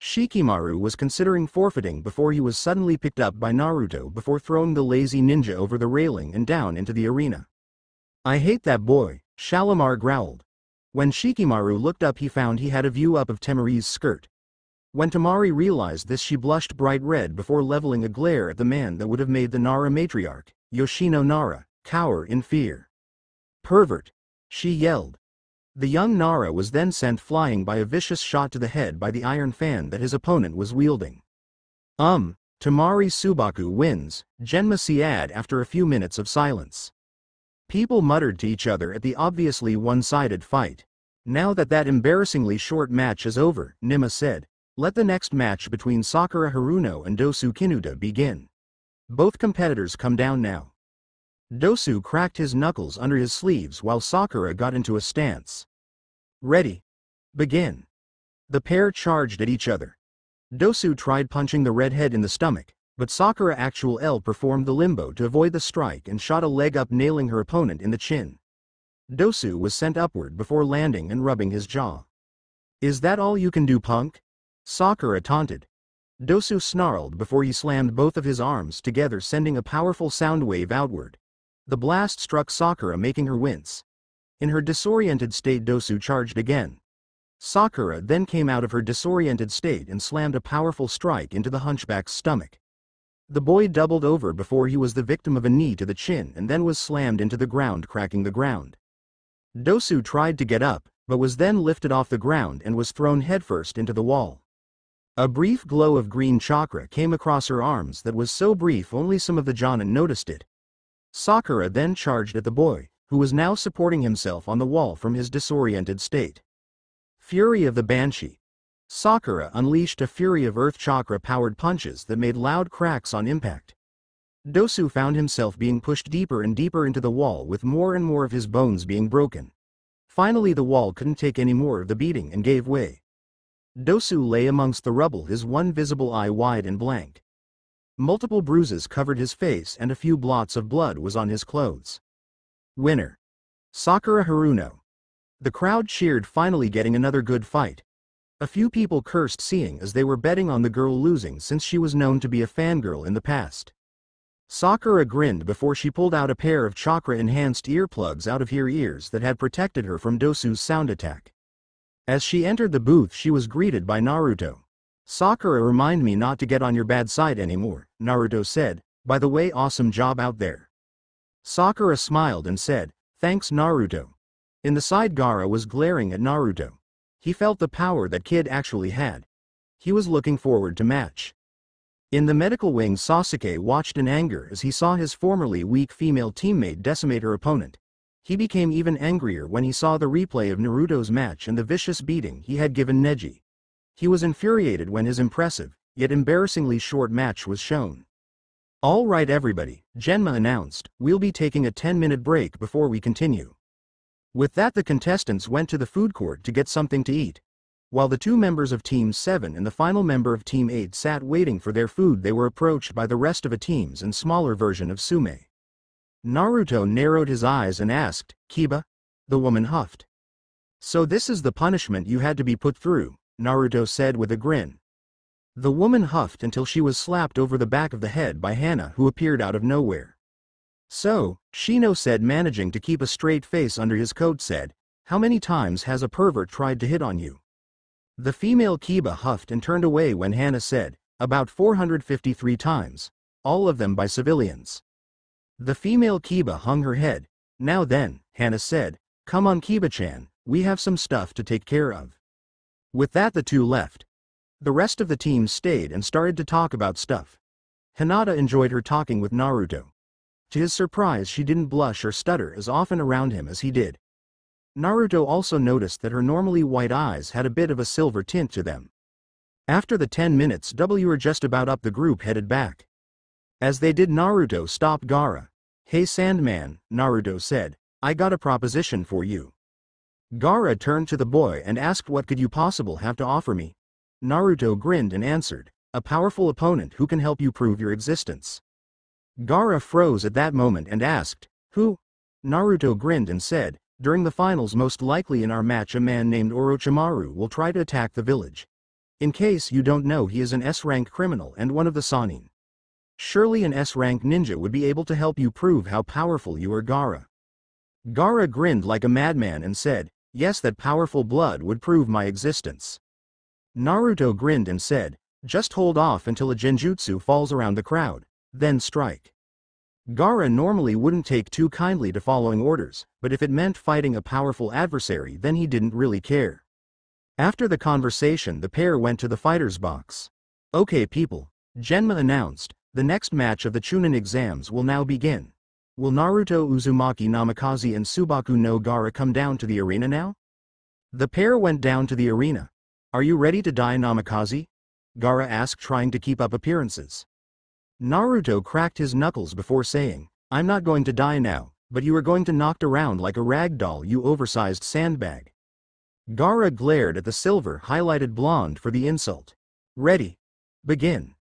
Shikimaru was considering forfeiting before he was suddenly picked up by Naruto before throwing the lazy ninja over the railing and down into the arena. I hate that boy, Shalimar growled. When Shikimaru looked up, he found he had a view up of Tamari's skirt. When Tamari realized this, she blushed bright red before leveling a glare at the man that would have made the Nara matriarch, Yoshino Nara, cower in fear. Pervert! She yelled. The young Nara was then sent flying by a vicious shot to the head by the iron fan that his opponent was wielding. Tamari Subaku wins, Genma said after a few minutes of silence. People muttered to each other at the obviously one-sided fight. Now that embarrassingly short match is over, Nima said. Let the next match between Sakura Haruno and Dosu Kinuta begin. Both competitors come down now. Dosu cracked his knuckles under his sleeves while Sakura got into a stance. Ready? Begin. The pair charged at each other. Dosu tried punching the redhead in the stomach, but Sakura Actual L performed the limbo to avoid the strike and shot a leg up, nailing her opponent in the chin. Dosu was sent upward before landing and rubbing his jaw. Is that all you can do, punk? Sakura taunted. Dosu snarled before he slammed both of his arms together, sending a powerful sound wave outward. The blast struck Sakura, making her wince. In her disoriented state, Dosu charged again. Sakura then came out of her disoriented state and slammed a powerful strike into the hunchback's stomach. The boy doubled over before he was the victim of a knee to the chin and then was slammed into the ground, cracking the ground. Dosu tried to get up, but was then lifted off the ground and was thrown headfirst into the wall. A brief glow of green chakra came across her arms that was so brief only some of the Jonin noticed it. Sakura then charged at the boy, who was now supporting himself on the wall from his disoriented state. Fury of the Banshee. Sakura unleashed a fury of earth chakra-powered punches that made loud cracks on impact. Dosu found himself being pushed deeper and deeper into the wall, with more and more of his bones being broken. Finally the wall couldn't take any more of the beating and gave way. Dosu lay amongst the rubble, his one visible eye wide and blank. Multiple bruises covered his face and a few blots of blood was on his clothes. Winner. Sakura Haruno. The crowd cheered, finally getting another good fight. A few people cursed, seeing as they were betting on the girl losing since she was known to be a fangirl in the past. Sakura grinned before she pulled out a pair of chakra-enhanced earplugs out of her ears that had protected her from Dosu's sound attack. As she entered the booth, she was greeted by Naruto. "Sakura, remind me not to get on your bad side anymore," Naruto said. "By the way, awesome job out there." Sakura smiled and said, "Thanks, Naruto." In the side, Gaara was glaring at Naruto. He felt the power that kid actually had. He was looking forward to match. In the medical wing, Sasuke watched in anger as he saw his formerly weak female teammate decimate her opponent. He became even angrier when he saw the replay of Naruto's match and the vicious beating he had given Neji. He was infuriated when his impressive, yet embarrassingly short match was shown. "All right everybody," Genma announced, "we'll be taking a 10-minute break before we continue." With that, the contestants went to the food court to get something to eat. While the two members of Team 7 and the final member of Team 8 sat waiting for their food, they were approached by the rest of a team's and smaller version of Sume. Naruto narrowed his eyes and asked, "Kiba?" The woman huffed. "So this is the punishment you had to be put through," Naruto said with a grin. The woman huffed until she was slapped over the back of the head by Hana, who appeared out of nowhere. "So," Shino said, managing to keep a straight face under his coat, said, "How many times has a pervert tried to hit on you?" The female Kiba huffed and turned away when Hana said, "About 453 times. All of them by civilians." The female Kiba hung her head. "Now then," Hana said, "come on Kiba-chan, we have some stuff to take care of." With that, the two left. The rest of the team stayed and started to talk about stuff. Hinata enjoyed her talking with Naruto. To his surprise, she didn't blush or stutter as often around him as he did. Naruto also noticed that her normally white eyes had a bit of a silver tint to them. After the 10 minutes were just about up, the group headed back. As they did, Naruto stopped Gaara. "Hey Sandman," Naruto said, "I got a proposition for you." Gaara turned to the boy and asked, "What could you possibly have to offer me?" Naruto grinned and answered, "A powerful opponent who can help you prove your existence." Gaara froze at that moment and asked, "Who?" Naruto grinned and said, "During the finals, most likely in our match, a man named Orochimaru will try to attack the village. In case you don't know, he is an S-rank criminal and one of the Sannin. Surely an S-rank ninja would be able to help you prove how powerful you are." Gaara grinned like a madman and said, "Yes, that powerful blood would prove my existence." Naruto grinned and said, "Just hold off until a genjutsu falls around the crowd, then strike." Gaara normally wouldn't take too kindly to following orders, but if it meant fighting a powerful adversary, then he didn't really care. After the conversation, the pair went to the fighter's box. "Okay people," Genma announced, "the next match of the Chunin exams will now begin. Will Naruto, Uzumaki, Namikaze and Subaku no Gaara come down to the arena now?" The pair went down to the arena. "Are you ready to die, Namikaze?" Gaara asked, trying to keep up appearances. Naruto cracked his knuckles before saying, "I'm not going to die now, but you are going to knocked around like a rag doll, you oversized sandbag." Gaara glared at the silver-highlighted blonde for the insult. "Ready. Begin."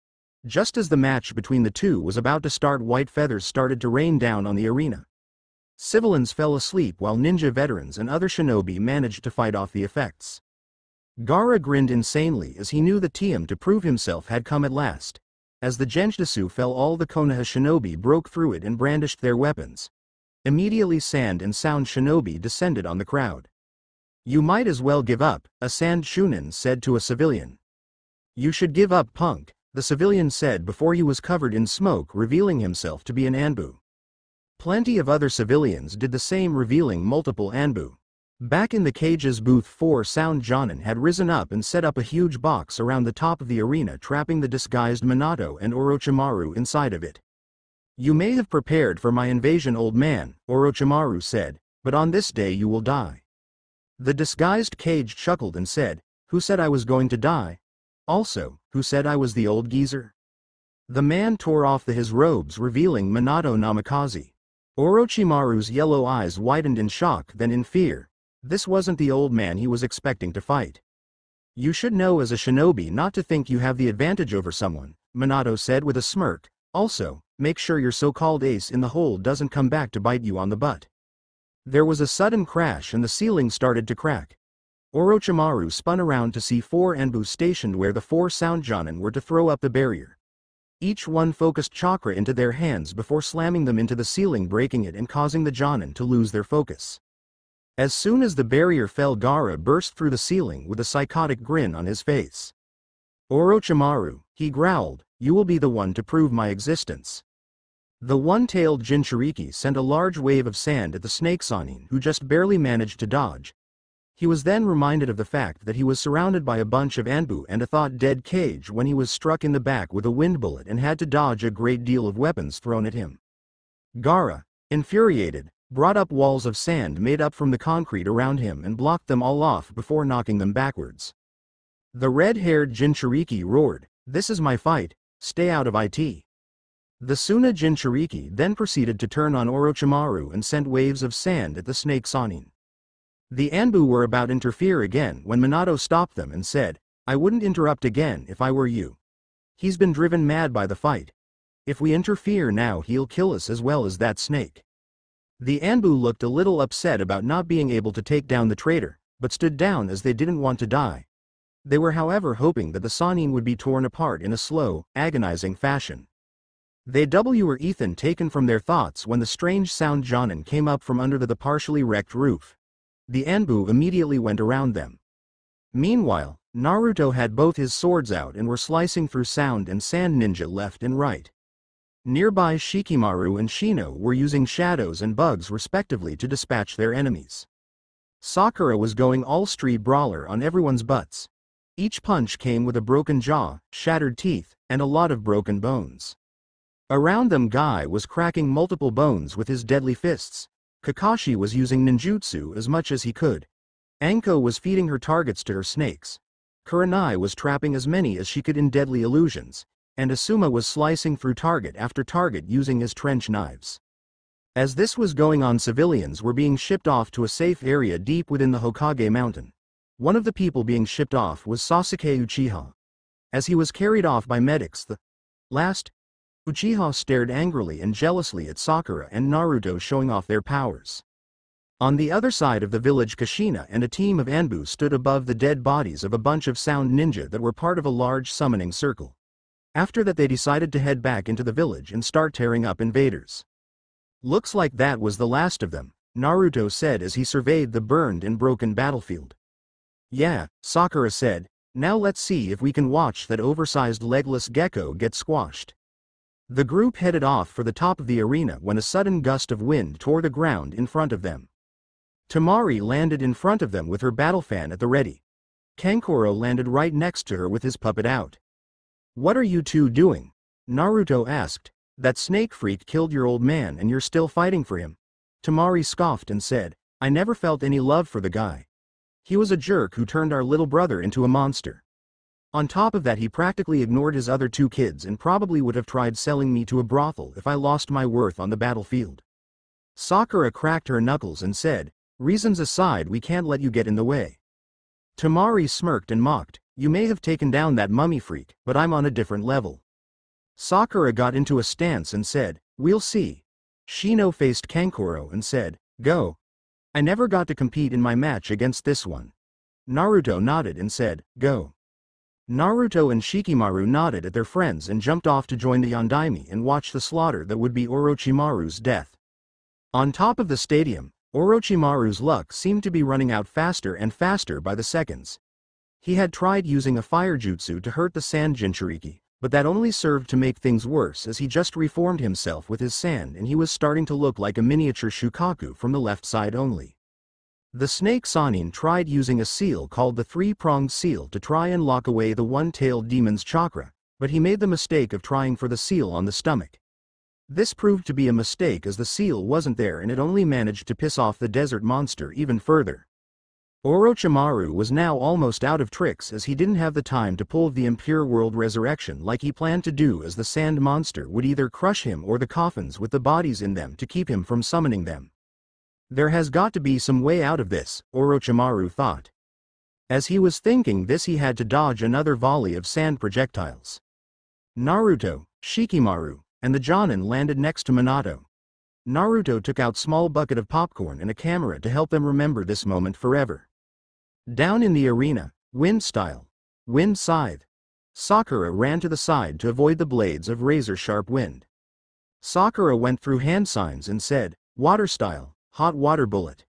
Just as the match between the two was about to start, white feathers started to rain down on the arena. Civilians fell asleep while ninja veterans and other shinobi managed to fight off the effects. Gaara grinned insanely as he knew the time to prove himself had come at last. As the genjutsu fell, all the Konoha shinobi broke through it and brandished their weapons. Immediately, sand and sound shinobi descended on the crowd. "You might as well give up," a sand shunin said to a civilian. "You should give up, punk," the civilian said before he was covered in smoke, revealing himself to be an Anbu. Plenty of other civilians did the same, revealing multiple Anbu. Back in the cage's booth, 4 sound Jonin had risen up and set up a huge box around the top of the arena, trapping the disguised Minato and Orochimaru inside of it. "You may have prepared for my invasion, old man," Orochimaru said, "but on this day you will die." The disguised cage chuckled and said, "Who said I was going to die? Also, who said I was the old geezer?" The man tore off his robes, revealing Minato Namikaze. Orochimaru's yellow eyes widened in shock, then in fear. This wasn't the old man he was expecting to fight. "You should know as a shinobi not to think you have the advantage over someone," Minato said with a smirk. "Also, make sure your so-called ace in the hole doesn't come back to bite you on the butt." There was a sudden crash and the ceiling started to crack. Orochimaru spun around to see 4 Anbu stationed where the 4 sound Jonin were to throw up the barrier. Each one focused chakra into their hands before slamming them into the ceiling, breaking it and causing the Jonin to lose their focus. As soon as the barrier fell, Gaara burst through the ceiling with a psychotic grin on his face. "Orochimaru," he growled, "you will be the one to prove my existence." The one-tailed Jinchuriki sent a large wave of sand at the snake Sannin, who just barely managed to dodge. He was then reminded of the fact that he was surrounded by a bunch of Anbu and a thought-dead cage when he was struck in the back with a wind bullet and had to dodge a great deal of weapons thrown at him. Gaara, infuriated, brought up walls of sand made up from the concrete around him and blocked them all off before knocking them backwards. The red-haired Jinchuriki roared, "This is my fight, stay out of it." The Suna Jinchuriki then proceeded to turn on Orochimaru and sent waves of sand at the snake Sannin. The Anbu were about to interfere again when Minato stopped them and said, "I wouldn't interrupt again if I were you. He's been driven mad by the fight. If we interfere now, he'll kill us as well as that snake." The Anbu looked a little upset about not being able to take down the traitor, but stood down as they didn't want to die. They were however hoping that the Sannin would be torn apart in a slow, agonizing fashion. They were Ethan taken from their thoughts when the strange sound Jonin came up from under the partially wrecked roof. The Anbu immediately went around them. Meanwhile, Naruto had both his swords out and were slicing through sound and sand ninja left and right. Nearby Shikimaru and Shino were using shadows and bugs respectively to dispatch their enemies. Sakura was going all-street brawler on everyone's butts. Each punch came with a broken jaw, shattered teeth, and a lot of broken bones. Around them, Guy was cracking multiple bones with his deadly fists. Kakashi was using ninjutsu as much as he could. Anko was feeding her targets to her snakes. Kurenai was trapping as many as she could in deadly illusions, and Asuma was slicing through target after target using his trench knives. As this was going on, civilians were being shipped off to a safe area deep within the Hokage mountain. One of the people being shipped off was Sasuke Uchiha. As he was carried off by medics, the last Uchiha stared angrily and jealously at Sakura and Naruto showing off their powers. On the other side of the village, Kushina and a team of Anbu stood above the dead bodies of a bunch of sound ninja that were part of a large summoning circle. After that, they decided to head back into the village and start tearing up invaders. "Looks like that was the last of them," Naruto said as he surveyed the burned and broken battlefield. "Yeah," Sakura said, "now let's see if we can watch that oversized legless gecko get squashed." The group headed off for the top of the arena when a sudden gust of wind tore the ground in front of them. Temari landed in front of them with her battle fan at the ready. Kankuro landed right next to her with his puppet out. "What are you two doing?" Naruto asked. "That snake freak killed your old man and you're still fighting for him." Temari scoffed and said, "I never felt any love for the guy. He was a jerk who turned our little brother into a monster. On top of that, he practically ignored his other two kids and probably would have tried selling me to a brothel if I lost my worth on the battlefield." Sakura cracked her knuckles and said, "Reasons aside, we can't let you get in the way." Temari smirked and mocked, "You may have taken down that mummy freak, but I'm on a different level." Sakura got into a stance and said, "We'll see." Shino faced Kankuro and said, "Go. I never got to compete in my match against this one." Naruto nodded and said, "Go." Naruto and Shikimaru nodded at their friends and jumped off to join the Yondaime and watch the slaughter that would be Orochimaru's death. On top of the stadium, Orochimaru's luck seemed to be running out faster and faster by the seconds. He had tried using a fire jutsu to hurt the sand Jinchuriki, but that only served to make things worse as he just reformed himself with his sand and he was starting to look like a miniature Shukaku from the left side only. The snake Sannin tried using a seal called the three-pronged seal to try and lock away the one-tailed demon's chakra, but he made the mistake of trying for the seal on the stomach. This proved to be a mistake as the seal wasn't there and it only managed to piss off the desert monster even further. Orochimaru was now almost out of tricks as he didn't have the time to pull the impure world resurrection like he planned to do, as the sand monster would either crush him or the coffins with the bodies in them to keep him from summoning them. There has got to be some way out of this, Orochimaru thought. As he was thinking this, he had to dodge another volley of sand projectiles. Naruto, Shikimaru, and the Jonin landed next to Minato. Naruto took out small bucket of popcorn and a camera to help them remember this moment forever. Down in the arena, wind style. Wind scythe. Sakura ran to the side to avoid the blades of razor-sharp wind. Sakura went through hand signs and said, "Water style, hot water bullet."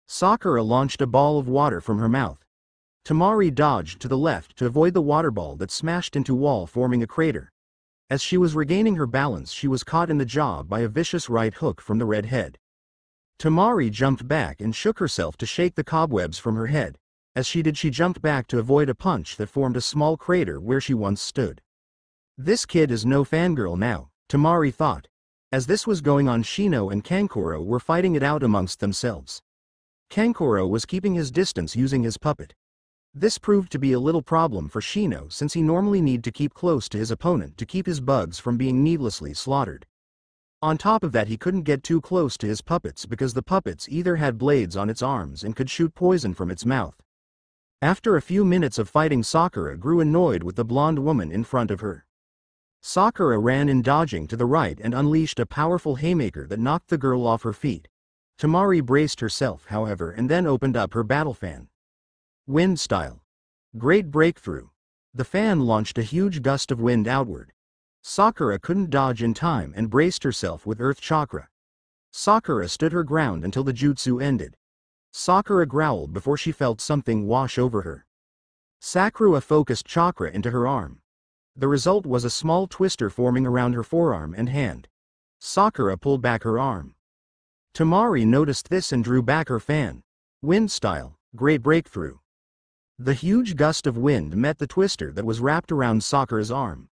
Sakura launched a ball of water from her mouth. Temari dodged to the left to avoid the water ball that smashed into wall, forming a crater. As she was regaining her balance, she was caught in the jaw by a vicious right hook from the red head. Temari jumped back and shook herself to shake the cobwebs from her head. As she did, she jumped back to avoid a punch that formed a small crater where she once stood. This kid is no fangirl now, Temari thought. As this was going on, Shino and Kankuro were fighting it out amongst themselves. Kankuro was keeping his distance using his puppet. This proved to be a little problem for Shino, since he normally need to keep close to his opponent to keep his bugs from being needlessly slaughtered. On top of that, he couldn't get too close to his puppets because the puppets either had blades on its arms and could shoot poison from its mouth. After a few minutes of fighting, Sakura grew annoyed with the blonde woman in front of her. Sakura ran in, dodging to the right, and unleashed a powerful haymaker that knocked the girl off her feet. Temari braced herself, however, and then opened up her battle fan. Wind style. Great breakthrough. The fan launched a huge gust of wind outward. Sakura couldn't dodge in time and braced herself with Earth Chakra. Sakura stood her ground until the jutsu ended. Sakura growled before she felt something wash over her. Sakura focused chakra into her arm. The result was a small twister forming around her forearm and hand. Sakura pulled back her arm. Temari noticed this and drew back her fan. Wind style. Great breakthrough. The huge gust of wind met the twister that was wrapped around Sakura's arm.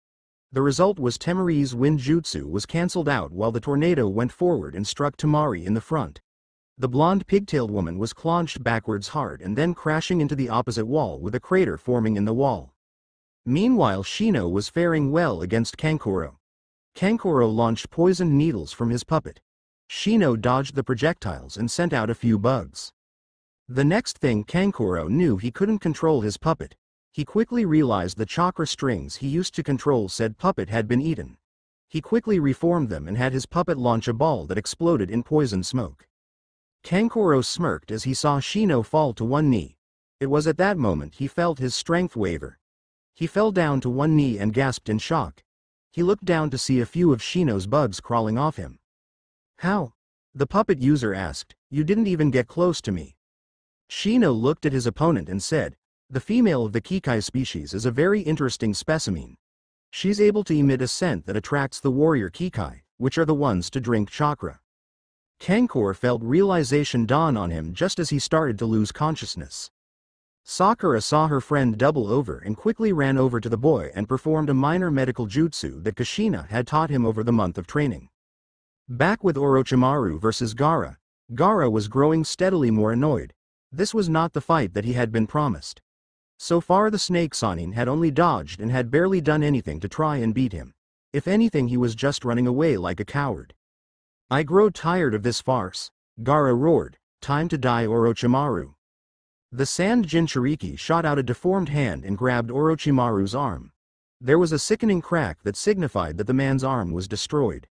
The result was Temari's wind jutsu was cancelled out while the tornado went forward and struck Temari in the front. The blonde pigtailed woman was launched backwards hard and then crashing into the opposite wall with a crater forming in the wall. Meanwhile, Shino was faring well against Kankuro. Kankuro launched poisoned needles from his puppet. Shino dodged the projectiles and sent out a few bugs. The next thing Kankuro knew, he couldn't control his puppet. He quickly realized the chakra strings he used to control said puppet had been eaten. He quickly reformed them and had his puppet launch a ball that exploded in poison smoke. Kankuro smirked as he saw Shino fall to one knee. It was at that moment he felt his strength waver. He fell down to one knee and gasped in shock. He looked down to see a few of Shino's bugs crawling off him. "How?" the puppet user asked. "You didn't even get close to me." Shino looked at his opponent and said, "The female of the Kikai species is a very interesting specimen. She's able to emit a scent that attracts the warrior Kikai, which are the ones to drink chakra." Kankuro felt realization dawn on him just as he started to lose consciousness. Sakura saw her friend double over and quickly ran over to the boy and performed a minor medical jutsu that Kushina had taught him over the month of training. Back with Orochimaru versus Gaara, Gaara was growing steadily more annoyed. This was not the fight that he had been promised. So far the Snake Sanin had only dodged and had barely done anything to try and beat him. If anything, he was just running away like a coward. "I grow tired of this farce," Gaara roared. "Time to die, Orochimaru." The Sand Jinchuriki shot out a deformed hand and grabbed Orochimaru's arm. There was a sickening crack that signified that the man's arm was destroyed.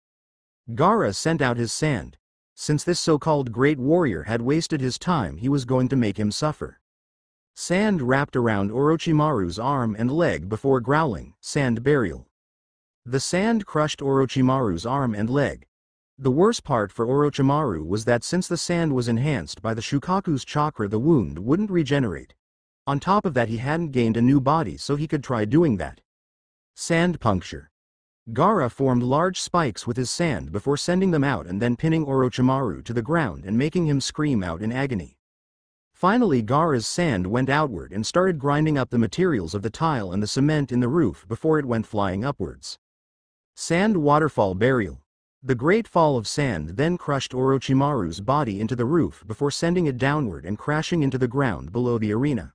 Gaara sent out his sand. Since this so-called great warrior had wasted his time, he was going to make him suffer. Sand wrapped around Orochimaru's arm and leg before growling, "Sand burial." The sand crushed Orochimaru's arm and leg. The worst part for Orochimaru was that since the sand was enhanced by the Shukaku's chakra, the wound wouldn't regenerate. On top of that, he hadn't gained a new body, so he could try doing that. Sand puncture. Gaara formed large spikes with his sand before sending them out and then pinning Orochimaru to the ground and making him scream out in agony. Finally, Gaara's sand went outward and started grinding up the materials of the tile and the cement in the roof before it went flying upwards. Sand waterfall burial. The great fall of sand then crushed Orochimaru's body into the roof before sending it downward and crashing into the ground below the arena.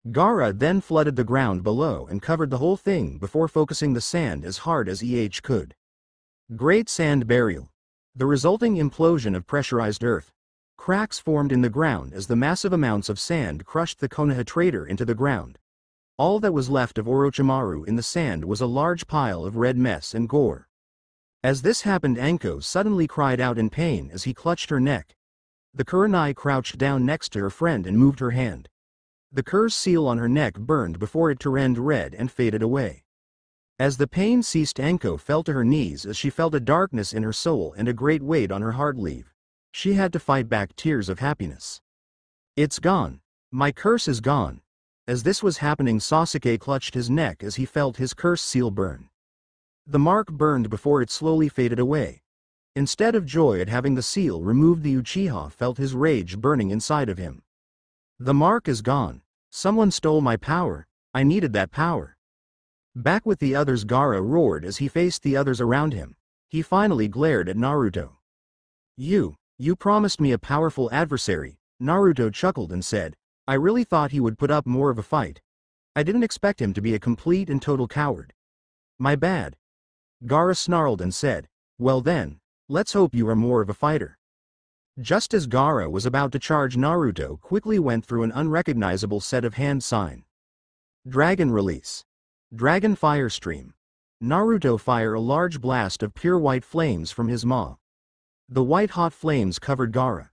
Gaara then flooded the ground below and covered the whole thing before focusing the sand as hard as he could. Great sand burial. The resulting implosion of pressurized earth. Cracks formed in the ground as the massive amounts of sand crushed the Konoha trader into the ground. All that was left of Orochimaru in the sand was a large pile of red mess and gore. As this happened, Anko suddenly cried out in pain as he clutched her neck. The Kurenai crouched down next to her friend and moved her hand. The curse seal on her neck burned before it turned red and faded away. As the pain ceased, Anko fell to her knees as she felt a darkness in her soul and a great weight on her heart leave. She had to fight back tears of happiness. It's gone. My curse is gone. As this was happening, Sasuke clutched his neck as he felt his curse seal burn. The mark burned before it slowly faded away. Instead of joy at having the seal removed, the Uchiha felt his rage burning inside of him. The mark is gone. Someone stole my power. I needed that power. Back with the others, Gaara roared as he faced the others around him. He finally glared at Naruto. You promised me a powerful adversary. Naruto chuckled and said, I really thought he would put up more of a fight. I didn't expect him to be a complete and total coward. My bad. Gaara snarled and said, well then, let's hope you are more of a fighter. Just as Gaara was about to charge, Naruto quickly went through an unrecognizable set of hand sign. Dragon release. Dragon fire stream. Naruto fire a large blast of pure white flames from his maw. The white-hot flames covered Gaara.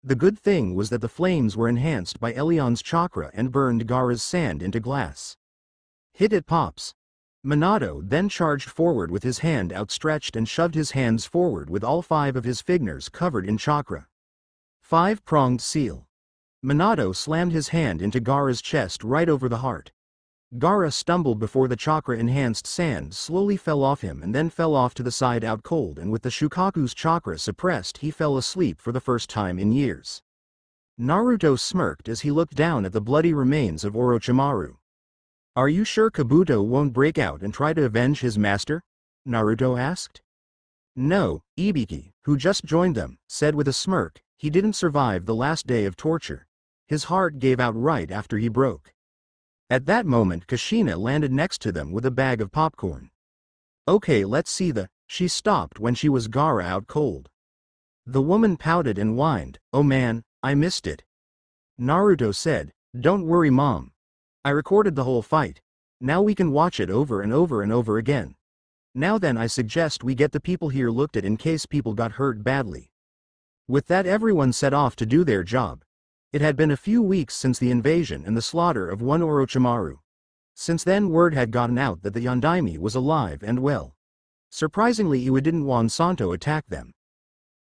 The good thing was that the flames were enhanced by Elion's chakra and burned Gaara's sand into glass. Hit it pops. Minato then charged forward with his hand outstretched and shoved his hands forward with all 5 of his fingers covered in chakra. 5-pronged seal. Minato slammed his hand into Gaara's chest right over the heart. Gaara stumbled before the chakra-enhanced sand slowly fell off him and then fell off to the side out cold, and with the Shukaku's chakra suppressed, he fell asleep for the first time in years. Naruto smirked as he looked down at the bloody remains of Orochimaru. Are you sure Kabuto won't break out and try to avenge his master? Naruto asked. No, Ibiki, who just joined them, said with a smirk. He didn't survive the last day of torture. His heart gave out right after he broke. At that moment, Kushina landed next to them with a bag of popcorn. Okay, let's see the... She stopped when she was Gaara out cold. The woman pouted and whined, oh man, I missed it. Naruto said, don't worry mom. I recorded the whole fight. Now we can watch it over and over and over again. Now then, I suggest we get the people here looked at in case people got hurt badly. With that, everyone set off to do their job. It had been a few weeks since the invasion and the slaughter of one Orochimaru. Since then, word had gotten out that the Yondaime was alive and well. Surprisingly, Iwa didn't want Santo attack them.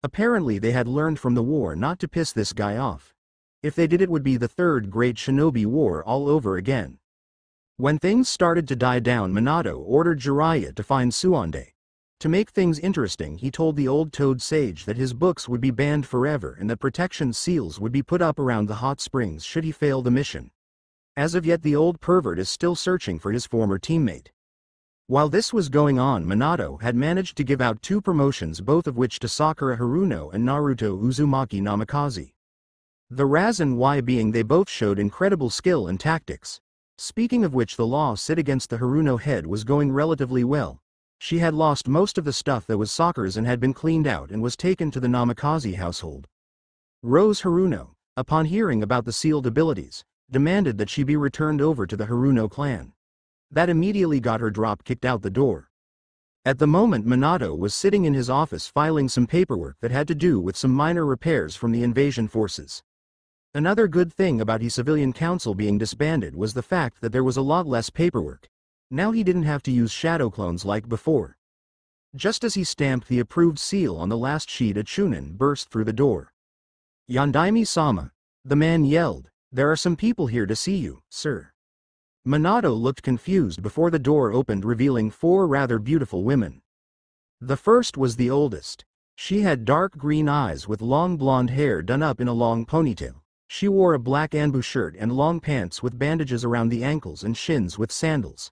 Apparently they had learned from the war not to piss this guy off. If they did, it would be the third great shinobi war all over again. When things started to die down, Minato ordered Jiraiya to find Suonde. To make things interesting, he told the old toad sage that his books would be banned forever and that protection seals would be put up around the hot springs should he fail the mission. As of yet, the old pervert is still searching for his former teammate. While this was going on, Minato had managed to give out 2 promotions, both of which to Sakura Haruno and Naruto Uzumaki Namikaze. The reason why being they both showed incredible skill and tactics. Speaking of which, the law sit against the Haruno head was going relatively well. She had lost most of the stuff that was Sakura's and had been cleaned out and was taken to the Namikaze household. Rose Haruno, upon hearing about the sealed abilities, demanded that she be returned over to the Haruno clan. That immediately got her drop kicked out the door. At the moment, Minato was sitting in his office filing some paperwork that had to do with some minor repairs from the invasion forces. Another good thing about his civilian council being disbanded was the fact that there was a lot less paperwork. Now he didn't have to use shadow clones like before. Just as he stamped the approved seal on the last sheet, a Chunin burst through the door. Yondaime-sama, the man yelled, there are some people here to see you, sir. Minato looked confused before the door opened, revealing 4 rather beautiful women. The first was the oldest. She had dark green eyes with long blonde hair done up in a long ponytail. She wore a black anbu shirt and long pants with bandages around the ankles and shins with sandals.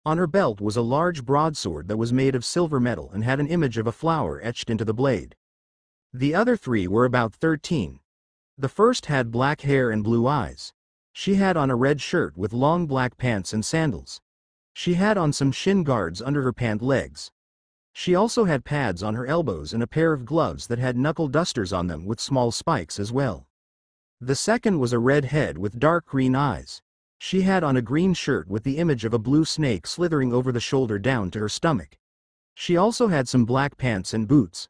On her belt was a large broadsword that was made of silver metal and had an image of a flower etched into the blade. The other 3 were about 13. The first had black hair and blue eyes. She had on a red shirt with long black pants and sandals. She had on some shin guards under her pant legs. She also had pads on her elbows and a pair of gloves that had knuckle dusters on them with small spikes as well. The second was a redhead with dark green eyes. She had on a green shirt with the image of a blue snake slithering over the shoulder down to her stomach. She also had some black pants and boots.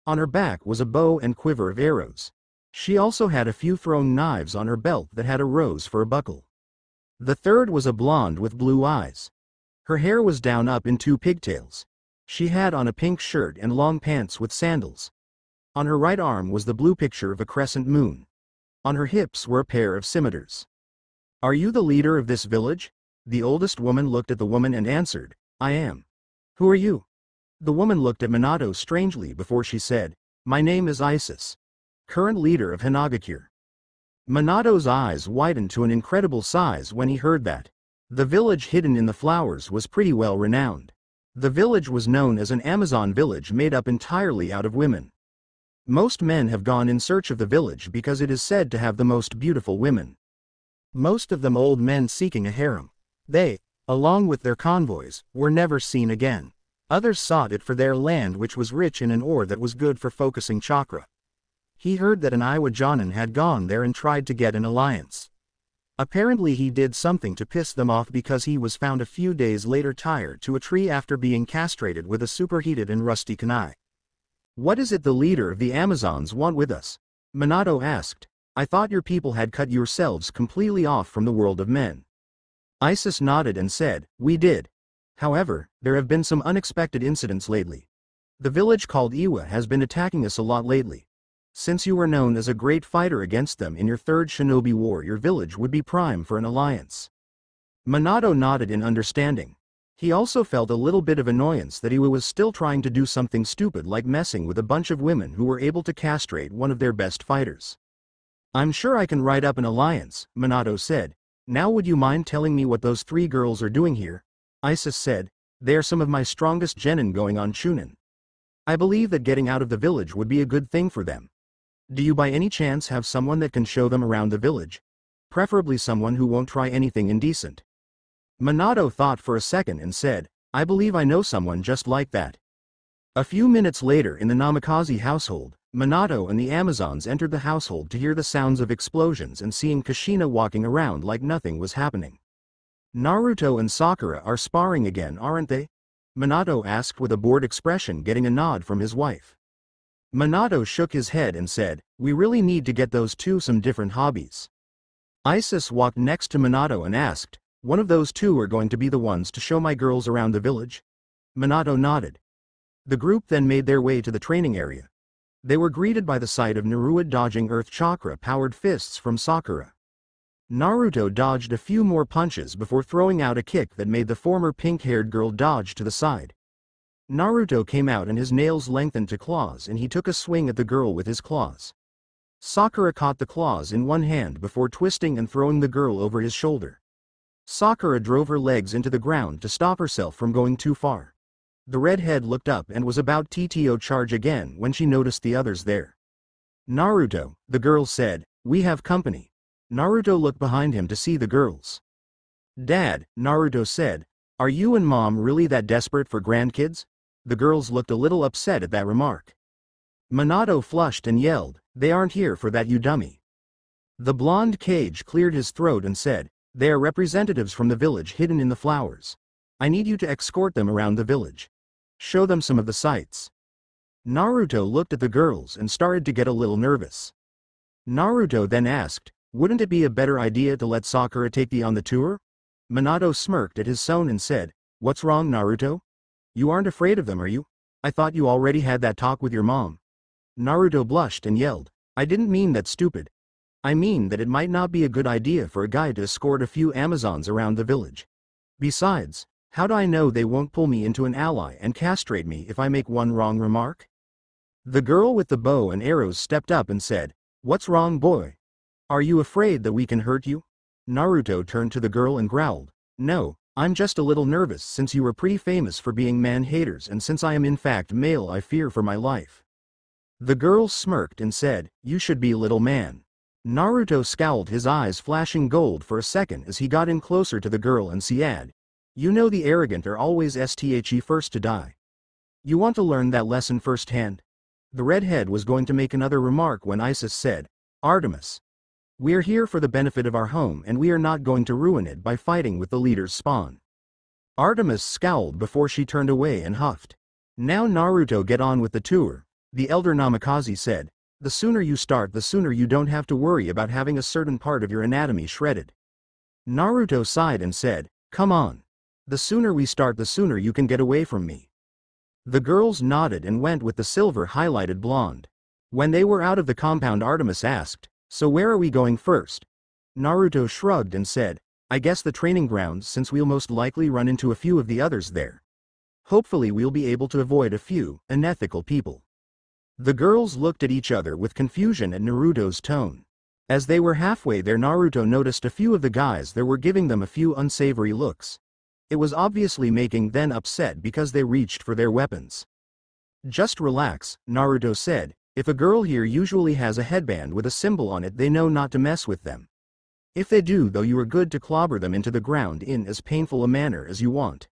On her back was a bow and quiver of arrows. She also had a few throwing knives on her belt that had a rose for a buckle. The third was a blonde with blue eyes. Her hair was down up in two pigtails. She had on a pink shirt and long pants with sandals. On her right arm was the blue picture of a crescent moon. On her hips were a pair of scimitars. "Are you the leader of this village?" The oldest woman looked at the woman and answered, "I am." "Who are you?" The woman looked at Minato strangely before she said, "My name is Isis, current leader of Hinagakure." Minato's eyes widened to an incredible size when he heard that. The village hidden in the flowers was pretty well renowned. The village was known as an Amazon village made up entirely out of women. Most men have gone in search of the village because it is said to have the most beautiful women. Most of them old men seeking a harem. They, along with their convoys, were never seen again. Others sought it for their land, which was rich in an ore that was good for focusing chakra. He heard that an Iwa Jonin had gone there and tried to get an alliance. Apparently he did something to piss them off because he was found a few days later tied to a tree after being castrated with a superheated and rusty kunai. "What is it the leader of the Amazons want with us?" Minato asked. "I thought your people had cut yourselves completely off from the world of men." Isis nodded and said, "We did. However, there have been some unexpected incidents lately. The village called Iwa has been attacking us a lot lately. Since you were known as a great fighter against them in your third shinobi war, your village would be prime for an alliance." Minato nodded in understanding. He also felt a little bit of annoyance that Iwa was still trying to do something stupid like messing with a bunch of women who were able to castrate one of their best fighters. "I'm sure I can write up an alliance," Minato said. "Now would you mind telling me what those three girls are doing here?" Isis said, "They are some of my strongest genin going on Chunin. I believe that getting out of the village would be a good thing for them. Do you by any chance have someone that can show them around the village? Preferably someone who won't try anything indecent." Minato thought for a second and said, "I believe I know someone just like that." A few minutes later in the Namikaze household, Minato and the Amazons entered the household to hear the sounds of explosions and seeing Kushina walking around like nothing was happening. "Naruto and Sakura are sparring again, aren't they?" Minato asked with a bored expression, getting a nod from his wife. Minato shook his head and said, "We really need to get those two some different hobbies." Isis walked next to Minato and asked, "One of those two are going to be the ones to show my girls around the village?" Minato nodded. The group then made their way to the training area. They were greeted by the sight of Naruto dodging earth chakra-powered fists from Sakura. Naruto dodged a few more punches before throwing out a kick that made the former pink-haired girl dodge to the side. Naruto came out and his nails lengthened to claws and he took a swing at the girl with his claws. Sakura caught the claws in one hand before twisting and throwing the girl over his shoulder. Sakura drove her legs into the ground to stop herself from going too far. The redhead looked up and was about to charge again when she noticed the others there. "Naruto," the girl said, "we have company." Naruto looked behind him to see the girls. "Dad," Naruto said, "are you and Mom really that desperate for grandkids?" The girls looked a little upset at that remark. Minato flushed and yelled, "They aren't here for that, you dummy." The blonde Cage cleared his throat and said, "They are representatives from the village hidden in the flowers. I need you to escort them around the village. Show them some of the sights." Naruto looked at the girls and started to get a little nervous. Naruto then asked, "Wouldn't it be a better idea to let Sakura take you on the tour?" Minato smirked at his son and said, "What's wrong, Naruto? You aren't afraid of them, are you? I thought you already had that talk with your mom." Naruto blushed and yelled, "I didn't mean that, stupid. I mean that it might not be a good idea for a guy to escort a few Amazons around the village. Besides, how do I know they won't pull me into an ally and castrate me if I make one wrong remark?" The girl with the bow and arrows stepped up and said, "What's wrong, boy? Are you afraid that we can hurt you?" Naruto turned to the girl and growled, "No, I'm just a little nervous since you were pretty famous for being man-haters and since I am in fact male I fear for my life." The girl smirked and said, "You should be, little man." Naruto scowled, his eyes flashing gold for a second as he got in closer to the girl and said, "You know the arrogant are always first to die. You want to learn that lesson firsthand?" The redhead was going to make another remark when Isis said, "Artemis. We're here for the benefit of our home and we are not going to ruin it by fighting with the leader's spawn." Artemis scowled before she turned away and huffed. "Now Naruto, get on with the tour," the elder Namikaze said. The sooner you start, the sooner you don't have to worry about having a certain part of your anatomy shredded. Naruto sighed and said, "Come on. The sooner we start, the sooner you can get away from me." The girls nodded and went with the silver-highlighted blonde. When they were out of the compound, Artemis asked, "So where are we going first?" Naruto shrugged and said, "I guess the training grounds, since we'll most likely run into a few of the others there. Hopefully we'll be able to avoid a few unethical people." The girls looked at each other with confusion at Naruto's tone. As they were halfway there, Naruto noticed a few of the guys there were giving them a few unsavory looks. It was obviously making them upset because they reached for their weapons. "Just relax," Naruto said. "If a girl here usually has a headband with a symbol on it, they know not to mess with them. If they do, though, you are good to clobber them into the ground in as painful a manner as you want."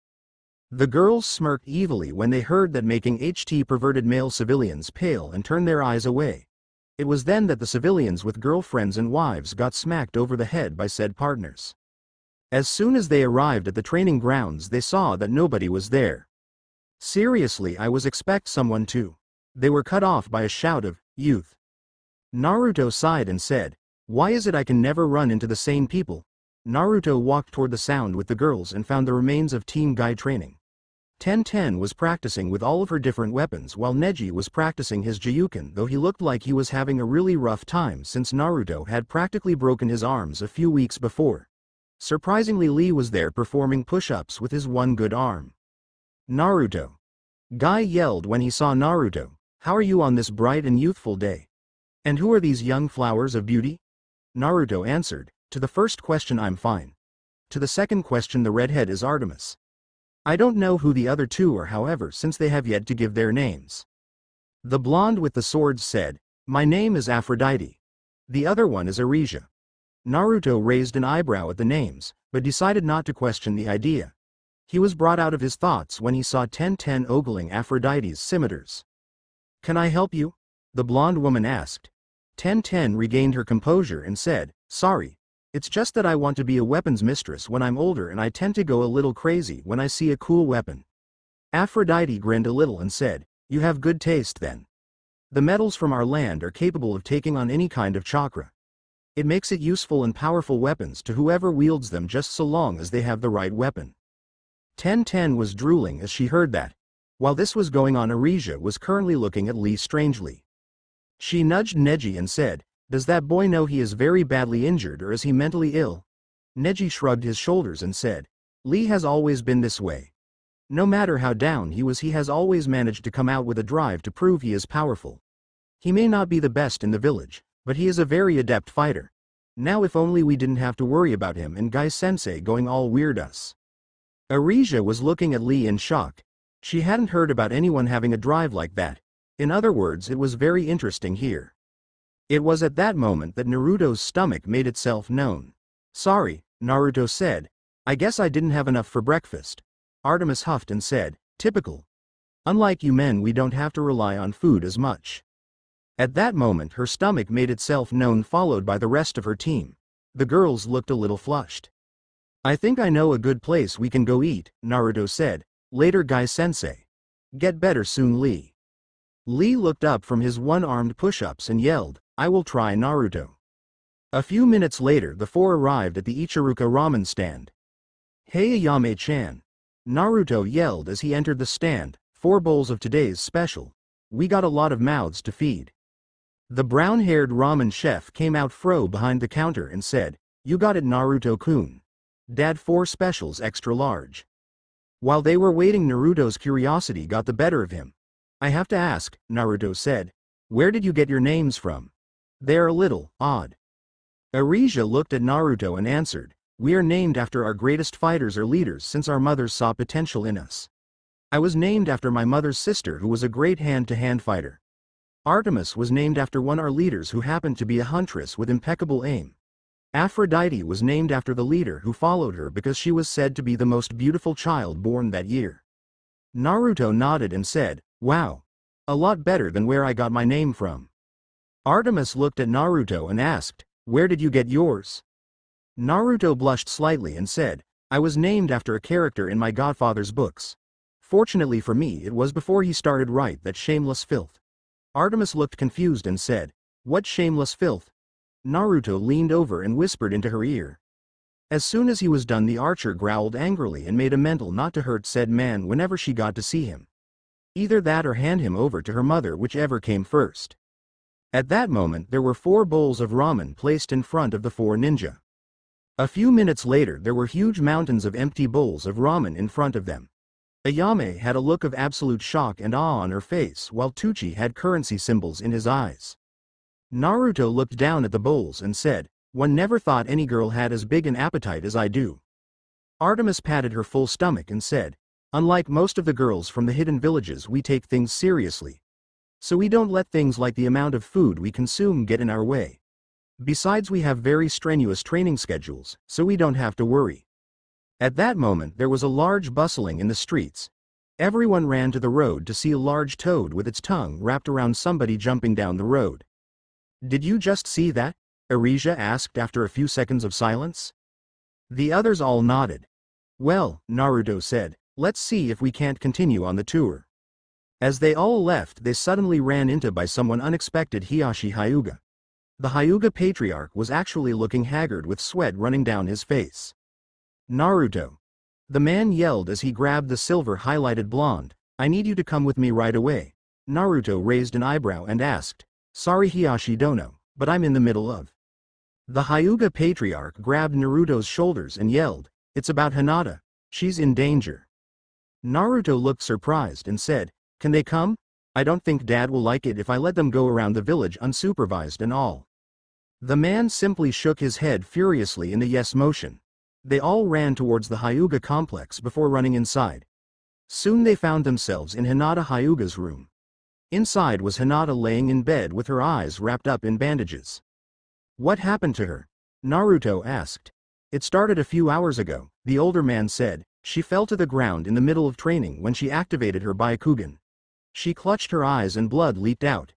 The girls smirked evilly when they heard that, making perverted male civilians pale and turn their eyes away. It was then that the civilians with girlfriends and wives got smacked over the head by said partners. As soon as they arrived at the training grounds, they saw that nobody was there. "Seriously, I was expect someone to." They were cut off by a shout of, "Youth." Naruto sighed and said, "Why is it I can never run into the same people?" Naruto walked toward the sound with the girls and found the remains of Team Guy training. Ten was practicing with all of her different weapons, while Neji was practicing his Jiyuken, though he looked like he was having a really rough time since Naruto had practically broken his arms a few weeks before. Surprisingly, Lee was there performing push-ups with his one good arm. "Naruto!" Guy yelled when he saw Naruto. "How are you on this bright and youthful day? And who are these young flowers of beauty?" Naruto answered, "To the first question, I'm fine. To the second question, the redhead is Artemis. I don't know who the other two are, however, since they have yet to give their names." The blonde with the swords said, "My name is Aphrodite. The other one is Arisia." Naruto raised an eyebrow at the names, but decided not to question the idea. He was brought out of his thoughts when he saw Ten ogling Aphrodite's scimitars. "Can I help you?" the blonde woman asked. Ten regained her composure and said, "Sorry. It's just that I want to be a weapons mistress when I'm older, and I tend to go a little crazy when I see a cool weapon." Aphrodite grinned a little and said, "You have good taste then. The metals from our land are capable of taking on any kind of chakra. It makes it useful and powerful weapons to whoever wields them, just so long as they have the right weapon." Ten was drooling as she heard that. While this was going on, Arisia was currently looking at Lee strangely. She nudged Neji and said, "Does that boy know he is very badly injured, or is he mentally ill?" Neji shrugged his shoulders and said, "Lee has always been this way. No matter how down he was, he has always managed to come out with a drive to prove he is powerful. He may not be the best in the village, but he is a very adept fighter. Now if only we didn't have to worry about him and Guy-sensei going all weird us." Arisia was looking at Lee in shock. She hadn't heard about anyone having a drive like that. In other words, it was very interesting here. It was at that moment that Naruto's stomach made itself known. "Sorry," Naruto said. "I guess I didn't have enough for breakfast." Artemis huffed and said, "Typical. Unlike you men, we don't have to rely on food as much." At that moment her stomach made itself known, followed by the rest of her team. The girls looked a little flushed. "I think I know a good place we can go eat," Naruto said. "Later, Guy-sensei. Get better soon, Lee." Lee looked up from his one-armed push-ups and yelled, "I will try, Naruto." A few minutes later, the four arrived at the Ichiruka ramen stand. "Hey Ayame-chan!" Naruto yelled as he entered the stand. "4 bowls of today's special. We got a lot of mouths to feed." The brown-haired ramen chef came out behind the counter and said, "You got it, Naruto-kun. Dad, 4 specials extra large." While they were waiting, Naruto's curiosity got the better of him. "I have to ask," Naruto said, "where did you get your names from? They're a little odd." Arisia looked at Naruto and answered, "We are named after our greatest fighters or leaders since our mothers saw potential in us. I was named after my mother's sister, who was a great hand-to-hand fighter. Artemis was named after one of our leaders who happened to be a huntress with impeccable aim. Aphrodite was named after the leader who followed her because she was said to be the most beautiful child born that year." Naruto nodded and said, "Wow. A lot better than where I got my name from." Artemis looked at Naruto and asked, "Where did you get yours?" Naruto blushed slightly and said, "I was named after a character in my godfather's books. Fortunately for me, it was before he started write that shameless filth." Artemis looked confused and said, What shameless filth! Naruto leaned over and whispered into her ear. As soon as he was done, the archer growled angrily and made a mental not to hurt said man whenever she got to see him. Either that or hand him over to her mother, whichever came first. At that moment there were 4 bowls of ramen placed in front of the 4 ninja. A few minutes later there were huge mountains of empty bowls of ramen in front of them. Ayame had a look of absolute shock and awe on her face, while Tucci had currency symbols in his eyes. Naruto looked down at the bowls and said, "One never thought any girl had as big an appetite as I do." Artemis patted her full stomach and said, "Unlike most of the girls from the hidden villages, we take things seriously. So we don't let things like the amount of food we consume get in our way. Besides, we have very strenuous training schedules, so we don't have to worry." At that moment there was a large bustling in the streets. Everyone ran to the road to see a large toad with its tongue wrapped around somebody jumping down the road. "Did you just see that?" Erisia asked after a few seconds of silence. The others all nodded. "Well," Naruto said, "let's see if we can't continue on the tour." As they all left, they suddenly ran into by someone unexpected: Hiyashi Hyuga. The Hyuga patriarch was actually looking haggard with sweat running down his face. "Naruto!" the man yelled as he grabbed the silver-highlighted blonde. "I need you to come with me right away." Naruto raised an eyebrow and asked, "Sorry Hiyashi Dono, but I'm in the middle of..." The Hyuga patriarch grabbed Naruto's shoulders and yelled, "It's about Hinata. She's in danger." Naruto looked surprised and said, "Can they come? I don't think Dad will like it if I let them go around the village unsupervised and all." The man simply shook his head furiously in the yes motion. They all ran towards the Hyuga complex before running inside. Soon they found themselves in Hinata Hyuga's room. Inside was Hinata laying in bed with her eyes wrapped up in bandages. "What happened to her?" Naruto asked. "It started a few hours ago," the older man said. "She fell to the ground in the middle of training when she activated her Byakugan. She clutched her eyes and blood leaked out.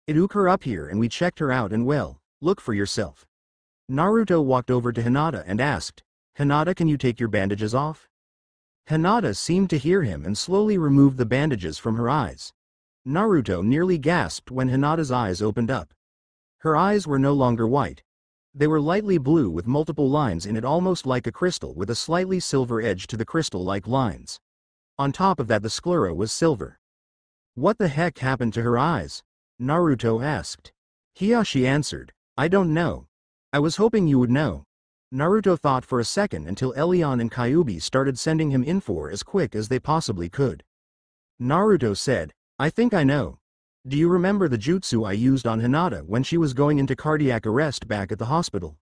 It took her up here and we checked her out and well, look for yourself." Naruto walked over to Hinata and asked, "Hinata, can you take your bandages off?" Hinata seemed to hear him and slowly removed the bandages from her eyes. Naruto nearly gasped when Hinata's eyes opened up. Her eyes were no longer white. They were lightly blue with multiple lines in it, almost like a crystal with a slightly silver edge to the crystal-like lines. On top of that the sclera was silver. "What the heck happened to her eyes?" Naruto asked. Hiyashi answered, "I don't know. I was hoping you would know." Naruto thought for a second until Elion and Kyuubi started sending him info as quick as they possibly could. Naruto said, "I think I know. Do you remember the jutsu I used on Hinata when she was going into cardiac arrest back at the hospital?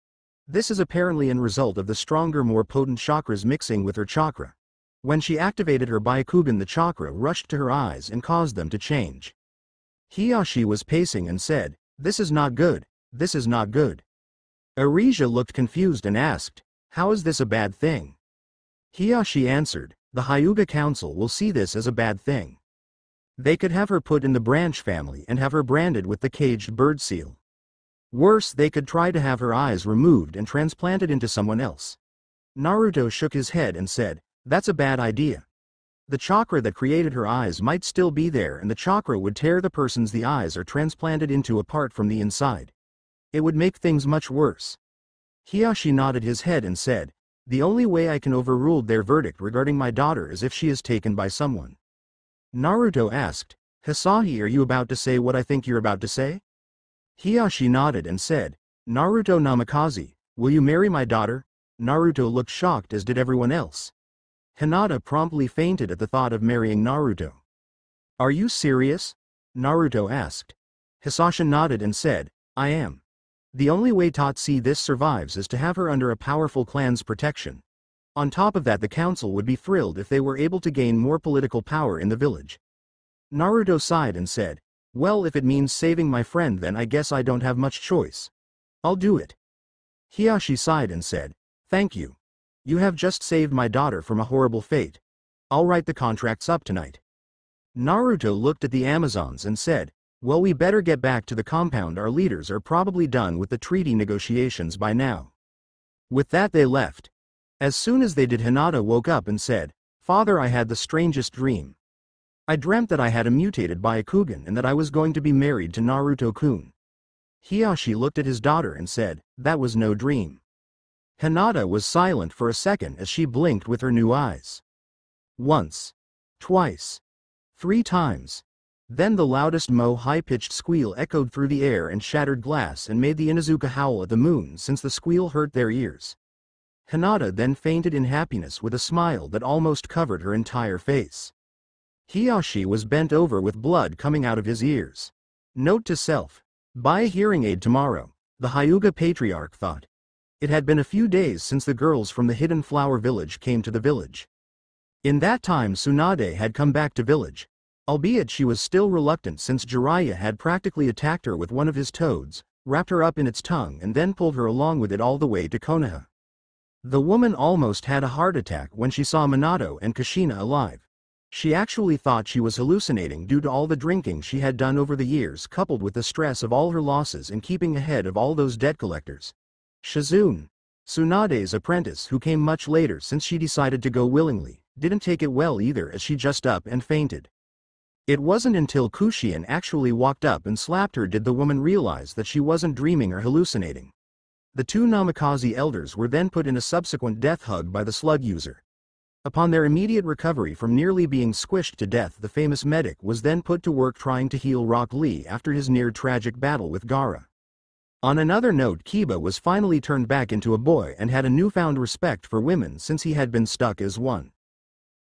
This is apparently a result of the stronger, more potent chakras mixing with her chakra. When she activated her Byakugan, the chakra rushed to her eyes and caused them to change." Hiyashi was pacing and said, "This is not good, this is not good." Erisia looked confused and asked, "How is this a bad thing?" Hiyashi answered, "The Hyuga Council will see this as a bad thing. They could have her put in the branch family and have her branded with the caged bird seal. Worse, they could try to have her eyes removed and transplanted into someone else." Naruto shook his head and said, "That's a bad idea. The chakra that created her eyes might still be there and the chakra would tear the person's the eyes are transplanted into apart from the inside. It would make things much worse." Hiyashi nodded his head and said, "The only way I can overrule their verdict regarding my daughter is if she is taken by someone." Naruto asked, "Hisahi, are you about to say what I think you're about to say?" Hiyashi nodded and said, "Naruto Namikaze, will you marry my daughter?" Naruto looked shocked, as did everyone else. Hinata promptly fainted at the thought of marrying Naruto. "Are you serious?" Naruto asked. Hisashi nodded and said, "I am. The only way Tatsuki this survives is to have her under a powerful clan's protection. On top of that, the council would be thrilled if they were able to gain more political power in the village." Naruto sighed and said, "Well, if it means saving my friend, then I guess I don't have much choice. I'll do it." Hiyashi sighed and said, "Thank you. You have just saved my daughter from a horrible fate. I'll write the contracts up tonight." Naruto looked at the Amazons and said, "Well, we better get back to the compound. Our leaders are probably done with the treaty negotiations by now." With that they left. As soon as they did, Hinata woke up and said, "Father, I had the strangest dream. I dreamt that I had a mutated Byakugan and that I was going to be married to Naruto-kun." Hiyashi looked at his daughter and said, "That was no dream." Hinata was silent for a second as she blinked with her new eyes. Once. Twice. 3 times. Then the loudest high-pitched squeal echoed through the air and shattered glass and made the Inuzuka howl at the moon since the squeal hurt their ears. Hinata then fainted in happiness with a smile that almost covered her entire face. Hiyashi was bent over with blood coming out of his ears. Note to self: buy a hearing aid tomorrow, the Hyuga patriarch thought. It had been a few days since the girls from the Hidden Flower Village came to the village. In that time Tsunade had come back to village, albeit she was still reluctant since Jiraiya had practically attacked her with one of his toads, wrapped her up in its tongue and then pulled her along with it all the way to Konoha. The woman almost had a heart attack when she saw Minato and Kushina alive. She actually thought she was hallucinating due to all the drinking she had done over the years coupled with the stress of all her losses and keeping ahead of all those debt collectors. Shizune, Tsunade's apprentice who came much later since she decided to go willingly, didn't take it well either as she just up and fainted. It wasn't until Kushian actually walked up and slapped her did the woman realize that she wasn't dreaming or hallucinating. The 2 Namikaze elders were then put in a subsequent death hug by the slug user. Upon their immediate recovery from nearly being squished to death, the famous medic was then put to work trying to heal Rock Lee after his near-tragic battle with Gaara. On another note, Kiba was finally turned back into a boy and had a newfound respect for women since he had been stuck as one.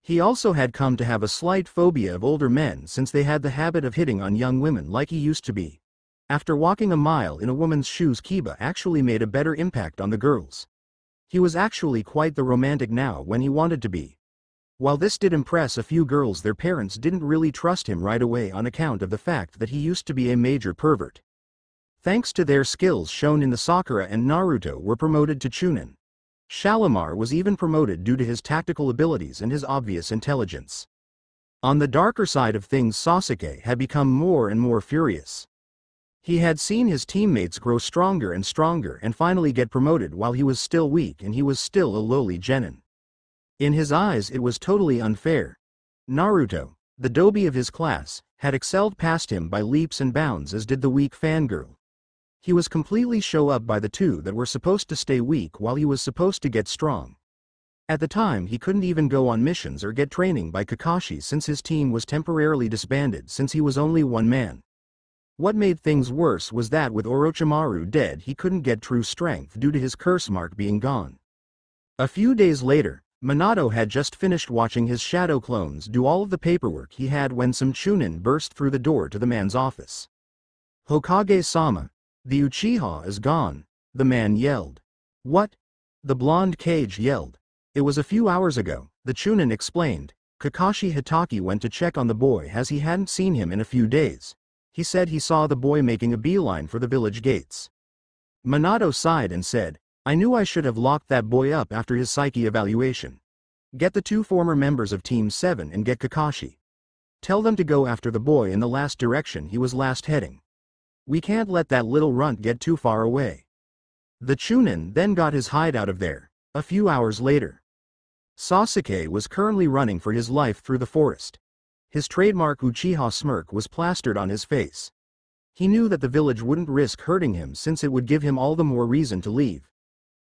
He also had come to have a slight phobia of older men since they had the habit of hitting on young women like he used to be. After walking a mile in a woman's shoes, Kiba actually made a better impact on the girls. He was actually quite the romantic now when he wanted to be. While this did impress a few girls, their parents didn't really trust him right away on account of the fact that he used to be a major pervert. Thanks to their skills shown in the Sakura and Naruto were promoted to Chunin. Shalimar was even promoted due to his tactical abilities and his obvious intelligence. On the darker side of things, Sasuke had become more and more furious. He had seen his teammates grow stronger and stronger and finally get promoted while he was still weak and he was still a lowly genin. In his eyes it was totally unfair. Naruto, the dobi of his class, had excelled past him by leaps and bounds, as did the weak fangirl. He was completely shown up by the 2 that were supposed to stay weak while he was supposed to get strong. At the time he couldn't even go on missions or get training by Kakashi since his team was temporarily disbanded since he was only one man. What made things worse was that with Orochimaru dead he couldn't get true strength due to his curse mark being gone. A few days later, Minato had just finished watching his shadow clones do all of the paperwork he had when some Chunin burst through the door to the man's office. "Hokage-sama, the Uchiha is gone," the man yelled. "What?" the blonde Kage yelled. "It was a few hours ago," the Chunin explained. "Kakashi Hitaki went to check on the boy as he hadn't seen him in a few days. He said he saw the boy making a beeline for the village gates." Minato sighed and said, "I knew I should have locked that boy up after his psyche evaluation. Get the 2 former members of Team 7 and get Kakashi. Tell them to go after the boy in the last direction he was last heading. We can't let that little runt get too far away." The Chunin then got his hide out of there. A few hours later, Sasuke was currently running for his life through the forest. His trademark Uchiha smirk was plastered on his face. He knew that the village wouldn't risk hurting him since it would give him all the more reason to leave.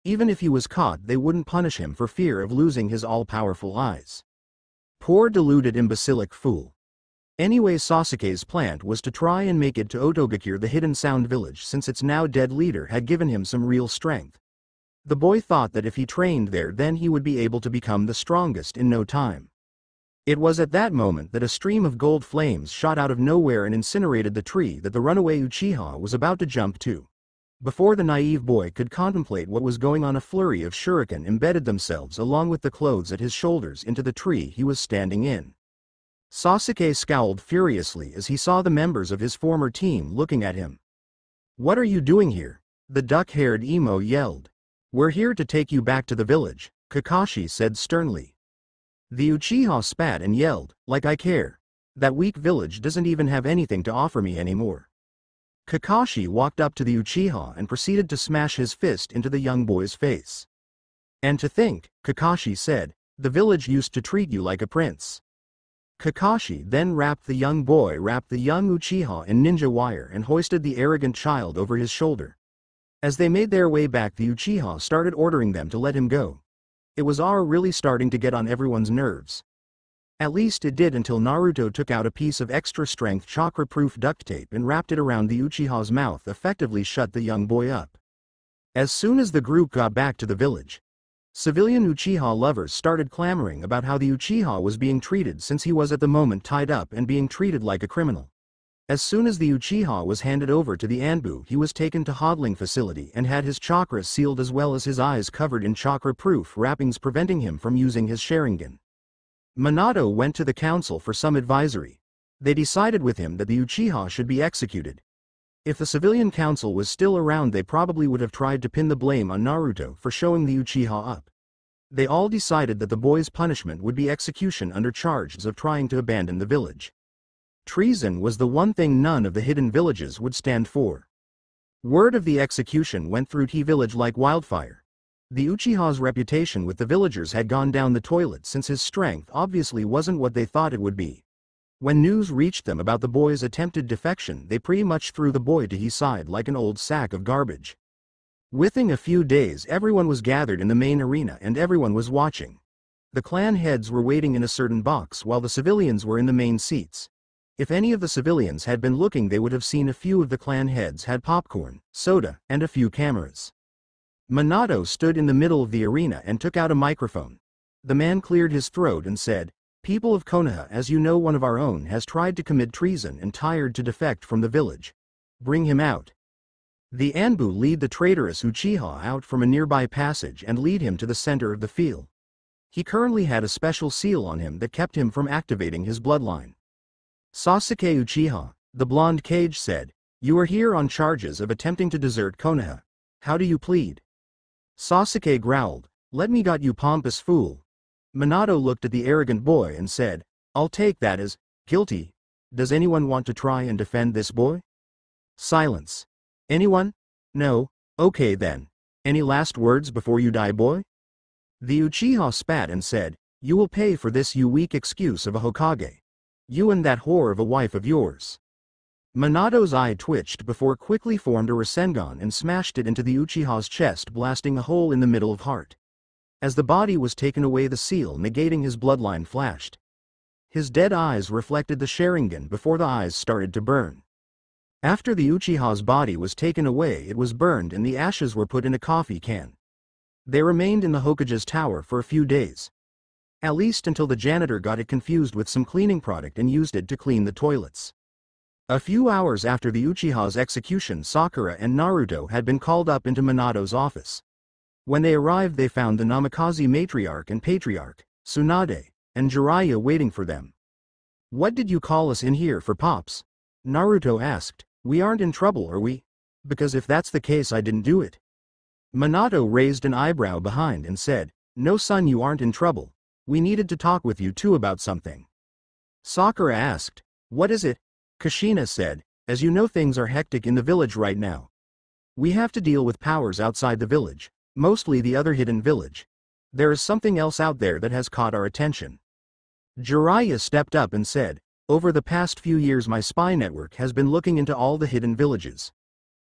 Even if he was caught, they wouldn't punish him for fear of losing his all-powerful eyes. Poor deluded imbecilic fool. Anyway, Sasuke's plan was to try and make it to Otogakure, the hidden sound village, since its now dead leader had given him some real strength. The boy thought that if he trained there then he would be able to become the strongest in no time. It was at that moment that a stream of gold flames shot out of nowhere and incinerated the tree that the runaway Uchiha was about to jump to. Before the naive boy could contemplate what was going on, a flurry of shuriken embedded themselves along with the clothes at his shoulders into the tree he was standing in. Sasuke scowled furiously as he saw the members of his former team looking at him. "What are you doing here?" the duck-haired emo yelled. "We're here to take you back to the village," Kakashi said sternly. The Uchiha spat and yelled, "Like I care. That weak village doesn't even have anything to offer me anymore." Kakashi walked up to the Uchiha and proceeded to smash his fist into the young boy's face. "And to think," Kakashi said, "the village used to treat you like a prince." Kakashi then wrapped the young Uchiha in ninja wire and hoisted the arrogant child over his shoulder. As they made their way back, the Uchiha started ordering them to let him go. It was really starting to get on everyone's nerves. At least it did until Naruto took out a piece of extra-strength chakra-proof duct tape and wrapped it around the Uchiha's mouth, effectively shut the young boy up. As soon as the group got back to the village, civilian Uchiha lovers started clamoring about how the Uchiha was being treated, since he was at the moment tied up and being treated like a criminal. As soon as the Uchiha was handed over to the Anbu, he was taken to hodling facility and had his chakras sealed as well as his eyes covered in chakra-proof wrappings, preventing him from using his Sharingan. Minato went to the council for some advisory. They decided with him that the Uchiha should be executed. If the civilian council was still around, they probably would have tried to pin the blame on Naruto for showing the Uchiha up. They all decided that the boy's punishment would be execution under charges of trying to abandon the village. Treason was the one thing none of the hidden villages would stand for. Word of the execution went through T village like wildfire. The Uchiha's reputation with the villagers had gone down the toilet, since his strength obviously wasn't what they thought it would be. When news reached them about the boy's attempted defection, they pretty much threw the boy to his side like an old sack of garbage. Within a few days, everyone was gathered in the main arena and everyone was watching. The clan heads were waiting in a certain box while the civilians were in the main seats. If any of the civilians had been looking, they would have seen a few of the clan heads had popcorn, soda, and a few cameras. Minato stood in the middle of the arena and took out a microphone. The man cleared his throat and said, "People of Konoha, as you know, one of our own has tried to commit treason and tried to defect from the village. Bring him out." The Anbu lead the traitorous Uchiha out from a nearby passage and lead him to the center of the field. He currently had a special seal on him that kept him from activating his bloodline. Sasuke Uchiha, the blonde Kage, said, "You are here on charges of attempting to desert Konoha. How do you plead?" Sasuke growled, "Let me got you, pompous fool." Minato looked at the arrogant boy and said, "I'll take that as guilty. Does anyone want to try and defend this boy?" Silence. Anyone? No? Okay then. Any last words before you die, boy? The Uchiha spat and said, "You will pay for this, you weak excuse of a Hokage. You and that whore of a wife of yours." Minato's eye twitched before quickly formed a Rasengan and smashed it into the Uchiha's chest, blasting a hole in the middle of heart. As the body was taken away, the seal negating his bloodline flashed. His dead eyes reflected the Sharingan before the eyes started to burn. After the Uchiha's body was taken away, it was burned and the ashes were put in a coffee can. They remained in the Hokage's tower for a few days. At least until the janitor got it confused with some cleaning product and used it to clean the toilets. A few hours after the Uchiha's execution, Sakura and Naruto had been called up into Minato's office. When they arrived, they found the Namikaze matriarch and patriarch, Tsunade, and Jiraiya waiting for them. "What did you call us in here for, Pops?" Naruto asked. "We aren't in trouble, are we? Because if that's the case, I didn't do it." Minato raised an eyebrow behind and said, "No son, you aren't in trouble. We needed to talk with you too about something." Sakura asked, "What is it?" Kushina said, "As you know, things are hectic in the village right now. We have to deal with powers outside the village, mostly the other hidden village. There is something else out there that has caught our attention." Jiraiya stepped up and said, "Over the past few years, my spy network has been looking into all the hidden villages.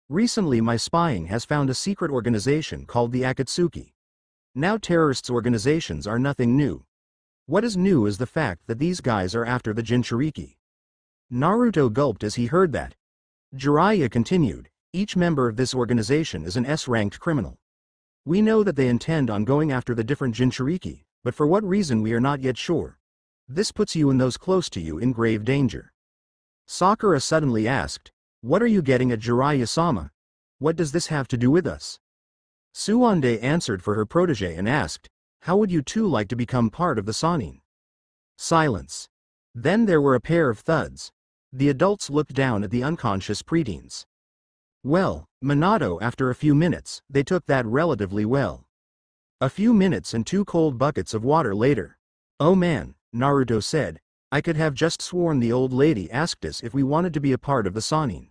Recently, my spying has found a secret organization called the Akatsuki. Now, terrorists' organizations are nothing new. What is new is the fact that these guys are after the Jinchuriki." Naruto gulped as he heard that. Jiraiya continued, "Each member of this organization is an S-ranked criminal. We know that they intend on going after the different Jinchuriki, but for what reason we are not yet sure. This puts you and those close to you in grave danger." Sakura suddenly asked, "What are you getting at, Jiraiya-sama? What does this have to do with us?" Tsunade answered for her protege and asked, "How would you two like to become part of the Sannin?" Silence. Then there were a pair of thuds. The adults looked down at the unconscious preteens. "Well, Minato, after a few minutes, they took that relatively well. A few minutes and 2 cold buckets of water later. Oh man," Naruto said, "I could have just sworn the old lady asked us if we wanted to be a part of the Sannin."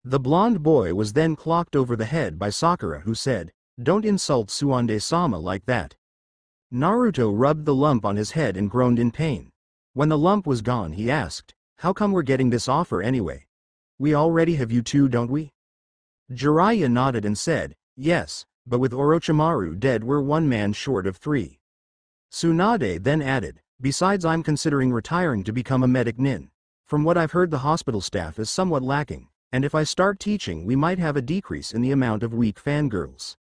The blonde boy was then clocked over the head by Sakura, who said, "Don't insult Tsunade-sama like that." Naruto rubbed the lump on his head and groaned in pain. When the lump was gone he asked, "How come we're getting this offer anyway? We already have you two, don't we?" Jiraiya nodded and said, "Yes, but with Orochimaru dead we're one man short of three." Tsunade then added, "Besides I'm considering retiring to become a medic nin. From what I've heard the hospital staff is somewhat lacking, and if I start teaching we might have a decrease in the amount of weak fangirls."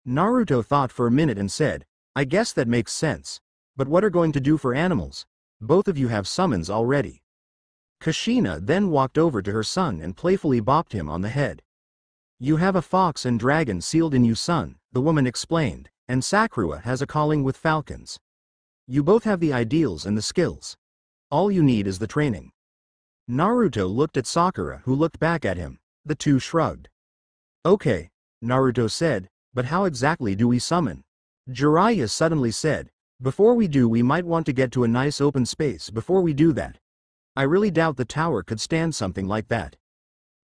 Naruto thought for a minute and said, "I guess that makes sense. But what are going to do for animals? Both of you have summons already." Kushina then walked over to her son and playfully bopped him on the head. "You have a fox and dragon sealed in you, son," the woman explained, "and Sakura has a calling with falcons. You both have the ideals and the skills. All you need is the training." Naruto looked at Sakura, who looked back at him. The two shrugged. "Okay," Naruto said, "but how exactly do we summon?" Jiraiya suddenly said, "Before we do we might want to get to a nice open space before we do that. I really doubt the tower could stand something like that."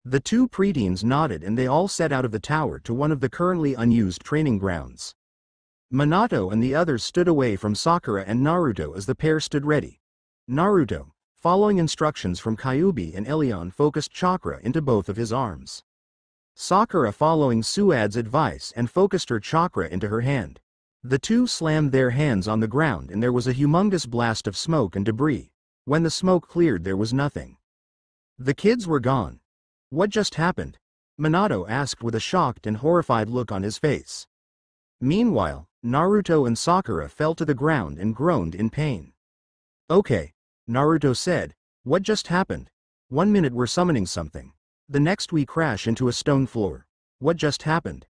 The two preteens nodded and they all set out of the tower to one of the currently unused training grounds. Minato and the others stood away from Sakura and Naruto as the pair stood ready. Naruto, following instructions from Kyuubi and Elion, focused chakra into both of his arms. Sakura following Suad's advice and focused her chakra into her hand. The two slammed their hands on the ground and there was a humongous blast of smoke and debris. When the smoke cleared there was nothing. The kids were gone. "What just happened?" Minato asked with a shocked and horrified look on his face. Meanwhile, Naruto and Sakura fell to the ground and groaned in pain. "Okay," Naruto said, "what just happened? 1 minute we're summoning something. The next we crash into a stone floor. What just happened?"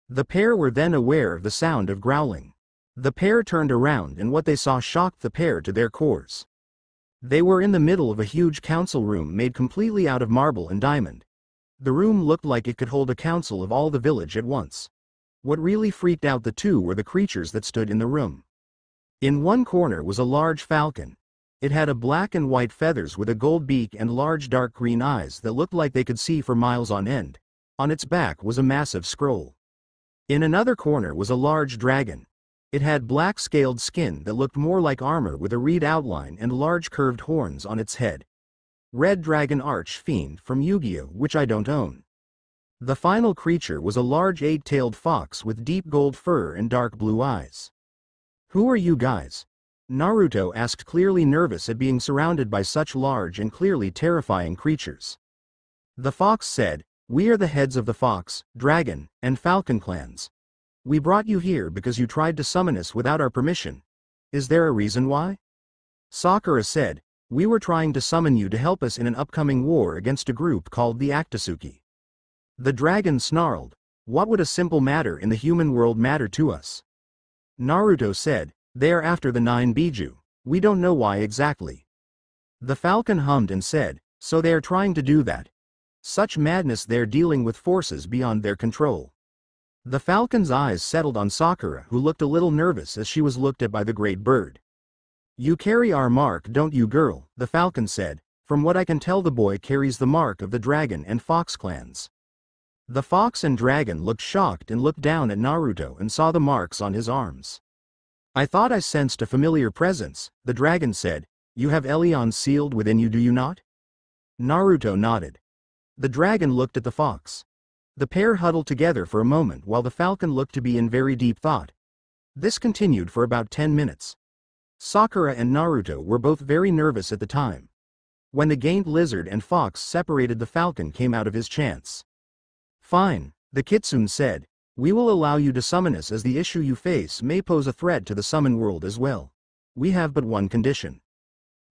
The pair were then aware of the sound of growling. The pair turned around and what they saw shocked the pair to their cores. They were in the middle of a huge council room made completely out of marble and diamond. The room looked like it could hold a council of all the village at once. What really freaked out the two were the creatures that stood in the room. In one corner was a large falcon. It had a black and white feathers with a gold beak and large dark green eyes that looked like they could see for miles on end. On its back was a massive scroll. In another corner was a large dragon. It had black scaled skin that looked more like armor with a reed outline and large curved horns on its head. Red Dragon Arch Fiend from Yu-Gi-Oh, which I don't own. The final creature was a large 8-tailed fox with deep gold fur and dark blue eyes. "Who are you guys?" Naruto asked, clearly nervous at being surrounded by such large and clearly terrifying creatures. The fox said, "We are the heads of the fox, dragon, and falcon clans. We brought you here because you tried to summon us without our permission. Is there a reason why?" Sakura said, "We were trying to summon you to help us in an upcoming war against a group called the Akatsuki." The dragon snarled, "What would a simple matter in the human world matter to us?" Naruto said, "They are after the 9 Biju. We don't know why exactly." The falcon hummed and said, "So they are trying to do that. Such madness, they're dealing with forces beyond their control." The falcon's eyes settled on Sakura, who looked a little nervous as she was looked at by the great bird. "You carry our mark, don't you, girl?" the falcon said. "From what I can tell the boy carries the mark of the dragon and fox clans." The fox and dragon looked shocked and looked down at Naruto and saw the marks on his arms. "I thought I sensed a familiar presence," the dragon said. "You have Elion sealed within you, do you not?" Naruto nodded. The dragon looked at the fox. The pair huddled together for a moment while the falcon looked to be in very deep thought. This continued for about 10 minutes. Sakura and Naruto were both very nervous at the time. When the gained lizard and fox separated, the falcon came out of his chance. "Fine," the kitsune said. "We will allow you to summon us as the issue you face may pose a threat to the summon world as well. We have but one condition."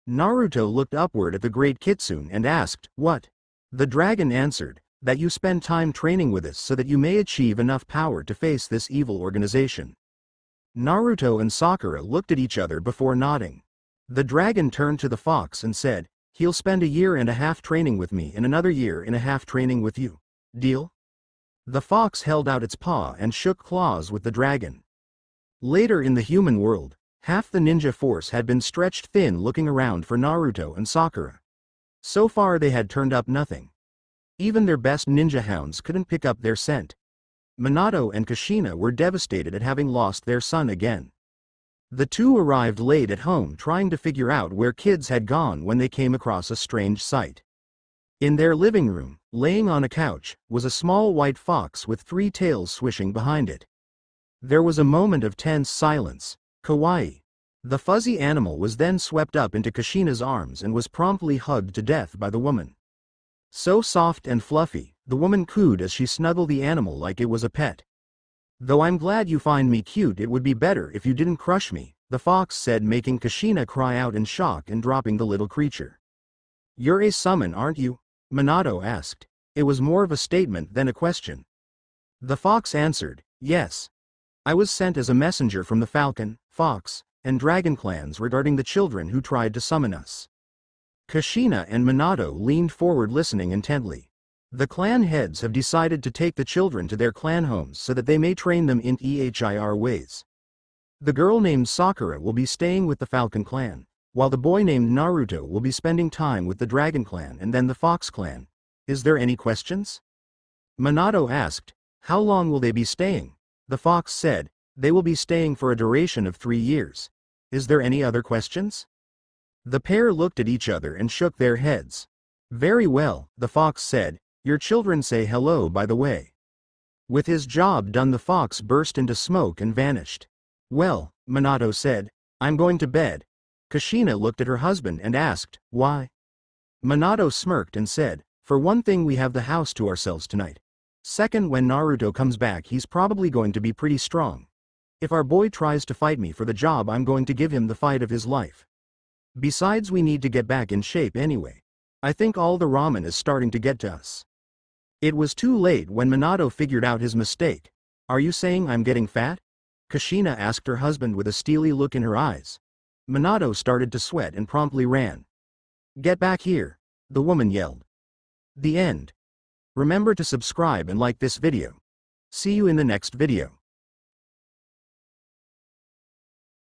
Naruto looked upward at the great kitsune and asked, "What?" The dragon answered, "That you spend time training with us so that you may achieve enough power to face this evil organization." Naruto and Sakura looked at each other before nodding. The dragon turned to the fox and said, "He'll spend 1.5 years training with me and another 1.5 years training with you. Deal?" The fox held out its paw and shook claws with the dragon. Later in the human world, half the ninja force had been stretched thin looking around for Naruto and Sakura. So far they had turned up nothing. Even their best ninja hounds couldn't pick up their scent. Minato and Kushina were devastated at having lost their son again. The two arrived late at home trying to figure out where kids had gone when they came across a strange sight. In their living room, laying on a couch, was a small white fox with 3 tails swishing behind it. There was a moment of tense silence. Kawaii. The fuzzy animal was then swept up into Kushina's arms and was promptly hugged to death by the woman. So soft and fluffy, the woman cooed as she snuggled the animal like it was a pet. "Though I'm glad you find me cute, it would be better if you didn't crush me," the fox said, making Kushina cry out in shock and dropping the little creature. "You're a summon, aren't you?" Minato asked. It was more of a statement than a question. The fox answered, "Yes. I was sent as a messenger from the Falcon, Fox, and Dragon clans regarding the children who tried to summon us." Kushina and Minato leaned forward listening intently. The clan heads have decided to take the children to their clan homes so that they may train them in EHIR ways. The girl named Sakura will be staying with the Falcon clan, while the boy named Naruto will be spending time with the Dragon clan and then the Fox clan. Is there any questions? Minato asked. How long will they be staying? The fox said, they will be staying for a duration of 3 years. Is there any other questions? The pair looked at each other and shook their heads. Very well, the fox said. Your children say hello by the way. With his job done, the fox burst into smoke and vanished. Well, Minato said, I'm going to bed. Kushina looked at her husband and asked, why? Minato smirked and said, for one thing, we have the house to ourselves tonight. Second, when Naruto comes back, he's probably going to be pretty strong. If our boy tries to fight me for the job, I'm going to give him the fight of his life. Besides, we need to get back in shape anyway. I think all the ramen is starting to get to us. It was too late when Minato figured out his mistake. Are you saying I'm getting fat? Kushina asked her husband with a steely look in her eyes. Minato started to sweat and promptly ran. Get back here, the woman yelled. The end. Remember to subscribe and like this video. See you in the next video.